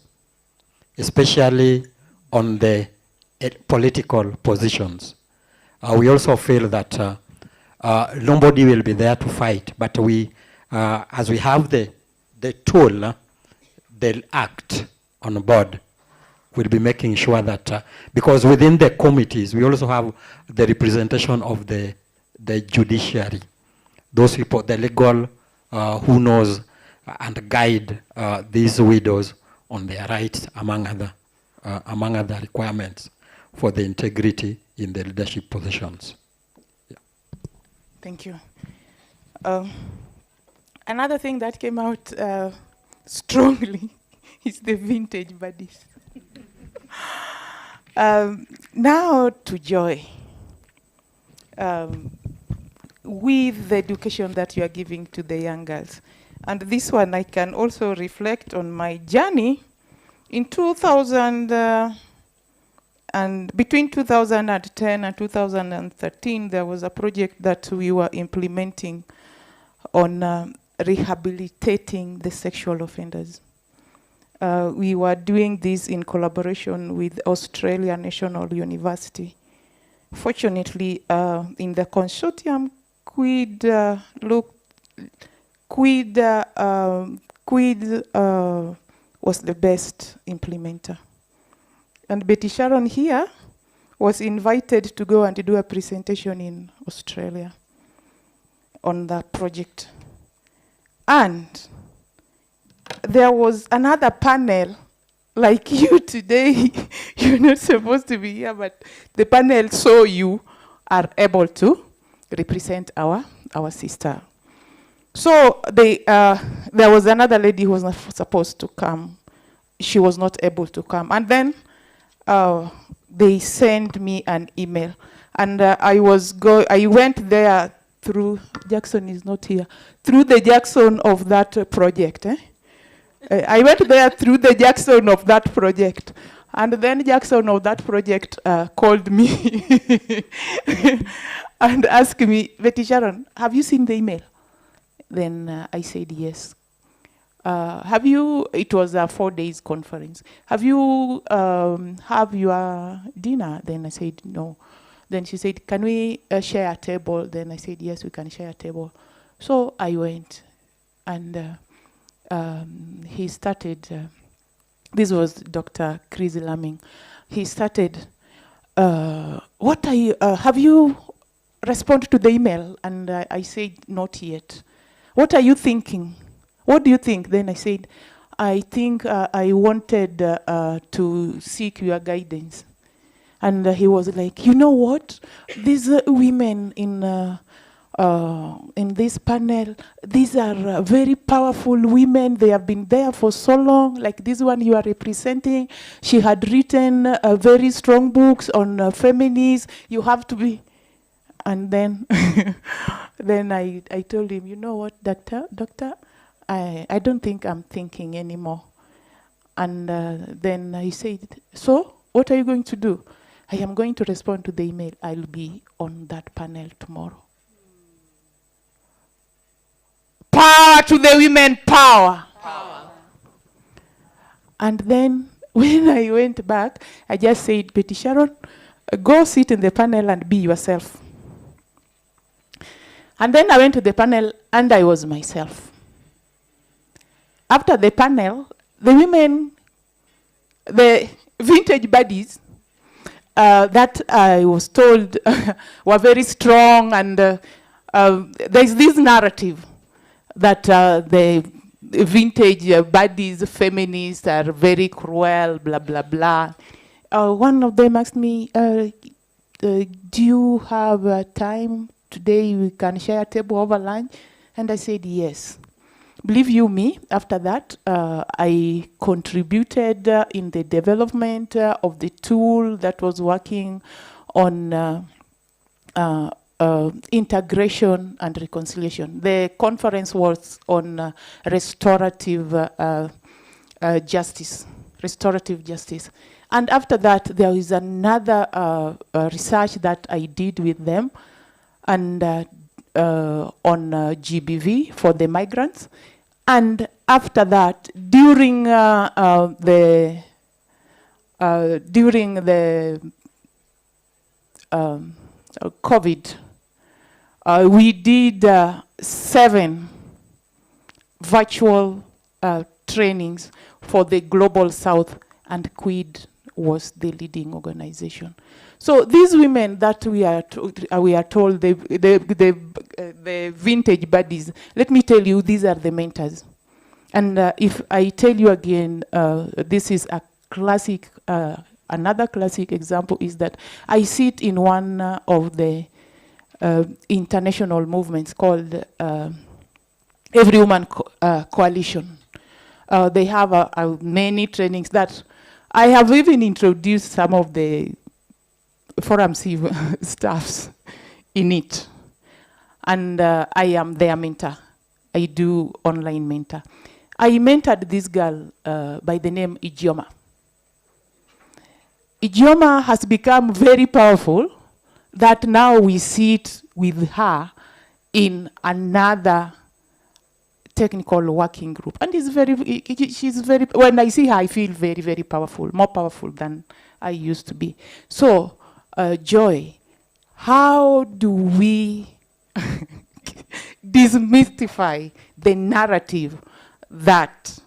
S11: especially on the political positions. We also feel that nobody will be there to fight, but we, as we have the tool, the act on board, we'll be making sure that, because within the committees, we also have the representation of the judiciary. Those people, the legal, who knows and guide these widows on their rights, among other requirements for the integrity in the leadership positions. Yeah.
S3: Thank you. Another thing that came out strongly is the vintage buddies. Now to Joy. With the education that you are giving to the young girls. And this one, I can also reflect on my journey. In 2000, and between 2010 and 2013, there was a project that we were implementing on rehabilitating the sexual offenders. We were doing this in collaboration with Australia National University. Fortunately, in the consortium, Quid was the best implementer. And Betty Sharon here was invited to go and do a presentation in Australia on that project. And there was another panel, like you today, you're not supposed to be here, but the panel saw you are able to represent our sister. So there was another lady who was not supposed to come. She was not able to come. And then they sent me an email. And I went there through, Jackson is not here, through the Jackson of that project. I went there through the Jackson of that project. And then Jackson of that project called me and asked me, Betty Sharon, have you seen the email? Then I said yes. It was a 4 days conference. Have you have your dinner? Then I said no. Then she said, can we share a table? Then I said, yes, we can share a table. So I went, and he started, this was Dr. Chris Laming. He started, have you responded to the email? And I said, not yet. What are you thinking? What do you think? Then I said, I think I wanted to seek your guidance. And he was like, you know what? These women in this panel, these are very powerful women. They have been there for so long. Like this one you are representing, she had written very strong books on feminists. You have to be. And then, then I told him, you know what, doctor, I don't think I'm thinking anymore. And then he said, so what are you going to do? I am going to respond to the email. I'll be on that panel tomorrow. Power to the women, power. And then when I went back, I just said, Betty Sharon, go sit in the panel and be yourself. And then I went to the panel and I was myself. After the panel, the women, the vintage buddies that I was told were very strong, and there's this narrative that the vintage buddies, feminists are very cruel, blah, blah, blah. One of them asked me, do you have time today? We can share a table over lunch? And I said, yes. Believe you me, after that, I contributed in the development of the tool that was working on integration and reconciliation. The conference was on restorative justice. And after that, there is another research that I did with them, and on GBV for the migrants. And after that, during the COVID, we did 7 virtual trainings for the Global South, and QUID was the leading organization. So these women that we are told, the vintage buddies, let me tell you, these are the mentors. And if I tell you again, this is a classic, another classic example is that I sit in one of the international movements called Every Woman Coalition. They have many trainings that I have even introduced some of the Forum Civ staffs in it. And I am their mentor. I do online mentor. I mentored this girl by the name Ijeoma. Ijeoma has become very powerful that now we sit with her in another technical working group. And she's very, when I see her, I feel very, very powerful, more powerful than I used to be. So, Joy, how do we demystify the narrative that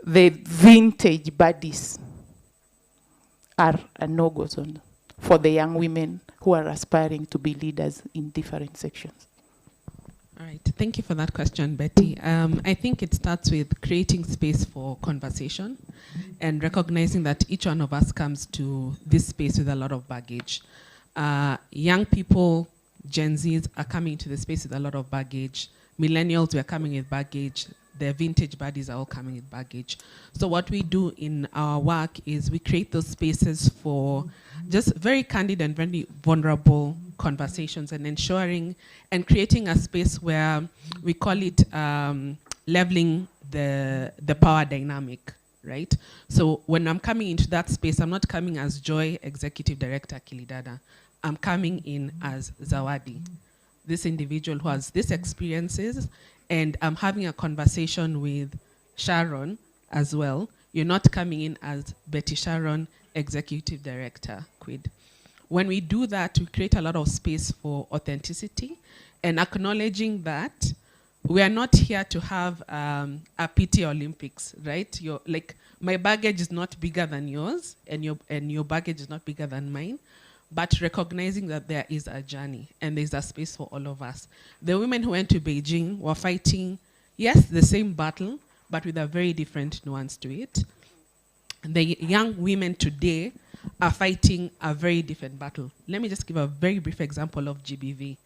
S3: the vintage buddies are a no-go zone for the young women who are aspiring to be leaders in different sections?
S10: All right, thank you for that question, Betty. I think it starts with creating space for conversation and recognizing that each one of us comes to this space with a lot of baggage. Young people, Gen Zs, are coming to the space with a lot of baggage. Millennials, we are coming with baggage. The vintage buddies are all coming with baggage. So what we do in our work is we create those spaces for just very candid and very vulnerable conversations and ensuring and creating a space where we call it leveling the power dynamic, right? So when I'm coming into that space, I'm not coming as Joy, Executive Director Kilidada. I'm coming in as Zawadi, this individual who has these experiences, and I'm having a conversation with Sharon as well. You're not coming in as Betty Sharon, Executive Director, Quid. When we do that, we create a lot of space for authenticity and acknowledging that we are not here to have a PT Olympics, right? Like, my baggage is not bigger than yours, and your baggage is not bigger than mine, but recognizing that there is a journey and there's a space for all of us. The women who went to Beijing were fighting, yes, the same battle, but with a very different nuance to it. The young women today are fighting a very different battle. Let me just give a very brief example of GBV.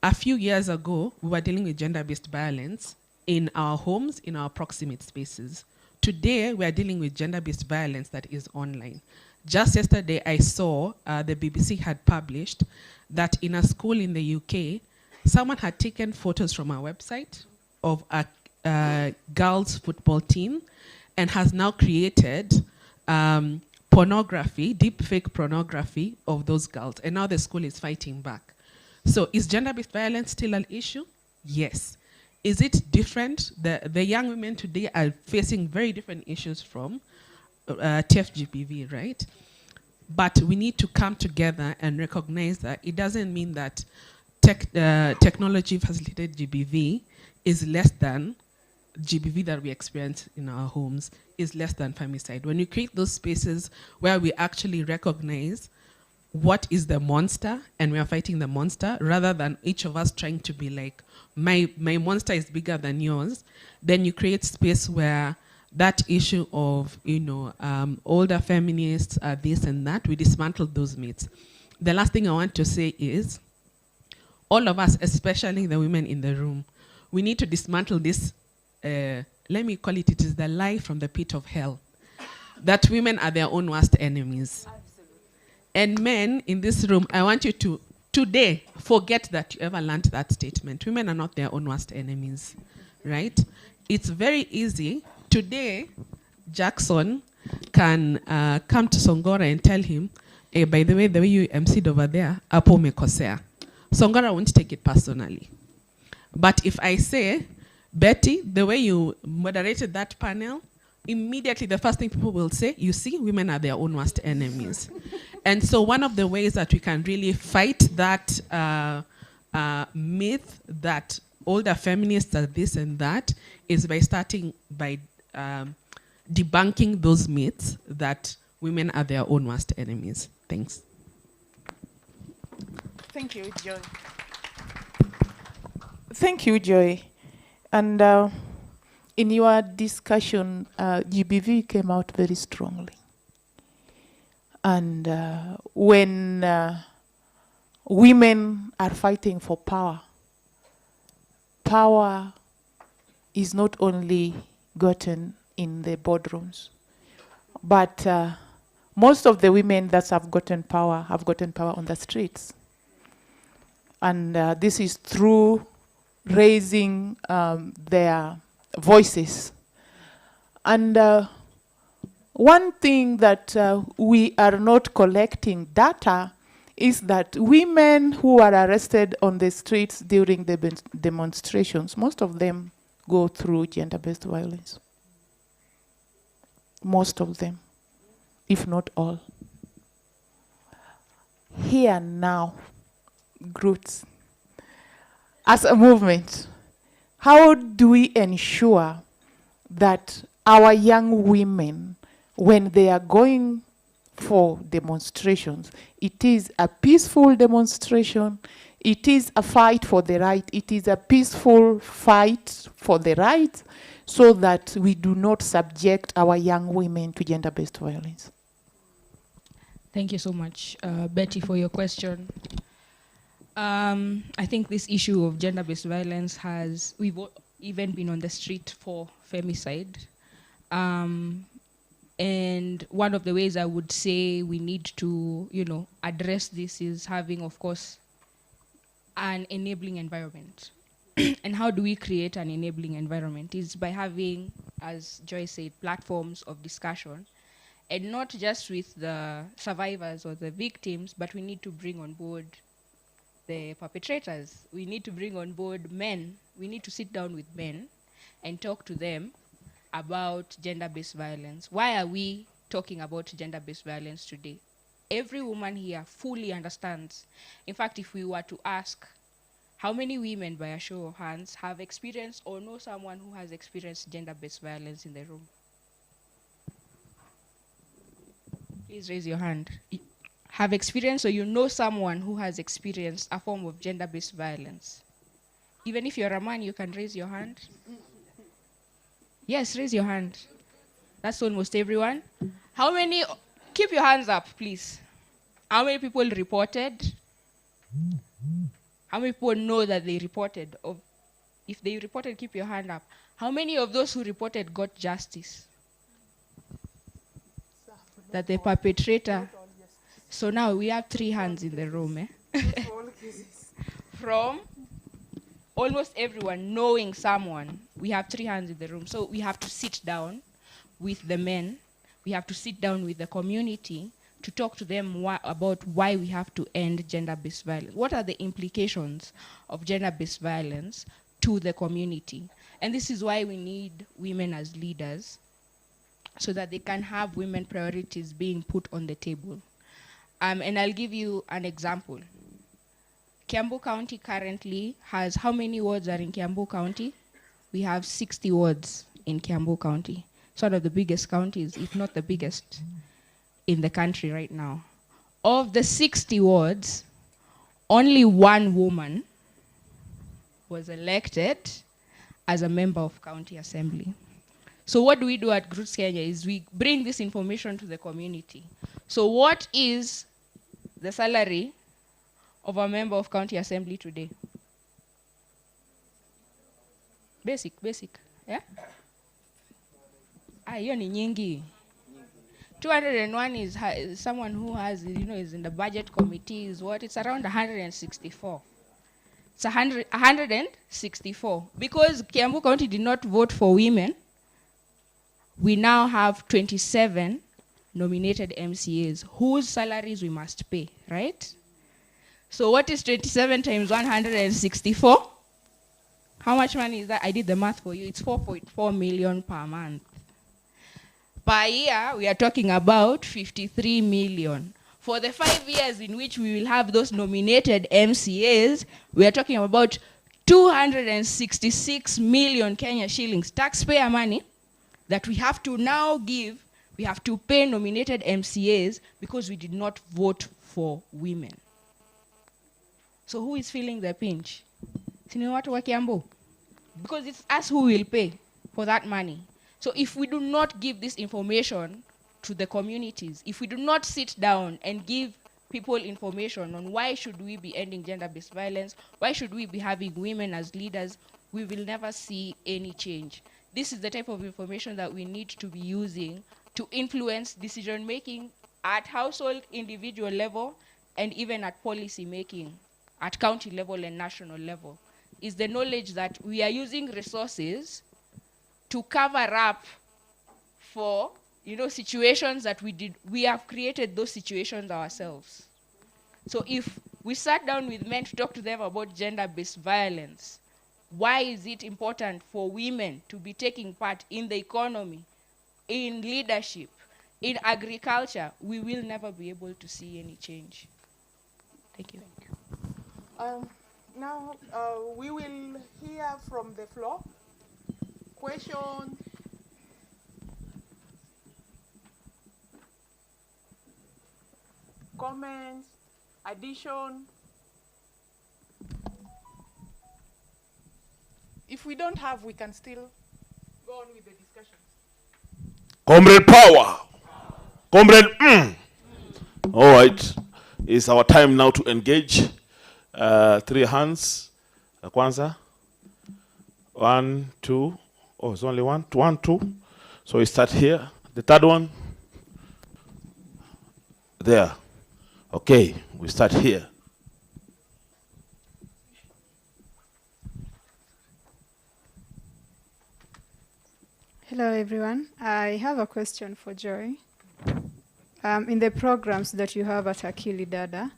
S10: A few years ago, we were dealing with gender-based violence in our homes, in our proximate spaces. Today, we are dealing with gender-based violence that is online. Just yesterday, I saw the BBC had published that in a school in the UK, someone had taken photos from our website of a girls' football team and has now created pornography, deep fake pornography of those girls. And now the school is fighting back. So is gender-based violence still an issue? Yes. Is it different? The young women today are facing very different issues from TFGPV, right? But we need to come together and recognize that it doesn't mean that technology-facilitated GBV is less than GBV that we experience in our homes, is less than femicide. When you create those spaces where we actually recognize what is the monster and we are fighting the monster, rather than each of us trying to be like, my monster is bigger than yours, then you create space where that issue of, older feminists are this and that, we dismantle those myths. The last thing I want to say is, all of us, especially the women in the room, we need to dismantle this, let me call it, it is the lie from the pit of hell, that women are their own worst enemies. Absolutely. And men in this room, I want you to, today, forget that you ever learned that statement. Women are not their own worst enemies, right? It's very easy. Today, Jackson can come to Songora and tell him, hey, by the way you emceed over there, apo umekosea. Songora won't take it personally. But if I say, Betty, the way you moderated that panel, immediately the first thing people will say, you see, women are their own worst enemies. And so one of the ways that we can really fight that myth that older feminists are this and that is by starting by debunking those myths that women are their own worst enemies. Thanks.
S3: Thank you, Joy. Thank you, Joy. And in your discussion, GBV came out very strongly. And when women are fighting for power, power is not only gotten in the boardrooms, but most of the women that have gotten power on the streets. And this is through raising their voices. And one thing that we are not collecting data is that women who are arrested on the streets during the demonstrations, most of them go through gender-based violence. Most of them, if not all. Here now, groups, as a movement, how do we ensure that our young women, when they are going for demonstrations, it is a peaceful demonstration, it is a fight for the right, it is a peaceful fight for the right, so that we do not subject our young women to gender-based violence?
S4: Thank you so much, Betty, for your question. I think this issue of gender-based violence we've even been on the street for femicide. And one of the ways I would say we need to, address this is having, of course, an enabling environment. And how do we create an enabling environment? Is by having, as Joy said, platforms of discussion, and not just with the survivors or the victims, but we need to bring on board the perpetrators. We need to bring on board men. We need to sit down with men and talk to them about gender-based violence. Why are we talking about gender-based violence today? Every woman here fully understands. In fact, if we were to ask, how many women, by a show of hands, have experienced or know someone who has experienced gender-based violence in the room? Please raise your hand. Have experienced or you know someone who has experienced a form of gender-based violence? Even if you're a man, you can raise your hand. Yes, raise your hand. That's almost everyone. How many? Keep your hands up, please. How many people reported? How many people know that they reported? If they reported, keep your hand up. How many of those who reported got justice? That the perpetrator. So now we have 3 hands in the room. From almost everyone knowing someone, we have 3 hands in the room. So we have to sit down with the men. We have to sit down with the community to talk to them about why we have to end gender-based violence. What are the implications of gender-based violence to the community? And this is why we need women as leaders, so that they can have women priorities being put on the table. And I'll give you an example. Kiambu County currently has, how many wards are in Kiambu County? We have 60 wards in Kiambu County. It's one of the biggest counties, if not the biggest, in the country right now. Of the 60 wards, only 1 woman was elected as a member of county assembly. So what do we do at Roots Kenya is we bring this information to the community. So what is the salary of a member of county assembly today? Basic, yeah? Hiyo ni nyingi. 201 is someone who has, is in the budget committee, is what? It's around 164. It's 164. Because Kiambu County did not vote for women, we now have 27 nominated MCAs whose salaries we must pay, right? So what is 27 times 164? How much money is that? I did the math for you. It's 4.4 million per month. Per year, we are talking about 53 million. For the 5 years in which we will have those nominated MCAs, we are talking about 266 million Kenya shillings, taxpayer money, that we have to now give. We have to pay nominated MCAs because we did not vote for women. So who is feeling the pinch? Sini watu wa Kiambu? Because it's us who will pay for that money. So if we do not give this information to the communities, if we do not sit down and give people information on why should we be ending gender-based violence, why should we be having women as leaders, we will never see any change. This is the type of information that we need to be using to influence decision-making at household, individual level, and even at policy making, at county level and national level. Is the knowledge that we are using resources to cover up for, situations that we have created those situations ourselves. So if we sat down with men to talk to them about gender-based violence, why is it important for women to be taking part in the economy, in leadership, in agriculture? We will never be able to see any change. Thank you.
S3: Now we will hear from the floor. Question. Comments, addition. If we don't have, we can still go on with the discussion.
S18: Comrade Power. Comrade. All right. It's our time now to engage. 3 hands. Kwanza. 1, 2. Oh, it's only 1. 1, 2. So we start here. The third one.
S1: there. Okay, we start here.
S12: Hello, everyone. I have a question for Joy. In the programs that you have at Akili Dada,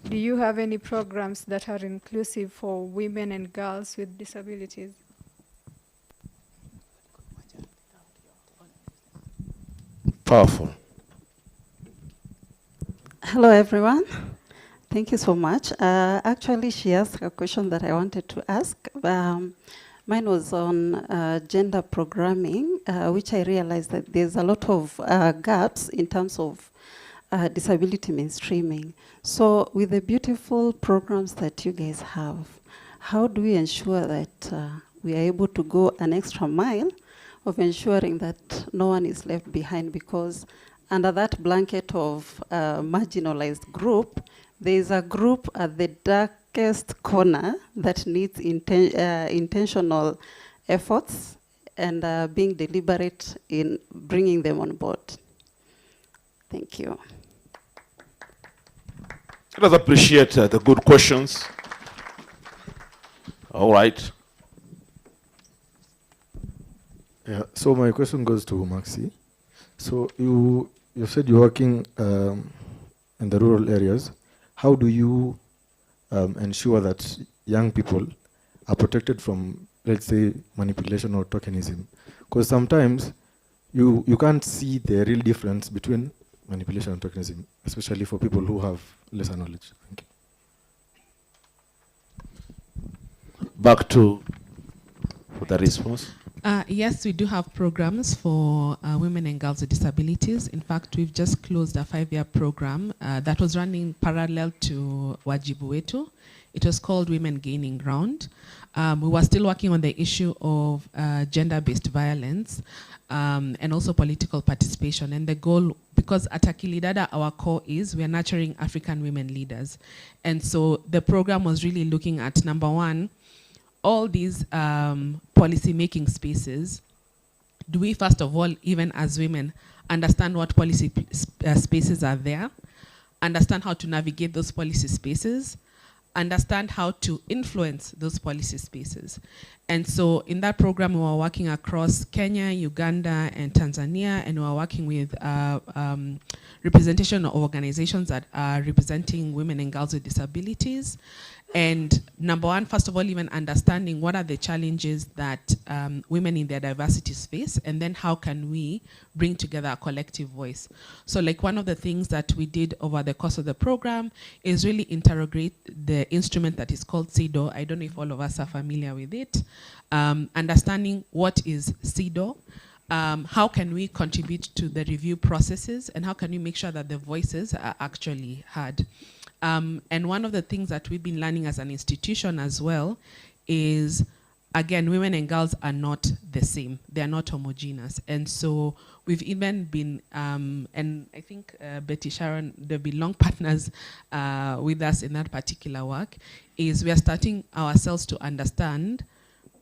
S12: do you have any programs that are inclusive for women and girls with disabilities?
S1: Powerful.
S21: Hello, everyone. Thank you so much. Actually, she asked a question that I wanted to ask. Mine was on gender programming, which I realized that there's a lot of gaps in terms of disability mainstreaming. So with the beautiful programs that you guys have, how do we ensure that we are able to go an extra mile of ensuring that no one is left behind? Because under that blanket of marginalized group, there is a group at the darkest corner that needs intentional efforts and being deliberate in bringing them on board. Thank you.
S1: Let us appreciate the good questions. All right.
S23: Yeah, so my question goes to Maxi. So you said you're working in the rural areas. How do you ensure that young people are protected from, let's say, manipulation or tokenism? Because sometimes you can't see the real difference between manipulation and tokenism, especially for people who have lesser knowledge. Thank you.
S1: Back to the response.
S10: Yes, we do have programs for women and girls with disabilities. In fact, we've just closed a 5-year program that was running parallel to Wajibu Wetu. It was called Women Gaining Ground. We were still working on the issue of gender-based violence and also political participation. And the goal, because at Akili Dada, our core is we are nurturing African women leaders. And so the program was really looking at, number one, all these policy-making spaces. Do we, first of all, even as women, understand what policy spaces are there, understand how to navigate those policy spaces, understand how to influence those policy spaces? And so in that program, we were working across Kenya, Uganda, and Tanzania, and we were working with representation of organizations that are representing women and girls with disabilities. And number one, first of all, even understanding what are the challenges that women in their diversity face, and then how can we bring together a collective voice. So like one of the things that we did over the course of the program is really interrogate the instrument that is called CEDAW. I don't know if all of us are familiar with it. Understanding what is CEDAW, how can we contribute to the review processes, and how can we make sure that the voices are actually heard. And one of the things that we've been learning as an institution as well is, again, women and girls are not the same. They are not homogeneous. And so we've even been, and I think Betty Sharon, they've been long partners with us in that particular work, is we are starting ourselves to understand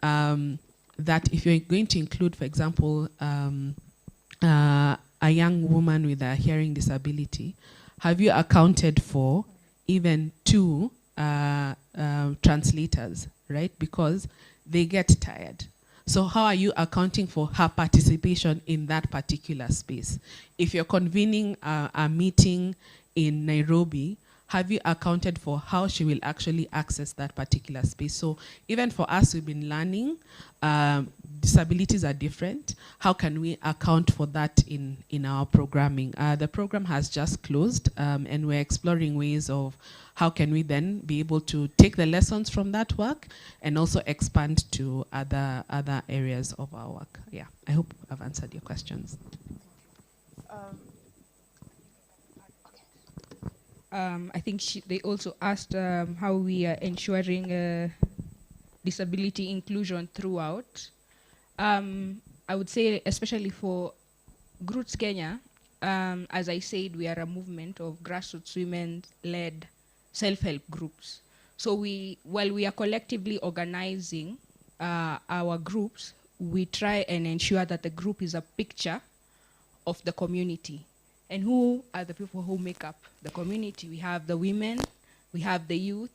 S10: that if you're going to include, for example, a young woman with a hearing disability, have you accounted for even 2 translators, right? Because they get tired. So how are you accounting for her participation in that particular space? If you're convening a meeting in Nairobi, have you accounted for how she will actually access that particular space? So even for us, we've been learning, disabilities are different. How can we account for that in our programming? The program has just closed, and we're exploring ways of how can we then be able to take the lessons from that work and also expand to other areas of our work. Yeah, I hope I've answered your questions.
S4: I think they also asked how we are ensuring disability inclusion throughout. I would say, especially for Roots Kenya, as I said, we are a movement of grassroots women-led self-help groups. So while we are collectively organizing our groups, we try and ensure that the group is a picture of the community. And who are the people who make up the community? We have the women, we have the youth,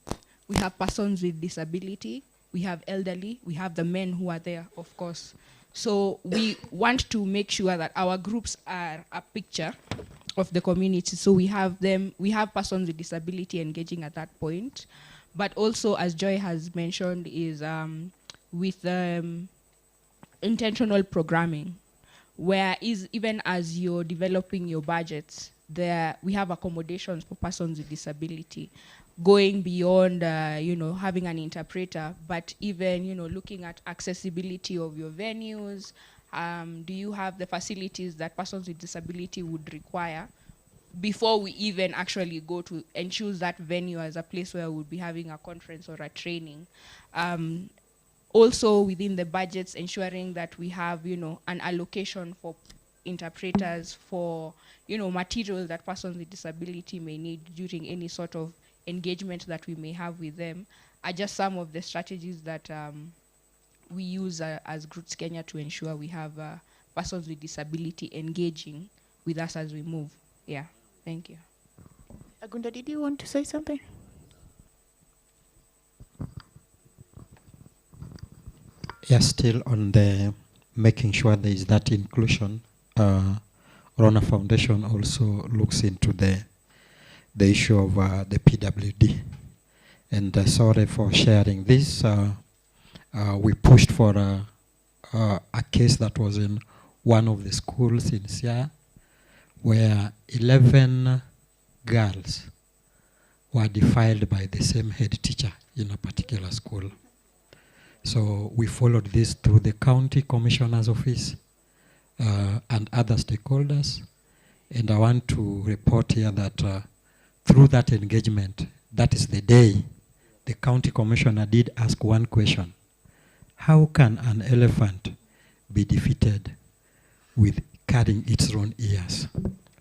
S4: we have persons with disability, we have elderly, we have the men who are there, of course. So we want to make sure that our groups are a picture of the community. So we have persons with disability engaging at that point. But also, as Joy has mentioned, is with intentional programming, where even as you're developing your budgets, we have accommodations for persons with disability, going beyond having an interpreter, but even looking at accessibility of your venues. Do you have the facilities that persons with disability would require before we even actually go to and choose that venue as a place where we'll be having a conference or a training? Also within the budgets, ensuring that we have an allocation for interpreters, for materials that persons with disability may need during any sort of engagement that we may have with them, are just some of the strategies that we use as Groups Kenya to ensure we have persons with disability engaging with us as we move. Yeah, thank you.
S3: Agunda, did you want to say something?
S11: Yes, still on the making sure there is that inclusion. Rona Foundation also looks into the issue of the PWD. And sorry for sharing this. We pushed for a case that was in one of the schools in Siaya, where 11 girls were defiled by the same head teacher in a particular school. So we followed this through the county commissioner's office and other stakeholders. And I want to report here that through that engagement, that is the day, the county commissioner did ask one question: how can an elephant be defeated with carrying its own ears?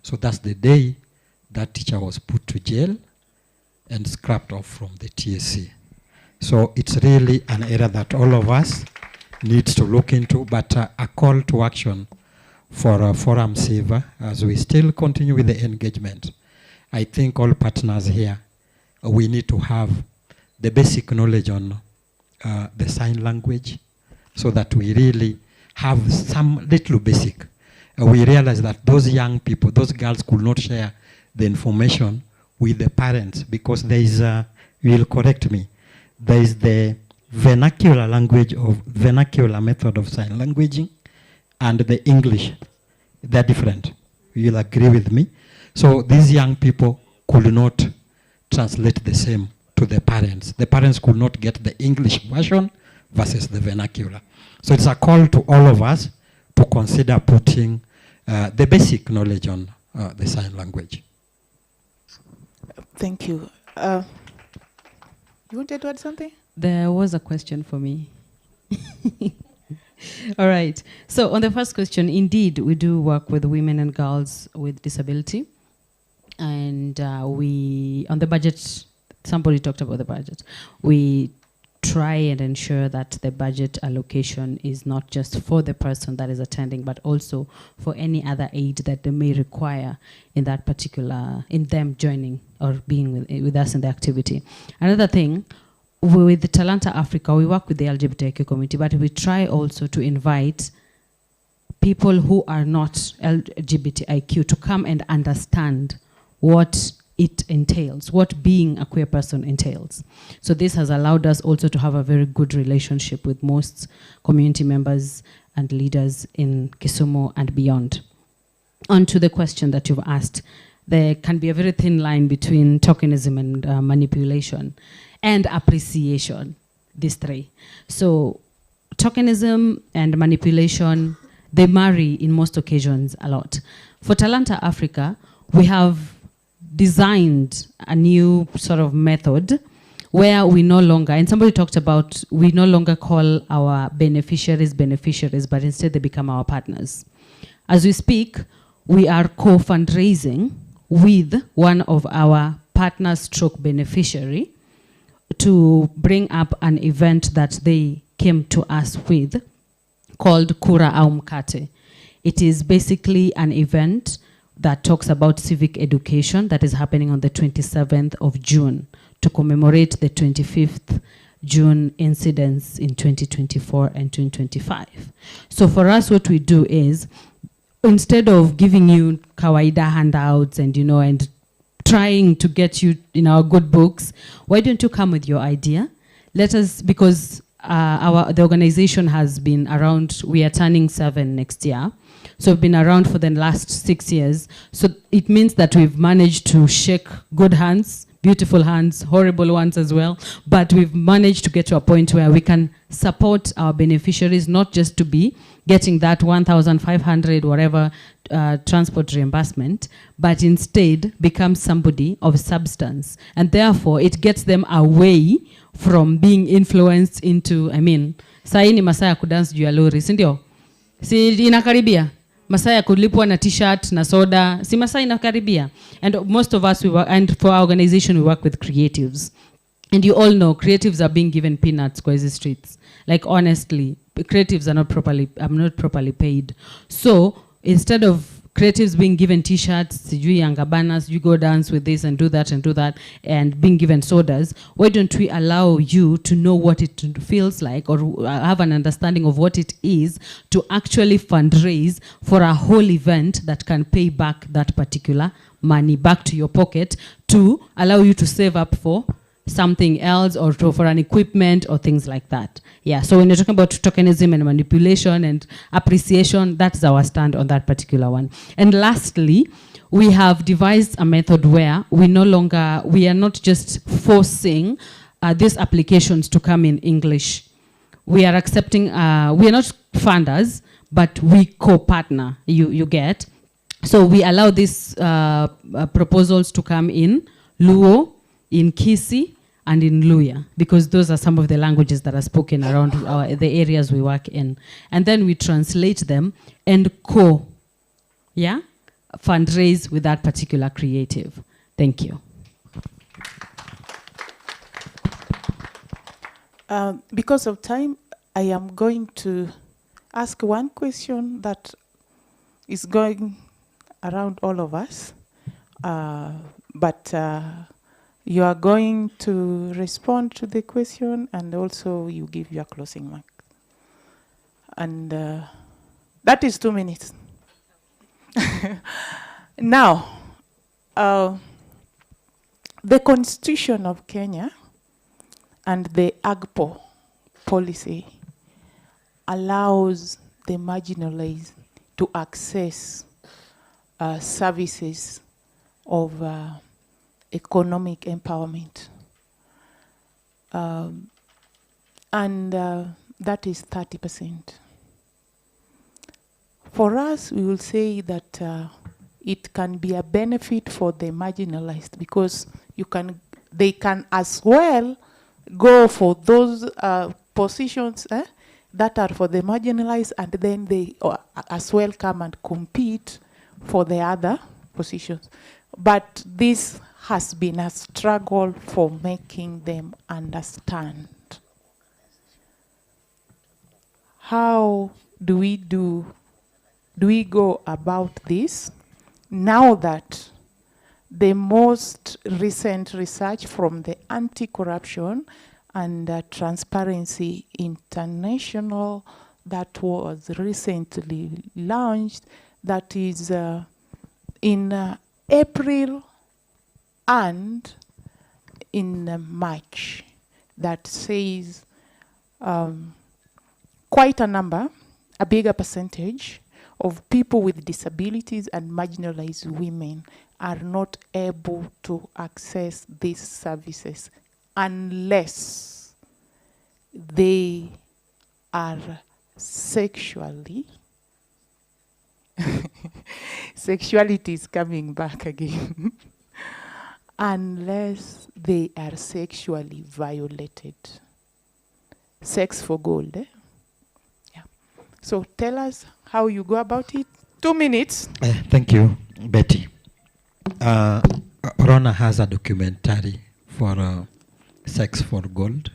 S11: So that's the day that teacher was put to jail and scrapped off from the TSC. So it's really an area that all of us needs to look into, but a call to action for Forum Saver as we still continue with the engagement. I think all partners here, we need to have the basic knowledge on the sign language so that we really have some little basic. We realize that those young people, those girls could not share the information with the parents because there is, you will correct me, there is the vernacular method of sign languaging and the English. They're different. You'll agree with me. So these young people could not translate the same to the parents. The parents could not get the English version versus the vernacular. So it's a call to all of us to consider putting the basic knowledge on the sign language.
S3: Thank you. You wanted to add something?
S22: There was a question for me. All right. So on the first question, indeed, we do work with women and girls with disability. And we, on the budget, somebody talked about the budget. We try and ensure that the budget allocation is not just for the person that is attending, but also for any other aid that they may require in that particular, in them joining or being with us in the activity. Another thing, with the Talanta Africa, we work with the LGBTQ community, but we try also to invite people who are not LGBTIQ to come and understand what it entails, what being a queer person entails. So this has allowed us also to have a very good relationship with most community members and leaders in Kisumu and beyond. On to the question that you've asked, there can be a very thin line between tokenism and manipulation and appreciation, these three. So tokenism and manipulation, they marry in most occasions a lot. For Talanta Africa, we have designed a new sort of method where we no longer, and somebody talked about, we no longer call our beneficiaries, but instead they become our partners. As we speak, we are co-fundraising with one of our partners stroke beneficiary to bring up an event that they came to us with called Kura au Mkate. It is basically an event that talks about civic education that is happening on the 27th of June to commemorate the 25th June incidents in 2024 and 2025. So for us, what we do is, instead of giving you kawaida handouts and, you know, and trying to get you in our good books, why don't you come with your idea? Let us, because the organization has been around, we are turning 7 next year. So we've been around for the last 6 years. So it means that we've managed to shake good hands, beautiful hands, horrible ones as well. But we've managed to get to a point where we can support our beneficiaries, not just to be getting that 1,500 whatever transport reimbursement, but instead become somebody of substance. And therefore, it gets them away from being influenced into, I mean, sahi ni masaa ya kudance juu ya lori, si ndio? Si inakaribia? Masaa ya kulipwa na t-shirt na soda, si masaa inakaribia? And most of us, and for our organization, we work with creatives. And you all know, creatives are being given peanuts kwa hizi streets. Like, honestly, creatives are not properly paid. So, instead of creatives being given t-shirts, sijui yanga banners, you go dance with this and do that, and being given sodas, why don't we allow you to know what it feels like, or have an understanding of what it is to actually fundraise for a whole event that can pay back that particular money back to your pocket, to allow you to save up for something else, or for an equipment or things like that. Yeah, so when you're talking about tokenism and manipulation and appreciation, that's our stand on that particular one. And lastly, we have devised a method where we are not just forcing these applications to come in English. We are accepting, we are not funders, but we co-partner, you get. So we allow these proposals to come in Luo, in Kisi, and in Luya, because those are some of the languages that are spoken around the areas we work in. And then we translate them and fundraise with that particular creative. Thank you.
S3: Because of time, I am going to ask one question that is going around all of us, but you are going to respond to the question, and also you give your closing mark. And that is 2 minutes. Now, the Constitution of Kenya and the AGPO policy allows the marginalized to access services of economic empowerment. And that is 30%. For us, we will say that it can be a benefit for the marginalized, because they can as well go for those positions that are for the marginalized, and then they as well come and compete for the other positions. But this has been a struggle for making them understand. How do we go about this now that the most recent research from the Anti-Corruption and Transparency International that was recently launched, that is in April and in March, that says quite a number, a bigger percentage of people with disabilities and marginalized women are not able to access these services unless they are sexuality is coming back again. Unless they are sexually violated. Sex for gold, eh? Yeah. So tell us how you go about it. 2 minutes.
S11: Thank you, Betty. Rona has a documentary for Sex for Gold,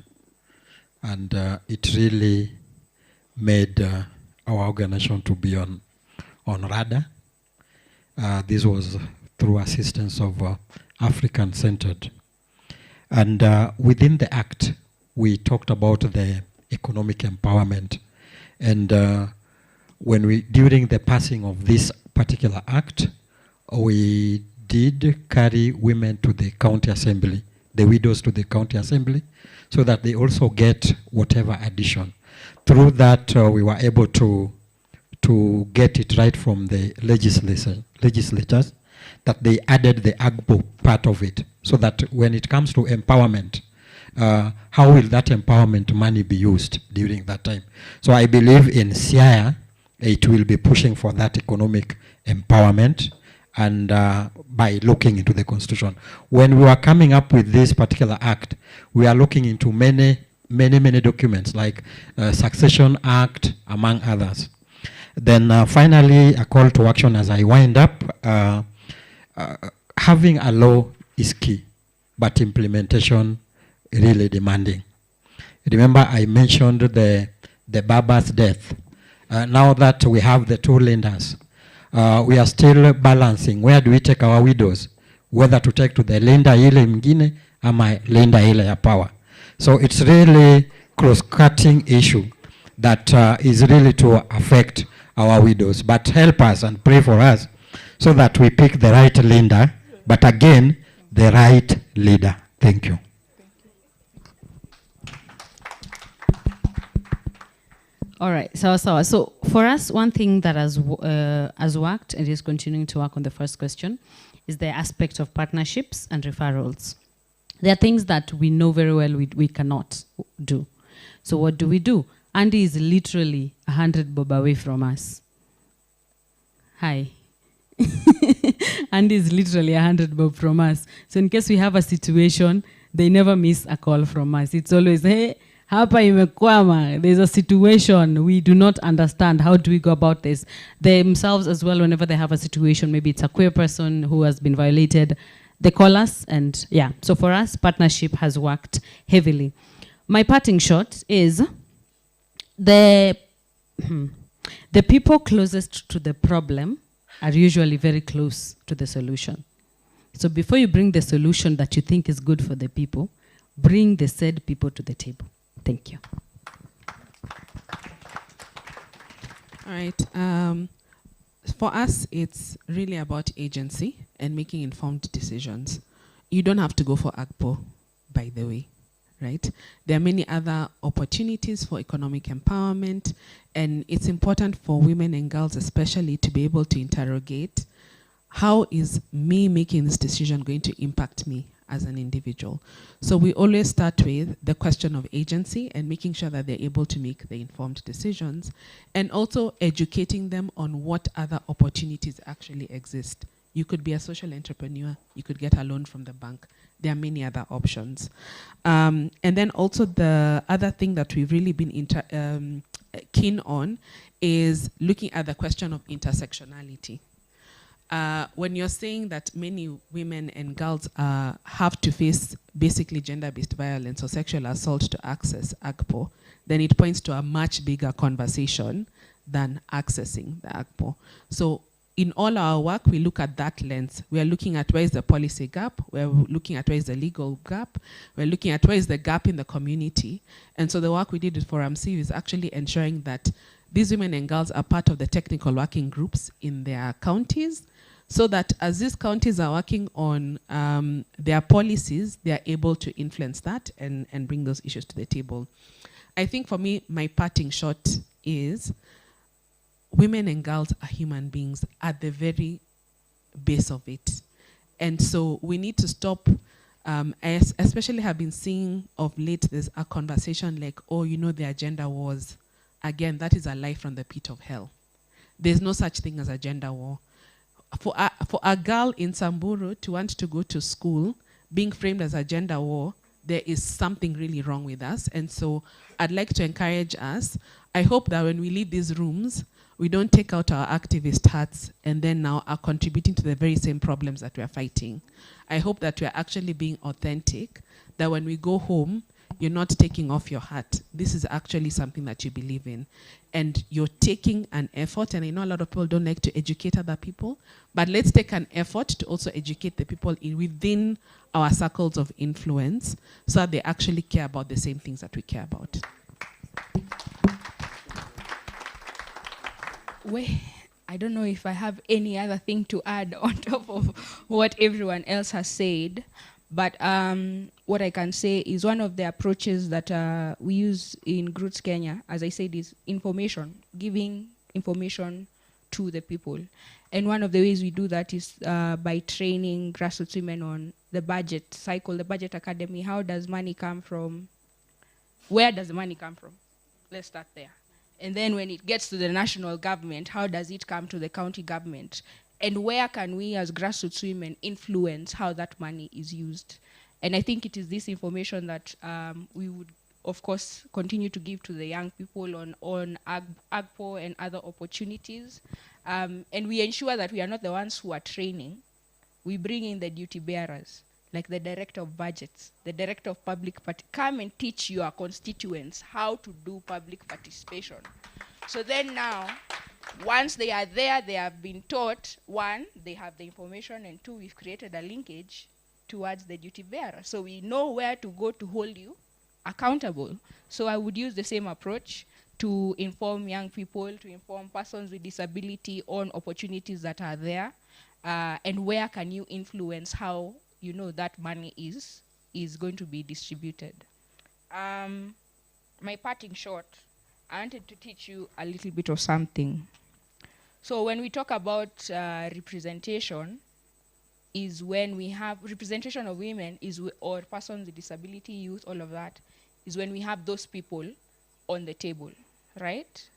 S11: and it really made our organization to be on radar. This was through assistance of African-centered. And within the act, we talked about the economic empowerment. And during the passing of this particular act, we did carry women to the county assembly, the widows to the county assembly, so that they also get whatever addition. Through that, we were able to get it right from the legislatures, that they added the AGBO part of it, so that when it comes to empowerment, how will that empowerment money be used during that time? So I believe in SIAA, it will be pushing for that economic empowerment, and by looking into the constitution. When we were coming up with this particular act, we are looking into many documents, like Succession Act, among others. Then finally, a call to action as I wind up. Having a law is key, but implementation really demanding. Remember, I mentioned the Baba's death. Now that we have the two lenders, we are still balancing. Where do we take our widows? Whether to take to the lender ile mngine ama lender ile ya power. So it's really cross-cutting issue that is really to affect our widows. But help us and pray for us so that we pick the right lender, but again, the right leader. Thank you.
S22: All right, so for us, one thing that has worked and is continuing to work on the first question is the aspect of partnerships and referrals. There are things that we know very well we cannot do. So what do? Andy is literally 100 bob away from us. Hi. Andy is literally 100 bob from us. So in case we have a situation, they never miss a call from us. It's always, hey, hapa imekwama, there's a situation, we do not understand, how do we go about this? Themselves as well, whenever they have a situation, maybe it's a queer person who has been violated, they call us, and yeah. So for us, partnership has worked heavily. My parting shot is the people closest to the problem are usually very close to the solution. So before you bring the solution that you think is good for the people, bring the said people to the table. Thank you.
S10: All right. For us, it's really about agency and making informed decisions. You don't have to go for AGPO, by the way, right? There are many other opportunities for economic empowerment, and it's important for women and girls especially to be able to interrogate, how is me making this decision going to impact me as an individual? So we always start with the question of agency and making sure that they're able to make the informed decisions, and also educating them on what other opportunities actually exist. You could be a social entrepreneur, you could get a loan from the bank. There are many other options. And then also the other thing that we've really been keen on is looking at the question of intersectionality. When you're saying that many women and girls have to face basically gender-based violence or sexual assault to access AGPO, then it points to a much bigger conversation than accessing the AGPO. So in all our work, we look at that lens. We are looking at where is the policy gap, we're looking at where is the legal gap, we're looking at where is the gap in the community. And so the work we did with Forum C is actually ensuring that these women and girls are part of the technical working groups in their counties, so that as these counties are working on their policies, they are able to influence that and bring those issues to the table. I think for me, my parting shot is women and girls are human beings at the very base of it. And so we need to stop, especially have been seeing of late, there's a conversation like, oh, you know, the agenda wars. Again, that is a lie from the pit of hell. There's no such thing as a gender war. For a girl in Samburu to want to go to school, being framed as a gender war, there is something really wrong with us. And so I'd like to encourage us. I hope that when we leave these rooms, we don't take out our activist hats and then now are contributing to the very same problems that we are fighting. I hope that we are actually being authentic, that when we go home, you're not taking off your hat. This is actually something that you believe in. And you're taking an effort, and I know a lot of people don't like to educate other people, but let's take an effort to also educate the people within our circles of influence so that they actually care about the same things that we care about.
S4: Well, I don't know if I have any other thing to add on top of what everyone else has said, but what I can say is one of the approaches that we use in Groots Kenya, as I said, is information, giving information to the people. And one of the ways we do that is by training grassroots women on the budget cycle, the budget academy. How does money come from? Where does the money come from? Let's start there. And then when it gets to the national government, how does it come to the county government? And where can we as grassroots women influence how that money is used? And I think it is this information that we would, of course, continue to give to the young people on AGPO and other opportunities. And we ensure that we are not the ones who are training. We bring in the duty bearers, like the director of budgets, the director of public come and teach your constituents how to do public participation. So then now, once they are there, they have been taught, one, they have the information, and two, we've created a linkage towards the duty bearer. So we know where to go to hold you accountable. So I would use the same approach to inform young people, to inform persons with disability on opportunities that are there, and where can you influence how you know that money is going to be distributed. My parting shot, I wanted to teach you a little bit of something. So when we talk about representation, is when we have representation of women or persons with disability, youth, all of that, is when we have those people on the table, right?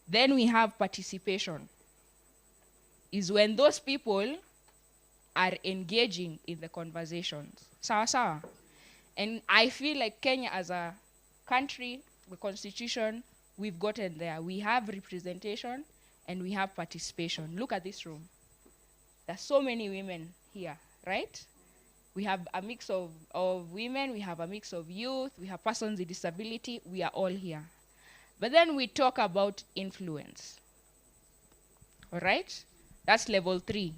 S4: Then we have participation, is when those people are engaging in the conversations. Sawa sawa. And I feel like Kenya as a country, the constitution, we've gotten there. We have representation and we have participation. Look at this room. There's so many women here, right? We have a mix of women, we have a mix of youth, we have persons with disability, we are all here. But then we talk about influence. All right? That's level 3.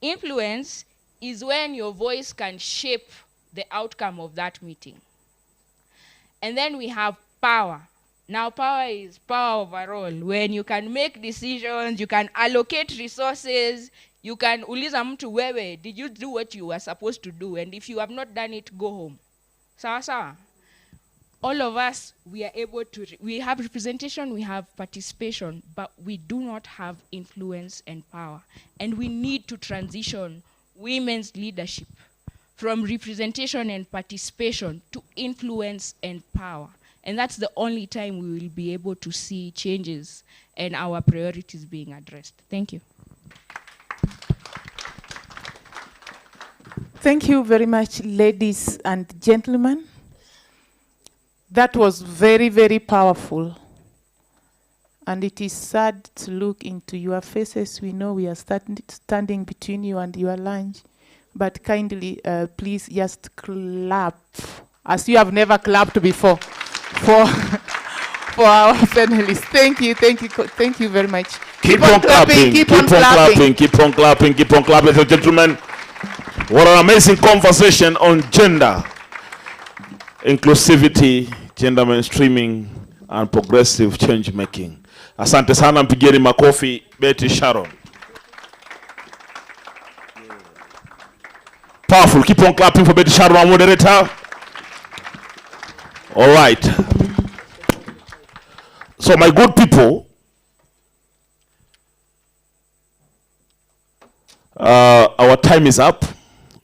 S4: Influence is when your voice can shape the outcome of that meeting. And then we have power. Now power is power overall, when you can make decisions, you can allocate resources, you can uliza mtu wewe, did you do what you were supposed to do? And if you have not done it, go home. Sawa sawa. All of us, we are able to, we have representation, we have participation, but we do not have influence and power. And we need to transition women's leadership from representation and participation to influence and power. And that's the only time we will be able to see changes and our priorities being addressed. Thank you.
S3: Thank you very much, ladies and gentlemen. That was very, very powerful. And it is sad to look into your faces. We know we are standing between you and your lunch. But kindly, please just clap, as you have never clapped before, for our panelists. Thank you very much.
S1: Keep on clapping, keep on clapping, keep on clapping, keep on clapping, ladies and gentlemen. What an amazing conversation on gender, inclusivity, gender mainstreaming, and progressive change making. Asante sana, mpigeni makofi Betty Sharon. Powerful. Keep on clapping for Betty Sharon, our moderator. All right. So my good people, our time is up.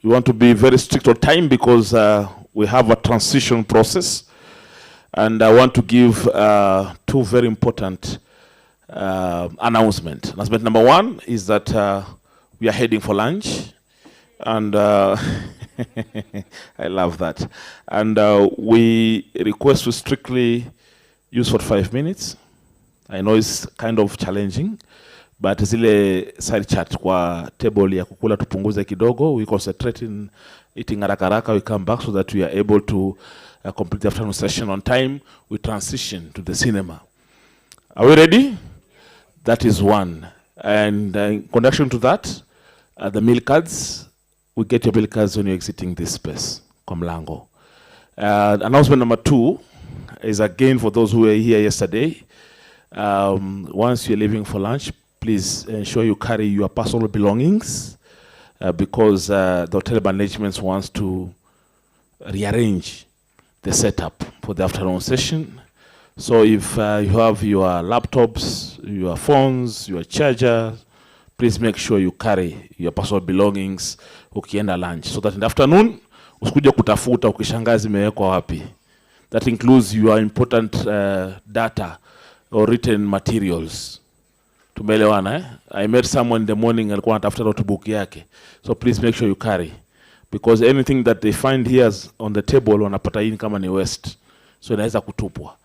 S1: We want to be very strict on time because we have a transition process. And I want to give 2 very important announcements. Announcement number 1 is that we are heading for lunch. And I love that. And we request to strictly use 45 minutes. I know it's kind of challenging, but zile side chat kwa table ya kukula tupunguze kidogo. We concentrate in eating haraka haraka. We come back so that we are able to
S18: complete the afternoon session on time, we transition to the cinema. Are we ready? That is one. And in connection to that, the meal cards, we get your meal cards when you're exiting this space, Komlango. Announcement number 2 is again for those who were here yesterday. Once you're leaving for lunch, please ensure you carry your personal belongings because the hotel management wants to rearrange the setup for the afternoon session. So if you have your laptops, your phones, your chargers, please make sure you carry your personal belongings ukienda lunch, so that in the afternoon usikuje kutafuta ukishangaa zimewekwa wapi. That includes your important data or written materials. Tumeelewana, eh? I met someone in the morning alikuwa anatafuta notebook yake. So please make sure you carry, because anything that they find here on the table wanapata hii kama ni waste, so inaweza kutupwa.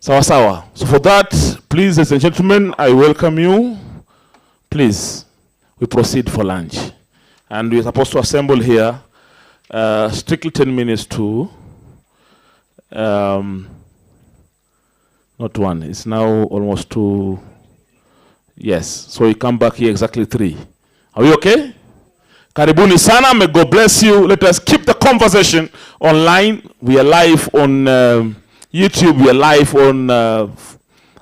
S18: Sawa sawa. So for that, please, ladies and gentlemen, I welcome you. Please, we proceed for lunch. And we're supposed to assemble here strictly 10 minutes to, not 1, it's now almost 2, yes. So we come back here exactly 3. Are we okay? Karibuni sana, may God bless you. Let us keep the conversation online. We are live on YouTube, we are live on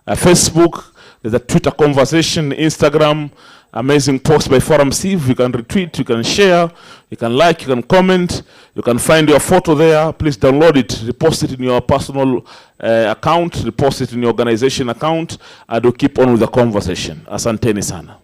S18: Facebook. There's a Twitter conversation, Instagram, amazing posts by Forum Steve. You can retweet, you can share, you can like, you can comment, you can find your photo there. Please download it, repost it in your personal account, repost it in your organization account, and we'll keep on with the conversation. Asanteni sana.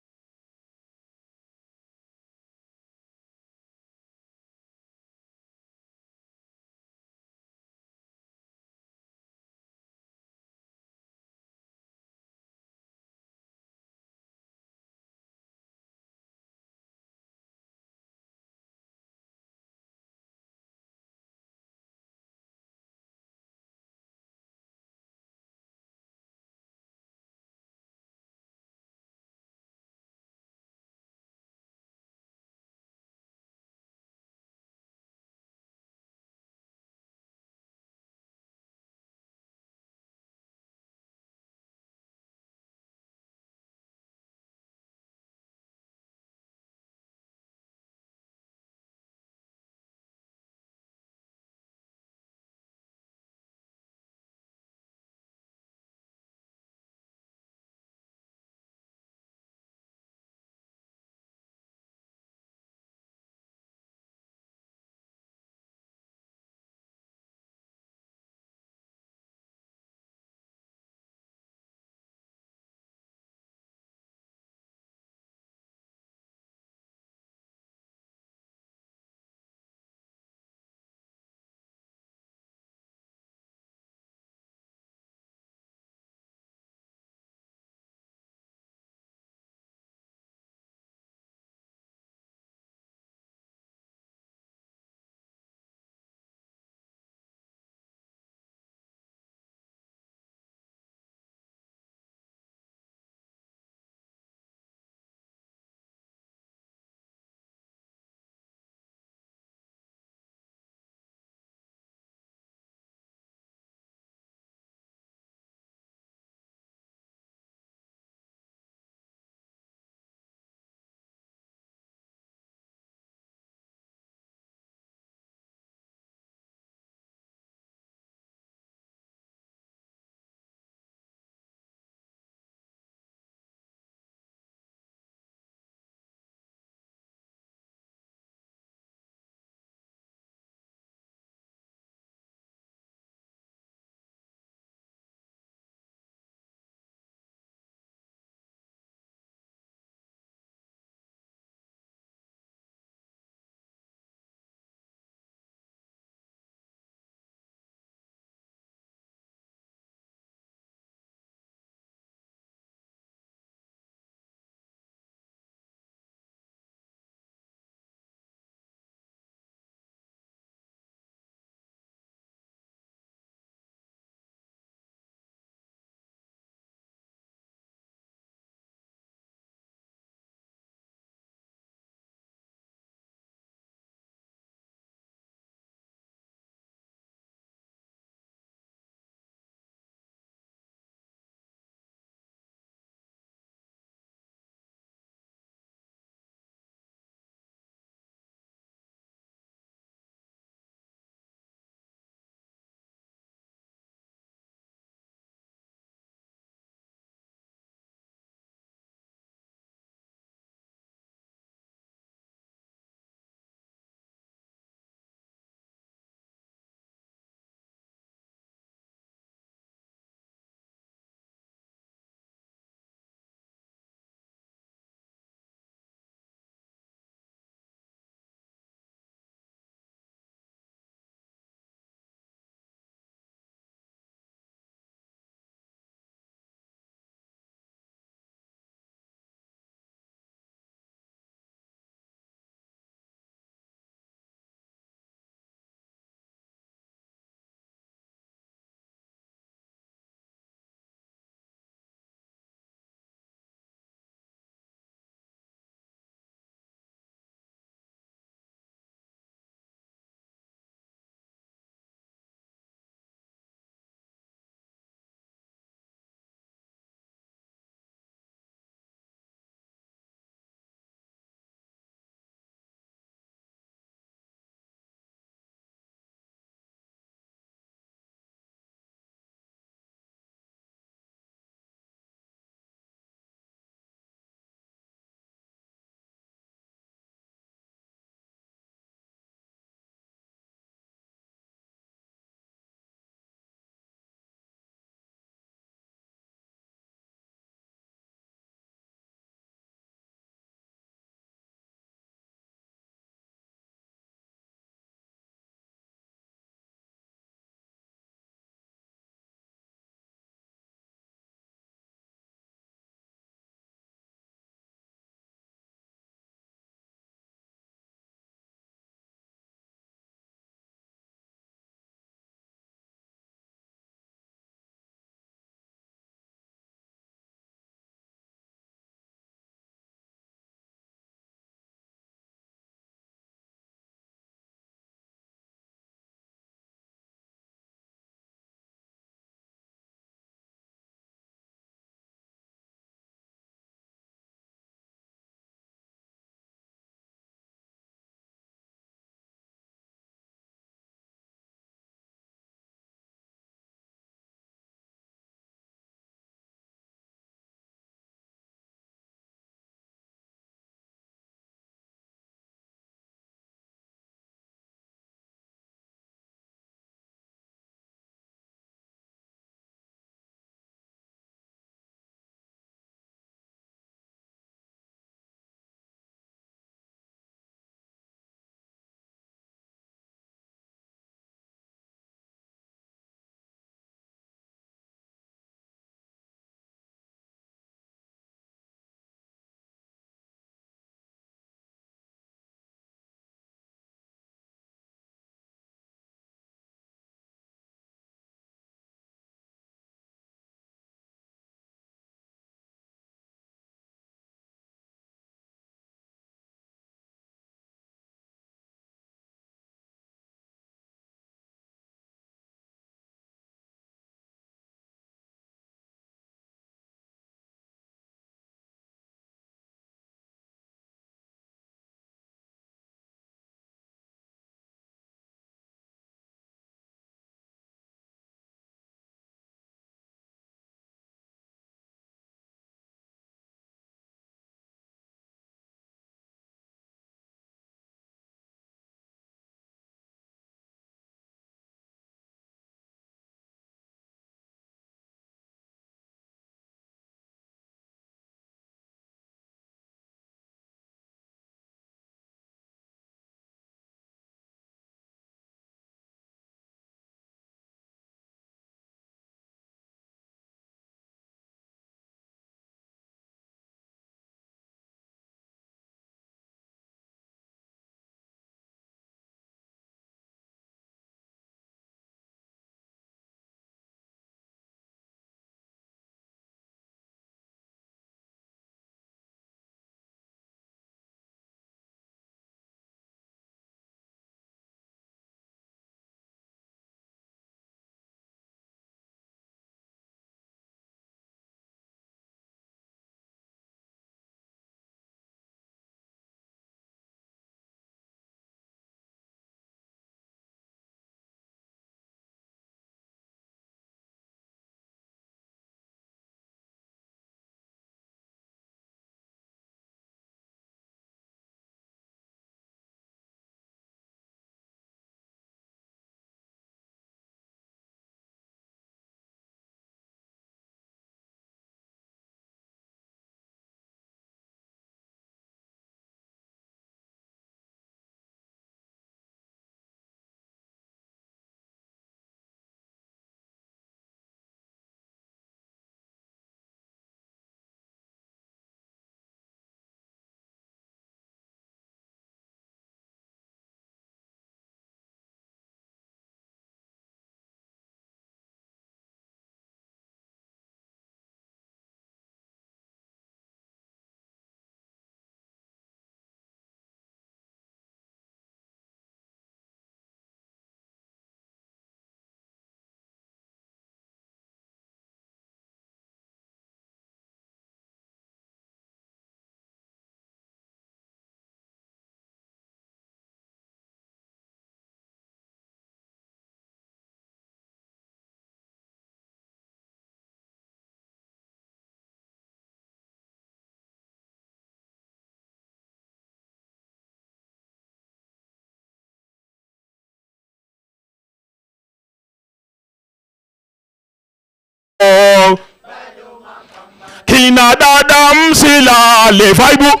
S1: kina dada msilale. Vaibu.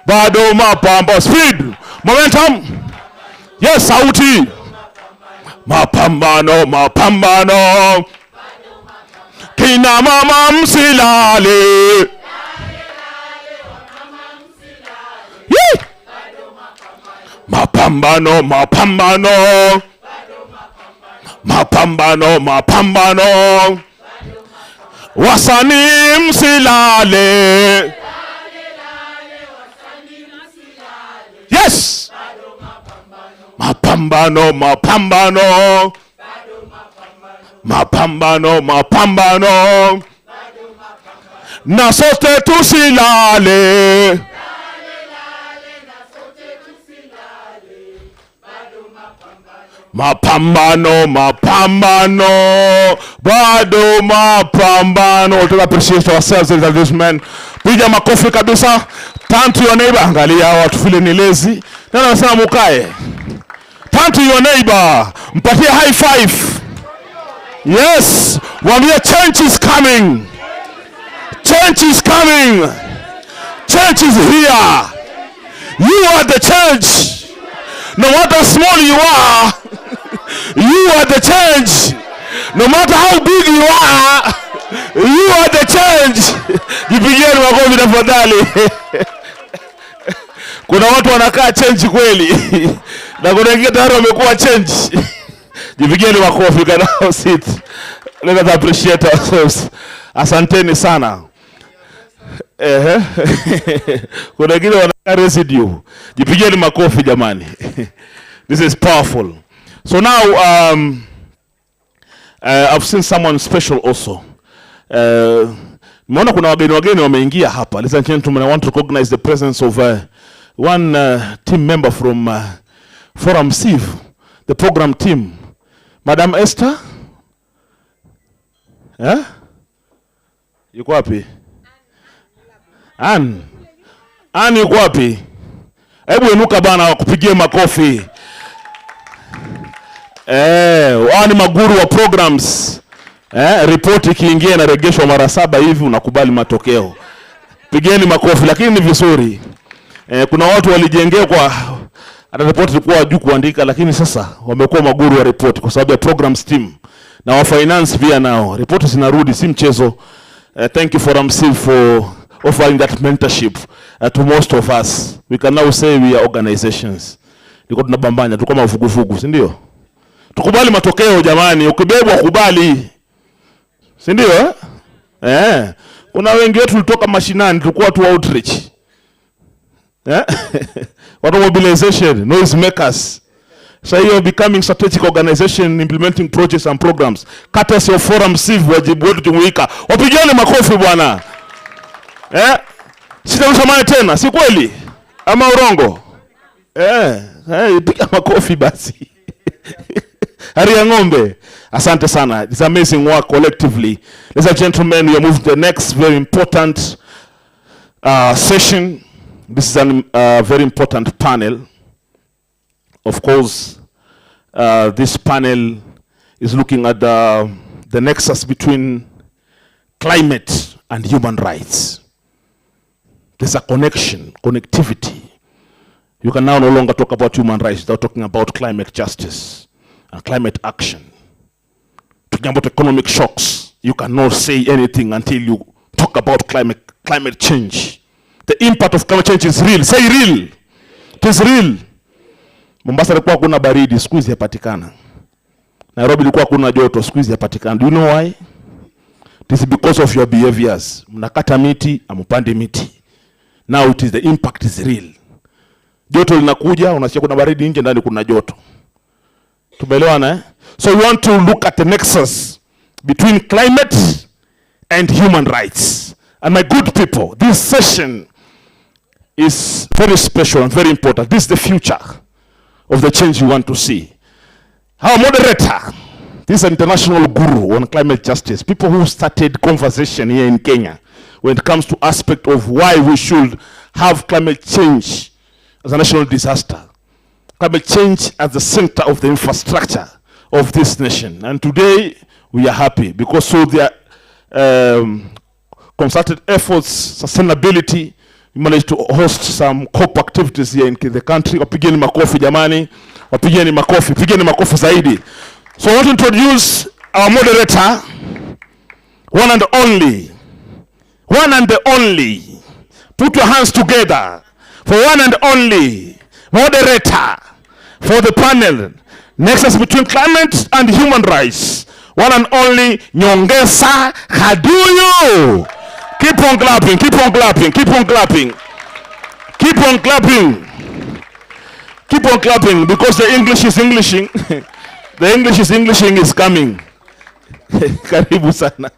S1: Bado mapambano. Speed. Momentum. Yes, sauti. Mapambano, mapambano. Kina mama msilale. Yee. Mapambano, mapambano. Mapambano, mapambano. Wasanii msilale. Yes. Mapambano, mapambano. Mapambano, mapambano. Na sote tusilale. Mapambano, mapambano. Bado mapambano. Let's appreciate ourselves as this man. Piga makofi kabisa. Turn to your neighbor. Angalia watu vile ni lazy. Nani anasema mukae? Turn to your neighbor. Mpatie high five. Yes. Wambia change is coming. Change is coming. Change is here. You are the change. No matter how small you are, you are the change. No matter how big you are, you are the change. Jipigieni makofi tafadhali. Kuna watu wanakaa change kweli. Na kuna wengine tayari wamekuwa change. Jipigieni makofi kana sit. Let us appreciate ourselves. Asanteni sana. Kuna wengine wanakaa residue. Jipigieni makofi jamani. This is powerful. So now I've seen someone special also. Nimeona kuna wageni wameingia hapa. Ladies and gentlemen, I want to recognize the presence of one team member from Forum Sieve, the program team. Madam Esther? Eh? Yuko wapi? Ann yuko wapi? Hebu inuka bana wakupigie makofi. Wao ni maguru wa programs. Report ikiingia na regesho mara 7 hivi unakubali matokeo. Pigeni makofi, lakini ni vizuri. Kuna watu walijengea kwa hata report ilikuwa juu kuandika, lakini sasa wamekuwa maguru wa report kwa sababu ya programs team na wa finance pia nao. Report zinarudi si mchezo. Thank you for offering that mentorship to most of us. We can now say we are organizations. Niko tunabambanya tu kama ufugufugu, si ndio? Tukubali matokeo jamani, ukibebwa kubali. Si ndio? Kuna wengi wetu tulitoka mashinani, tulikuwa tu outreach. What mobilization, noise makers. So you're becoming strategic organization, implementing projects and programs. Courtesy of Forum Sieve, Wajibu, Wetu jumuika. Wapigane makofi bwana. Sitarusha mawe tena, si kweli? Ama urongo? Piga makofi basi. Hari ya ng'ombe. Asante sana. It's amazing work collectively. Ladies and gentlemen, we are moving to the next very important session. This is a very important panel. Of course, this panel is looking at the nexus between climate and human rights. There's a connectivity. You can now no longer talk about human rights without talking about climate justice and climate action. Talking about economic shocks, you cannot say anything until you talk about climate change. The impact of climate change is real. Say real. It is real. Mombasa ilikuwa kuna baridi, siku hizi yapatikana. Nairobi ilikuwa kuna joto, siku hizi yapatikana. Do you know why? It is because of your behaviors. Mnakata miti, amupande miti. Now it is the impact is real. Joto linakuja, unasikia kuna baridi nje, ndani kuna joto. Tumeelewana eh? So we want to look at the nexus between climate and human rights. And my good people, this session is very special and very important. This is the future of the change you want to see. Our moderator, this is an international guru on climate justice. People who started conversation here in Kenya when it comes to aspect of why we should have climate change as a national disaster. Climate change at the center of the infrastructure
S18: of this nation. And today, we are happy because through their concerted efforts, sustainability, we managed to host some COP activities here in the country. Wapigeni makofi jamani. Wapigeni makofi. Pigeni makofi zaidi. So I want to introduce our moderator, one and only. One and the only. Put your hands together for one and only moderator for the panel. Nexus between climate and human rights. One and only Nyongesa Kaduyu. Keep on clapping, keep on clapping, keep on clapping. Keep on clapping. Keep on clapping because the English is Englishing. The English is Englishing is coming. Karibu sana.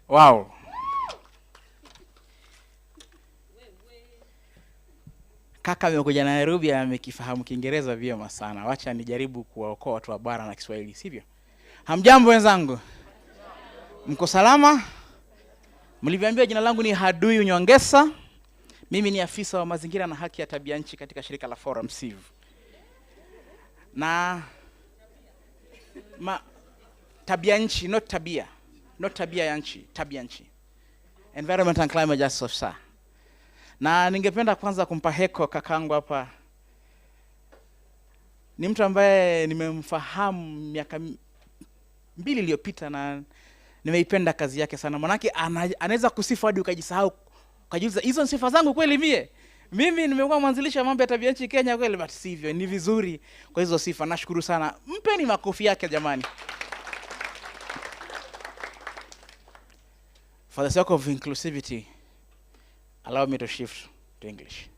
S13: Wow. Kaka amekuja Nairobi amekifahamu Kiingereza vyema sana. Wacha nijaribu kuwaokoa watu wa bara na Kiswahili, sivyo? Hamjambo wenzangu? Mko salama? Mlivyoambiwa jina langu ni Haduyu Nyongesa. Mimi ni afisa wa mazingira na haki ya tabia nchi katika shirika la Forum Civ. Na tabia nchi, not tabia. Not tabia ya nchi, tabia nchi. Environment and Climate Justice Officer. Na ningependa kwanza kumpa heko kakangu hapa. Ni mtu ambaye nimemfahamu miaka 2 iliyopita na nimeipenda kazi yake sana. Manake anaweza kusifu hadi ukajisahau, ukajiuliza hizo sifa zangu kweli mie? Mimi nimekuwa mwanzilishi wa mambo ya tabia nchi Kenya kweli, but sivyo. Ni vizuri kwa hizo sifa. Nashukuru sana. Mpeni makofi yake jamani. For the sake of inclusivity, allow me to shift to English.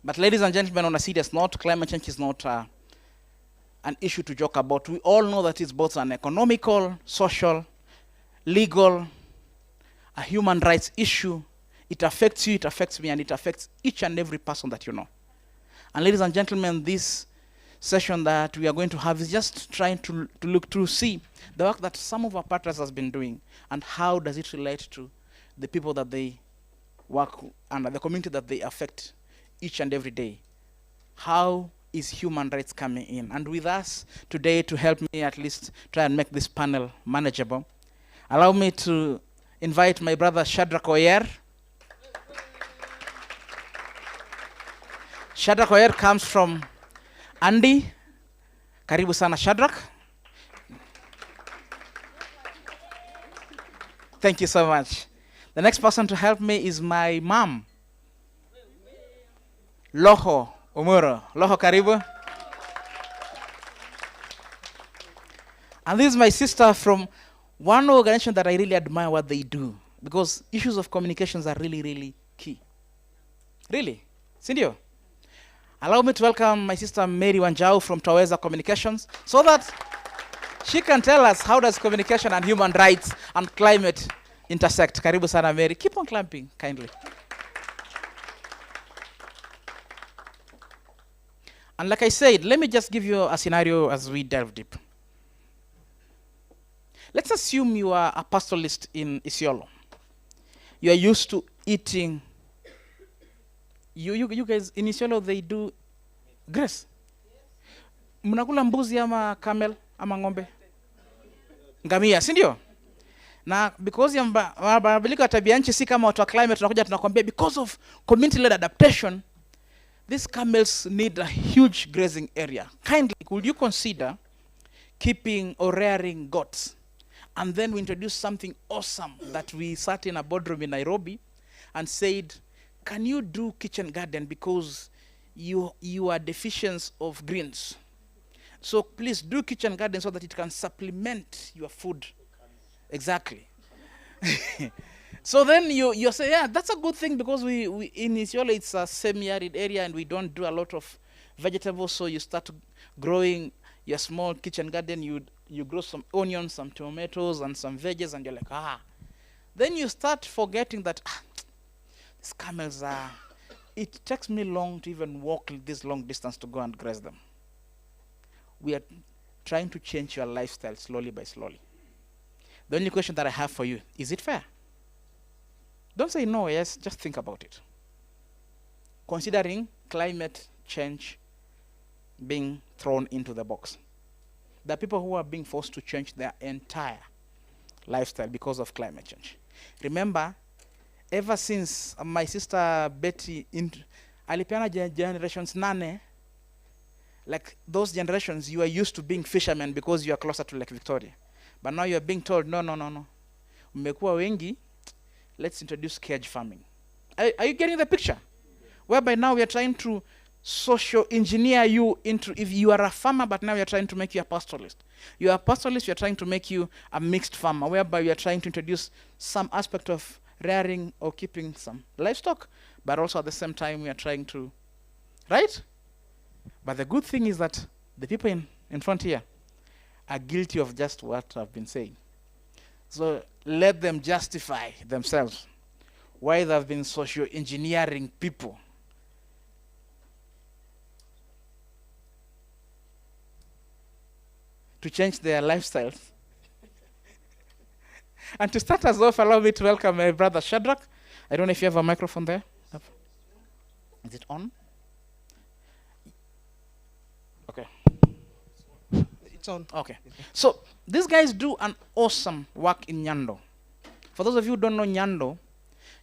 S13: But ladies and gentlemen, on a serious note, climate change is not an issue to joke about. We all know that it's both an economical, social, legal, a human rights issue. It affects you, it affects me, and it affects each and every person that you know. And ladies and gentlemen, this session that we are going to have is just trying to look to see the work that some of our partners has been doing and how does it relate to the people that they work and the community that they affect each and every day. How is human rights coming in? And with us today to help me at least try and make this panel manageable, allow me to invite my brother Shadrach Oyer. Shadrach Oyer comes from Andy. Karibu sana Shadrach. Thank you so much. The next person to help me is my mom, Loho Omoro. Loho, karibu. And this is my sister from one organization that I really admire what they do, because issues of communications are really, really key. Really? Sindio? Allow me to welcome my sister Mary Wanjau from Taweza Communications so that she can tell us how does communication and human rights and climate intersect. Karibu sana Mary. Keep on clapping kindly. And like I said, let me just give you a scenario as we delve deep. Let's assume you are a pastoralist in Isiolo. You are used to eating. You guys in Isiolo, they do grass. Mnakula mbuzi ama camel ama ng'ombe? Ngamia, si ndio? Na because ya mabadiliko ya tabia nchi si kama watu wa climate tunakuja tunakwambia because of community led adaptation these camels need a huge grazing area. Kindly, could you consider keeping or rearing goats? And then we introduced something awesome that we sat in a boardroom in Nairobi and said, can you do kitchen garden because you are deficient of greens? So please do kitchen garden so that it can supplement your food. Exactly. So then you say, yeah, that's a good thing because we in Isiolo it's a semi-arid area and we don't do a lot of vegetables. So you start growing your small kitchen garden. You grow some onions, some tomatoes, and some veggies, and you're like, ah. Then you start forgetting that these camels are. It takes me long to even walk this long distance to go and graze them. We are trying to change your lifestyle slowly by slowly. The only question that I have for you, is it fair? Don't say no, yes, just think about it. Considering climate change being thrown into the box. There are people who are being forced to change their entire lifestyle because of climate change. Remember, ever since my sister Betty alipiana generations nane, like those generations, you are used to being fishermen because you are closer to Lake Victoria. But now you are being told, no. Mmekuwa wengi, let's introduce cage farming. Are you getting the picture? Whereby now we are trying to social engineer you into, if you are a farmer, but now we are trying to make you a pastoralist. You are a pastoralist, we are trying to make you a mixed farmer, whereby we are trying to introduce some aspect of rearing or keeping some livestock, but also at the same time we are trying to, right? But the good thing is that the people in front here are guilty of just what I've been saying. So let them justify themselves why they've been social engineering people. To change their lifestyles. And to start us off, allow me to welcome my brother Shadrach. I don't know if you have a microphone there. Is it on? Okay. It's on. Okay. So these guys do an awesome work in Nyando. For those of you who don't know Nyando,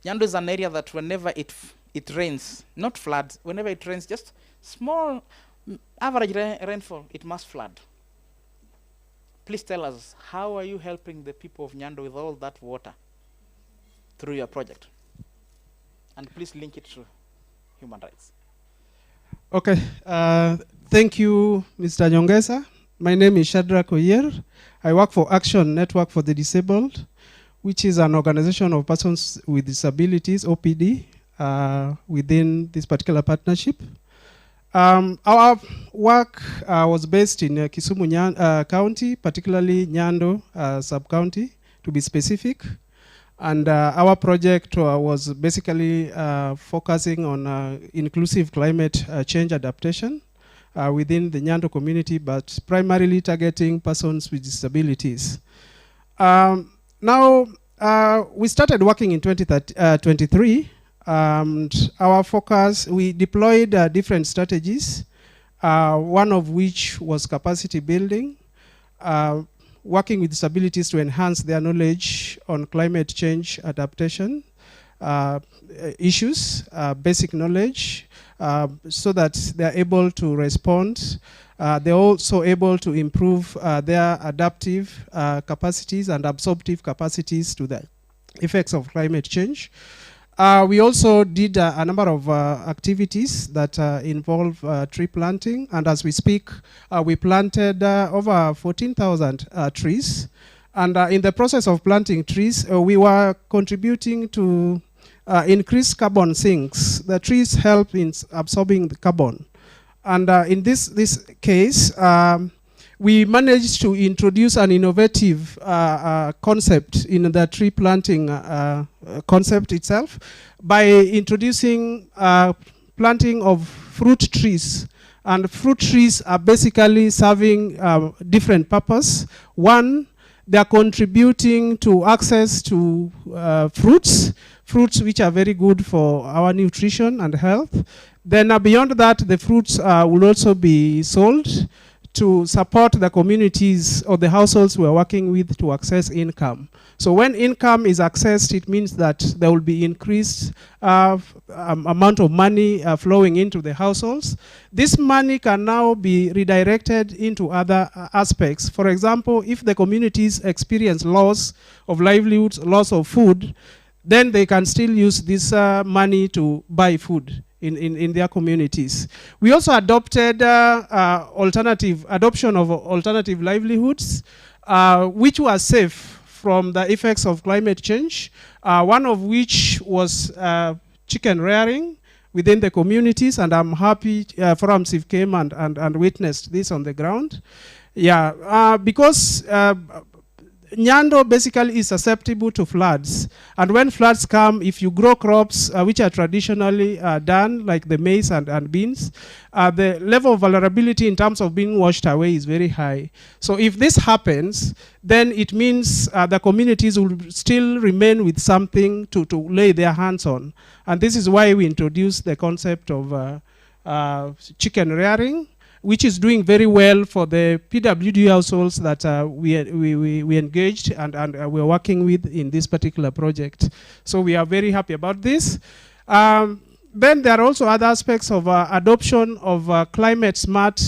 S13: Nyando is an area that whenever it rains, not floods, whenever it rains, just small average rainfall, it must flood. Please tell us, how are you helping the people of Nyando with all that water through your project? And please link it to human rights.
S6: Okay, thank you, Mr. Nyongesa. My name is Shadrach Oyer. I work for Action Network for the Disabled, which is an organization of persons with disabilities, OPD, within this particular partnership. Our work was based in Kisumu County, particularly Nyando sub-county, to be specific. And our project was basically focusing on inclusive climate change adaptation within the Nyando community, but primarily targeting persons with disabilities. Now, we started working in 2023. And our focus, we deployed different strategies, one of which was capacity building, working with disabilities to enhance their knowledge on climate change adaptation issues, basic knowledge, so that they're able to respond. They're also able to improve their adaptive capacities and absorptive capacities to the effects of climate change. We also did a number of activities that involve tree planting, and as we speak, we planted over 14,000 trees. And in the process of planting trees, we were contributing to increase carbon sinks. The trees help in absorbing the carbon. And in this case, we managed to introduce an innovative concept in the tree planting concept itself by introducing planting of fruit trees. And fruit trees are basically serving different purpose. One, they are contributing to access to fruits which are very good for our nutrition and health. Then beyond that, the fruits will also be sold to support the communities or the households we're working with to access income. So when income is accessed, it means that there will be increased amount of money flowing into the households. This money can now be redirected into other aspects. For example, if the communities experience loss of livelihoods, loss of food, then they can still use this money to buy food in their communities. We also adopted adoption of alternative livelihoods, which were safe from the effects of climate change, one of which was chicken rearing within the communities, and I'm happy Forum Civ came and witnessed this on the ground. Yeah, because Nyando basically is susceptible to floods. And when floods come, if you grow crops which are traditionally done, like the maize and beans, the level of vulnerability in terms of being washed away is very high. So if this happens, then it means the communities will still remain with something to lay their hands on. And this is why we introduced the concept of chicken rearing. which is doing very well for the PWD households that we engaged and we're working with in this particular project. So we are very happy about this. Then there are also other aspects of adoption of climate smart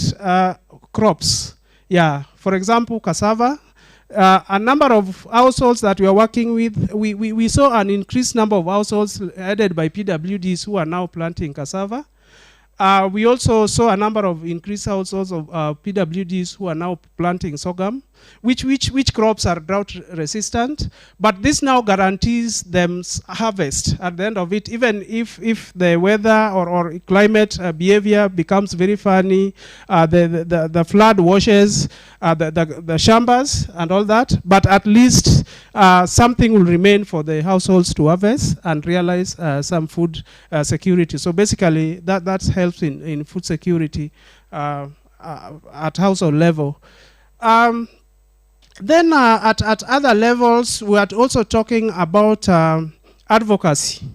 S6: crops. Yeah, for example, cassava. A number of households that we are working with, we saw an increased number of households headed by PWDs who are now planting cassava. We also saw a number of increased households of PWDs who are now planting sorghum, which crops are drought resistant, but this now guarantees them harvest at the end of it, even if the weather or climate behavior becomes very funny, the flood washes the shambas and all that, but at least something will remain for the households to harvest and realize some food security. So basically that helps in food security at household level. Then at other levels, we are also talking about advocacy.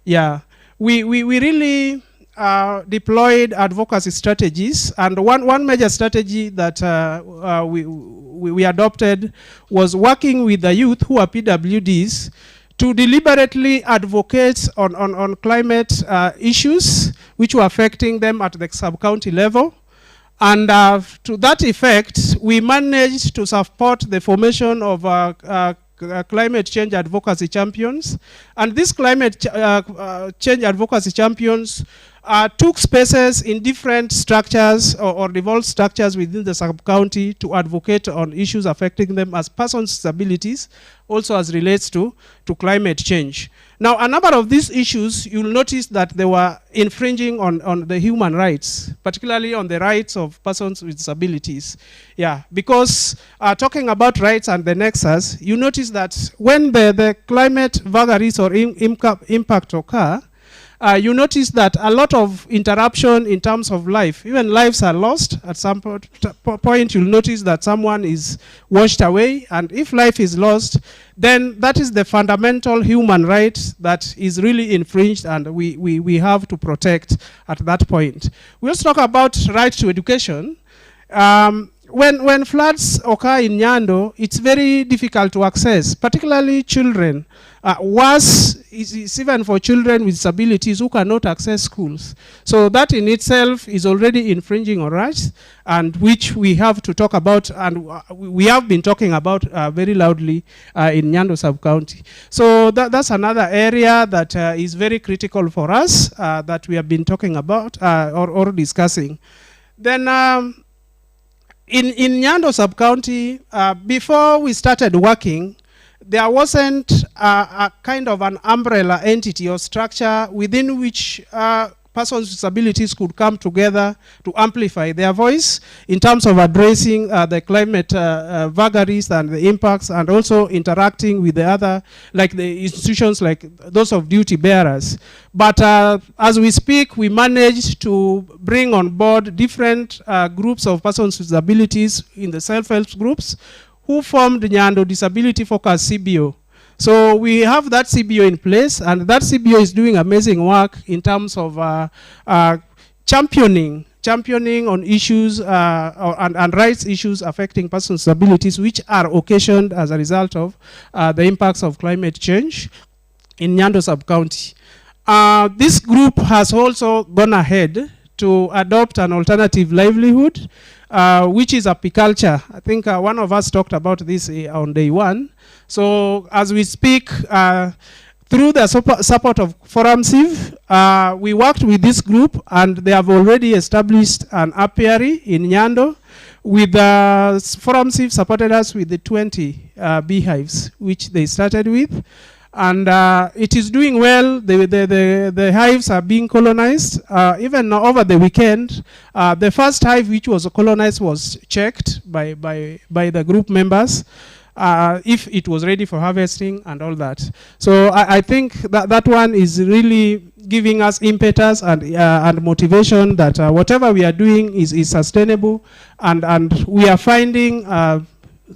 S6: Yeah, we really deployed advocacy strategies, and one major strategy that we adopted was working with the youth who are PWDs to deliberately advocate on climate issues which were affecting them at the sub-county level. And to that effect, we managed to support the formation of climate change advocacy champions. And these climate change advocacy champions took spaces in different structures or devolved structures within the sub-county to advocate on issues affecting them as persons with disabilities, also as relates to climate change. Now, a number of these issues, you'll notice that they were infringing on the human rights, particularly on the rights of persons with disabilities. Yeah, because talking about rights and the nexus, you notice that when the climate vagaries or impact occur, you notice that a lot of interruption in terms of life, even lives are lost. At some point, you'll notice that someone is washed away, and if life is lost, then that is the fundamental human right that is really infringed, and we have to protect at that point. We also talk about right to education. When floods occur in Nyando, it's very difficult to access, particularly children. Worse is even for children with disabilities who cannot access schools. So that in itself is already infringing on rights, and which we have to talk about, and we have been talking about very loudly in Nyando sub-county. So that's another area that is very critical for us that we have been talking about or discussing. Then in Nyando sub-county, before we started working, there wasn't a kind of an umbrella entity or structure within which persons with disabilities could come together to amplify their voice in terms of addressing the climate vagaries and the impacts, and also interacting with the other, like the institutions like those of duty bearers. But as we speak, we managed to bring on board different groups of persons with disabilities in the self-help groups who formed Nyando Disability Focus CBO. So we have that CBO in place, and that CBO is doing amazing work in terms of championing on issues and rights issues affecting persons with disabilities, which are occasioned as a result of the impacts of climate change in Nyando sub-county. This group has also gone ahead to adopt an alternative livelihood, which is apiculture. I think one of us talked about this on day one. So as we speak, through the support of Forum Civ, we worked with this group, and they have already established an apiary in Nyando. With Forum Civ supported us with the 20 beehives, which they started with. And it is doing well. The hives are being colonized. Even over the weekend, the first hive which was colonized was checked by the group members if it was ready for harvesting and all that. So I think that one is really giving us impetus and motivation that whatever we are doing is sustainable, and we are finding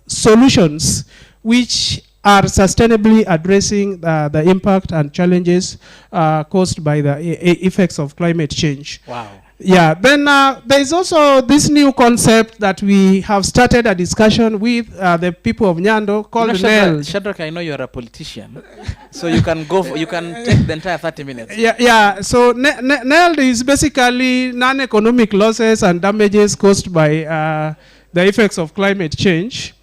S6: solutions which are sustainably addressing the impact and challenges caused by the effects of climate change.
S13: Wow.
S6: Yeah, then there is also this new concept that we have started a discussion with the people of Nyando called NEL.
S13: Shadrach, I know you're a politician, so you can go. You can take the entire 30 minutes.
S6: Yeah. So NEL is basically non-economic losses and damages caused by the effects of climate change,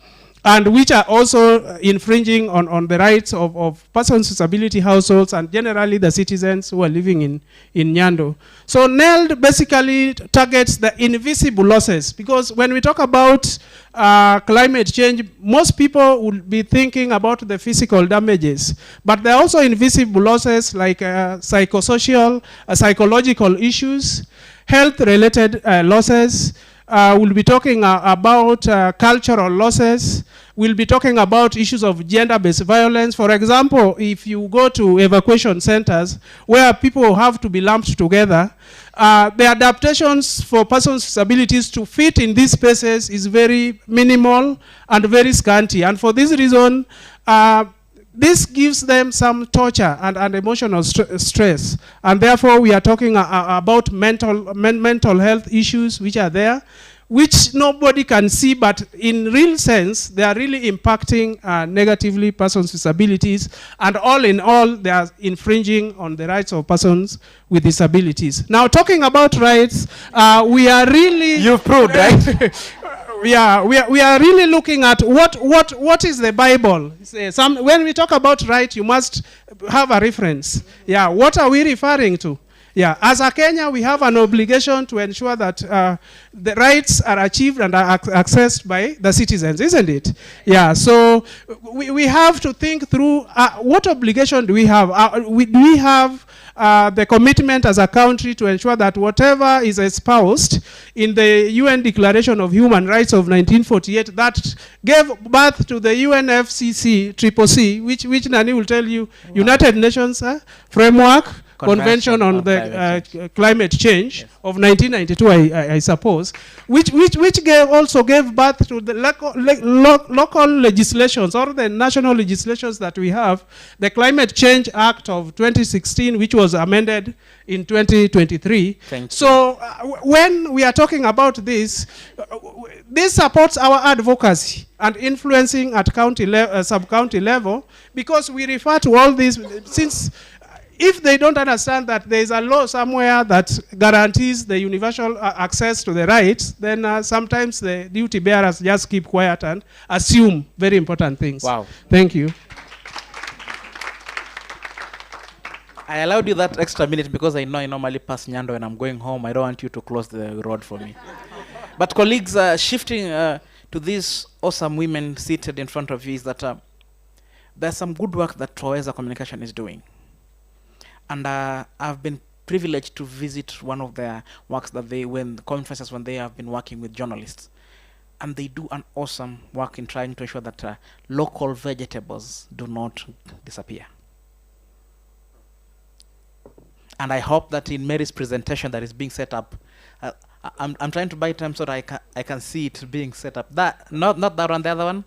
S6: and which are also infringing on the rights of persons with disability households and generally the citizens who are living in Nyando. So NEL basically targets the invisible losses, because when we talk about climate change, most people will be thinking about the physical damages, but there are also invisible losses like psychosocial, psychological issues, health-related losses. We'll be talking about cultural losses. We'll be talking about issues of gender-based violence. For example, if you go to evacuation centers where people have to be lumped together, the adaptations for persons with disabilities to fit in these spaces is very minimal and very scanty. And for this reason, this gives them some torture and emotional stress. And therefore, we are talking about mental health issues which are there, which nobody can see, but in real sense, they are really impacting negatively persons with disabilities. And all in all, they are infringing on the rights of persons with disabilities. Now, talking about rights, we are really...
S13: You've proved, right?
S6: We are really looking at what is the Bible. When we talk about right, you must have a reference. Yeah, what are we referring to? Yeah, as a Kenya, we have an obligation to ensure that the rights are achieved and are accessed by the citizens, isn't it? Yeah, so we have to think through what obligation do we have? Do we have the commitment as a country to ensure that whatever is espoused in the UN Declaration of Human Rights of 1948 that gave birth to the UNFCCC, which Nani will tell you, wow. United Nations Framework Convention on the Climate Change of 1992, I suppose, which also gave birth to the local legislations or the national legislations that we have, the Climate Change Act of 2016, which was amended in 2023. So when we are talking about this, this supports our advocacy and influencing at county sub-county level, because we refer to all these, since if they don't understand that there is a law somewhere that guarantees the universal access to the rights, then sometimes the duty bearers just keep quiet and assume very important things.
S13: Wow.
S6: Thank you.
S13: I allowed you that extra minute because I know I normally pass Nyando when I'm going home. I don't want you to close the road for me. But colleagues, shifting to these awesome women seated in front of you is that there's some good work that Troeza Communication is doing. And I've been privileged to visit one of their works that conferences when they have been working with journalists. And they do an awesome work in trying to ensure that local vegetables do not disappear. And I hope that in Mary's presentation that is being set up, I'm trying to buy time so that I can see it being set up. Not that one, the other one.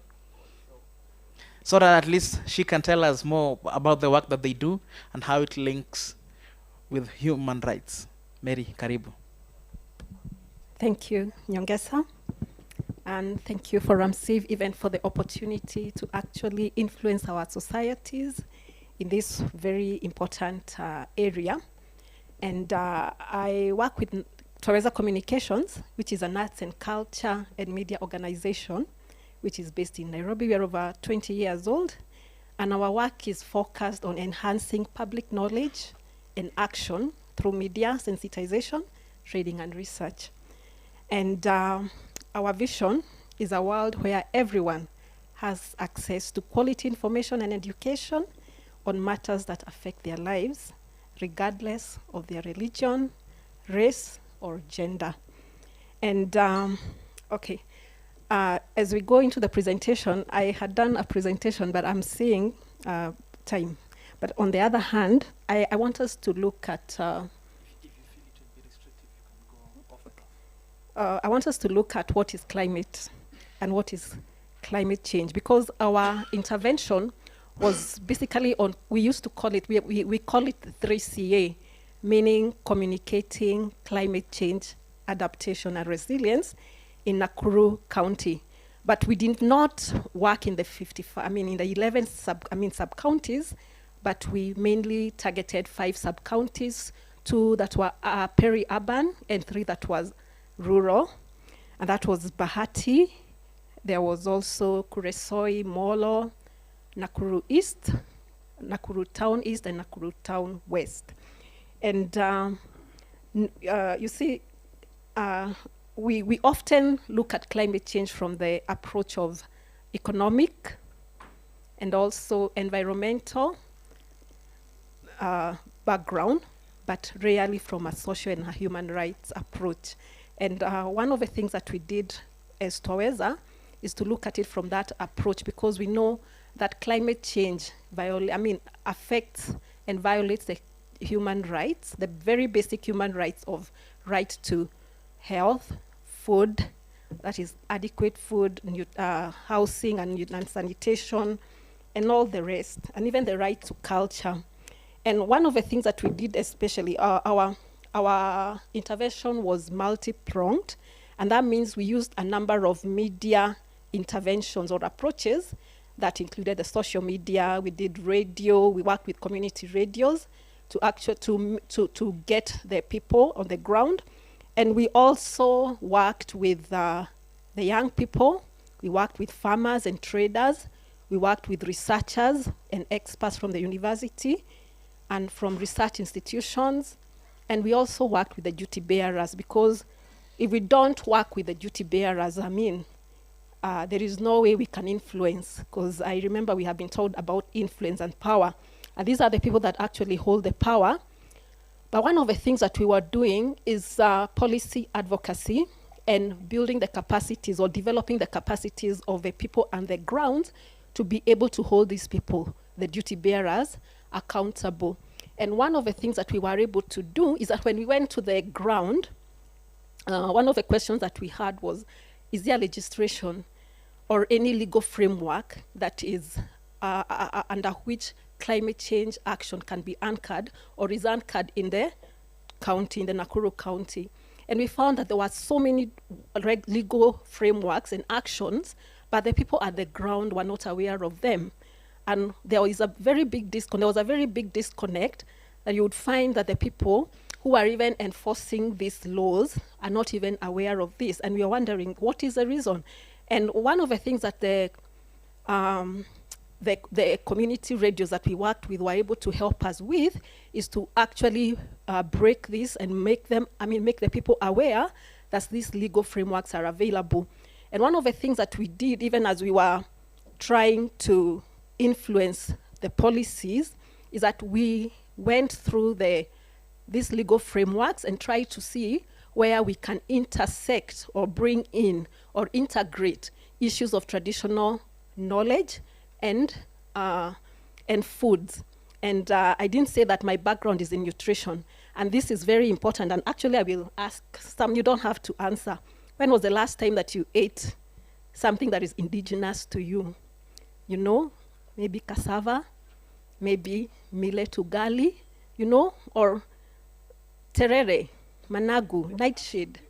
S13: So that at least she can tell us more about the work that they do and how it links with human rights. Mary, karibu.
S7: Thank you, Nyongesa. And thank you for Ramsiv even for the opportunity to actually influence our societies in this very important area. And I work with Troeza Communications, which is an arts and culture and media organization, which is based in Nairobi. We are over 20 years old, and our work is focused on enhancing public knowledge and action through media sensitization, training, and research. And our vision is a world where everyone has access to quality information and education on matters that affect their lives, regardless of their religion, race, or gender. And okay. As we go into the presentation, I had done a presentation, but I'm seeing time. But on the other hand, I want us to look at I want us to look at what is climate and what is climate change, because our intervention was basically on, we used to call it, we call it 3CA, meaning communicating climate change, adaptation, and resilience in Nakuru County. But we did not work in the 55, in the 11 sub-counties, but we mainly targeted 5 sub-counties, 2 that were peri-urban and 3 that was rural. And that was Bahati. There was also Kuresoi, Molo, Nakuru East, Nakuru Town East, and Nakuru Town West. And you see, we often look at climate change from the approach of economic and also environmental background, but rarely from a social and a human rights approach. And one of the things that we did as Twaweza is to look at it from that approach, because we know that climate change affects and violates the human rights, the very basic human rights of right to health, food, that is adequate food, housing and sanitation, and all the rest, and even the right to culture. And one of the things that we did, especially our intervention was multi-pronged, and that means we used a number of media interventions or approaches that included the social media. We did radio. We worked with community radios to get the people on the ground, and we also worked with the young people. We worked with farmers and traders. We worked with researchers and experts from the university and from research institutions. And we also worked with the duty bearers, because if we don't work with the duty bearers, there is no way we can influence, because I remember we have been told about influence and power. And these are the people that actually hold the power. But one of the things that we were doing is policy advocacy and building the capacities or developing the capacities of the people on the ground to be able to hold these people, the duty bearers, accountable. And one of the things that we were able to do is that when we went to the ground, one of the questions that we had was, is there legislation or any legal framework that is under which climate change action can be anchored or is anchored in the county, in the Nakuru County? And we found that there were so many legal frameworks and actions, but the people at the ground were not aware of them. And there was a very big disconnect that you would find that the people who are even enforcing these laws are not even aware of this. And we are wondering, what is the reason? And one of the things that the community radios that we worked with were able to help us with is to actually break this and make the people aware that these legal frameworks are available. And one of the things that we did, even as we were trying to influence the policies, is that we went through these legal frameworks and tried to see where we can intersect or bring in or integrate issues of traditional knowledge and foods. And I didn't say that my background is in nutrition, and this is very important. And actually, I will ask some, you don't have to answer. When was the last time that you ate something that is indigenous to you? You know, maybe cassava, maybe millet ugali, you know, or terere, managu, nightshade.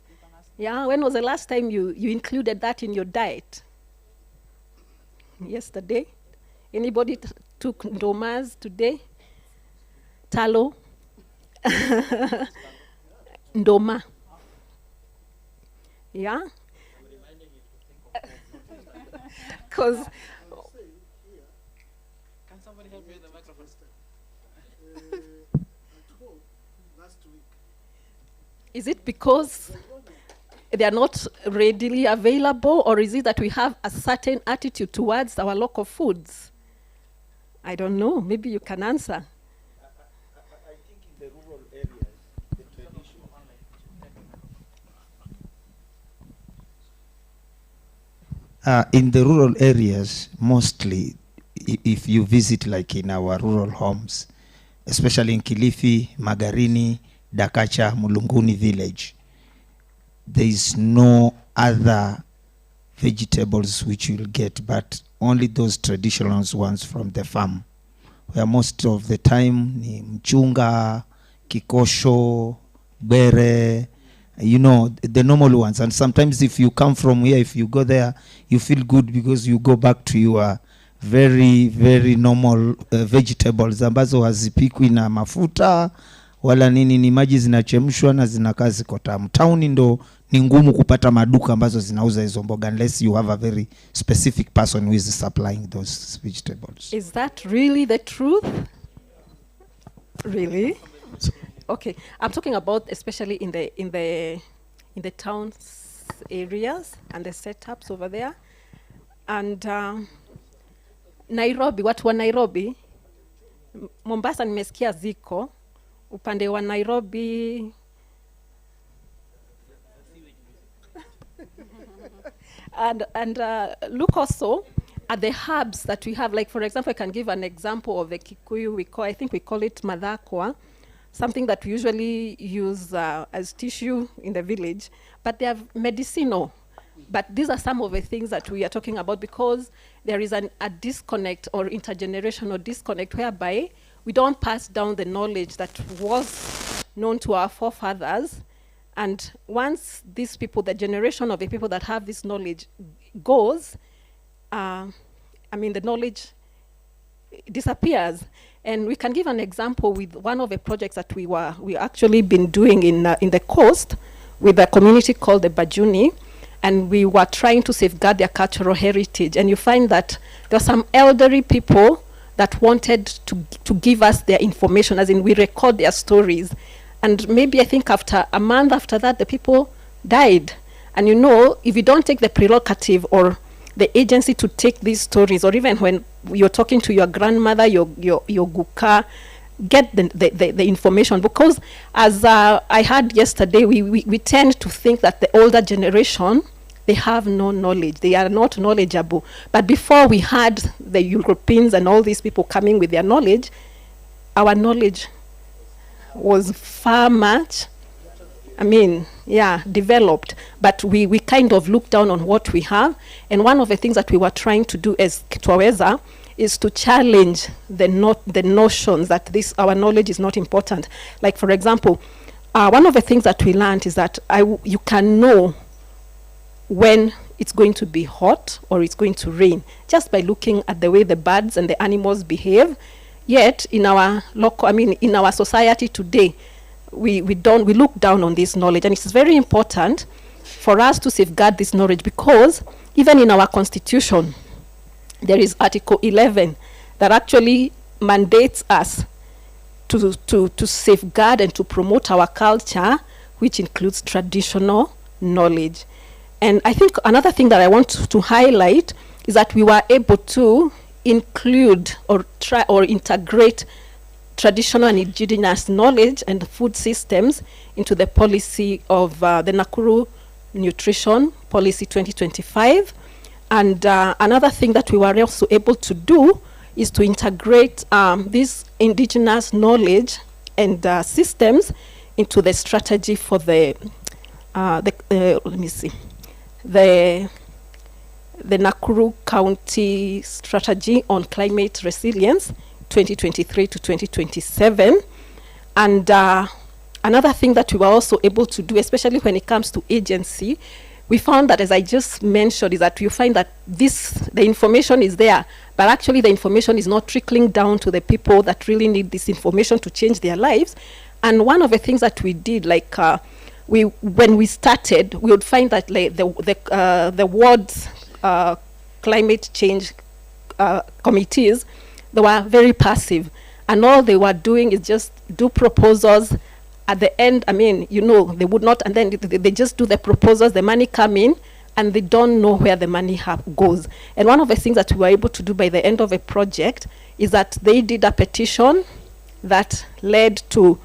S7: Yeah, when was the last time you included that in your diet? Yesterday? Anybody took ndomas today? Talo? Ndoma. Yeah? Because
S13: can somebody help me with the microphone?
S7: Is it because they are not readily available, or is it that we have a certain attitude towards our local foods? I don't know. Maybe you can answer.
S8: I think in the rural areas, the tradition. In the rural areas, mostly, if you visit like in our rural homes, especially in Kilifi, Magarini, Dakacha, Mulunguni village, there is no other vegetables which you'll get, but only those traditional ones from the farm, where most of the time ni mchunga, kikosho, bere, you know, the normal ones. And sometimes if you come from here, if you go there, you feel good because you go back to your very, very normal vegetables ambazo hazipikwi na mafuta wala nini, ni maji zinachemshwa na zinakaa ziko tamu. Town ndo ni ngumu kupata maduka ambazo zinauza hizo mboga unless you have a very specific person who is supplying those vegetables.
S7: Is that really the truth? Really? Okay, I'm talking about especially in the towns areas and the setups over there. And Nairobi, watu wa Nairobi, Mombasa nimesikia ziko, upande wa Nairobi and look also at the hubs that we have. Like for example, I can give an example of the Kikuyu I think we call it madhakwa, something that we usually use as tissue in the village, but they have medicinal. But these are some of the things that we are talking about, because there is a disconnect or intergenerational disconnect whereby we don't pass down the knowledge that was known to our forefathers. And once these people, the generation of the people that have this knowledge goes, the knowledge disappears. And we can give an example with one of the projects that we actually been doing in the coast with a community called the Bajuni, and we were trying to safeguard their cultural heritage. And you find that there are some elderly people that wanted to give us their information, as in we record their stories. And maybe I think after a month after that, the people died. And you know, if you don't take the prerogative or the agency to take these stories, or even when you're talking to your grandmother, your guka, get the information. Because as I heard yesterday, we tend to think that the older generation, they have no knowledge. They are not knowledgeable. But before we had the Europeans and all these people coming with their knowledge, our knowledge was far much, developed. But we kind of look down on what we have. And one of the things that we were trying to do as Kitwaweza is to challenge the notions that our knowledge is not important. Like, for example, one of the things that we learned is that you can know when it's going to be hot or it's going to rain just by looking at the way the birds and the animals behave. Yet in our in our society today, we look down on this knowledge, and it's very important for us to safeguard this knowledge, because even in our constitution there is Article 11 that actually mandates us to safeguard and to promote our culture, which includes traditional knowledge. And I think another thing that I want to highlight is that we were able to include or try or integrate traditional and indigenous knowledge and food systems into the policy of the Nakuru Nutrition Policy 2025. And another thing that we were also able to do is to integrate this indigenous knowledge and systems into the strategy for the Nakuru County Strategy on Climate Resilience 2023 to 2027. And another thing that we were also able to do, especially when it comes to agency, we found that, as I just mentioned, is that you find that the information is there, but actually the information is not trickling down to the people that really need this information to change their lives. And one of the things that we did, like when we started, we would find that like the ward's climate change committees, they were very passive, and all they were doing is just do proposals. At the end, they would not, and then they just do the proposals, the money come in, and they don't know where the money goes. And one of the things that we were able to do by the end of a project is that they did a petition that led to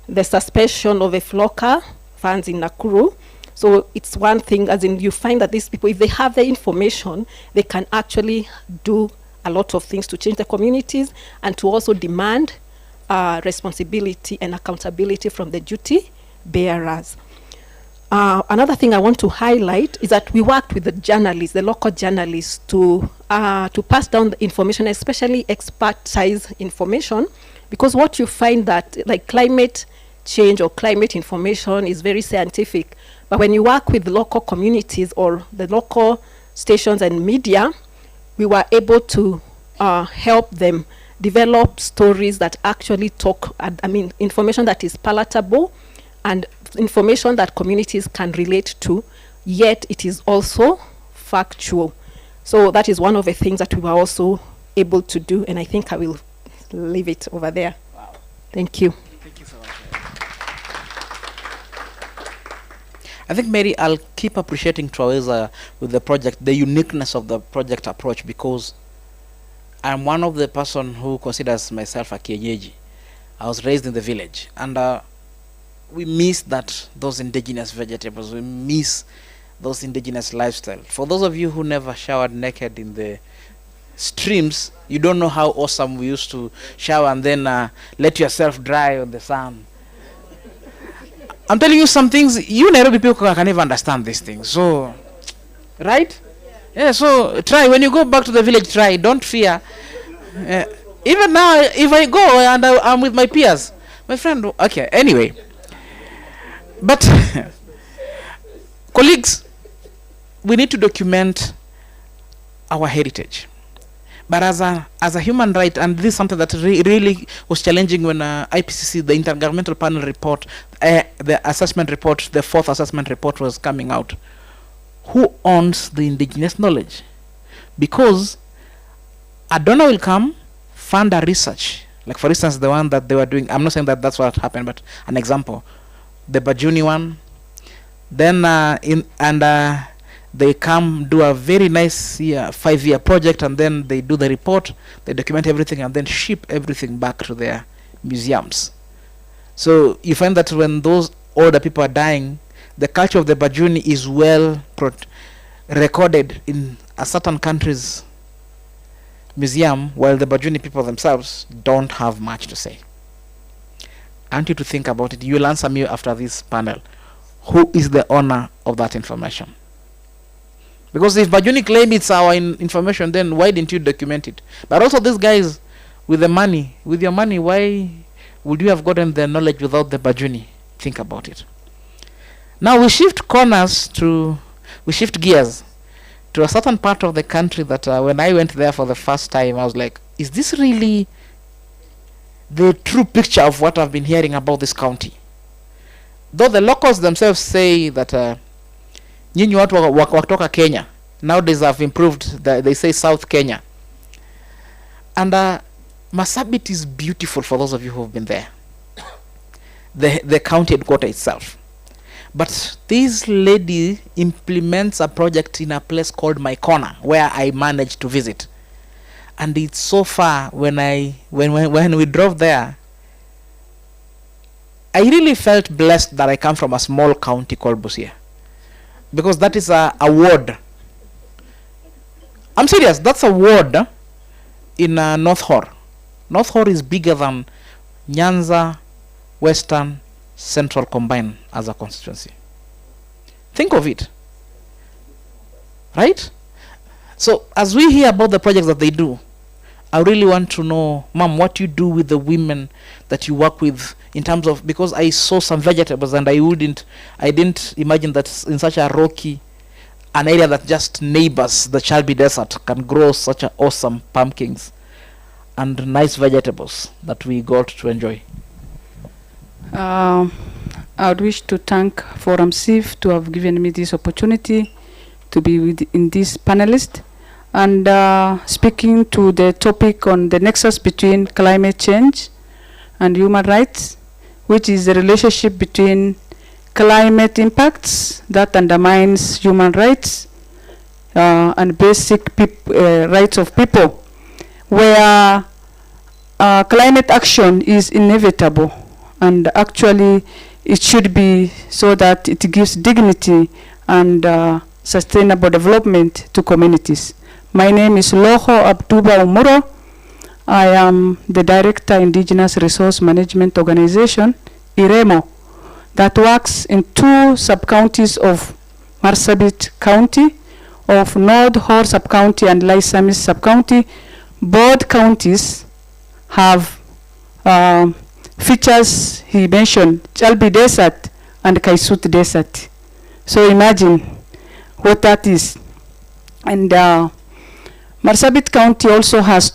S7: the suspension of a flocker funds in Nakuru. So it's one thing, as in you find that these people, if they have the information, they can actually do a lot of things to change the communities and to also demand responsibility and accountability from the duty bearers. Another thing I want to highlight is that we worked with the journalists, the local journalists, to pass down the information, especially expertise information, because what you find that like climate change or climate information is very scientific. But when you work with local communities or the local stations and media, we were able to help them develop stories that actually talk, information that is palatable and information that communities can relate to, yet it is also factual. So that is one of the things that we were also able to do, and I think I will leave it over there. Wow. Thank you.
S13: Thank you so much. I think, Mary, I'll keep appreciating Traweza with the project, the uniqueness of the project approach, because I'm one of the person who considers myself a kienyeji. I was raised in the village, and we miss those indigenous vegetables. We miss those indigenous lifestyle. For those of you who never showered naked in the streams, you don't know how awesome we used to shower and then let yourself dry on the sun. I'm telling you some things, you Nairobi people can never understand these things. So, right? Yeah, so try. When you go back to the village, try. Don't fear. Even now, if I go and I'm with my peers, my friend, okay, anyway. But, colleagues, we need to document our heritage. But as a human right, and this is something that really was challenging when IPCC, the Intergovernmental Panel report, the assessment report, the 4th assessment report was coming out. Who owns the indigenous knowledge? Because a donor will come, fund a research. Like, for instance, the one that they were doing, I'm not saying that that's what happened, but an example. The Bajuni one. Then, they come do a very nice 5-year project, and then they do the report, they document everything, and then ship everything back to their museums. So you find that when those older people are dying, the culture of the Bajuni is well recorded in a certain country's museum, while the Bajuni people themselves don't have much to say. I want you to think about it. You'll answer me after this panel. Who is the owner of that information? Because if Bajuni claim it's our information, then why didn't you document it? But also these guys with the money, with your money, why would you have gotten the knowledge without the Bajuni? Think about it. Now we shift gears to a certain part of the country that when I went there for the first time, I was like, is this really the true picture of what I've been hearing about this county? Though the locals themselves say that nyinyi watu watoka Kenya, nowadays have improved, they say South Kenya. And Marsabit is beautiful for those of you who have been there. The county headquarters itself. But this lady implements a project in a place called My Corner, where I managed to visit. And it's so far. When we drove there, I really felt blessed that I come from a small county called Busia. Because that is a ward. I'm serious, that's a ward in North Horr. North Horr is bigger than Nyanza, Western, Central combined as a constituency. Think of it. Right? So as we hear about the projects that they do, I really want to know, Mom, what you do with the women that you work with in terms of, because I saw some vegetables and I didn't imagine that in such a rocky, an area that just neighbors the Chalbi Desert can grow such a awesome pumpkins and nice vegetables that we got to enjoy.
S9: I would wish to thank Forum CIV to have given me this opportunity to be in this panelist and speaking to the topic on the nexus between climate change and human rights, which is the relationship between climate impacts that undermines human rights and basic rights of people, where climate action is inevitable, and actually it should be so that it gives dignity and sustainable development to communities. My name is Loho Abduba Umuro. I am the Director, Indigenous Resource Management Organization, IREMO, that works in 2 sub-counties of Marsabit County, of North Horr sub-county and Laisamis sub-county. Both counties have features he mentioned, Chalbi Desert and Kaisut Desert. So imagine what that is. And Marsabit County also has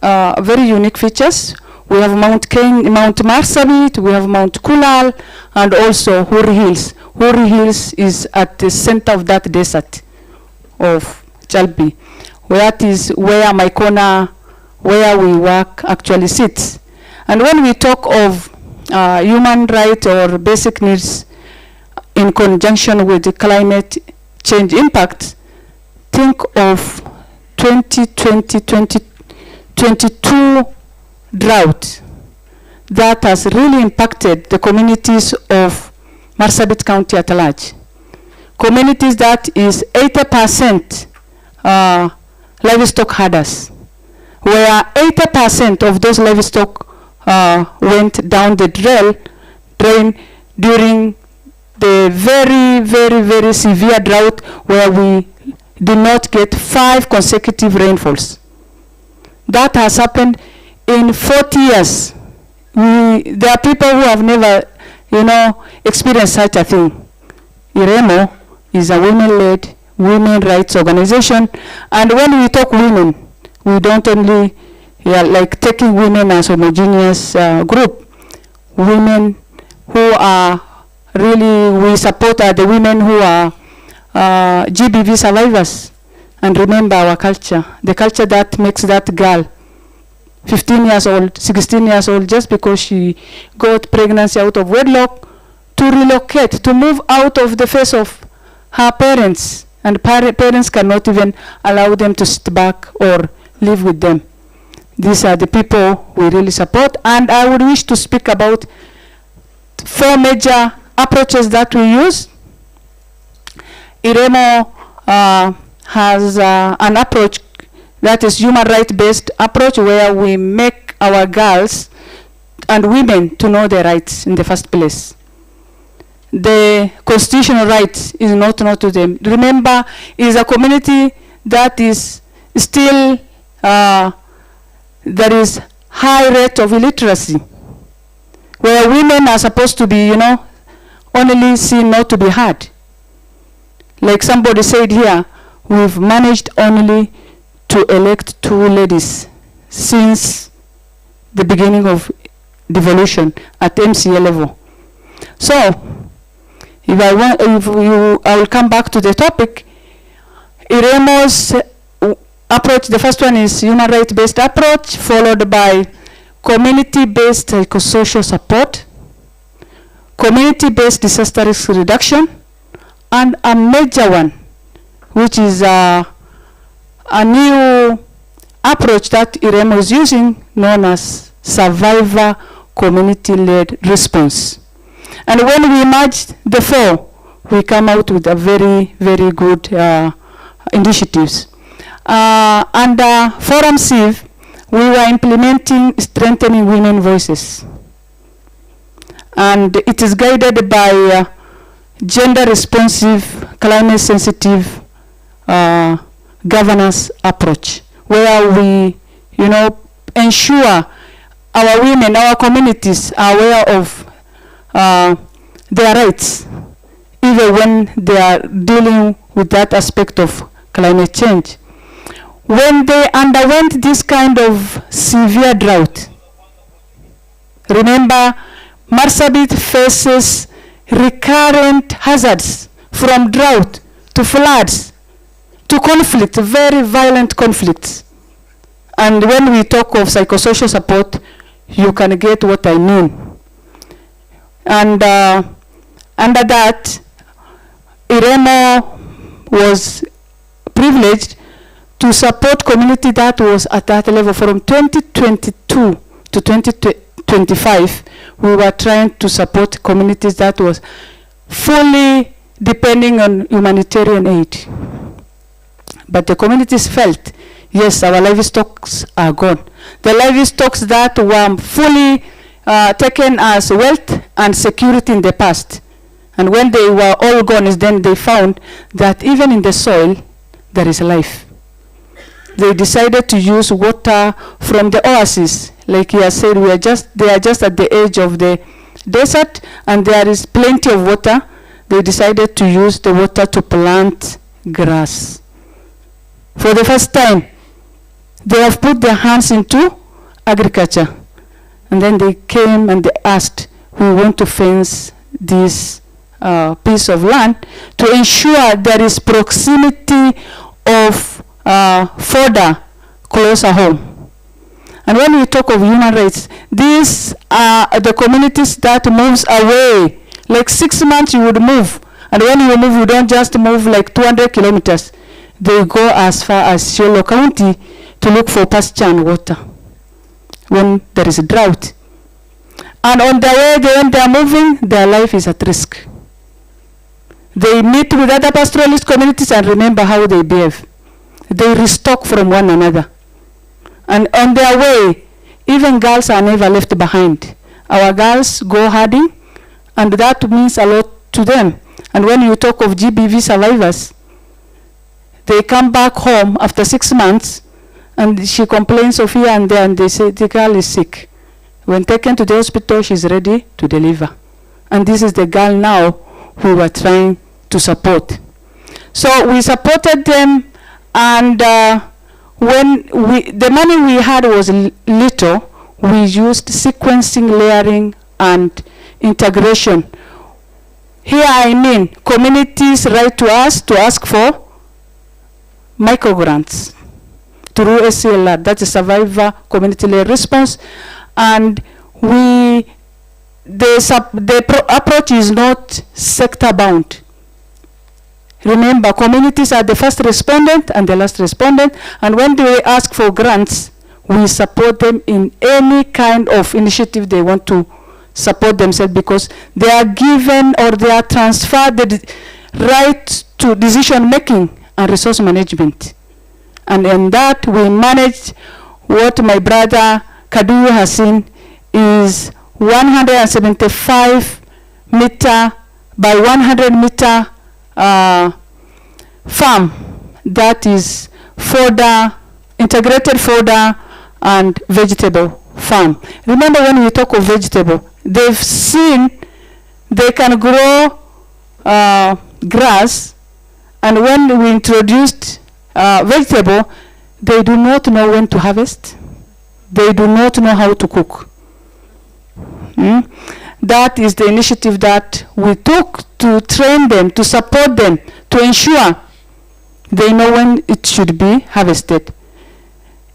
S9: very unique features. We have Mount Marsabit, we have Mount Kulal, and also Huri Hills. Huri Hills is at the center of that desert of Chalbi. That is where Maikona, where we work, actually sits. And when we talk of human rights or basic needs in conjunction with the climate change impacts, think of 2020-2022 drought that has really impacted the communities of Marsabit County at large. Communities that is 80% livestock herders, where 80% of those livestock went down the drain during the very, very, very severe drought, where we did not get 5 consecutive rainfalls. That has happened in 40 years. There are people who have never, experienced such a thing. IREMO is a women-led women rights organization, and when we talk women, we don't only like taking women as homogeneous group. Women who are really, we support the women who are GBV survivors. And remember our culture, the culture that makes that girl 15 years old, 16 years old, just because she got pregnancy out of wedlock, to relocate, to move out of the face of her parents. And parents cannot even allow them to sit back or live with them. These are the people we really support. And I would wish to speak about 4 major approaches that we use. IREMO has an approach that is human rights based approach, where we make our girls and women to know their rights in the first place. The constitutional rights is not known to them. Remember, is a community that is still, there is high rate of illiteracy, where women are supposed to be, only seen, not to be heard. Like somebody said here, we've managed only to elect 2 ladies since the beginning of devolution at MCA level. So, I will come back to the topic. IREMO's approach, the first one is human rights based approach, followed by community based psychosocial support, community based disaster risk reduction, and a major one, which is a new approach that IREMO is using, known as survivor community-led response. And when we merged the 4, we come out with a very, very good initiatives. Under Forum CIV, we were implementing strengthening women voices. And it is guided by gender responsive, climate sensitive governance approach, where we, ensure our women, our communities are aware of their rights, even when they are dealing with that aspect of climate change. When they underwent this kind of severe drought, remember, Marsabit faces recurrent hazards, from drought to floods to conflict, very violent conflicts. And when we talk of psychosocial support, you can get what I mean. And under that, IREMO was privileged to support community that was at that level. From 2022 to 2025, we were trying to support communities that was fully depending on humanitarian aid. But the communities felt, yes, our livestock are gone. The livestock that were fully taken as wealth and security in the past. And when they were all gone, then they found that even in the soil, there is life. They decided to use water from the oasis Like he has said, they are just at the edge of the desert, and there is plenty of water. They decided to use the water to plant grass. For the first time, they have put their hands into agriculture. And then they came and they asked, we want to fence this piece of land to ensure there is proximity of fodder closer home. And when we talk of human rights, these are the communities that moves away. Like 6 months you would move. And when you move, you don't just move like 200 kilometers. They go as far as Shiloh County to look for pasture and water when there is a drought. And on the way, when they are moving, their life is at risk. They meet with other pastoralist communities and remember how they behave. They restock from one another. And on their way, even girls are never left behind. Our girls go herding, and that means a lot to them. And when you talk of GBV survivors, they come back home after 6 months, and she complains of here and there, and they say the girl is sick. When taken to the hospital, she's ready to deliver. And this is the girl now who we're trying to support. So we supported them, and when the money we had was little, we used sequencing, layering, and integration. Here I mean communities write to us to ask for microgrants through SCLR, that's a Survivor Community Led Response, and the approach is not sector bound. Remember, communities are the first respondent and the last respondent, and when they ask for grants, we support them in any kind of initiative they want to support themselves, because they are given or they are transferred the right to decision making and resource management. And in that, we manage what my brother Kadu has seen is 175 meter by 100 meter farm that is fodder, integrated fodder and vegetable farm. Remember, when we talk of vegetable, they've seen they can grow grass, and when we introduced vegetable, they do not know when to harvest. They do not know how to cook. That is the initiative that we took to train them, to support them, to ensure they know when it should be harvested.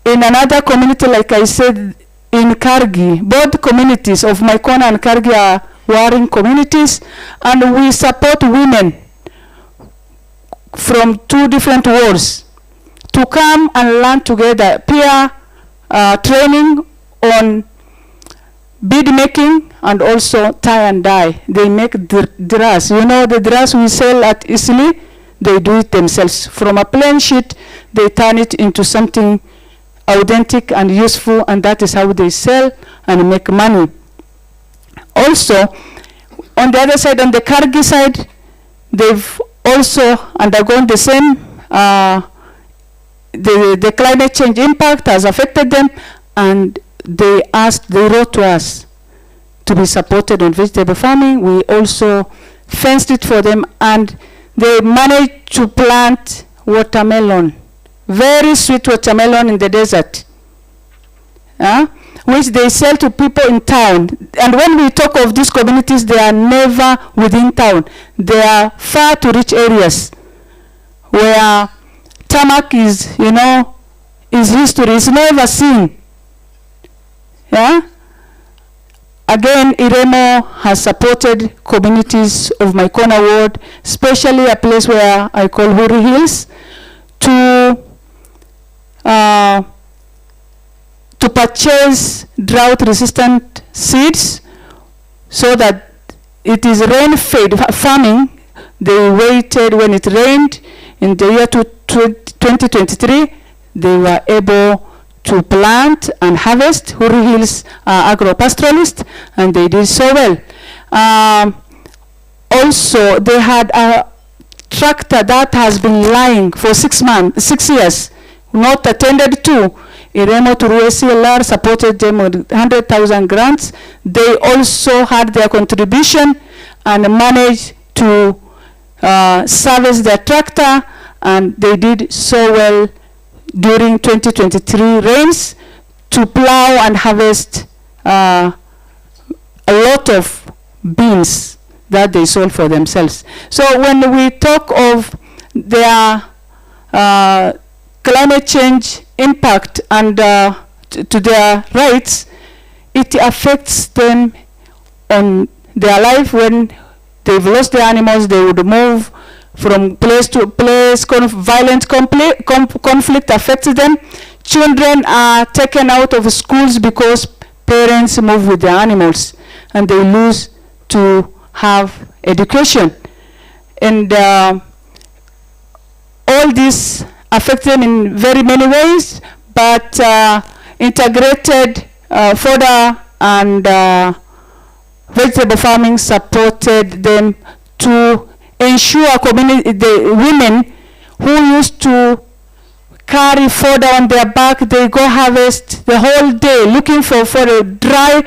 S9: In another community, like I said, in Kargi, both communities of Maikona and Kargi are warring communities, and we support women from 2 different wards to come and learn together, peer training on bead making and also tie and dye. They make dress. You know the dress we sell at Isli, they do it themselves. From a plain sheet, they turn it into something authentic and useful, and that is how they sell and make money. Also, on the other side, on the Kargi side, they've also undergone the same, the climate change impact has affected them, and they wrote to us to be supported on vegetable farming. We also fenced it for them, and they managed to plant watermelon, very sweet watermelon in the desert, which they sell to people in town. And when we talk of these communities, they are never within town. They are far to reach areas where tarmac is history, is never seen. Again, Iremo has supported communities of my corner ward, especially a place where I call Huri Hills, to purchase drought-resistant seeds so that it is rain-fed farming. They waited when it rained in the year 2023. They were able to plant and harvest. Huri Hills are agro-pastoralists, and they did so well. Also, they had a tractor that has been lying for 6 years, not attended to. Iremo Turue CLR supported them with 100,000 grants. They also had their contribution and managed to service their tractor, and they did so well during 2023 rains to plow and harvest a lot of beans that they sold for themselves. So when we talk of their climate change impact and to their rights, it affects them on their life. When they've lost their animals, they would move from place to place. Violent conflict affects them. Children are taken out of schools because parents move with their animals, and they lose to have education. And all this affects them in very many ways, but integrated fodder and vegetable farming supported them to ensure the women who used to carry fodder on their back, they go harvest the whole day looking for a dry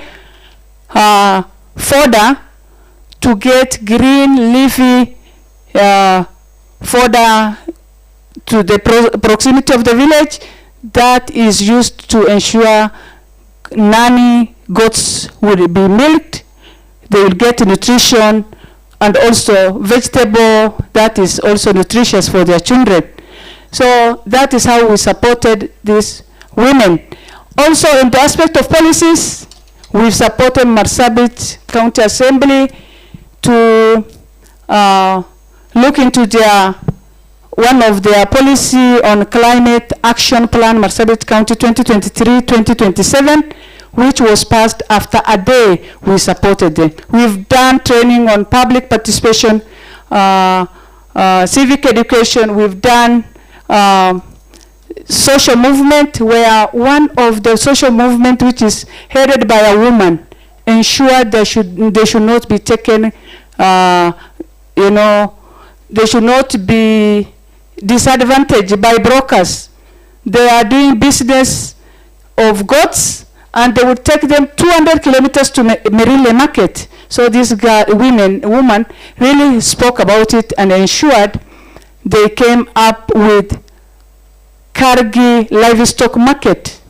S9: fodder to get green leafy fodder to the proximity of the village that is used to ensure nanny goats will be milked, they will get nutrition, and also vegetable that is also nutritious for their children. So that is how we supported these women. Also in the aspect of policies, we've supported Marsabit County Assembly to look into one of their policy on climate action plan, Marsabit County 2023-2027, which was passed after a day we supported them. We've done training on public participation, civic education. We've done social movement, where one of the social movement, which is headed by a woman, ensure they should not be taken, they should not be disadvantaged by brokers. They are doing business of goats, and they would take them 200 kilometers to Merile market. So this woman really spoke about it and ensured they came up with Kargi livestock market.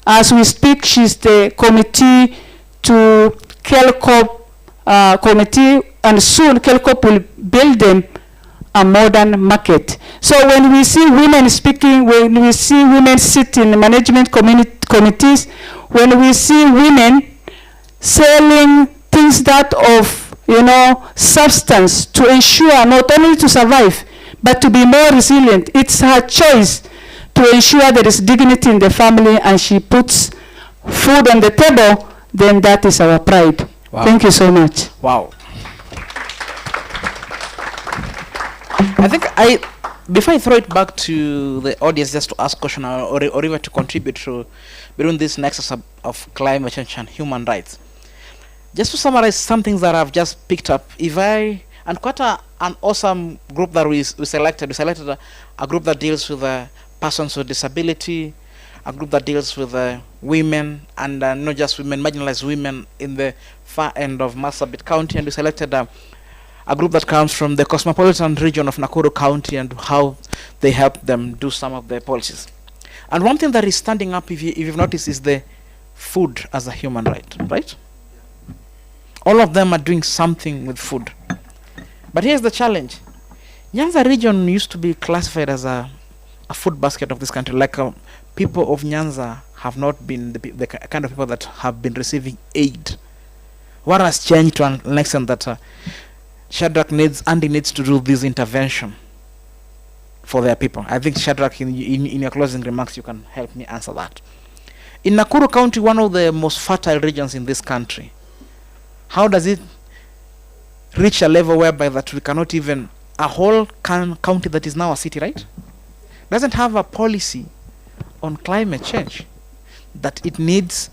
S9: As we speak, she's the committee to Kelcop committee, and soon Kelcop will build them a modern market. So when we see women speaking, when we see women sit in management committees, when we see women selling things that of substance to ensure not only to survive but to be more resilient, it's her choice to ensure there is dignity in the family, and she puts food on the table, then that is our pride. Wow. Thank you so much.
S13: Wow. I think before I throw it back to the audience just to ask question or even to contribute to between this nexus of climate change and human rights, just to summarize some things that I've just picked up, and quite an awesome group that we selected. We selected a group that deals with persons with disability, a group that deals with women, and not just women, marginalized women in the far end of Marsabit County, and we selected a group that comes from the cosmopolitan region of Nakuru County and how they help them do some of their policies. And one thing that is standing up, if you've noticed, is the food as a human right? All of them are doing something with food. But here's the challenge. Nyanza region used to be classified as a food basket of this country. Like people of Nyanza have not been the kind of people that have been receiving aid. What has changed to an extent that Shadrach needs to do this intervention for their people? I think Shadrach, in your closing remarks, you can help me answer that. In Nakuru County, one of the most fertile regions in this country, how does it reach a level whereby that we cannot even, a whole county that is now a city, right, doesn't have a policy on climate change, that it needs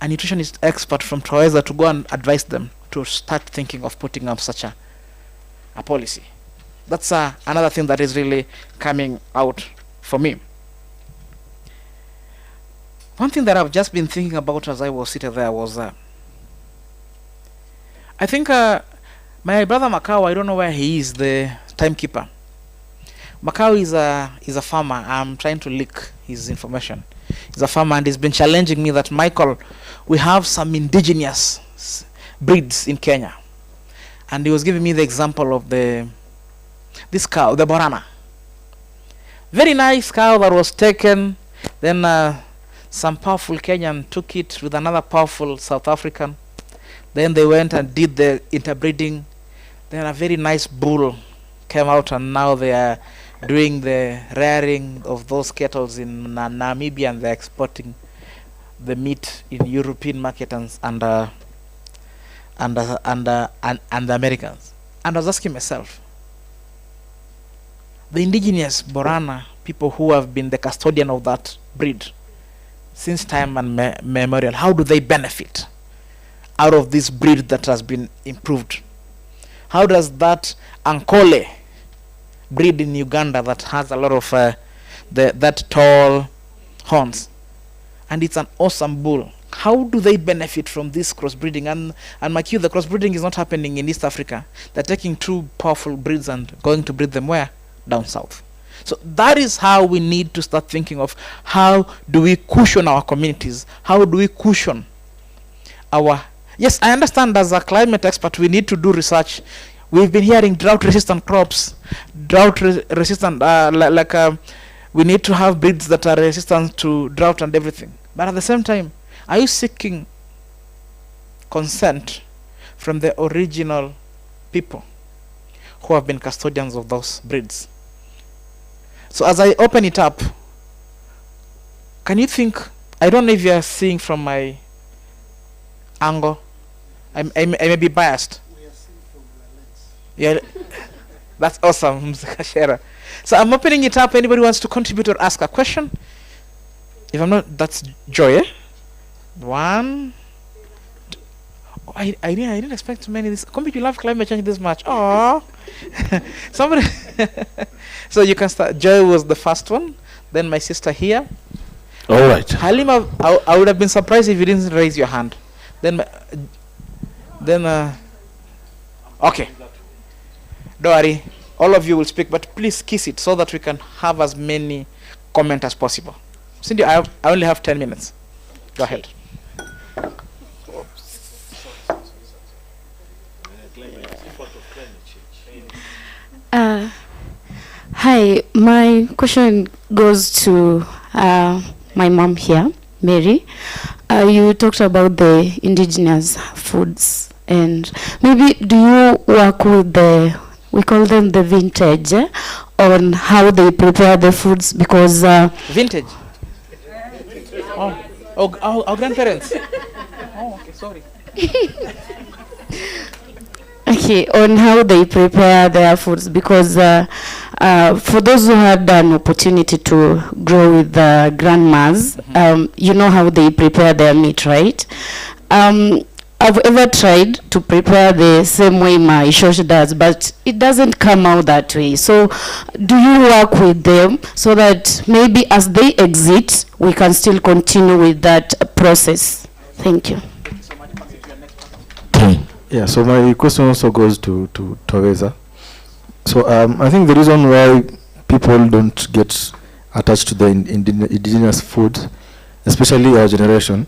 S13: a nutritionist expert from Troeza to go and advise them to start thinking of putting up such a policy? That's another thing that is really coming out for me. one thing that I've just been thinking about as I was sitting there was, I think my brother Macau, I don't know where he is, the timekeeper. Macau is a farmer. I'm trying to leak his information. He's a farmer and he's been challenging me that, Michael, we have some indigenous breeds in Kenya. And he was giving me the example of this cow, the Borana. Very nice cow that was taken. Then some powerful Kenyan took it with another powerful South African. Then they went and did the interbreeding. Then a very nice bull came out, and now they are doing the rearing of those cattle in Namibia, and they're exporting the meat in European market and the Americans. And I was asking myself, the indigenous Borana people who have been the custodian of that breed since time and memorial, how do they benefit out of this breed that has been improved? How does that Ankole breed in Uganda that has a lot of that tall horns, and it's an awesome bull, how do they benefit from this crossbreeding? And Macau, the crossbreeding is not happening in East Africa. They're taking two powerful breeds and going to breed them where? Down south. So that is how we need to start thinking of, how do we cushion our communities? How do we cushion our... Yes, I understand as a climate expert, we need to do research. We've been hearing drought-resistant crops, drought-resistant, we need to have breeds that are resistant to drought and everything. But at the same time, are you seeking consent from the original people who have been custodians of those breeds? So as I open it up, can you think, I don't know if you are seeing from my angle, I may be biased. Yeah, that's awesome, Mr. Kashera. So I'm opening it up. Anybody wants to contribute or ask a question? If I'm not, that's Joy, eh? One. Oh, I didn't expect too many. This you love climate change this much. Oh, somebody. So you can start. Joy was the first one. Then my sister here.
S1: All right.
S13: Halima, I would have been surprised if you didn't raise your hand. Then, okay. Don't worry. All of you will speak, but please kiss it so that we can have as many comments as possible. Cindy, I only have 10 minutes. Go ahead.
S5: Hi, my question goes to my mom here, Mary. You talked about the indigenous foods, and maybe do you work with we call them the vintage, on how they prepare the foods? Because
S13: vintage? Our grandparents. Oh, okay, sorry.
S5: Okay, on how they prepare their foods, because for those who had an opportunity to grow with grandmas, you know how they prepare their meat, right? I've ever tried to prepare the same way my shosh does, but it doesn't come out that way. So do you work with them so that maybe as they exit, we can still continue with that process? Thank you.
S23: Yeah, so my question also goes to Taweza. So I think the reason why people don't get attached to the indigenous food, especially our generation,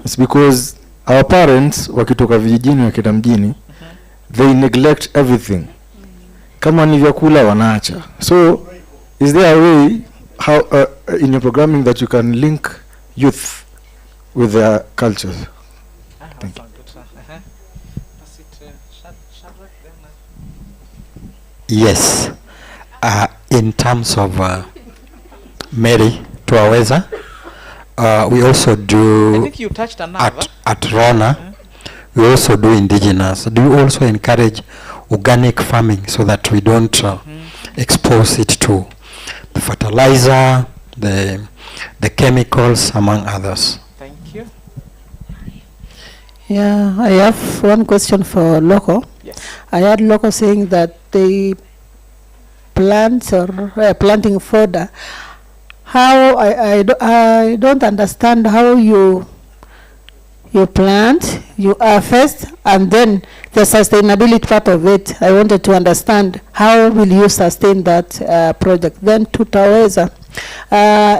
S23: is because our parents, wakitoka vijijini wakita mjini, they neglect everything. Kama ni vyakula wanaacha. So is there a way how in your programming that you can link youth with their cultures? Thank you.
S11: Yes. In terms of Mary Tuaweza, we also do,
S13: I think you touched on
S11: at Rona, we also do indigenous. Do you also encourage organic farming so that we don't expose it to the fertilizer, the chemicals, among others?
S13: Thank you.
S15: Yeah, I have one question for Loco.
S13: Yes.
S15: I heard Loco saying that they plant or planting fodder. how I don't understand how you plant, you harvest, and then the sustainability part of it. I wanted to understand how will you sustain that project. Then tutaweza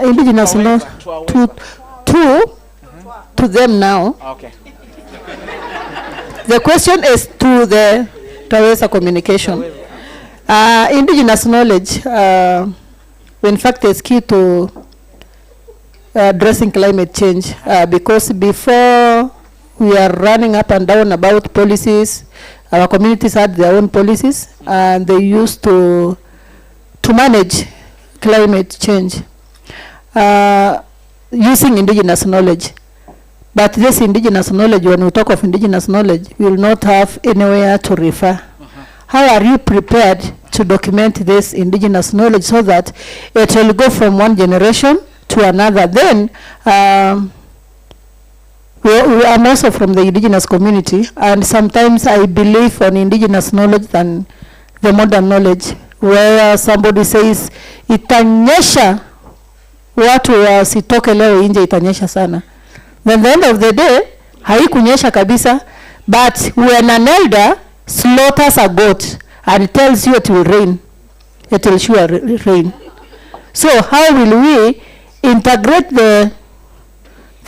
S15: indigenous law to them now.
S13: Okay.
S15: The question is to the Taweza communication. Indigenous knowledge, in fact, is key to addressing climate change, because before we are running up and down about policies, our communities had their own policies, and they used to manage climate change using indigenous knowledge. But this indigenous knowledge, when we talk of indigenous knowledge, we will not have anywhere to refer. How are you prepared to document this indigenous knowledge so that it will go from one generation to another? Then we are also from the indigenous community, and sometimes I believe on indigenous knowledge than the modern knowledge, where somebody says itanyesha, watu wasitoke leo nje, itanyesha sana. Then the end of the day, haikunyesha kabisa, but when an elder slaughters a goat and tells you it will rain, it will sure rain. So how will we integrate the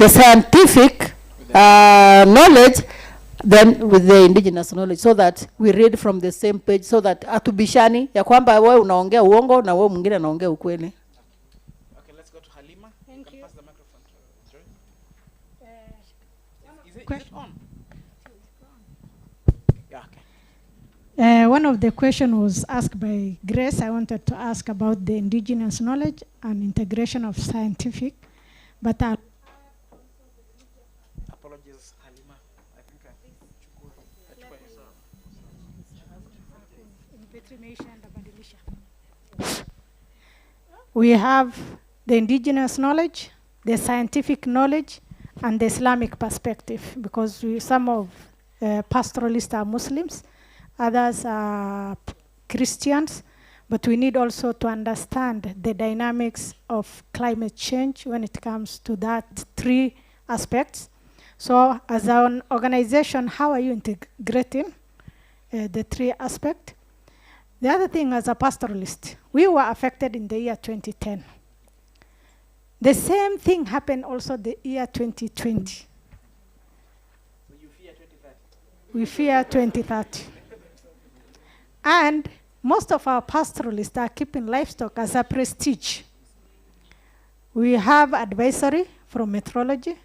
S15: scientific knowledge then with the indigenous knowledge, so that we read from the same page, so that atubishani ya kwamba wewe unaongea uongo na wewe mwingine anaongea ukweli.
S13: Okay, let's go to Halima. Thank you. Pass the microphone to Joy. Is it on? Yeah, okay.
S16: One of the questions was asked by Grace. I wanted to ask about the indigenous knowledge and integration of scientific, but
S13: apologies, Halima. I think
S16: we have the indigenous knowledge, the scientific knowledge, and the Islamic perspective, because some of pastoralists are Muslims, others are Christians, but we need also to understand the dynamics of climate change when it comes to that three aspects. So as an organization, how are you integrating the three aspects? The other thing, as a pastoralist, we were affected in the year 2010. The same thing happened also the year 2020. So
S13: you fear 2030?
S16: We fear 2030. And most of our pastoralists are keeping livestock as a prestige. We have advisory from meteorology.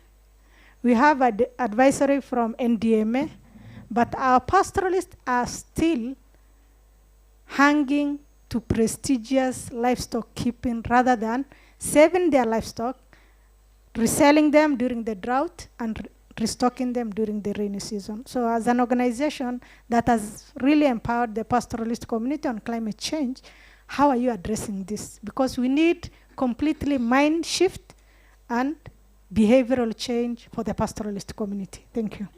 S16: We have advisory from NDMA, but our pastoralists are still hanging to prestigious livestock keeping rather than saving their livestock, reselling them during the drought, and restocking them during the rainy season. So as an organization that has really empowered the pastoralist community on climate change, how are you addressing this? Because we need completely mind shift and behavioral change for the pastoralist community. Thank you.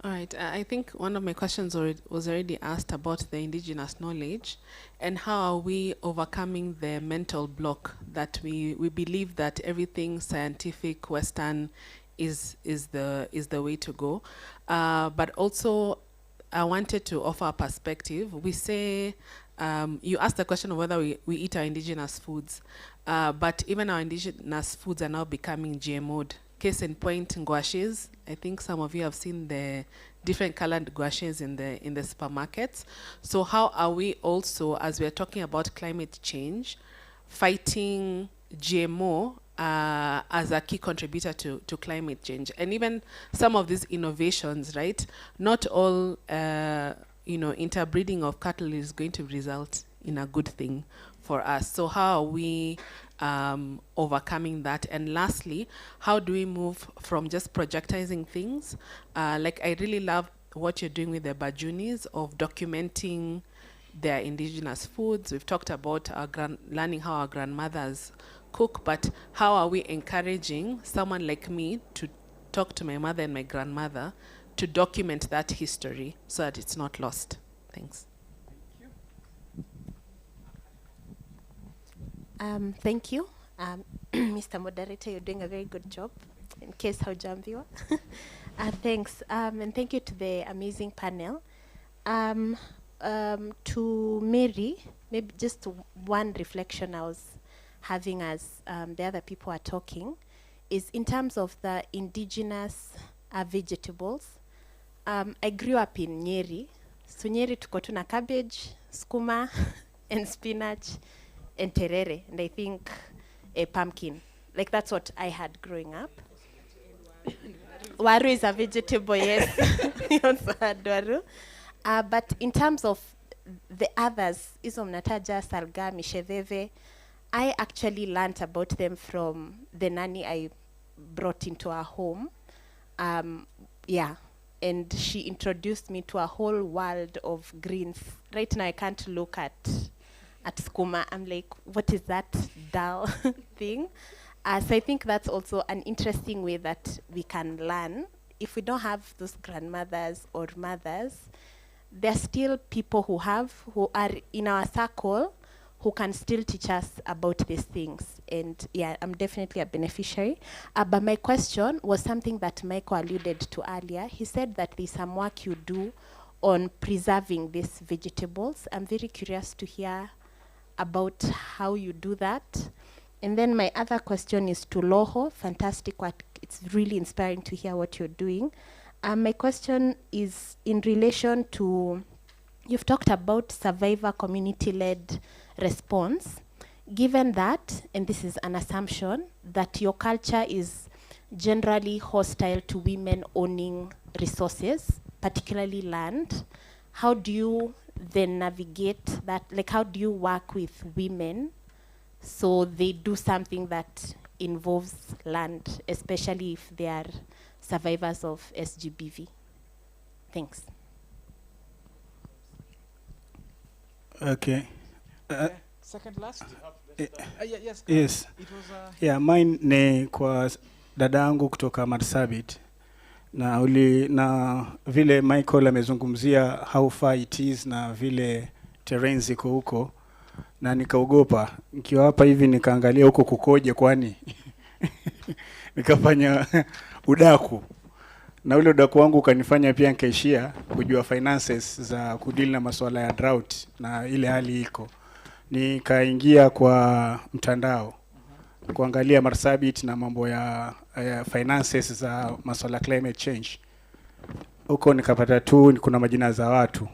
S10: All right, I think one of my questions was already asked about the indigenous knowledge and how are we overcoming the mental block that we believe that everything scientific Western is the way to go. But also I wanted to offer a perspective. We say, you asked the question of whether we eat our indigenous foods, but even our indigenous foods are now becoming GMO'd. Case in point, ngwashes. I think some of you have seen the different colored ngwashes in the supermarkets. So how are we also, as we are talking about climate change, fighting GMO as a key contributor to climate change? And even some of these innovations, right? Not all, interbreeding of cattle is going to result in a good thing for us. So how are we overcoming that? And lastly, how do we move from just projectizing things? Like I really love what you're doing with the Bajunis of documenting their indigenous foods. We've talked about learning how our grandmothers cook, but how are we encouraging someone like me to talk to my mother and my grandmother to document that history so that it's not lost? Thanks.
S17: Thank you. Mr. Moderator, you're doing a very good job, in case haujambiwa. Thanks. And thank you to the amazing panel. To Mary, maybe just one reflection I was having as the other people are talking, is in terms of the indigenous vegetables. I grew up in Nyeri. So Nyeri tuko tuna cabbage, skuma, and spinach, and terere, and I think a pumpkin. Like that's what I had growing up. Waru is a vegetable, yes. We also had waru. But in terms of the others, izo mnataja, salga, misheveve, I actually learned about them from the nanny I brought into our home. Yeah, and she introduced me to a whole world of greens. Right now I can't look at skuma. I'm like, what is that dull thing? So I think that's also an interesting way that we can learn. If we don't have those grandmothers or mothers, there are still people who are in our circle who can still teach us about these things. And yeah, I'm definitely a beneficiary. But my question was something that Michael alluded to earlier. He said that there's some work you do on preserving these vegetables. I'm very curious to hear about how you do that. And then my other question is to Loho. Fantastic work. It's really inspiring to hear what you're doing. My question is in relation to, you've talked about survivor community-led response. Given that, and this is an assumption, that your culture is generally hostile to women owning resources, particularly land, how do you then navigate that? Like, how do you work with women so they do something that involves land, especially if they are survivors of SGBV? Thanks.
S19: Okay.
S13: Second last?
S19: Yes. Yes. Yeah, mine ni kwa dada yangu kutoka Marsabit. Na vile Michael amezungumzia how far it is na vile terrain ziko huko, na nikaogopa nikiwa hapa hivi nikaangalia huko kukoje, kwani nikafanya udaku, na ule udaku wangu ukanifanya pia nikaishia kujua finances za kudili na masuala ya drought na ile hali iko. Nikaingia kwa mtandao kuangalia Marsabit na mambo ya finances za masuala climate change. Huko nikapata tu kuna majina za watu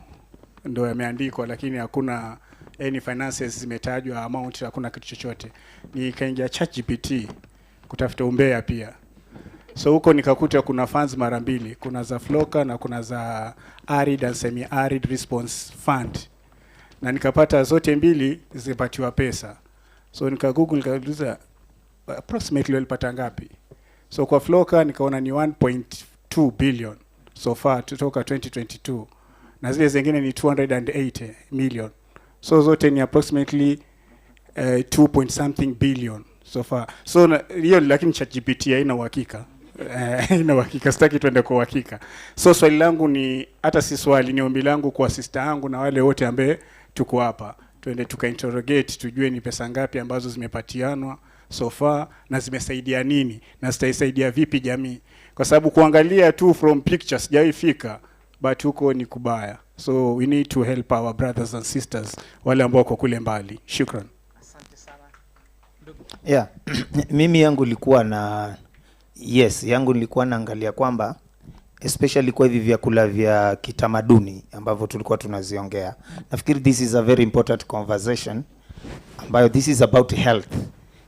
S19: ndio yameandikwa, lakini hakuna any finances zimetajwa, amount hakuna kitu chochote. Nikaingia ChatGPT kutafuta umbea pia. So huko nikakuta kuna funds mara mbili, kuna za Floka na kuna za arid and semi arid response fund. Na nikapata zote mbili zipatiwa pesa. So nikagoogle nikauliza approximately walipata ngapi. So kwa Floka nikaona ni 1.2 billion so far kutoka 2022. Na zile zingine ni 280 million. So zote ni approximately 2 point something billion so far. So hiyo lakini ChatGPT haina uhakika. Haina uhakika, sitaki tuende kwa uhakika. So swali langu ni, hata si swali, ni ombi langu kwa sister yangu na wale wote ambaye tuko hapa, tuende tukainterrogate tujue ni pesa ngapi ambazo zimepatianwa so far na zimesaidia nini na zitaisaidia vipi jamii, kwa sababu kuangalia tu from pictures hajaifika, but huko ni kubaya. So we need to help our brothers and sisters wale ambao wako kule mbali. Shukran.
S13: Asante sana.
S8: Yeah. Mimi yangu ilikuwa na yangu nilikuwa naangalia kwamba especially kwa hivi vyakula vya kitamaduni ambavyo tulikuwa tunaziongea. Nafikiri this is a very important conversation ambayo this is about health.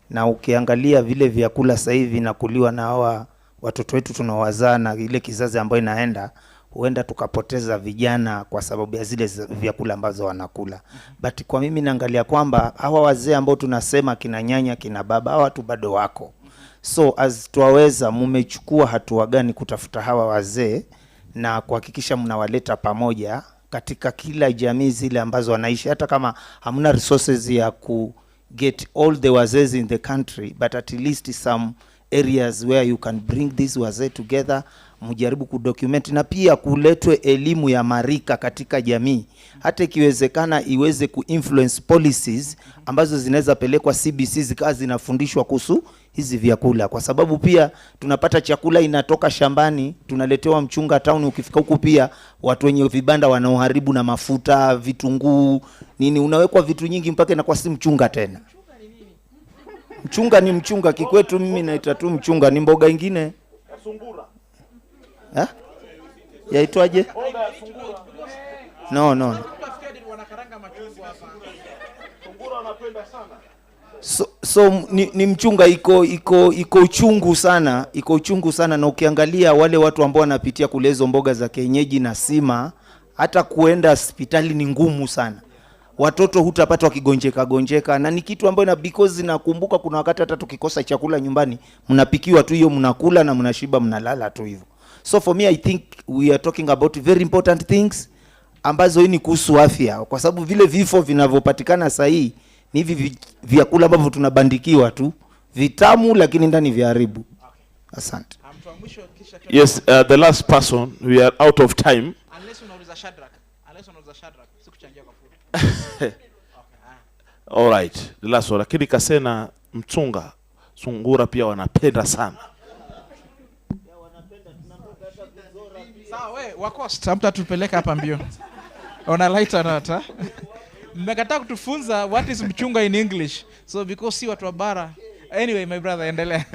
S8: Na ukiangalia vile vyakula sasa hivi nakuliwa na hawa watoto wetu tunawazaa na ile kizazi ambayo inaenda, huenda tukapoteza vijana kwa sababu ya zile vyakula ambazo wanakula. But kwa mimi naangalia kwamba hawa wazee ambao tunasema kina nyanya kina baba, hawa watu bado wako. So as tuwaweza, mmechukua hatua gani kutafuta hawa wazee na kuhakikisha mnawaleta pamoja katika kila jamii zile ambazo wanaishi, hata kama hamna resources ya ku get all the wazee in the country, but at least some areas where you can bring these wazee together, mjaribu kudocument, na pia kuletwe elimu ya marika katika jamii, hata ikiwezekana iweze kuinfluence policies ambazo zinaweza pelekwa CBC zikawa zinafundishwa kuhusu hizi vyakula, kwa sababu pia tunapata chakula inatoka shambani, tunaletewa mchunga town. Ukifika huku pia watu wenye vibanda wanaoharibu na mafuta, vitunguu, nini, unawekwa vitu nyingi mpaka inakuwa si mchunga tena. Mchunga ni mchunga, kikwetu mimi naita tu mchunga, ni mboga nyingine.
S18: Sungura.
S8: Yaitwaje? No. So ni mchunga, iko uchungu sana, na ukiangalia wale watu ambao wanapitia kule hizo mboga za kienyeji na sima, hata kuenda hospitali ni ngumu sana. Watoto hutapata wakigonjeka, na ni kitu ambayo na because nakumbuka kuna wakati hata tukikosa chakula nyumbani, mnapikiwa tu hiyo, mnakula na mnashiba, mnalala tu hivyo. So for me I think we are talking about very important things ambazo ni kuhusu afya, kwa sababu vile vifo vinavyopatikana sasa hii ni hivi vyakula ambavyo tunabandikiwa tu, vitamu lakini ndani vyaharibu. Asante.
S18: Yes, the last person, we are out of time.
S13: Unless unauliza Shadrack. Sikuchangia kwa food.
S18: All right, the last one. Lakini kasena mchunga, sungura pia wanapenda sana.
S13: Sawa wewe, wakosta mtu atupeleka hapa mbio. Ona lighter nota. Mmekataa kutufunza what is mchunga in English. So because si watu wa bara. Anyway, my brother, endelea.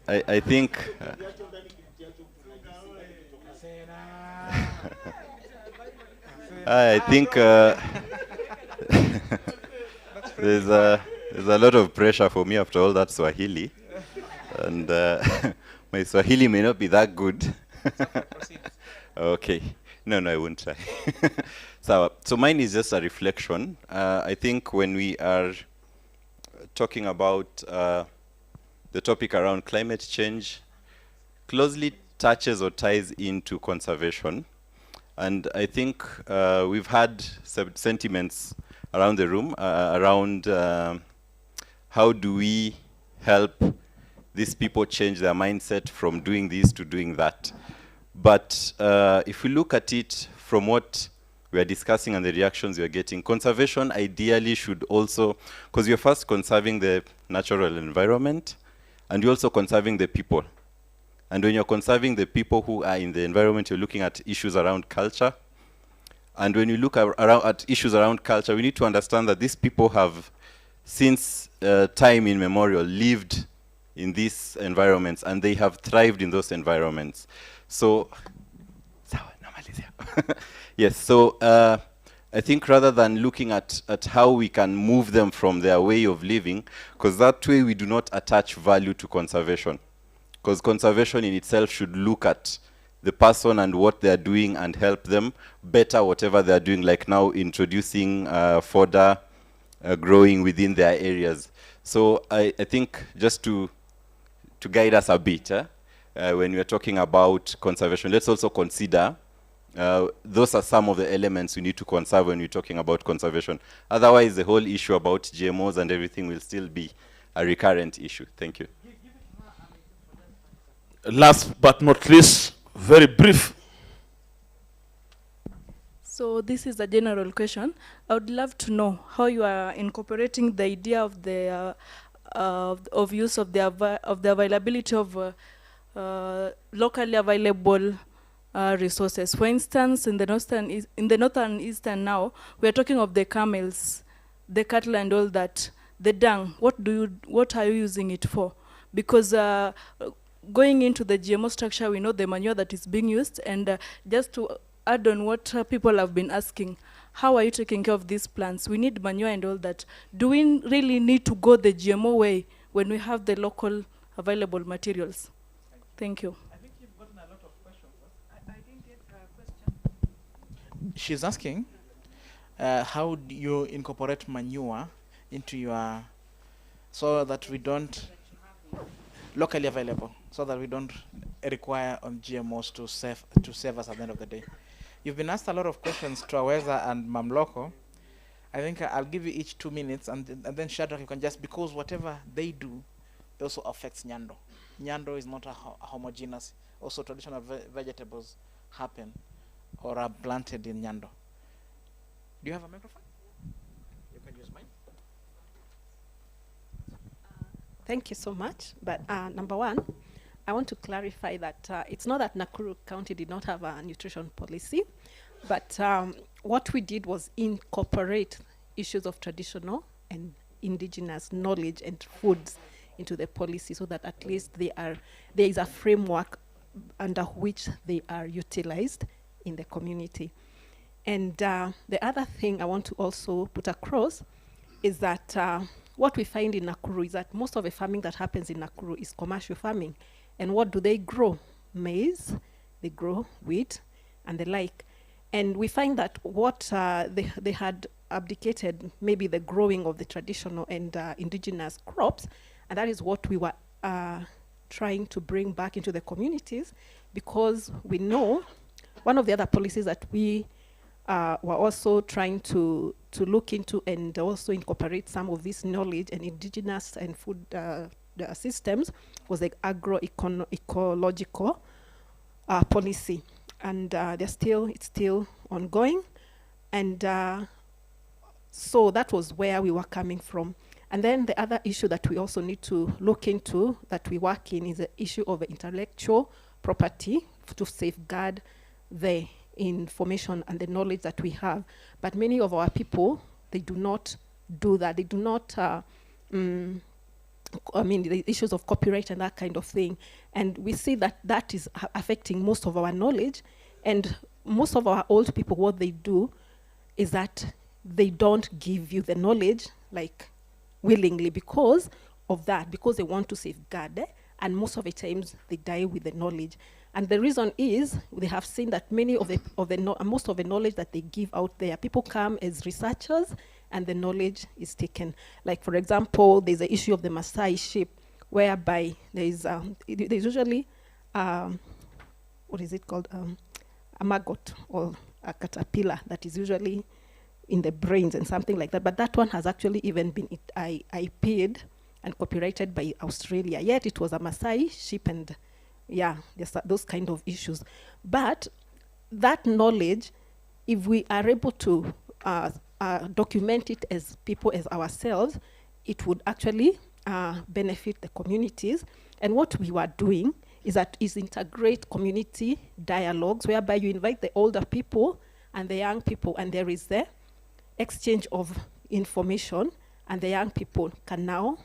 S2: I think I think there's a lot of pressure for me after all that Swahili, and my Swahili may not be that good. Okay, no, I won't try. So mine is just a reflection. I think when we are talking about the topic around climate change, closely touches or ties into conservation. And I think we've had sentiments around the room around how do we help these people change their mindset from doing this to doing that. But if we look at it from what we are discussing and the reactions we are getting, conservation ideally should also, because you're first conserving the natural environment and you're also conserving the people. And when you're conserving the people who are in the environment, you're looking at issues around culture. And when you look at issues around culture, we need to understand that these people have, since time immemorial, lived in these environments, and they have thrived in those environments. So, yes, so I think rather than looking at how we can move them from their way of living, because that way we do not attach value to conservation. Because conservation in itself should look at the person and what they're doing and help them better whatever they're doing, like now introducing fodder growing within their areas. So I think just to guide us a bit, when we're talking about conservation, let's also consider those are some of the elements we need to conserve when we're talking about conservation. Otherwise, the whole issue about GMOs and everything will still be a recurrent issue. Thank you.
S18: Last but not least, very brief.
S14: So this is a general question. I would love to know how you are incorporating the idea of the of use of the availability of locally available resources. For instance, in the northern eastern now, we are talking of the camels, the cattle, and all that. The dung. What are you using it for? Because going into the GMO structure, we know the manure that is being used, and just to add on what people have been asking, how are you taking care of these plants? We need manure and all that. Do we really need to go the GMO way when we have the local available materials? Thank you.
S13: I think you've gotten a lot of questions. I didn't get a question. She's asking, how do you incorporate manure into your, so that we don't, locally available, so that we don't require on GMOs to save us at the end of the day. You've been asked a lot of questions to Aweza and Mamloko. I think I'll give you each 2 minutes, and then Shadrach, you can just, because whatever they do also affects Nyando. Nyando is not a homogeneous. Also, traditional vegetables happen or are planted in Nyando. Do you have a microphone? You can use mine.
S7: Thank you so much. But number one, I want to clarify that it's not that Nakuru County did not have a nutrition policy, but what we did was incorporate issues of traditional and indigenous knowledge and foods into the policy, so that at least there is a framework under which they are utilized in the community. And the other thing I want to also put across is that what we find in Nakuru is that most of the farming that happens in Nakuru is commercial farming. And what do they grow? Maize, they grow wheat, and the like. And we find that what they had abdicated, maybe the growing of the traditional and indigenous crops, and that is what we were trying to bring back into the communities, because we know one of the other policies that we were also trying to look into and also incorporate some of this knowledge and indigenous and food systems was the agroecological policy. And it's still ongoing. And so that was where we were coming from. And then the other issue that we also need to look into, that we work in, is the issue of intellectual property to safeguard the information and the knowledge that we have. But many of our people, they do not do that. They do not, the issues of copyright and that kind of thing. And we see that that is affecting most of our knowledge. And most of our old people, what they do is that they don't give you the knowledge, like, willingly, because of that, because they want to safeguard, and most of the times they die with the knowledge. And the reason is they have seen that many of most of the knowledge that they give out there, people come as researchers and the knowledge is taken. Like, for example, there's the issue of the Maasai sheep, whereby there's usually what is it called, a maggot or a caterpillar that is usually in the brains and something like that. But that one has actually even been IP'd and copyrighted by Australia. Yet it was a Maasai sheep, and yeah, there's those kind of issues. But that knowledge, if we are able to document it as people, as ourselves, it would actually benefit the communities. And what we were doing is integrate community dialogues, whereby you invite the older people and the young people, and there is the exchange of information, and the young people can now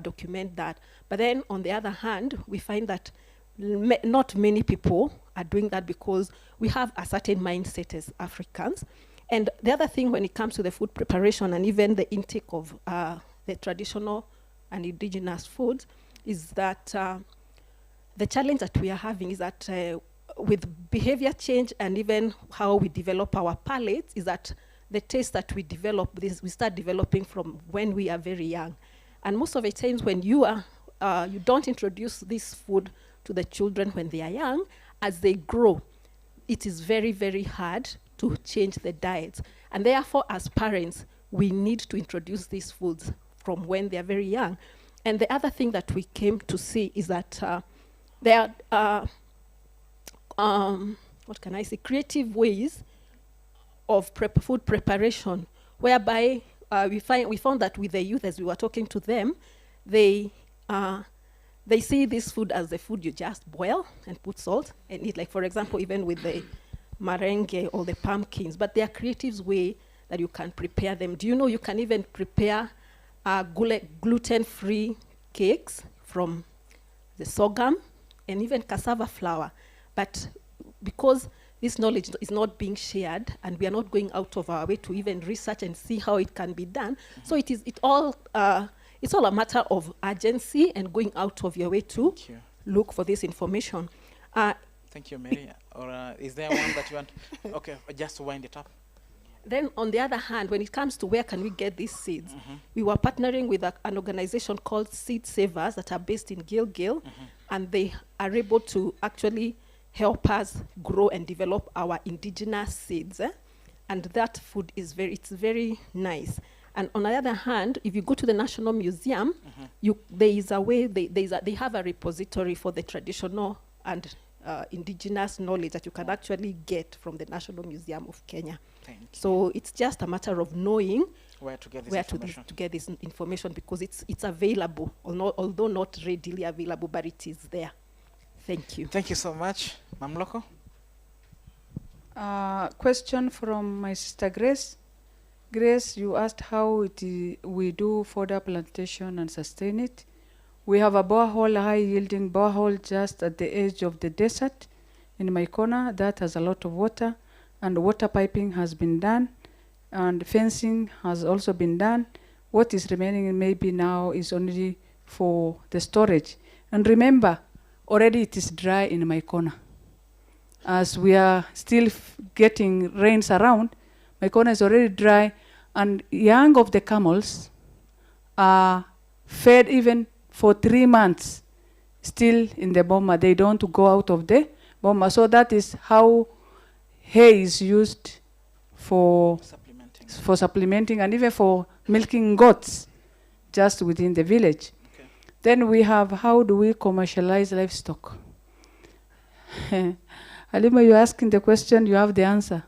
S7: document that. But then on the other hand, we find that not many people are doing that, because we have a certain mindset as Africans. And the other thing, when it comes to the food preparation and even the intake of the traditional and indigenous foods, is that the challenge that we are having is that with behavior change and even how we develop our palates, is that the taste that we develop, we start developing from when we are very young. And most of the times when you don't introduce this food to the children when they are young, as they grow, it is very, very hard to change the diets. And therefore, as parents, we need to introduce these foods from when they are very young. And the other thing that we came to see is that there are, what can I say, creative ways of food preparation, whereby we found that with the youth, as we were talking to them, they see this food as the food you just boil and put salt and eat. Like, for example, even with the merengue or the pumpkins. But there are creative ways that you can prepare them. Do you know you can even prepare gluten-free cakes from the sorghum and even cassava flour? But because this knowledge is not being shared, and we are not going out of our way to even research and see how it can be done, so it's all a matter of urgency and going out of your way to look for this information.
S13: Thank you, Mary. Or is there one that you want? Okay, just to wind it up.
S7: Then, on the other hand, when it comes to where can we get these seeds, we were partnering with an organization called Seed Savers that are based in Gilgil, and they are able to actually help us grow and develop our indigenous seeds. and that food is very nice. And on the other hand, if you go to the National Museum, there is a way, they have a repository for the traditional and indigenous knowledge that you can actually get from the National Museum of Kenya. So it's just a matter of knowing
S13: where to get this
S7: information, because it's available, although not readily available, but it is there. Thank you.
S13: Thank you so much. Mamloko?
S9: Question from my sister Grace. Grace, you asked how we do fodder plantation and sustain it. We have a borehole, high-yielding borehole just at the edge of the desert in my corner. That has a lot of water, and water piping has been done, and fencing has also been done. What is remaining maybe now is only for the storage. And remember, already it is dry in my corner. As we are still getting rains around, my corner is already dry, and young of the camels are fed even for 3 months, still in the boma. They don't go out of the boma. So that is how hay is used for supplementing and even for milking goats just within the village. Okay. Then we have, how do we commercialize livestock? Halima, you're asking the question, you have the answer.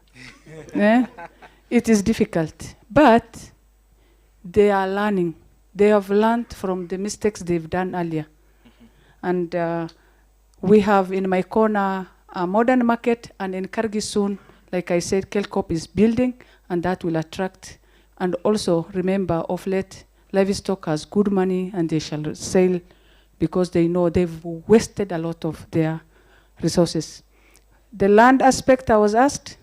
S9: It is difficult, but they are learning. They have learned from the mistakes they've done earlier. And we have in my corner a modern market, and in Kargi soon, like I said, Kelkop is building, and that will attract. And also remember, of late, livestock has good money, and they shall sell because they know they've wasted a lot of their resources. The land aspect I was asked,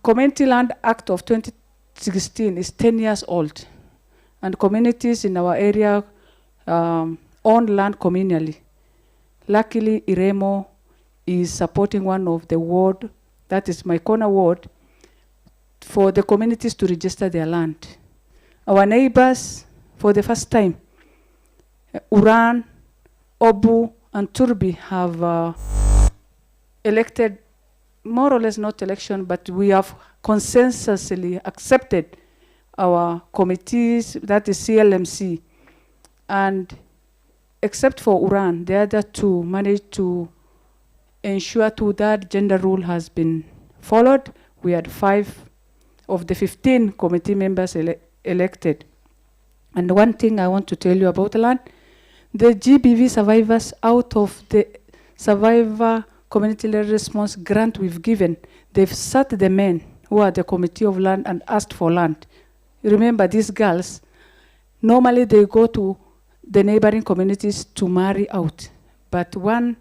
S9: Community Land Act of 2016 is 10 years old, and communities in our area own land communally. Luckily, Iremo is supporting one of the ward, that is my corner ward, for the communities to register their land. Our neighbors, for the first time, Uran, Obu, and Turbi have elected, more or less not election, but we have consensusly accepted our committees, that is CLMC. And except for Uran, the other two managed to ensure that gender rule has been followed. We had 5 of the 15 committee members elected. And one thing I want to tell you about land, the GBV survivors, out of the survivor community-led response grant we've given, they've sat the men who are the committee of land and asked for land. You remember, these girls, normally they go to the neighboring communities to marry out. But one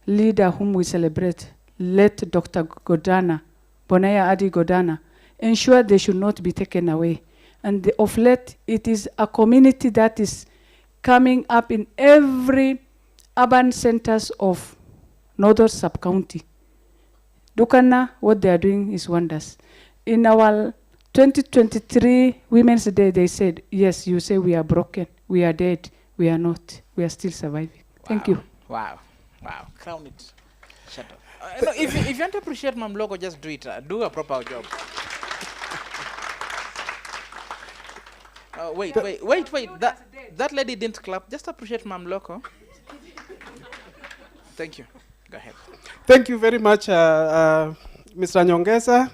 S9: leader whom we celebrate, late Dr. Godana, Bonaya Adi Godana, ensured they should not be taken away. And of late, it is a community that is coming up in every urban centers of Northern Sub-County. Dukana, what they are doing is wonders. In our 2023 Women's Day, they said, yes, you say we are broken, we are dead, we are not, we are still surviving. Wow. Thank you.
S13: Wow, wow, crown it. Shut up. No, if you want to appreciate Mamloko, just do it. Do a proper job. Wait. That lady didn't clap. Just appreciate Mamloko. Thank you. Go ahead.
S6: Thank you very much, Mr. Nyongesa.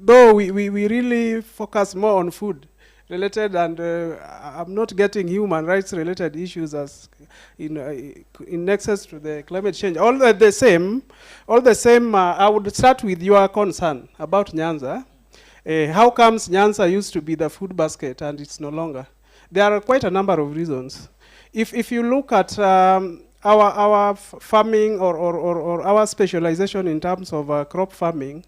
S6: Though we really focus more on food related, and I'm not getting human rights related issues as in nexus to the climate change. All the same, I would start with your concern about Nyanza. How comes Nyanza used to be the food basket and it's no longer? There are quite a number of reasons. If you look at our farming or our specialization in terms of crop farming,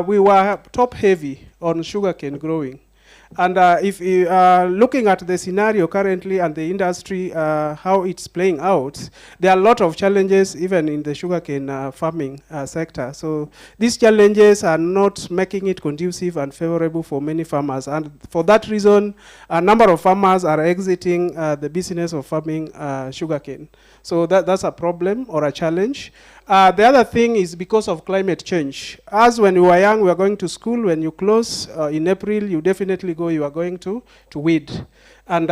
S6: we were top heavy on sugarcane growing. And if you are looking at the scenario currently and the industry, how it's playing out, there are a lot of challenges even in the sugarcane farming sector. So these challenges are not making it conducive and favorable for many farmers. And for that reason, a number of farmers are exiting the business of farming sugarcane. So that's a problem or a challenge. The other thing is because of climate change. As when you were young, we were going to school. When you close in April, you definitely go, you are going to weed. And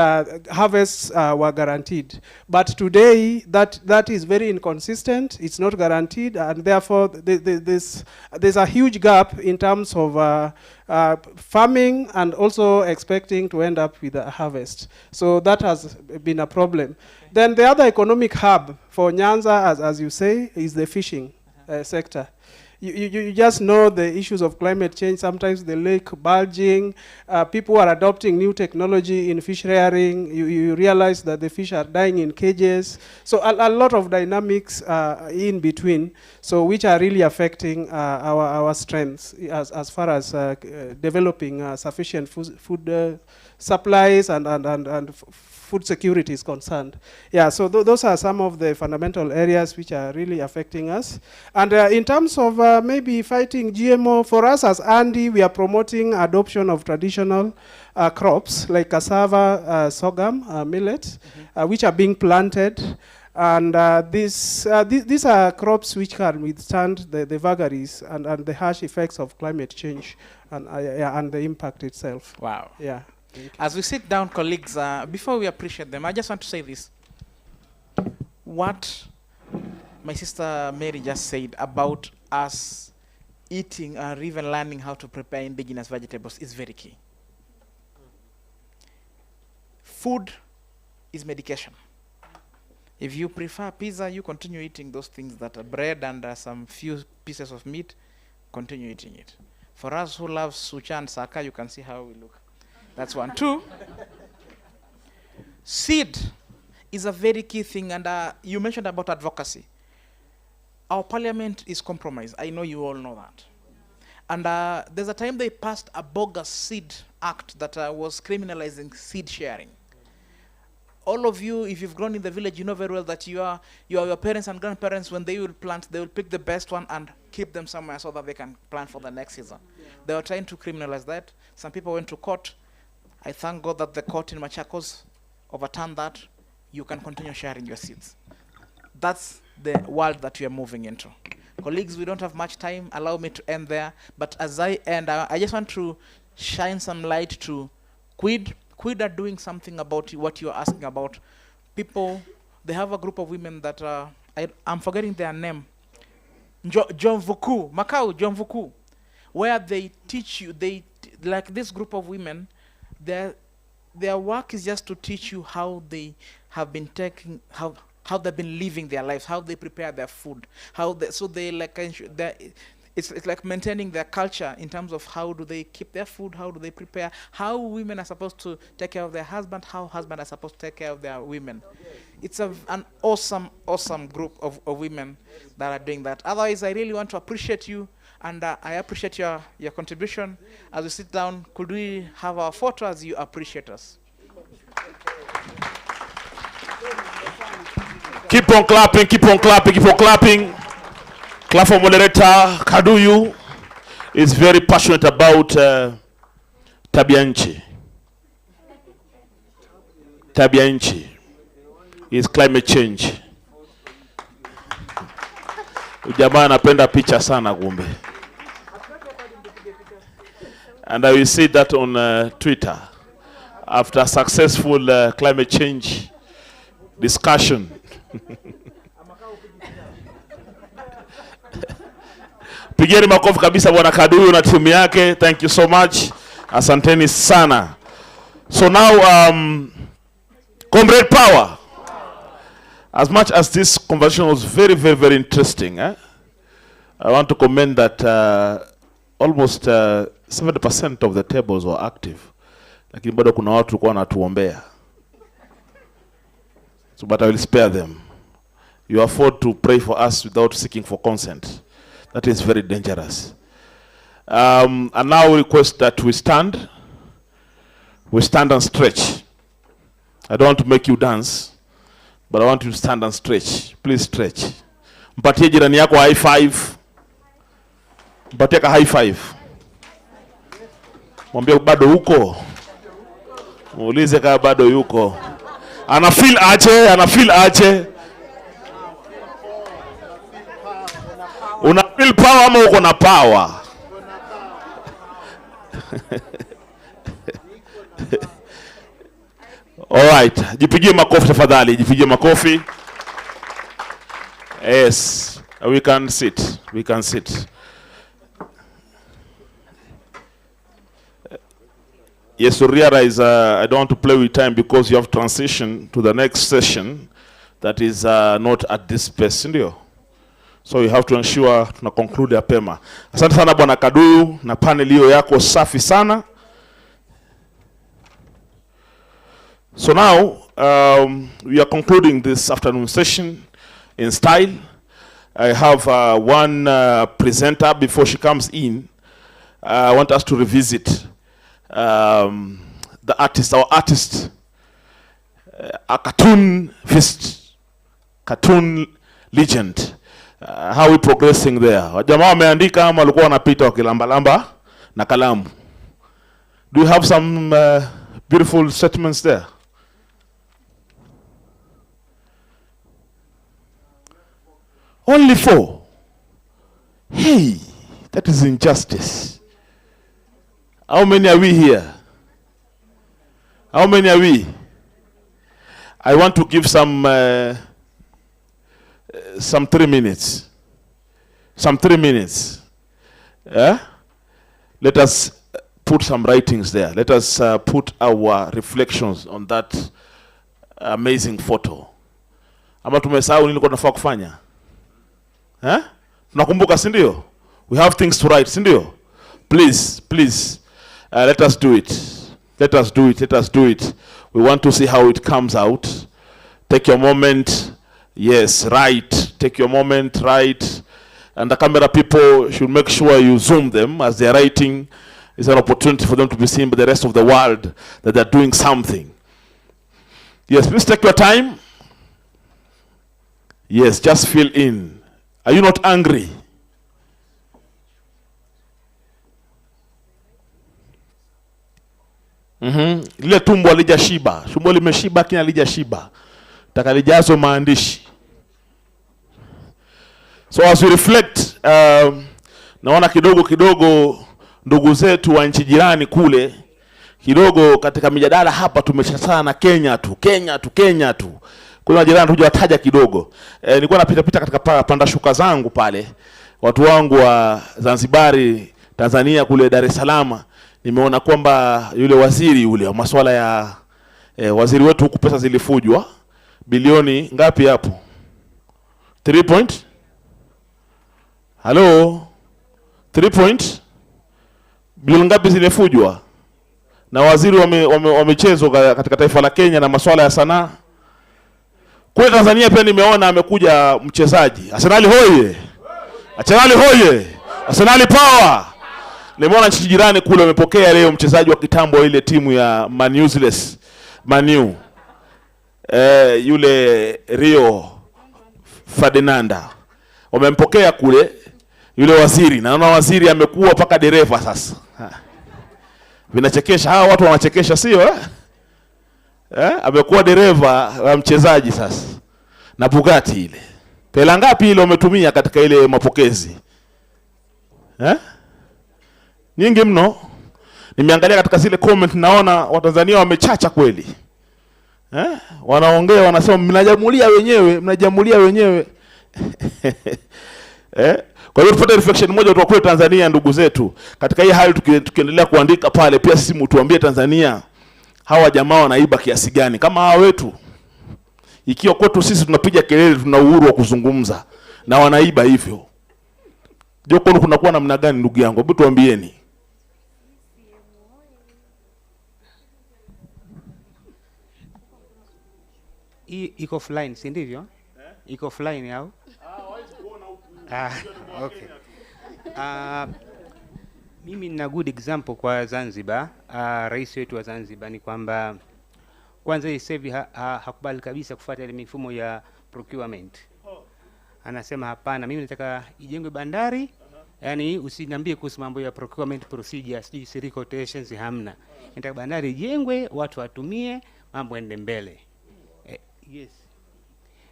S6: harvests were guaranteed. But today, that is very inconsistent. It's not guaranteed, and therefore there's a huge gap in terms of farming and also expecting to end up with a harvest. So that has been a problem. Then the other economic hub for Nyanza, as you say, is the fishing sector. You just know the issues of climate change, sometimes the lake bulging, people are adopting new technology in fish rearing, you realize that the fish are dying in cages. So a lot of dynamics in between, so which are really affecting our strengths as far as developing sufficient food supplies and food security is concerned. Yeah, so those are some of the fundamental areas which are really affecting us. And in terms of maybe fighting GMO, for us as Andy, we are promoting adoption of traditional crops like cassava, sorghum, millet, which are being planted. And these are crops which can withstand the vagaries and the harsh effects of climate change and the impact itself.
S13: Wow.
S6: Yeah.
S13: As we sit down, colleagues, before we appreciate them, I just want to say this. What my sister Mary just said about us eating or even learning how to prepare indigenous vegetables is very key. Food is medication. If you prefer pizza, you continue eating those things that are bread and some few pieces of meat, continue eating it. For us who love sucha and saka, you can see how we look. That's one. Two, seed is a very key thing, and you mentioned about advocacy. Our parliament is compromised. I know you all know that. And there's a time they passed a bogus seed act that was criminalizing seed sharing. All of you, if you've grown in the village, you know very well that your parents and grandparents, when they will plant, they will pick the best one and keep them somewhere so that they can plant for the next season. Yeah. They were trying to criminalize that. Some people went to court. I thank God that the court in Machakos overturned that. You can continue sharing your seeds. That's the world that we are moving into. Colleagues, we don't have much time. Allow me to end there. But as I end, I just want to shine some light to Quid. Quid are doing something about what you're asking about. People, they have a group of women that, I'm forgetting their name. John Vuku, Macau, John Vuku, where they teach you, like this group of women, their work is just to teach you how they have been taking, how they've been living their lives, how they prepare their food, it's like maintaining their culture in terms of how do they keep their food, how do they prepare, how women are supposed to take care of their husband, how husbands are supposed to take care of their women. It's an awesome group of women that are doing that. Otherwise, I really want to appreciate you, and I appreciate your contribution. As we sit down, could we have our photo as you appreciate us?
S18: Keep on clapping, keep on clapping, keep on clapping. Clap for moderator Kaduyu is very passionate about tabia nchi. Tabia nchi is climate change. Ujamaa anapenda picha sana kumbe. And I will see that on Twitter after a successful climate change discussion. Pigeni makofi kabisa bwana Kaduyu na timu yake. Thank you so much. Asanteni sana. So now comrade power. As much as this conversation was very, very, very interesting, I want to commend that almost 70% of the tables were active. Lakini bado kuna watu walikuwa wanatuombea. So but I will spare them. You afford to pray for us without seeking for consent. That is very dangerous. And now we request that we stand. We stand and stretch. I don't want to make you dance, but I want you to stand and stretch. Please stretch. Mpatie jirani yako high five. Mpatie ka high five. Mwambie bado huko. Muulize kama bado yuko. Ana feel aje. Una feel power ama uko na power? All right, jipigie makofi tafadhali, jipigie makofi. Yes, we can sit. We can sit. Yes, to realize I don't want to play with time because you have transition to the next session that is not at this pace, ndio. So you have to ensure tuna conclude apema. Asante sana Bwana Kaduyu na panel hiyo yako safi sana. So now we are concluding this afternoon session in style. I have one presenter before she comes in. I want us to revisit the artist, our artist, a cartoonist, cartoon legend. How are we progressing there? Wajamaa wameandika ama walikuwa wanapita wakilambalamba na kalamu. Do you have some beautiful statements there? Only 4. Hey, that is injustice. How many are we here? How many are we? I want to give some 3 minutes. Some 3 minutes. Let us put some writings there. Let us put our reflections on that amazing photo. Ama tumesahau nini nilikuwa nafaa kufanya? Tunakumbuka, si ndio? We have things to write, si ndio? Please, please, let us do it. Let us do it. Let us do it. We want to see how it comes out. Take your moment. Yes, write. Take your moment, write. And the camera people should make sure you zoom them as they are writing. It's an opportunity for them to be seen by the rest of the world that they're doing something. Yes, please take your time. Yes, just fill in. Are you not angry? Lile tumbo halijashiba. Tumbo limeshiba kina halijashiba. Takalijazo maandishi. So as we reflect, naona kidogo ndugu zetu wa nchi jirani kule, kidogo katika mijadala hapa tumeshasana na Kenya tu. Kuna jirani tujawataja kidogo. Nilikuwa napita katika panda shuka zangu pale. Watu wangu wa Zanzibari, Tanzania kule Dar es Salaam, nimeona kwamba yule waziri yule wa masuala ya waziri wetu huku pesa zilifujwa. Bilioni ngapi hapo? 3 point? Hello? 3 point? Bilioni ngapi zilifujwa? Na waziri wa michezo katika taifa la Kenya na masuala ya sanaa. Kule Tanzania pia nimeona amekuja mchezaji. Arsenal hoye. Arsenal hoye. Arsenal power. Nimeona nchi jirani kule wamepokea leo mchezaji wa kitambo ile timu ya Manu. Yule Rio Ferdinanda. Wamempokea kule yule waziri. Naona waziri amekuwa paka dereva sasa. Vinachekesha, hawa watu wanachekesha sio amekuwa dereva wa mchezaji sasa. Na Bugatti ile. Pela ngapi ile umetumia katika ile mapokezi? Nyingi mno. Nimeangalia katika zile comment naona Watanzania wamechacha kweli. Wanaongea wanasema mnajamulia wenyewe. Kwa hiyo tupate reflection moja kutoka kule Tanzania ndugu zetu. Katika hii hali tukiendelea kuandika pale pia sisi mtuambie Tanzania hawa jamaa wanaiba kiasi gani kama hawa wetu. Ikiwa kwetu sisi tunapiga kelele tuna uhuru wa kuzungumza na wanaiba hivyo. Je, kunakuwa namna gani ndugu yangu? Hebu tuambieni.
S12: Iko offline, si ndivyo? Iko offline au? Okay. Mimi nina good example kwa Zanzibar. Rais wetu wa Zanzibar ni kwamba kwanza hivi hakubali kabisa kufuata ile mifumo ya procurement. Anasema hapana, mimi nataka ijengwe bandari. Yani usiniambie kuhusu mambo ya procurement procedure, sijui quotations hamna. Nataka bandari ijengwe, watu watumie, mambo ende mbele. Yes.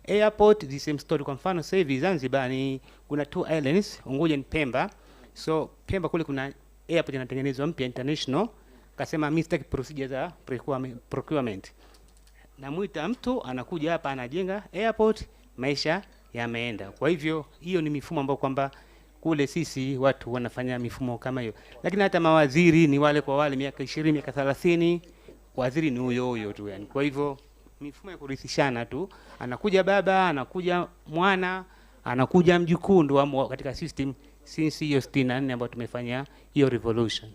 S12: Airport the same story. Kwa mfano sasa hivi Zanzibar ni kuna 2 islands, Unguja ni Pemba. So Pemba kule kuna airport inatengenezwa mpya international. Kasema mimi sitaki procedure za procurement. Namuita mtu anakuja hapa anajenga airport, maisha yameenda. Kwa hivyo hiyo ni mifumo ambayo kwamba kule sisi watu wanafanya mifumo kama hiyo. Lakini hata mawaziri ni wale kwa wale, miaka 20, miaka 30, waziri ni huyo tu yani. Kwa hivyo mifumo ya kurithishana tu, anakuja baba, anakuja mwana, anakuja mjukuu, ndo katika system since hiyo 64 ambayo tumefanya hiyo revolution.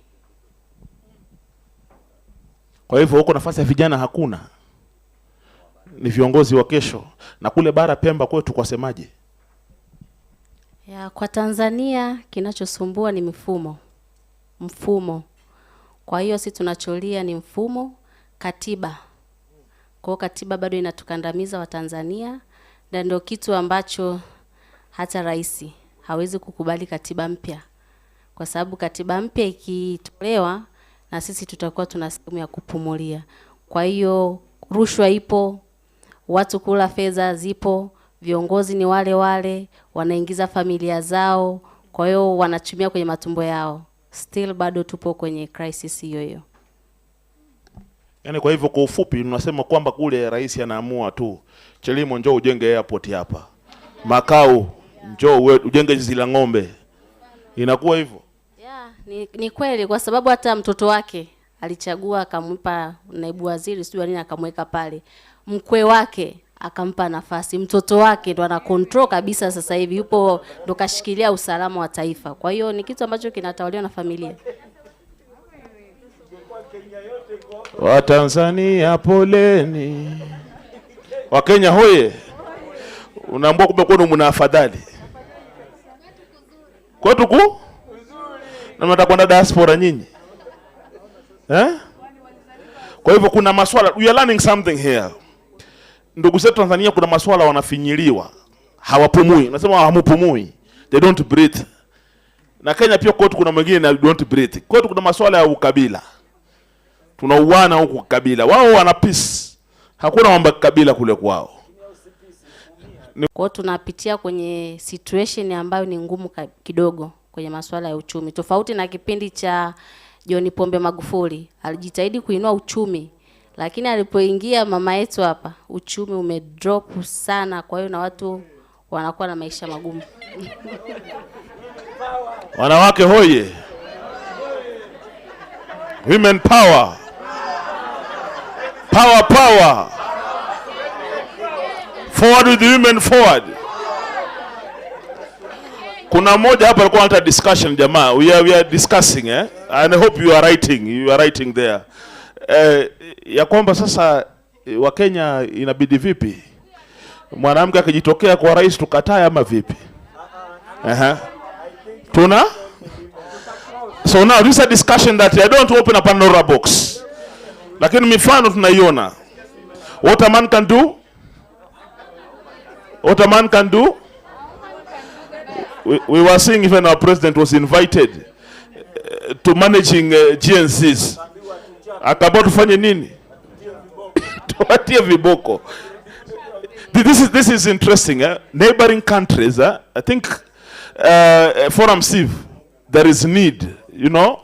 S18: Kwa hivyo huko nafasi ya vijana hakuna, ni viongozi wa kesho. Na kule bara Pemba kwetu kwa semaje?
S20: Ya, kwa Tanzania kinachosumbua ni mfumo. Kwa hiyo sisi tunacholia ni mfumo, katiba. Kwa katiba bado inatukandamiza wa Tanzania, na ndio kitu ambacho hata rais hawezi kukubali katiba mpya. Kwa sababu katiba mpya ikitolewa na sisi tutakuwa tuna sehemu ya kupumulia. Kwa hiyo rushwa ipo, watu kula fedha zipo, viongozi ni wale wale, wanaingiza familia zao, kwa hiyo wanachumia kwenye matumbo yao. Still bado tupo kwenye crisis hiyo.
S18: Yaani kwa hivyo kwa ufupi unasema kwamba kule rais anaamua tu, Chelimo njoo ujenge airport hapa, Makau njoo ujenge zizi la ng'ombe. Inakuwa hivyo?
S20: Yeah, ni kweli, kwa sababu hata mtoto wake alichagua akampa naibu waziri sio nini, akamweka pale. Mkwe wake akampa nafasi, mtoto wake ndo ana control kabisa sasa hivi, yupo ndo kashikilia usalama wa taifa. Kwa hiyo ni kitu ambacho kinatawaliwa na familia.
S18: Wa Tanzania poleni, wa Kenya hoye. Unaambia kumbe kwenu mna afadhali kwetu ku na mtakwenda diaspora nyinyi Kwa hivyo kuna maswala, we are learning something here. Ndugu zetu Tanzania kuna maswala wanafinyiliwa, hawapumui. Unasema hawapumui, they don't breathe. Na Kenya pia kwetu kuna mwingine na don't breathe. Kwetu kuna maswala ya ukabila, tunauana huku kabila, wao wana peace, hakuna mambo ya kabila kule kwao.
S20: Kwa tunapitia kwenye situation ambayo ni ngumu kidogo kwenye masuala ya uchumi. Tofauti na kipindi cha John Pombe Magufuli, alijitahidi kuinua uchumi, lakini alipoingia mama yetu hapa, uchumi umedrop sana, kwa hiyo na watu wanakuwa na maisha magumu.
S18: Wanawake hoye. Women power. Power. Forward with the women forward. Kuna mmoja hapa alikuwa anataka discussion jamaa. We are discussing and I hope you are writing there. Ya kwamba sasa wa Kenya inabidi vipi? Mwanamke akijitokea kwa rais tukatae ama vipi? Tuna? So now this is a discussion that I don't open a Pandora box. Lakini mifano tunaiona. What a man can do? What a man can do? We were seeing even our president was invited to managing GNCs. Akabao tufanye nini? Tuwatie viboko. This is interesting. Neighboring countries, I think Forum Civ, there is need, you know,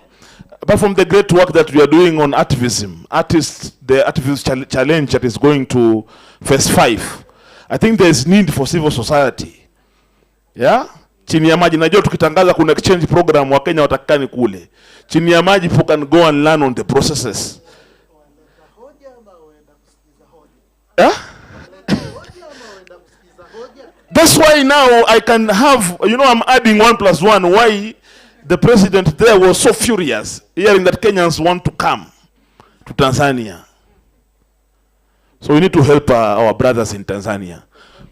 S18: apart from the great work that we are doing on activism, the activist challenge that is going to phase 5. I think there is need for civil society. Yeah? Chini ya maji, najua tukitangaza kuna exchange program wa Kenya watakani kule. Chini ya maji people can go and learn on the processes. Yeah? That's why now I can have, you know, I'm adding 1 + 1. Why the president there was so furious hearing that Kenyans want to come to Tanzania. So we need to help our brothers in Tanzania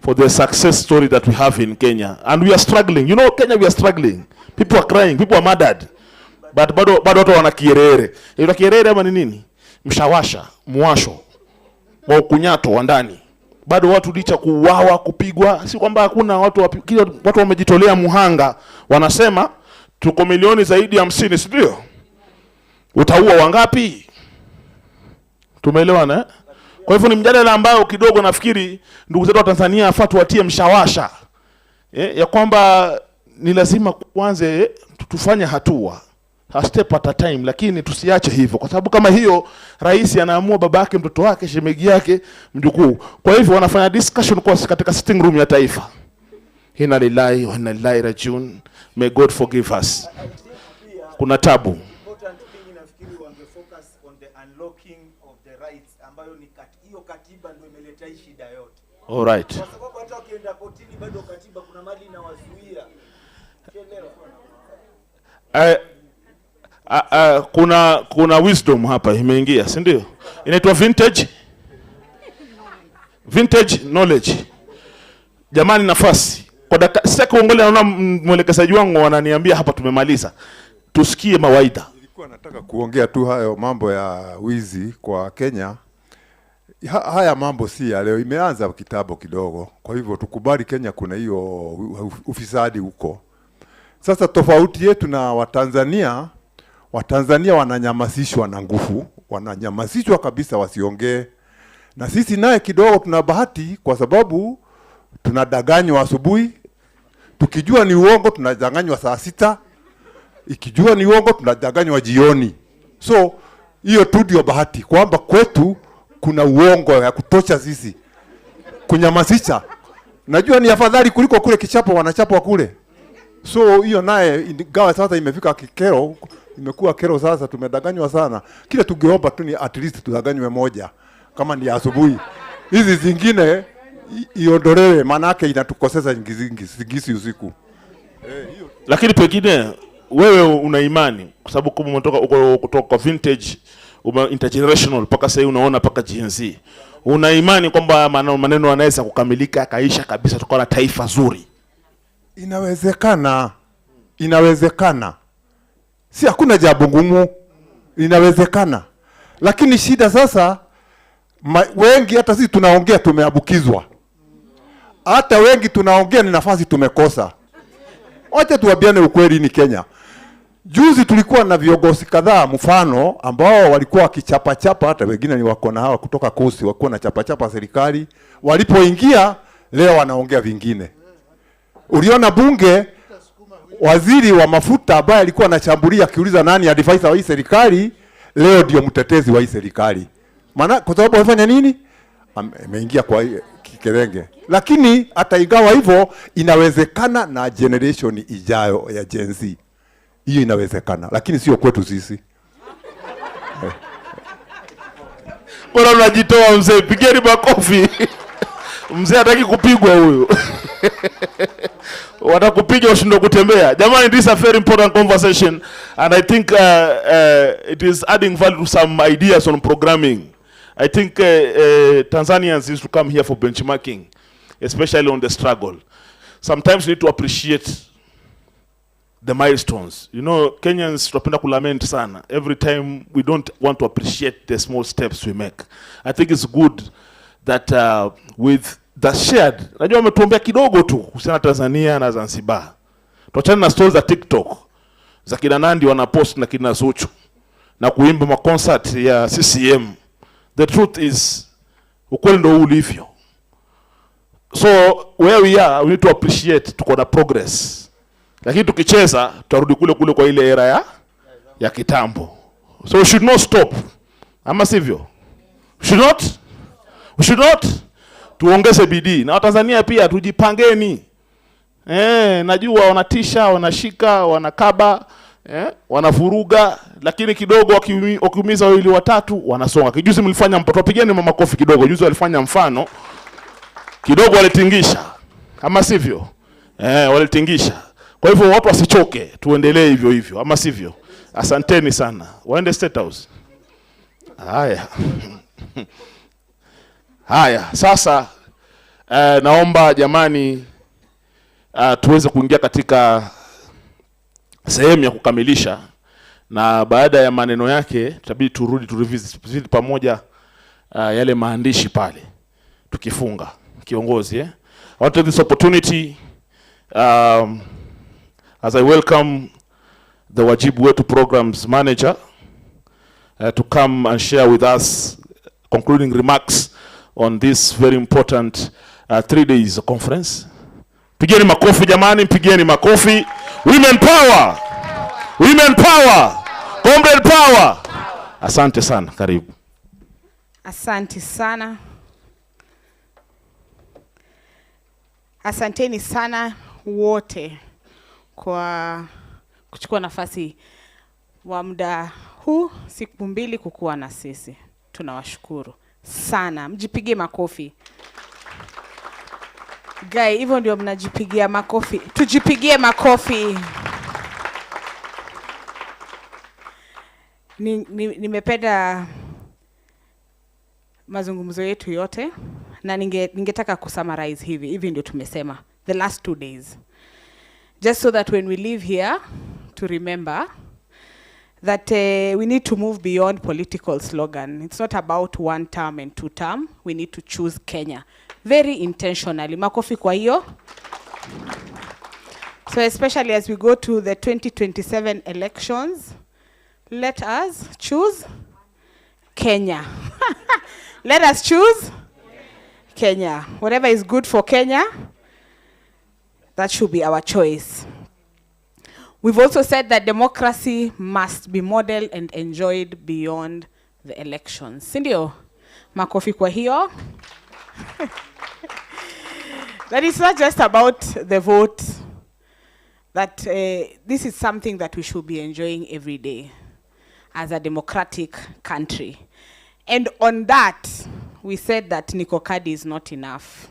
S18: for the success story that we have in Kenya. And we are struggling. You know, Kenya, we are struggling. People are crying. People are murdered. But bado watu wana kierere. Ile kierere ama ni nini? Mshawasha, muwasho, wa kunyato wa ndani. Bado watu licha kuuawa, kupigwa, si kwamba hakuna watu wamejitolea muhanga. Wanasema tuko milioni zaidi ya 50, si ndio? Utaua wangapi? Tumeelewana Kwa hivyo ni mjadala ambao kidogo nafikiri ndugu zetu wa Tanzania afaa tuwatie mshawasha ya kwamba ni lazima kwanza tufanye hatua, a step at a time, lakini tusiache hivyo, kwa sababu kama hiyo rais anaamua babake, mtoto wake, shemegi yake, mjukuu. Kwa hivyo wanafanya discussion kwa katika sitting room ya taifa. Inna lillahi wa inna ilaihi rajiun. May God forgive us. Kuna tabu. All right. Kwa sababu hata ukienda kotini bado katiba kuna mali inawazuia. Kuna wisdom hapa imeingia, si ndio? Inaitwa vintage knowledge. Jamani, nafasi kwa dakika sasa kuongelea, naona mwelekezaji wangu wananiambia hapa tumemaliza. Tusikie mawaidha.
S4: Nilikuwa nataka kuongea tu hayo mambo ya wizi kwa Kenya. Haya mambo si ya leo, imeanza kitambo kidogo. Kwa hivyo tukubali Kenya kuna hiyo ufisadi huko. Sasa tofauti yetu na Watanzania wananyamasishwa na nguvu, wananyamasishwa kabisa wasiongee. Na sisi naye kidogo tuna bahati kwa sababu tunadanganywa asubuhi, tukijua ni uongo tunadanganywa saa 6, ikijua ni uongo tunadanganywa jioni. So hiyo tu ndio bahati kwamba kwetu kuna uongo ya kutosha sisi kunyamasisha. Najua ni afadhali kuliko kule kichapo wanachapwa kule. So hiyo naye ingawa sasa imefika kikero, imekuwa kero sasa, tumedanganywa sana. Kile tungeomba tu ni at least tudanganywe moja kama ni asubuhi. Hizi zingine iondolewe, maana yake inatukoseza ngisi usiku.
S18: Lakini pengine wewe una imani kwa sababu kama umetoka kutoka vintage intergenerational mpaka sasa unaona mpaka Gen Z. Una imani kwamba maneno yanaweza kukamilika kaisha kabisa tukawa na taifa zuri?
S4: Inawezekana. Si hakuna jambo ngumu. Inawezekana. Lakini shida sasa wengi hata sisi tunaongea tumeambukizwa. Hata wengi tunaongea ni nafasi tumekosa. Wacha tuwabiane ukweli ni Kenya. Juzi tulikuwa na viongozi kadhaa mfano ambao walikuwa wakichapa hata wengine ni wako na hawa kutoka Coast walikuwa na chapa serikali, walipoingia leo wanaongea vingine. Uliona bunge waziri wa mafuta ambaye alikuwa anachambulia akiuliza nani advisor wa hii serikali, leo ndio mtetezi wa hii serikali. Maana kwa sababu wafanya nini? Ameingia kwa kikerenge. Lakini hata ingawa hivyo inawezekana na generation ijayo ya Gen Z. Hiyo inawezekana, lakini sio kwetu sisi.
S18: Bora unajitoa mzee, pigeni makofi. Mzee hataki kupigwa huyo. Watakupiga ushindwe kutembea. Jamani, this is a very important conversation and I think it is adding value to some ideas on programming. I think Tanzanians used to come here for benchmarking, especially on the struggle. Sometimes we need to appreciate the milestones. You know, Kenyans tunapenda kulament sana. Every time we don't want to appreciate the small steps we make. I think it's good that with the shared, najua wametuombea kidogo tu kuhusiana Tanzania na Zanzibar. Tuachane na stories za TikTok za kina Nandi wanapost na kina Zuchu na kuimba maconcert ya CCM. The truth is ukweli ndio ulivyo. So where we are, we need to appreciate tuko na progress. Lakini tukicheza tutarudi kule kwa ile era ya kitambo. So we should not stop. Ama sivyo? We should not. Tuongeze bidii. Na Watanzania pia tujipangeni. Najua wanatisha, wanashika, wanakaba, wanavuruga, lakini kidogo wakiumiza wawili watatu wanasonga. Kijuzi mlifanya mpoto, pigeni makofi kidogo. Juzi walifanya mfano kidogo, walitingisha. Ama sivyo? Walitingisha. Kwa hivyo watu wasichoke, tuendelee hivyo hivyo, ama sivyo? Asanteni sana. Waende State House. Haya, sasa naomba jamani tuweze kuingia katika sehemu ya kukamilisha, na baada ya maneno yake tutabidi turudi turevisit pamoja yale maandishi pale tukifunga. Kiongozi, I want to take this opportunity as I welcome the Wajibu Wetu Programs Manager to come and share with us concluding remarks on this very important 3 days conference. Pigeni makofi jamani, pigeni makofi. Women power! Women power! Comrade power! Asante sana, karibu.
S3: Asante sana. Asanteni sana wote kwa kuchukua nafasi wa muda huu siku 2 kukuwa na sisi. Tunawashukuru sana. Mjipigie makofi. Guy, hivyo ndio mnajipigia makofi. Tujipigie makofi. Nimependa mazungumzo yetu yote na ningetaka kusummarize hivi ndio tumesema the last 2 days, just so that when we leave here to remember that we need to move beyond political slogan. It's not about 1 term and 2 term. We need to choose Kenya very intentionally. Makofi kwa hiyo. So especially as we go to the 2027 elections, let us choose Kenya. Let us choose Kenya. Whatever is good for Kenya, that should be our choice. We've also said that democracy must be modeled and enjoyed beyond the elections. Sindio? Makofi kwa hiyo. That it's not just about the vote, that this is something that we should be enjoying every day as a democratic country. And on that, we said that Nikokadi is not enough.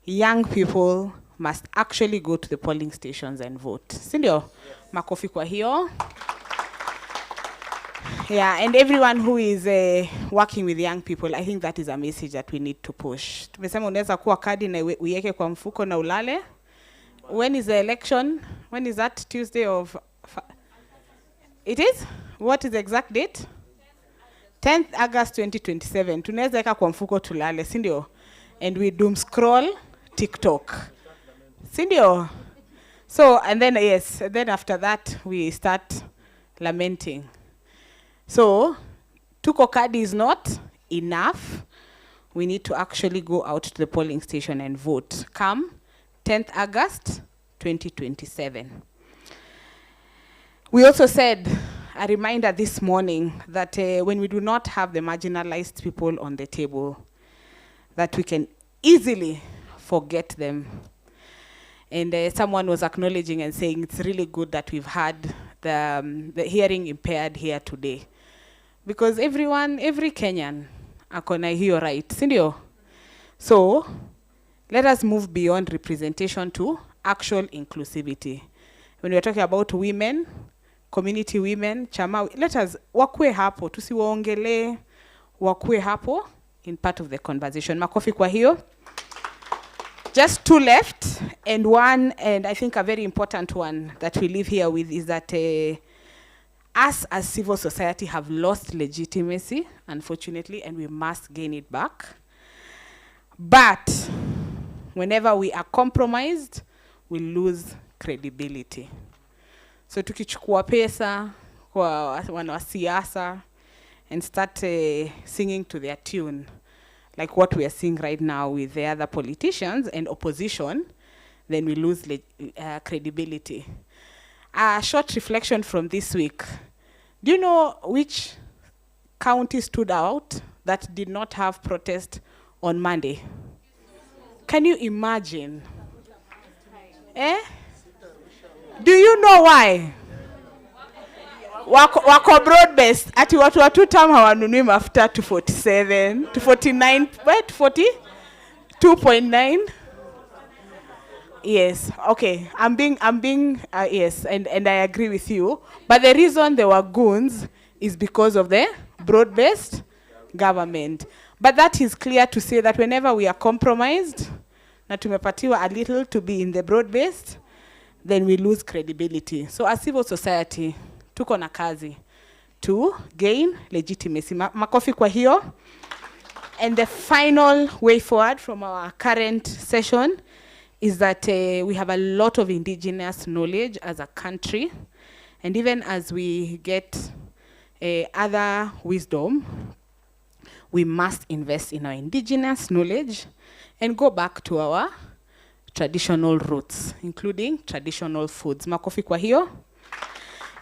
S3: Young people must actually go to the polling stations and vote. Sindio? Makofi kwa hiyo. Yeah, and everyone who is working with young people, I think that is a message that we need to push. Tumesema unaweza kuwa kadi na uiweke kwa mfuko na ulale. When is the election? When is that? Tuesday of... It is? What is the exact date? 10th August 2027. Tunaweza weka kwa mfuko tulale, sindio? And we doom scroll TikTok. Sindio? So, and then, yes, and then after that, we start lamenting. So, tuko kadi is not enough. We need to actually go out to the polling station and vote. Come 10th August 2027. We also said, a reminder this morning, that when we do not have the marginalized people on the table, that we can easily forget them. And someone was acknowledging and saying it's really good that we've had the hearing impaired here today. Because every Kenyan akona hiyo right, sindio? So, let us move beyond representation to actual inclusivity. When we are talking about women, community women, chama, let us wakwe hapo, tusiwaongele, wakwe hapo in part of the conversation. Makofi kwa hiyo. Just 2 left, and one, and I think a very important one that we leave here with is that us as civil society have lost legitimacy, unfortunately, and we must gain it back. But whenever we are compromised, we lose credibility. So tukichukua pesa kwa wanasiasa and start singing to their tune, like what we are seeing right now with the other politicians and opposition, then we lose credibility. A short reflection from this week. Do you know which county stood out that did not have protest on Monday? Can you imagine? Eh? Do you know why? Wako broad-based. Ati watu wa 2 term hawanunui mafuta to 47, to 49, wait, 40? 2.9? Yes, okay. I'm being yes, and I agree with you. But the reason there were goons is because of the broad-based government. But that is clear to say that whenever we are compromised, na tumepatiwa a little to be in the broad-based, then we lose credibility. So as civil society, tuko na kazi to gain legitimacy. Makofi kwa hiyo. And the final way forward from our current session is that we have a lot of indigenous knowledge as a country. And even as we get other wisdom, we must invest in our indigenous knowledge and go back to our traditional roots, including traditional foods. Makofi kwa hiyo.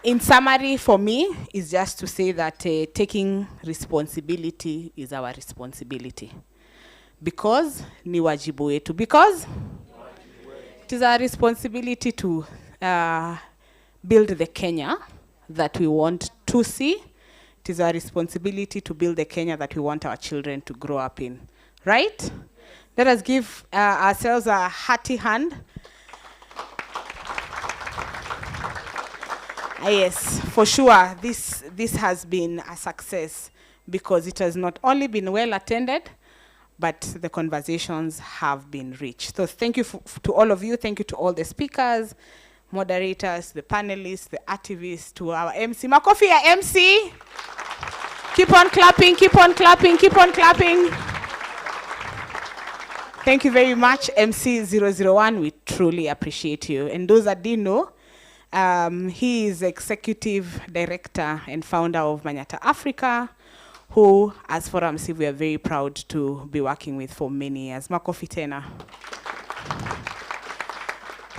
S3: In summary, for me, is just to say that taking responsibility is our responsibility. Because ni wajibu wetu. Because it is our responsibility to build the Kenya that we want to see. It is our responsibility to build the Kenya that we want our children to grow up in. Right? Let us give ourselves a hearty hand. Yes, for sure, this has been a success because it has not only been well attended, but the conversations have been rich. So thank you to all of you. Thank you to all the speakers, moderators, the panelists, the activists, to our MC. Makofi ya MC. Keep on clapping, keep on clapping, keep on clapping. Thank you very much, MC001. We truly appreciate you. And those that didn't know, he is Executive Director and Founder of Manyata Africa, who, as Forum C, we are very proud to be working with for many years. Makofi tena.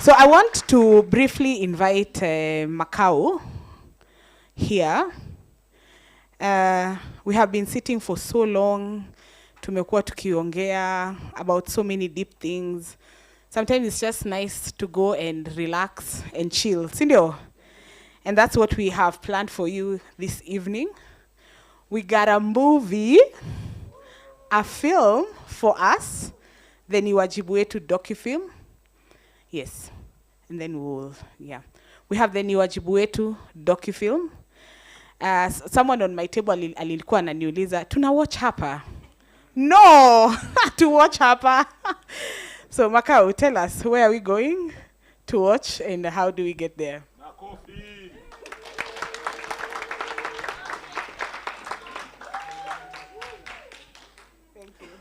S3: So I want to briefly invite Makau here. We have been sitting for so long. Tumekuwa tukiongea about so many deep things. Sometimes it's just nice to go and relax and chill. Sindio? And that's what we have planned for you this evening. We got a movie, a film for us, the Wajibu Wetu docu-film. Yes. And then we'll, yeah. We have the Wajibu Wetu docu-film. Someone on my table alikuwa ananiuliza, tuna watch hapa? No! To watch hapa. So Makau, tell us, where are we going to watch and how do we get there?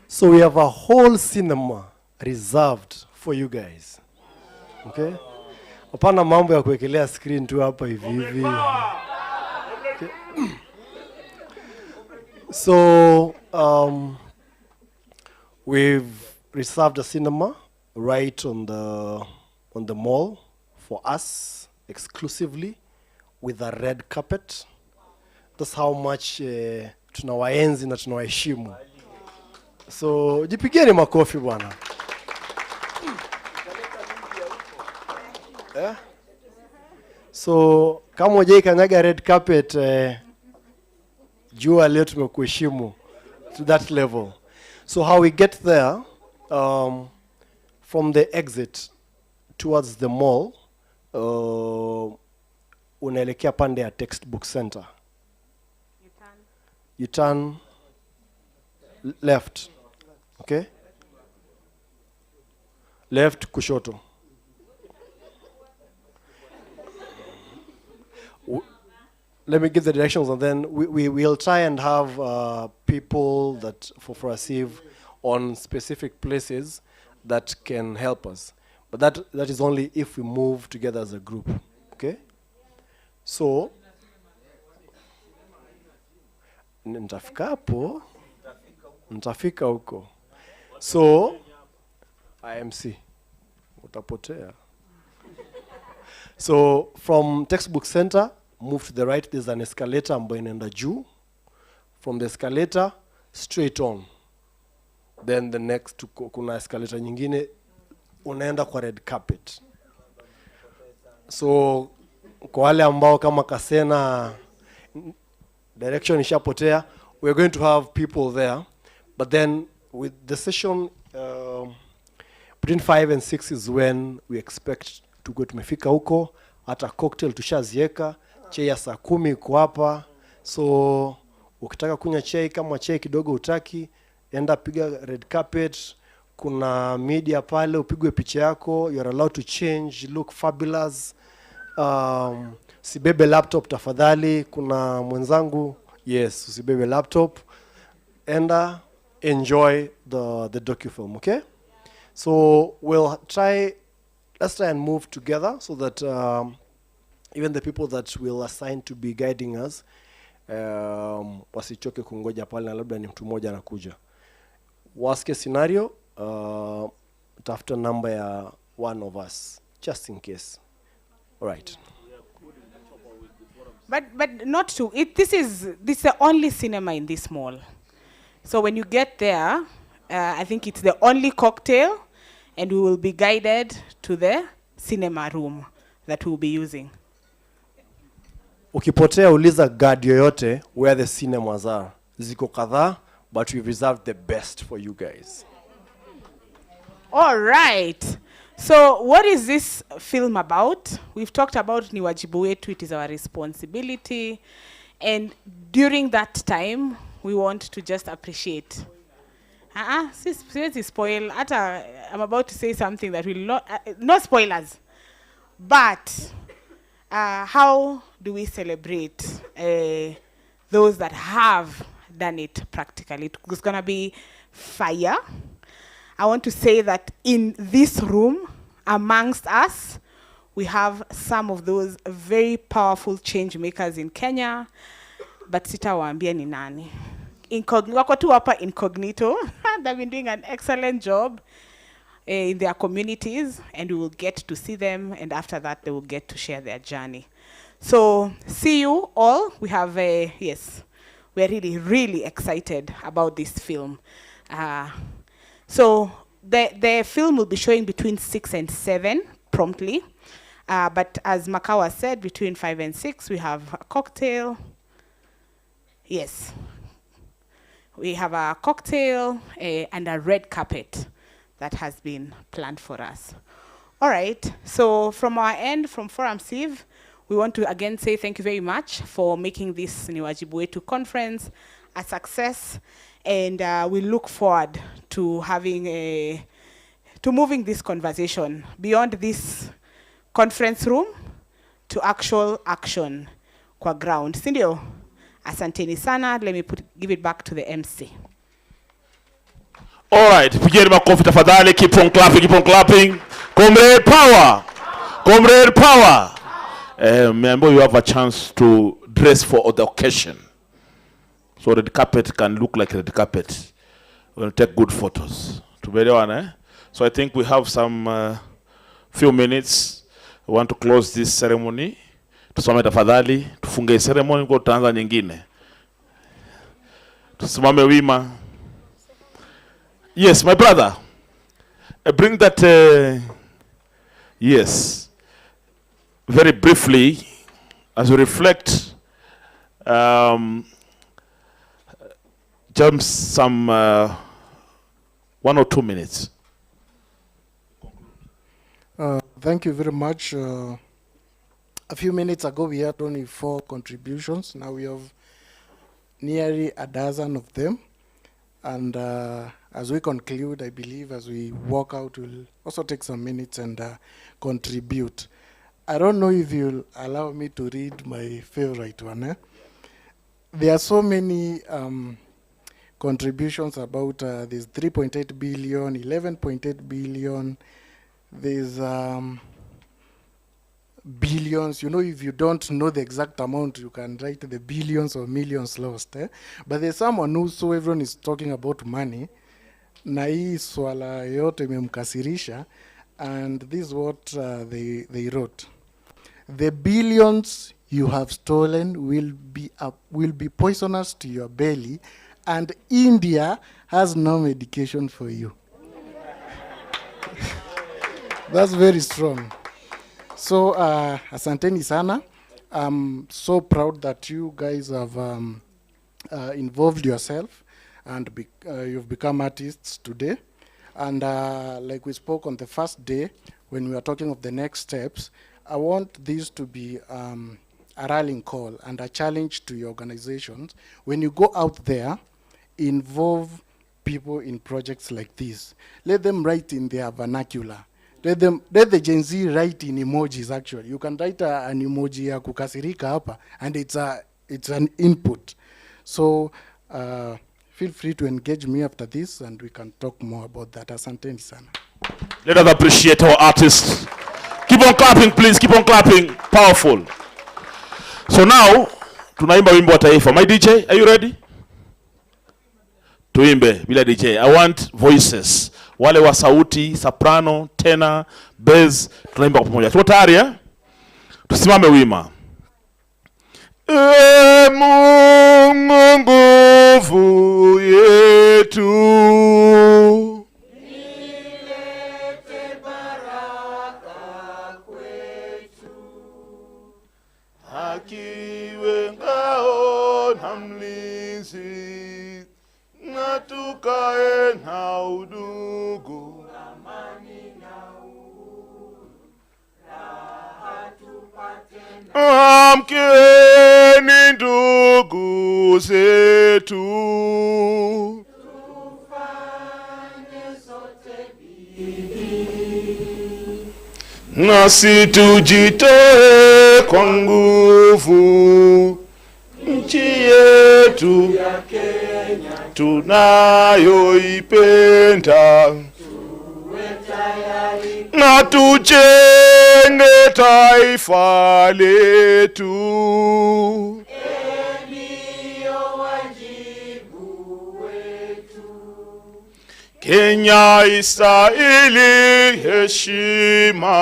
S1: So we have a whole cinema reserved for you guys. Okay? Hapana mambo ya kuwekelea screen tu hapa hivi hivi. Okay. So we've reserved a cinema right on the mall for us exclusively with a red carpet. That's how much tunawaenzi na tunawaheshimu. So jipigeni makofi bwana. Yeah. So kama hujai kanyaga red carpet, jua leo tumekuheshimu to that level. So how we get there, from the exit towards the mall, unaelekea pande ya textbook center. You turn left, okay? Left kushoto. Let me give the directions and then we'll try and have people that for us on specific places that can help us. But that is only if we move together as a group, okay? So, nitafika hapo, nitafika huko. So, IMC, utapotea. So, from textbook center, move to the right, there's an escalator ambayo inaenda juu. From the escalator, straight on. Then the next, kuna escalator nyingine, unaenda kwa red carpet. So, kwa wale ambao kama Kasena, direction ishapotea, we're going to have people there. But then, with the session, between 5 and 6 is when we expect to go. Tumefika huko, hata cocktail tushazieka, chai ya saa 10 iko hapa. So ukitaka kunywa chai, kama chai kidogo utaki, enda piga red carpet, kuna media pale, upigwe picha yako, you're allowed to change, look fabulous. Usibebe laptop tafadhali, kuna mwenzangu, yes, usibebe laptop. Enda enjoy the docu-film, okay? So let's try and move together so that even the people that will assign to be guiding us, wasichoke kungoja pale na labda ni mtu mmoja anakuja. Worst case scenario, tafuta number ya one of us just in case. All right.
S3: But not to it. This is the only cinema in this mall. So when you get there, I think it's the only cocktail, and we will be guided to the cinema room that we'll be using.
S1: Ukipotea uliza guard yoyote where the cinemas are. Ziko kadhaa, but we've reserved the best for you guys.
S3: All right. So what is this film about? We've talked about ni wajibu wetu, it is our responsibility. And during that time, we want to just appreciate. Spoil. I'm about to say something that will not, no spoilers. But how do we celebrate those that have done it practically? It's going to be fire. I want to say that in this room, amongst us, we have some of those very powerful change makers in Kenya, but sitawaambia ni nani. Wako tu hapa incognito. They've been doing an excellent job in their communities, and we will get to see them, and after that, they will get to share their journey. So, see you all. We have, yes, we're really, really excited about this film. So the film will be showing between 6 and 7 promptly. But as Makawa said, between 5 and 6, we have a cocktail. Yes. We have a cocktail and a red carpet that has been planned for us. All right. So from our end, from Forum Civ, we want to again say thank you very much for making this Wajibu Wetu conference a success. And we look forward to having to moving this conversation beyond this conference room to actual action kwa ground. Sindio? Asanteni sana. Let me give it back to the MC.
S18: All right. Pigeni makofi tafadhali. Keep on clapping. Keep on clapping. Comrade power. Comrade power. Remember, you have a chance to dress for the occasion. So red carpet can look like red carpet. We'll take good photos. So I think we have some few minutes. We want to close this ceremony. Tusome tafadhali, tufunge ceremony kwa tutaanza nyingine. Tusimame wima. Yes, my brother. Bring that yes. Very briefly, as we reflect jump some 1 or 2 minutes.
S5: Thank you very much. A few minutes ago, we had only 4 contributions. Now we have nearly a dozen of them. And as we conclude, I believe as we walk out, we'll also take some minutes and contribute. I don't know if you'll allow me to read my favorite one. There are so many contributions about this 3.8 billion, 11.8 billion. There's billions. You know, if you don't know the exact amount, you can write the billions or millions lost. But there's someone who, so everyone is talking about money. Na hii swala yote imemkasirisha, and this is what they wrote. The billions you have stolen will be poisonous to your belly, and India has no medication for you. That's very strong. So, asanteni sana. I'm so proud that you guys have involved yourself, and you've become artists today. And like we spoke on the first day, when we were talking of the next steps, I want this to be a rallying call and a challenge to your organizations. When you go out there, involve people in projects like this. Let them write in their vernacular. Let the Gen Z write in emojis. Actually, you can write an emoji ya kukasirika hapa, and it's an input. So feel free to engage me after this, and we can talk more about that. Asanteni sana.
S18: Let us appreciate our artists. Keep on clapping, please. Keep on clapping. Powerful. So now, tunaimba wimbo wa taifa. My DJ, are you ready? Tuimbe bila DJ. I want voices. Wale wa sauti, soprano, tenor, bass, tunaimba kwa pamoja. Tuko tayari eh? Tusimame wima. Mungu nguvu yetu, nilete baraka kwetu, akiwe ngao na mlinzi, na tukae na udugu, amani na uhuru, raha tupate na amkeni ndugu zetu, tufanye sote bidii, nasi tujitoe kwa nguvu, nchi yetu ya Kenya tunayoipenda, tuwe tayari na tujenge taifa letu. Ndio wajibu wetu. Kenya istahili heshima,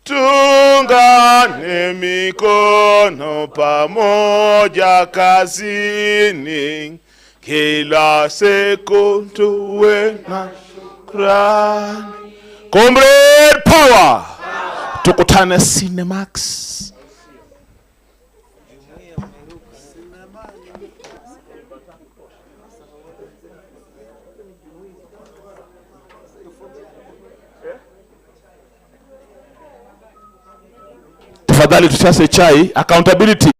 S18: tungane mikono pamoja kazini, kila siku tuwe na shukrani. Comrade power. Tukutane Cinemax. Tafadhali tusiase chai. Accountability.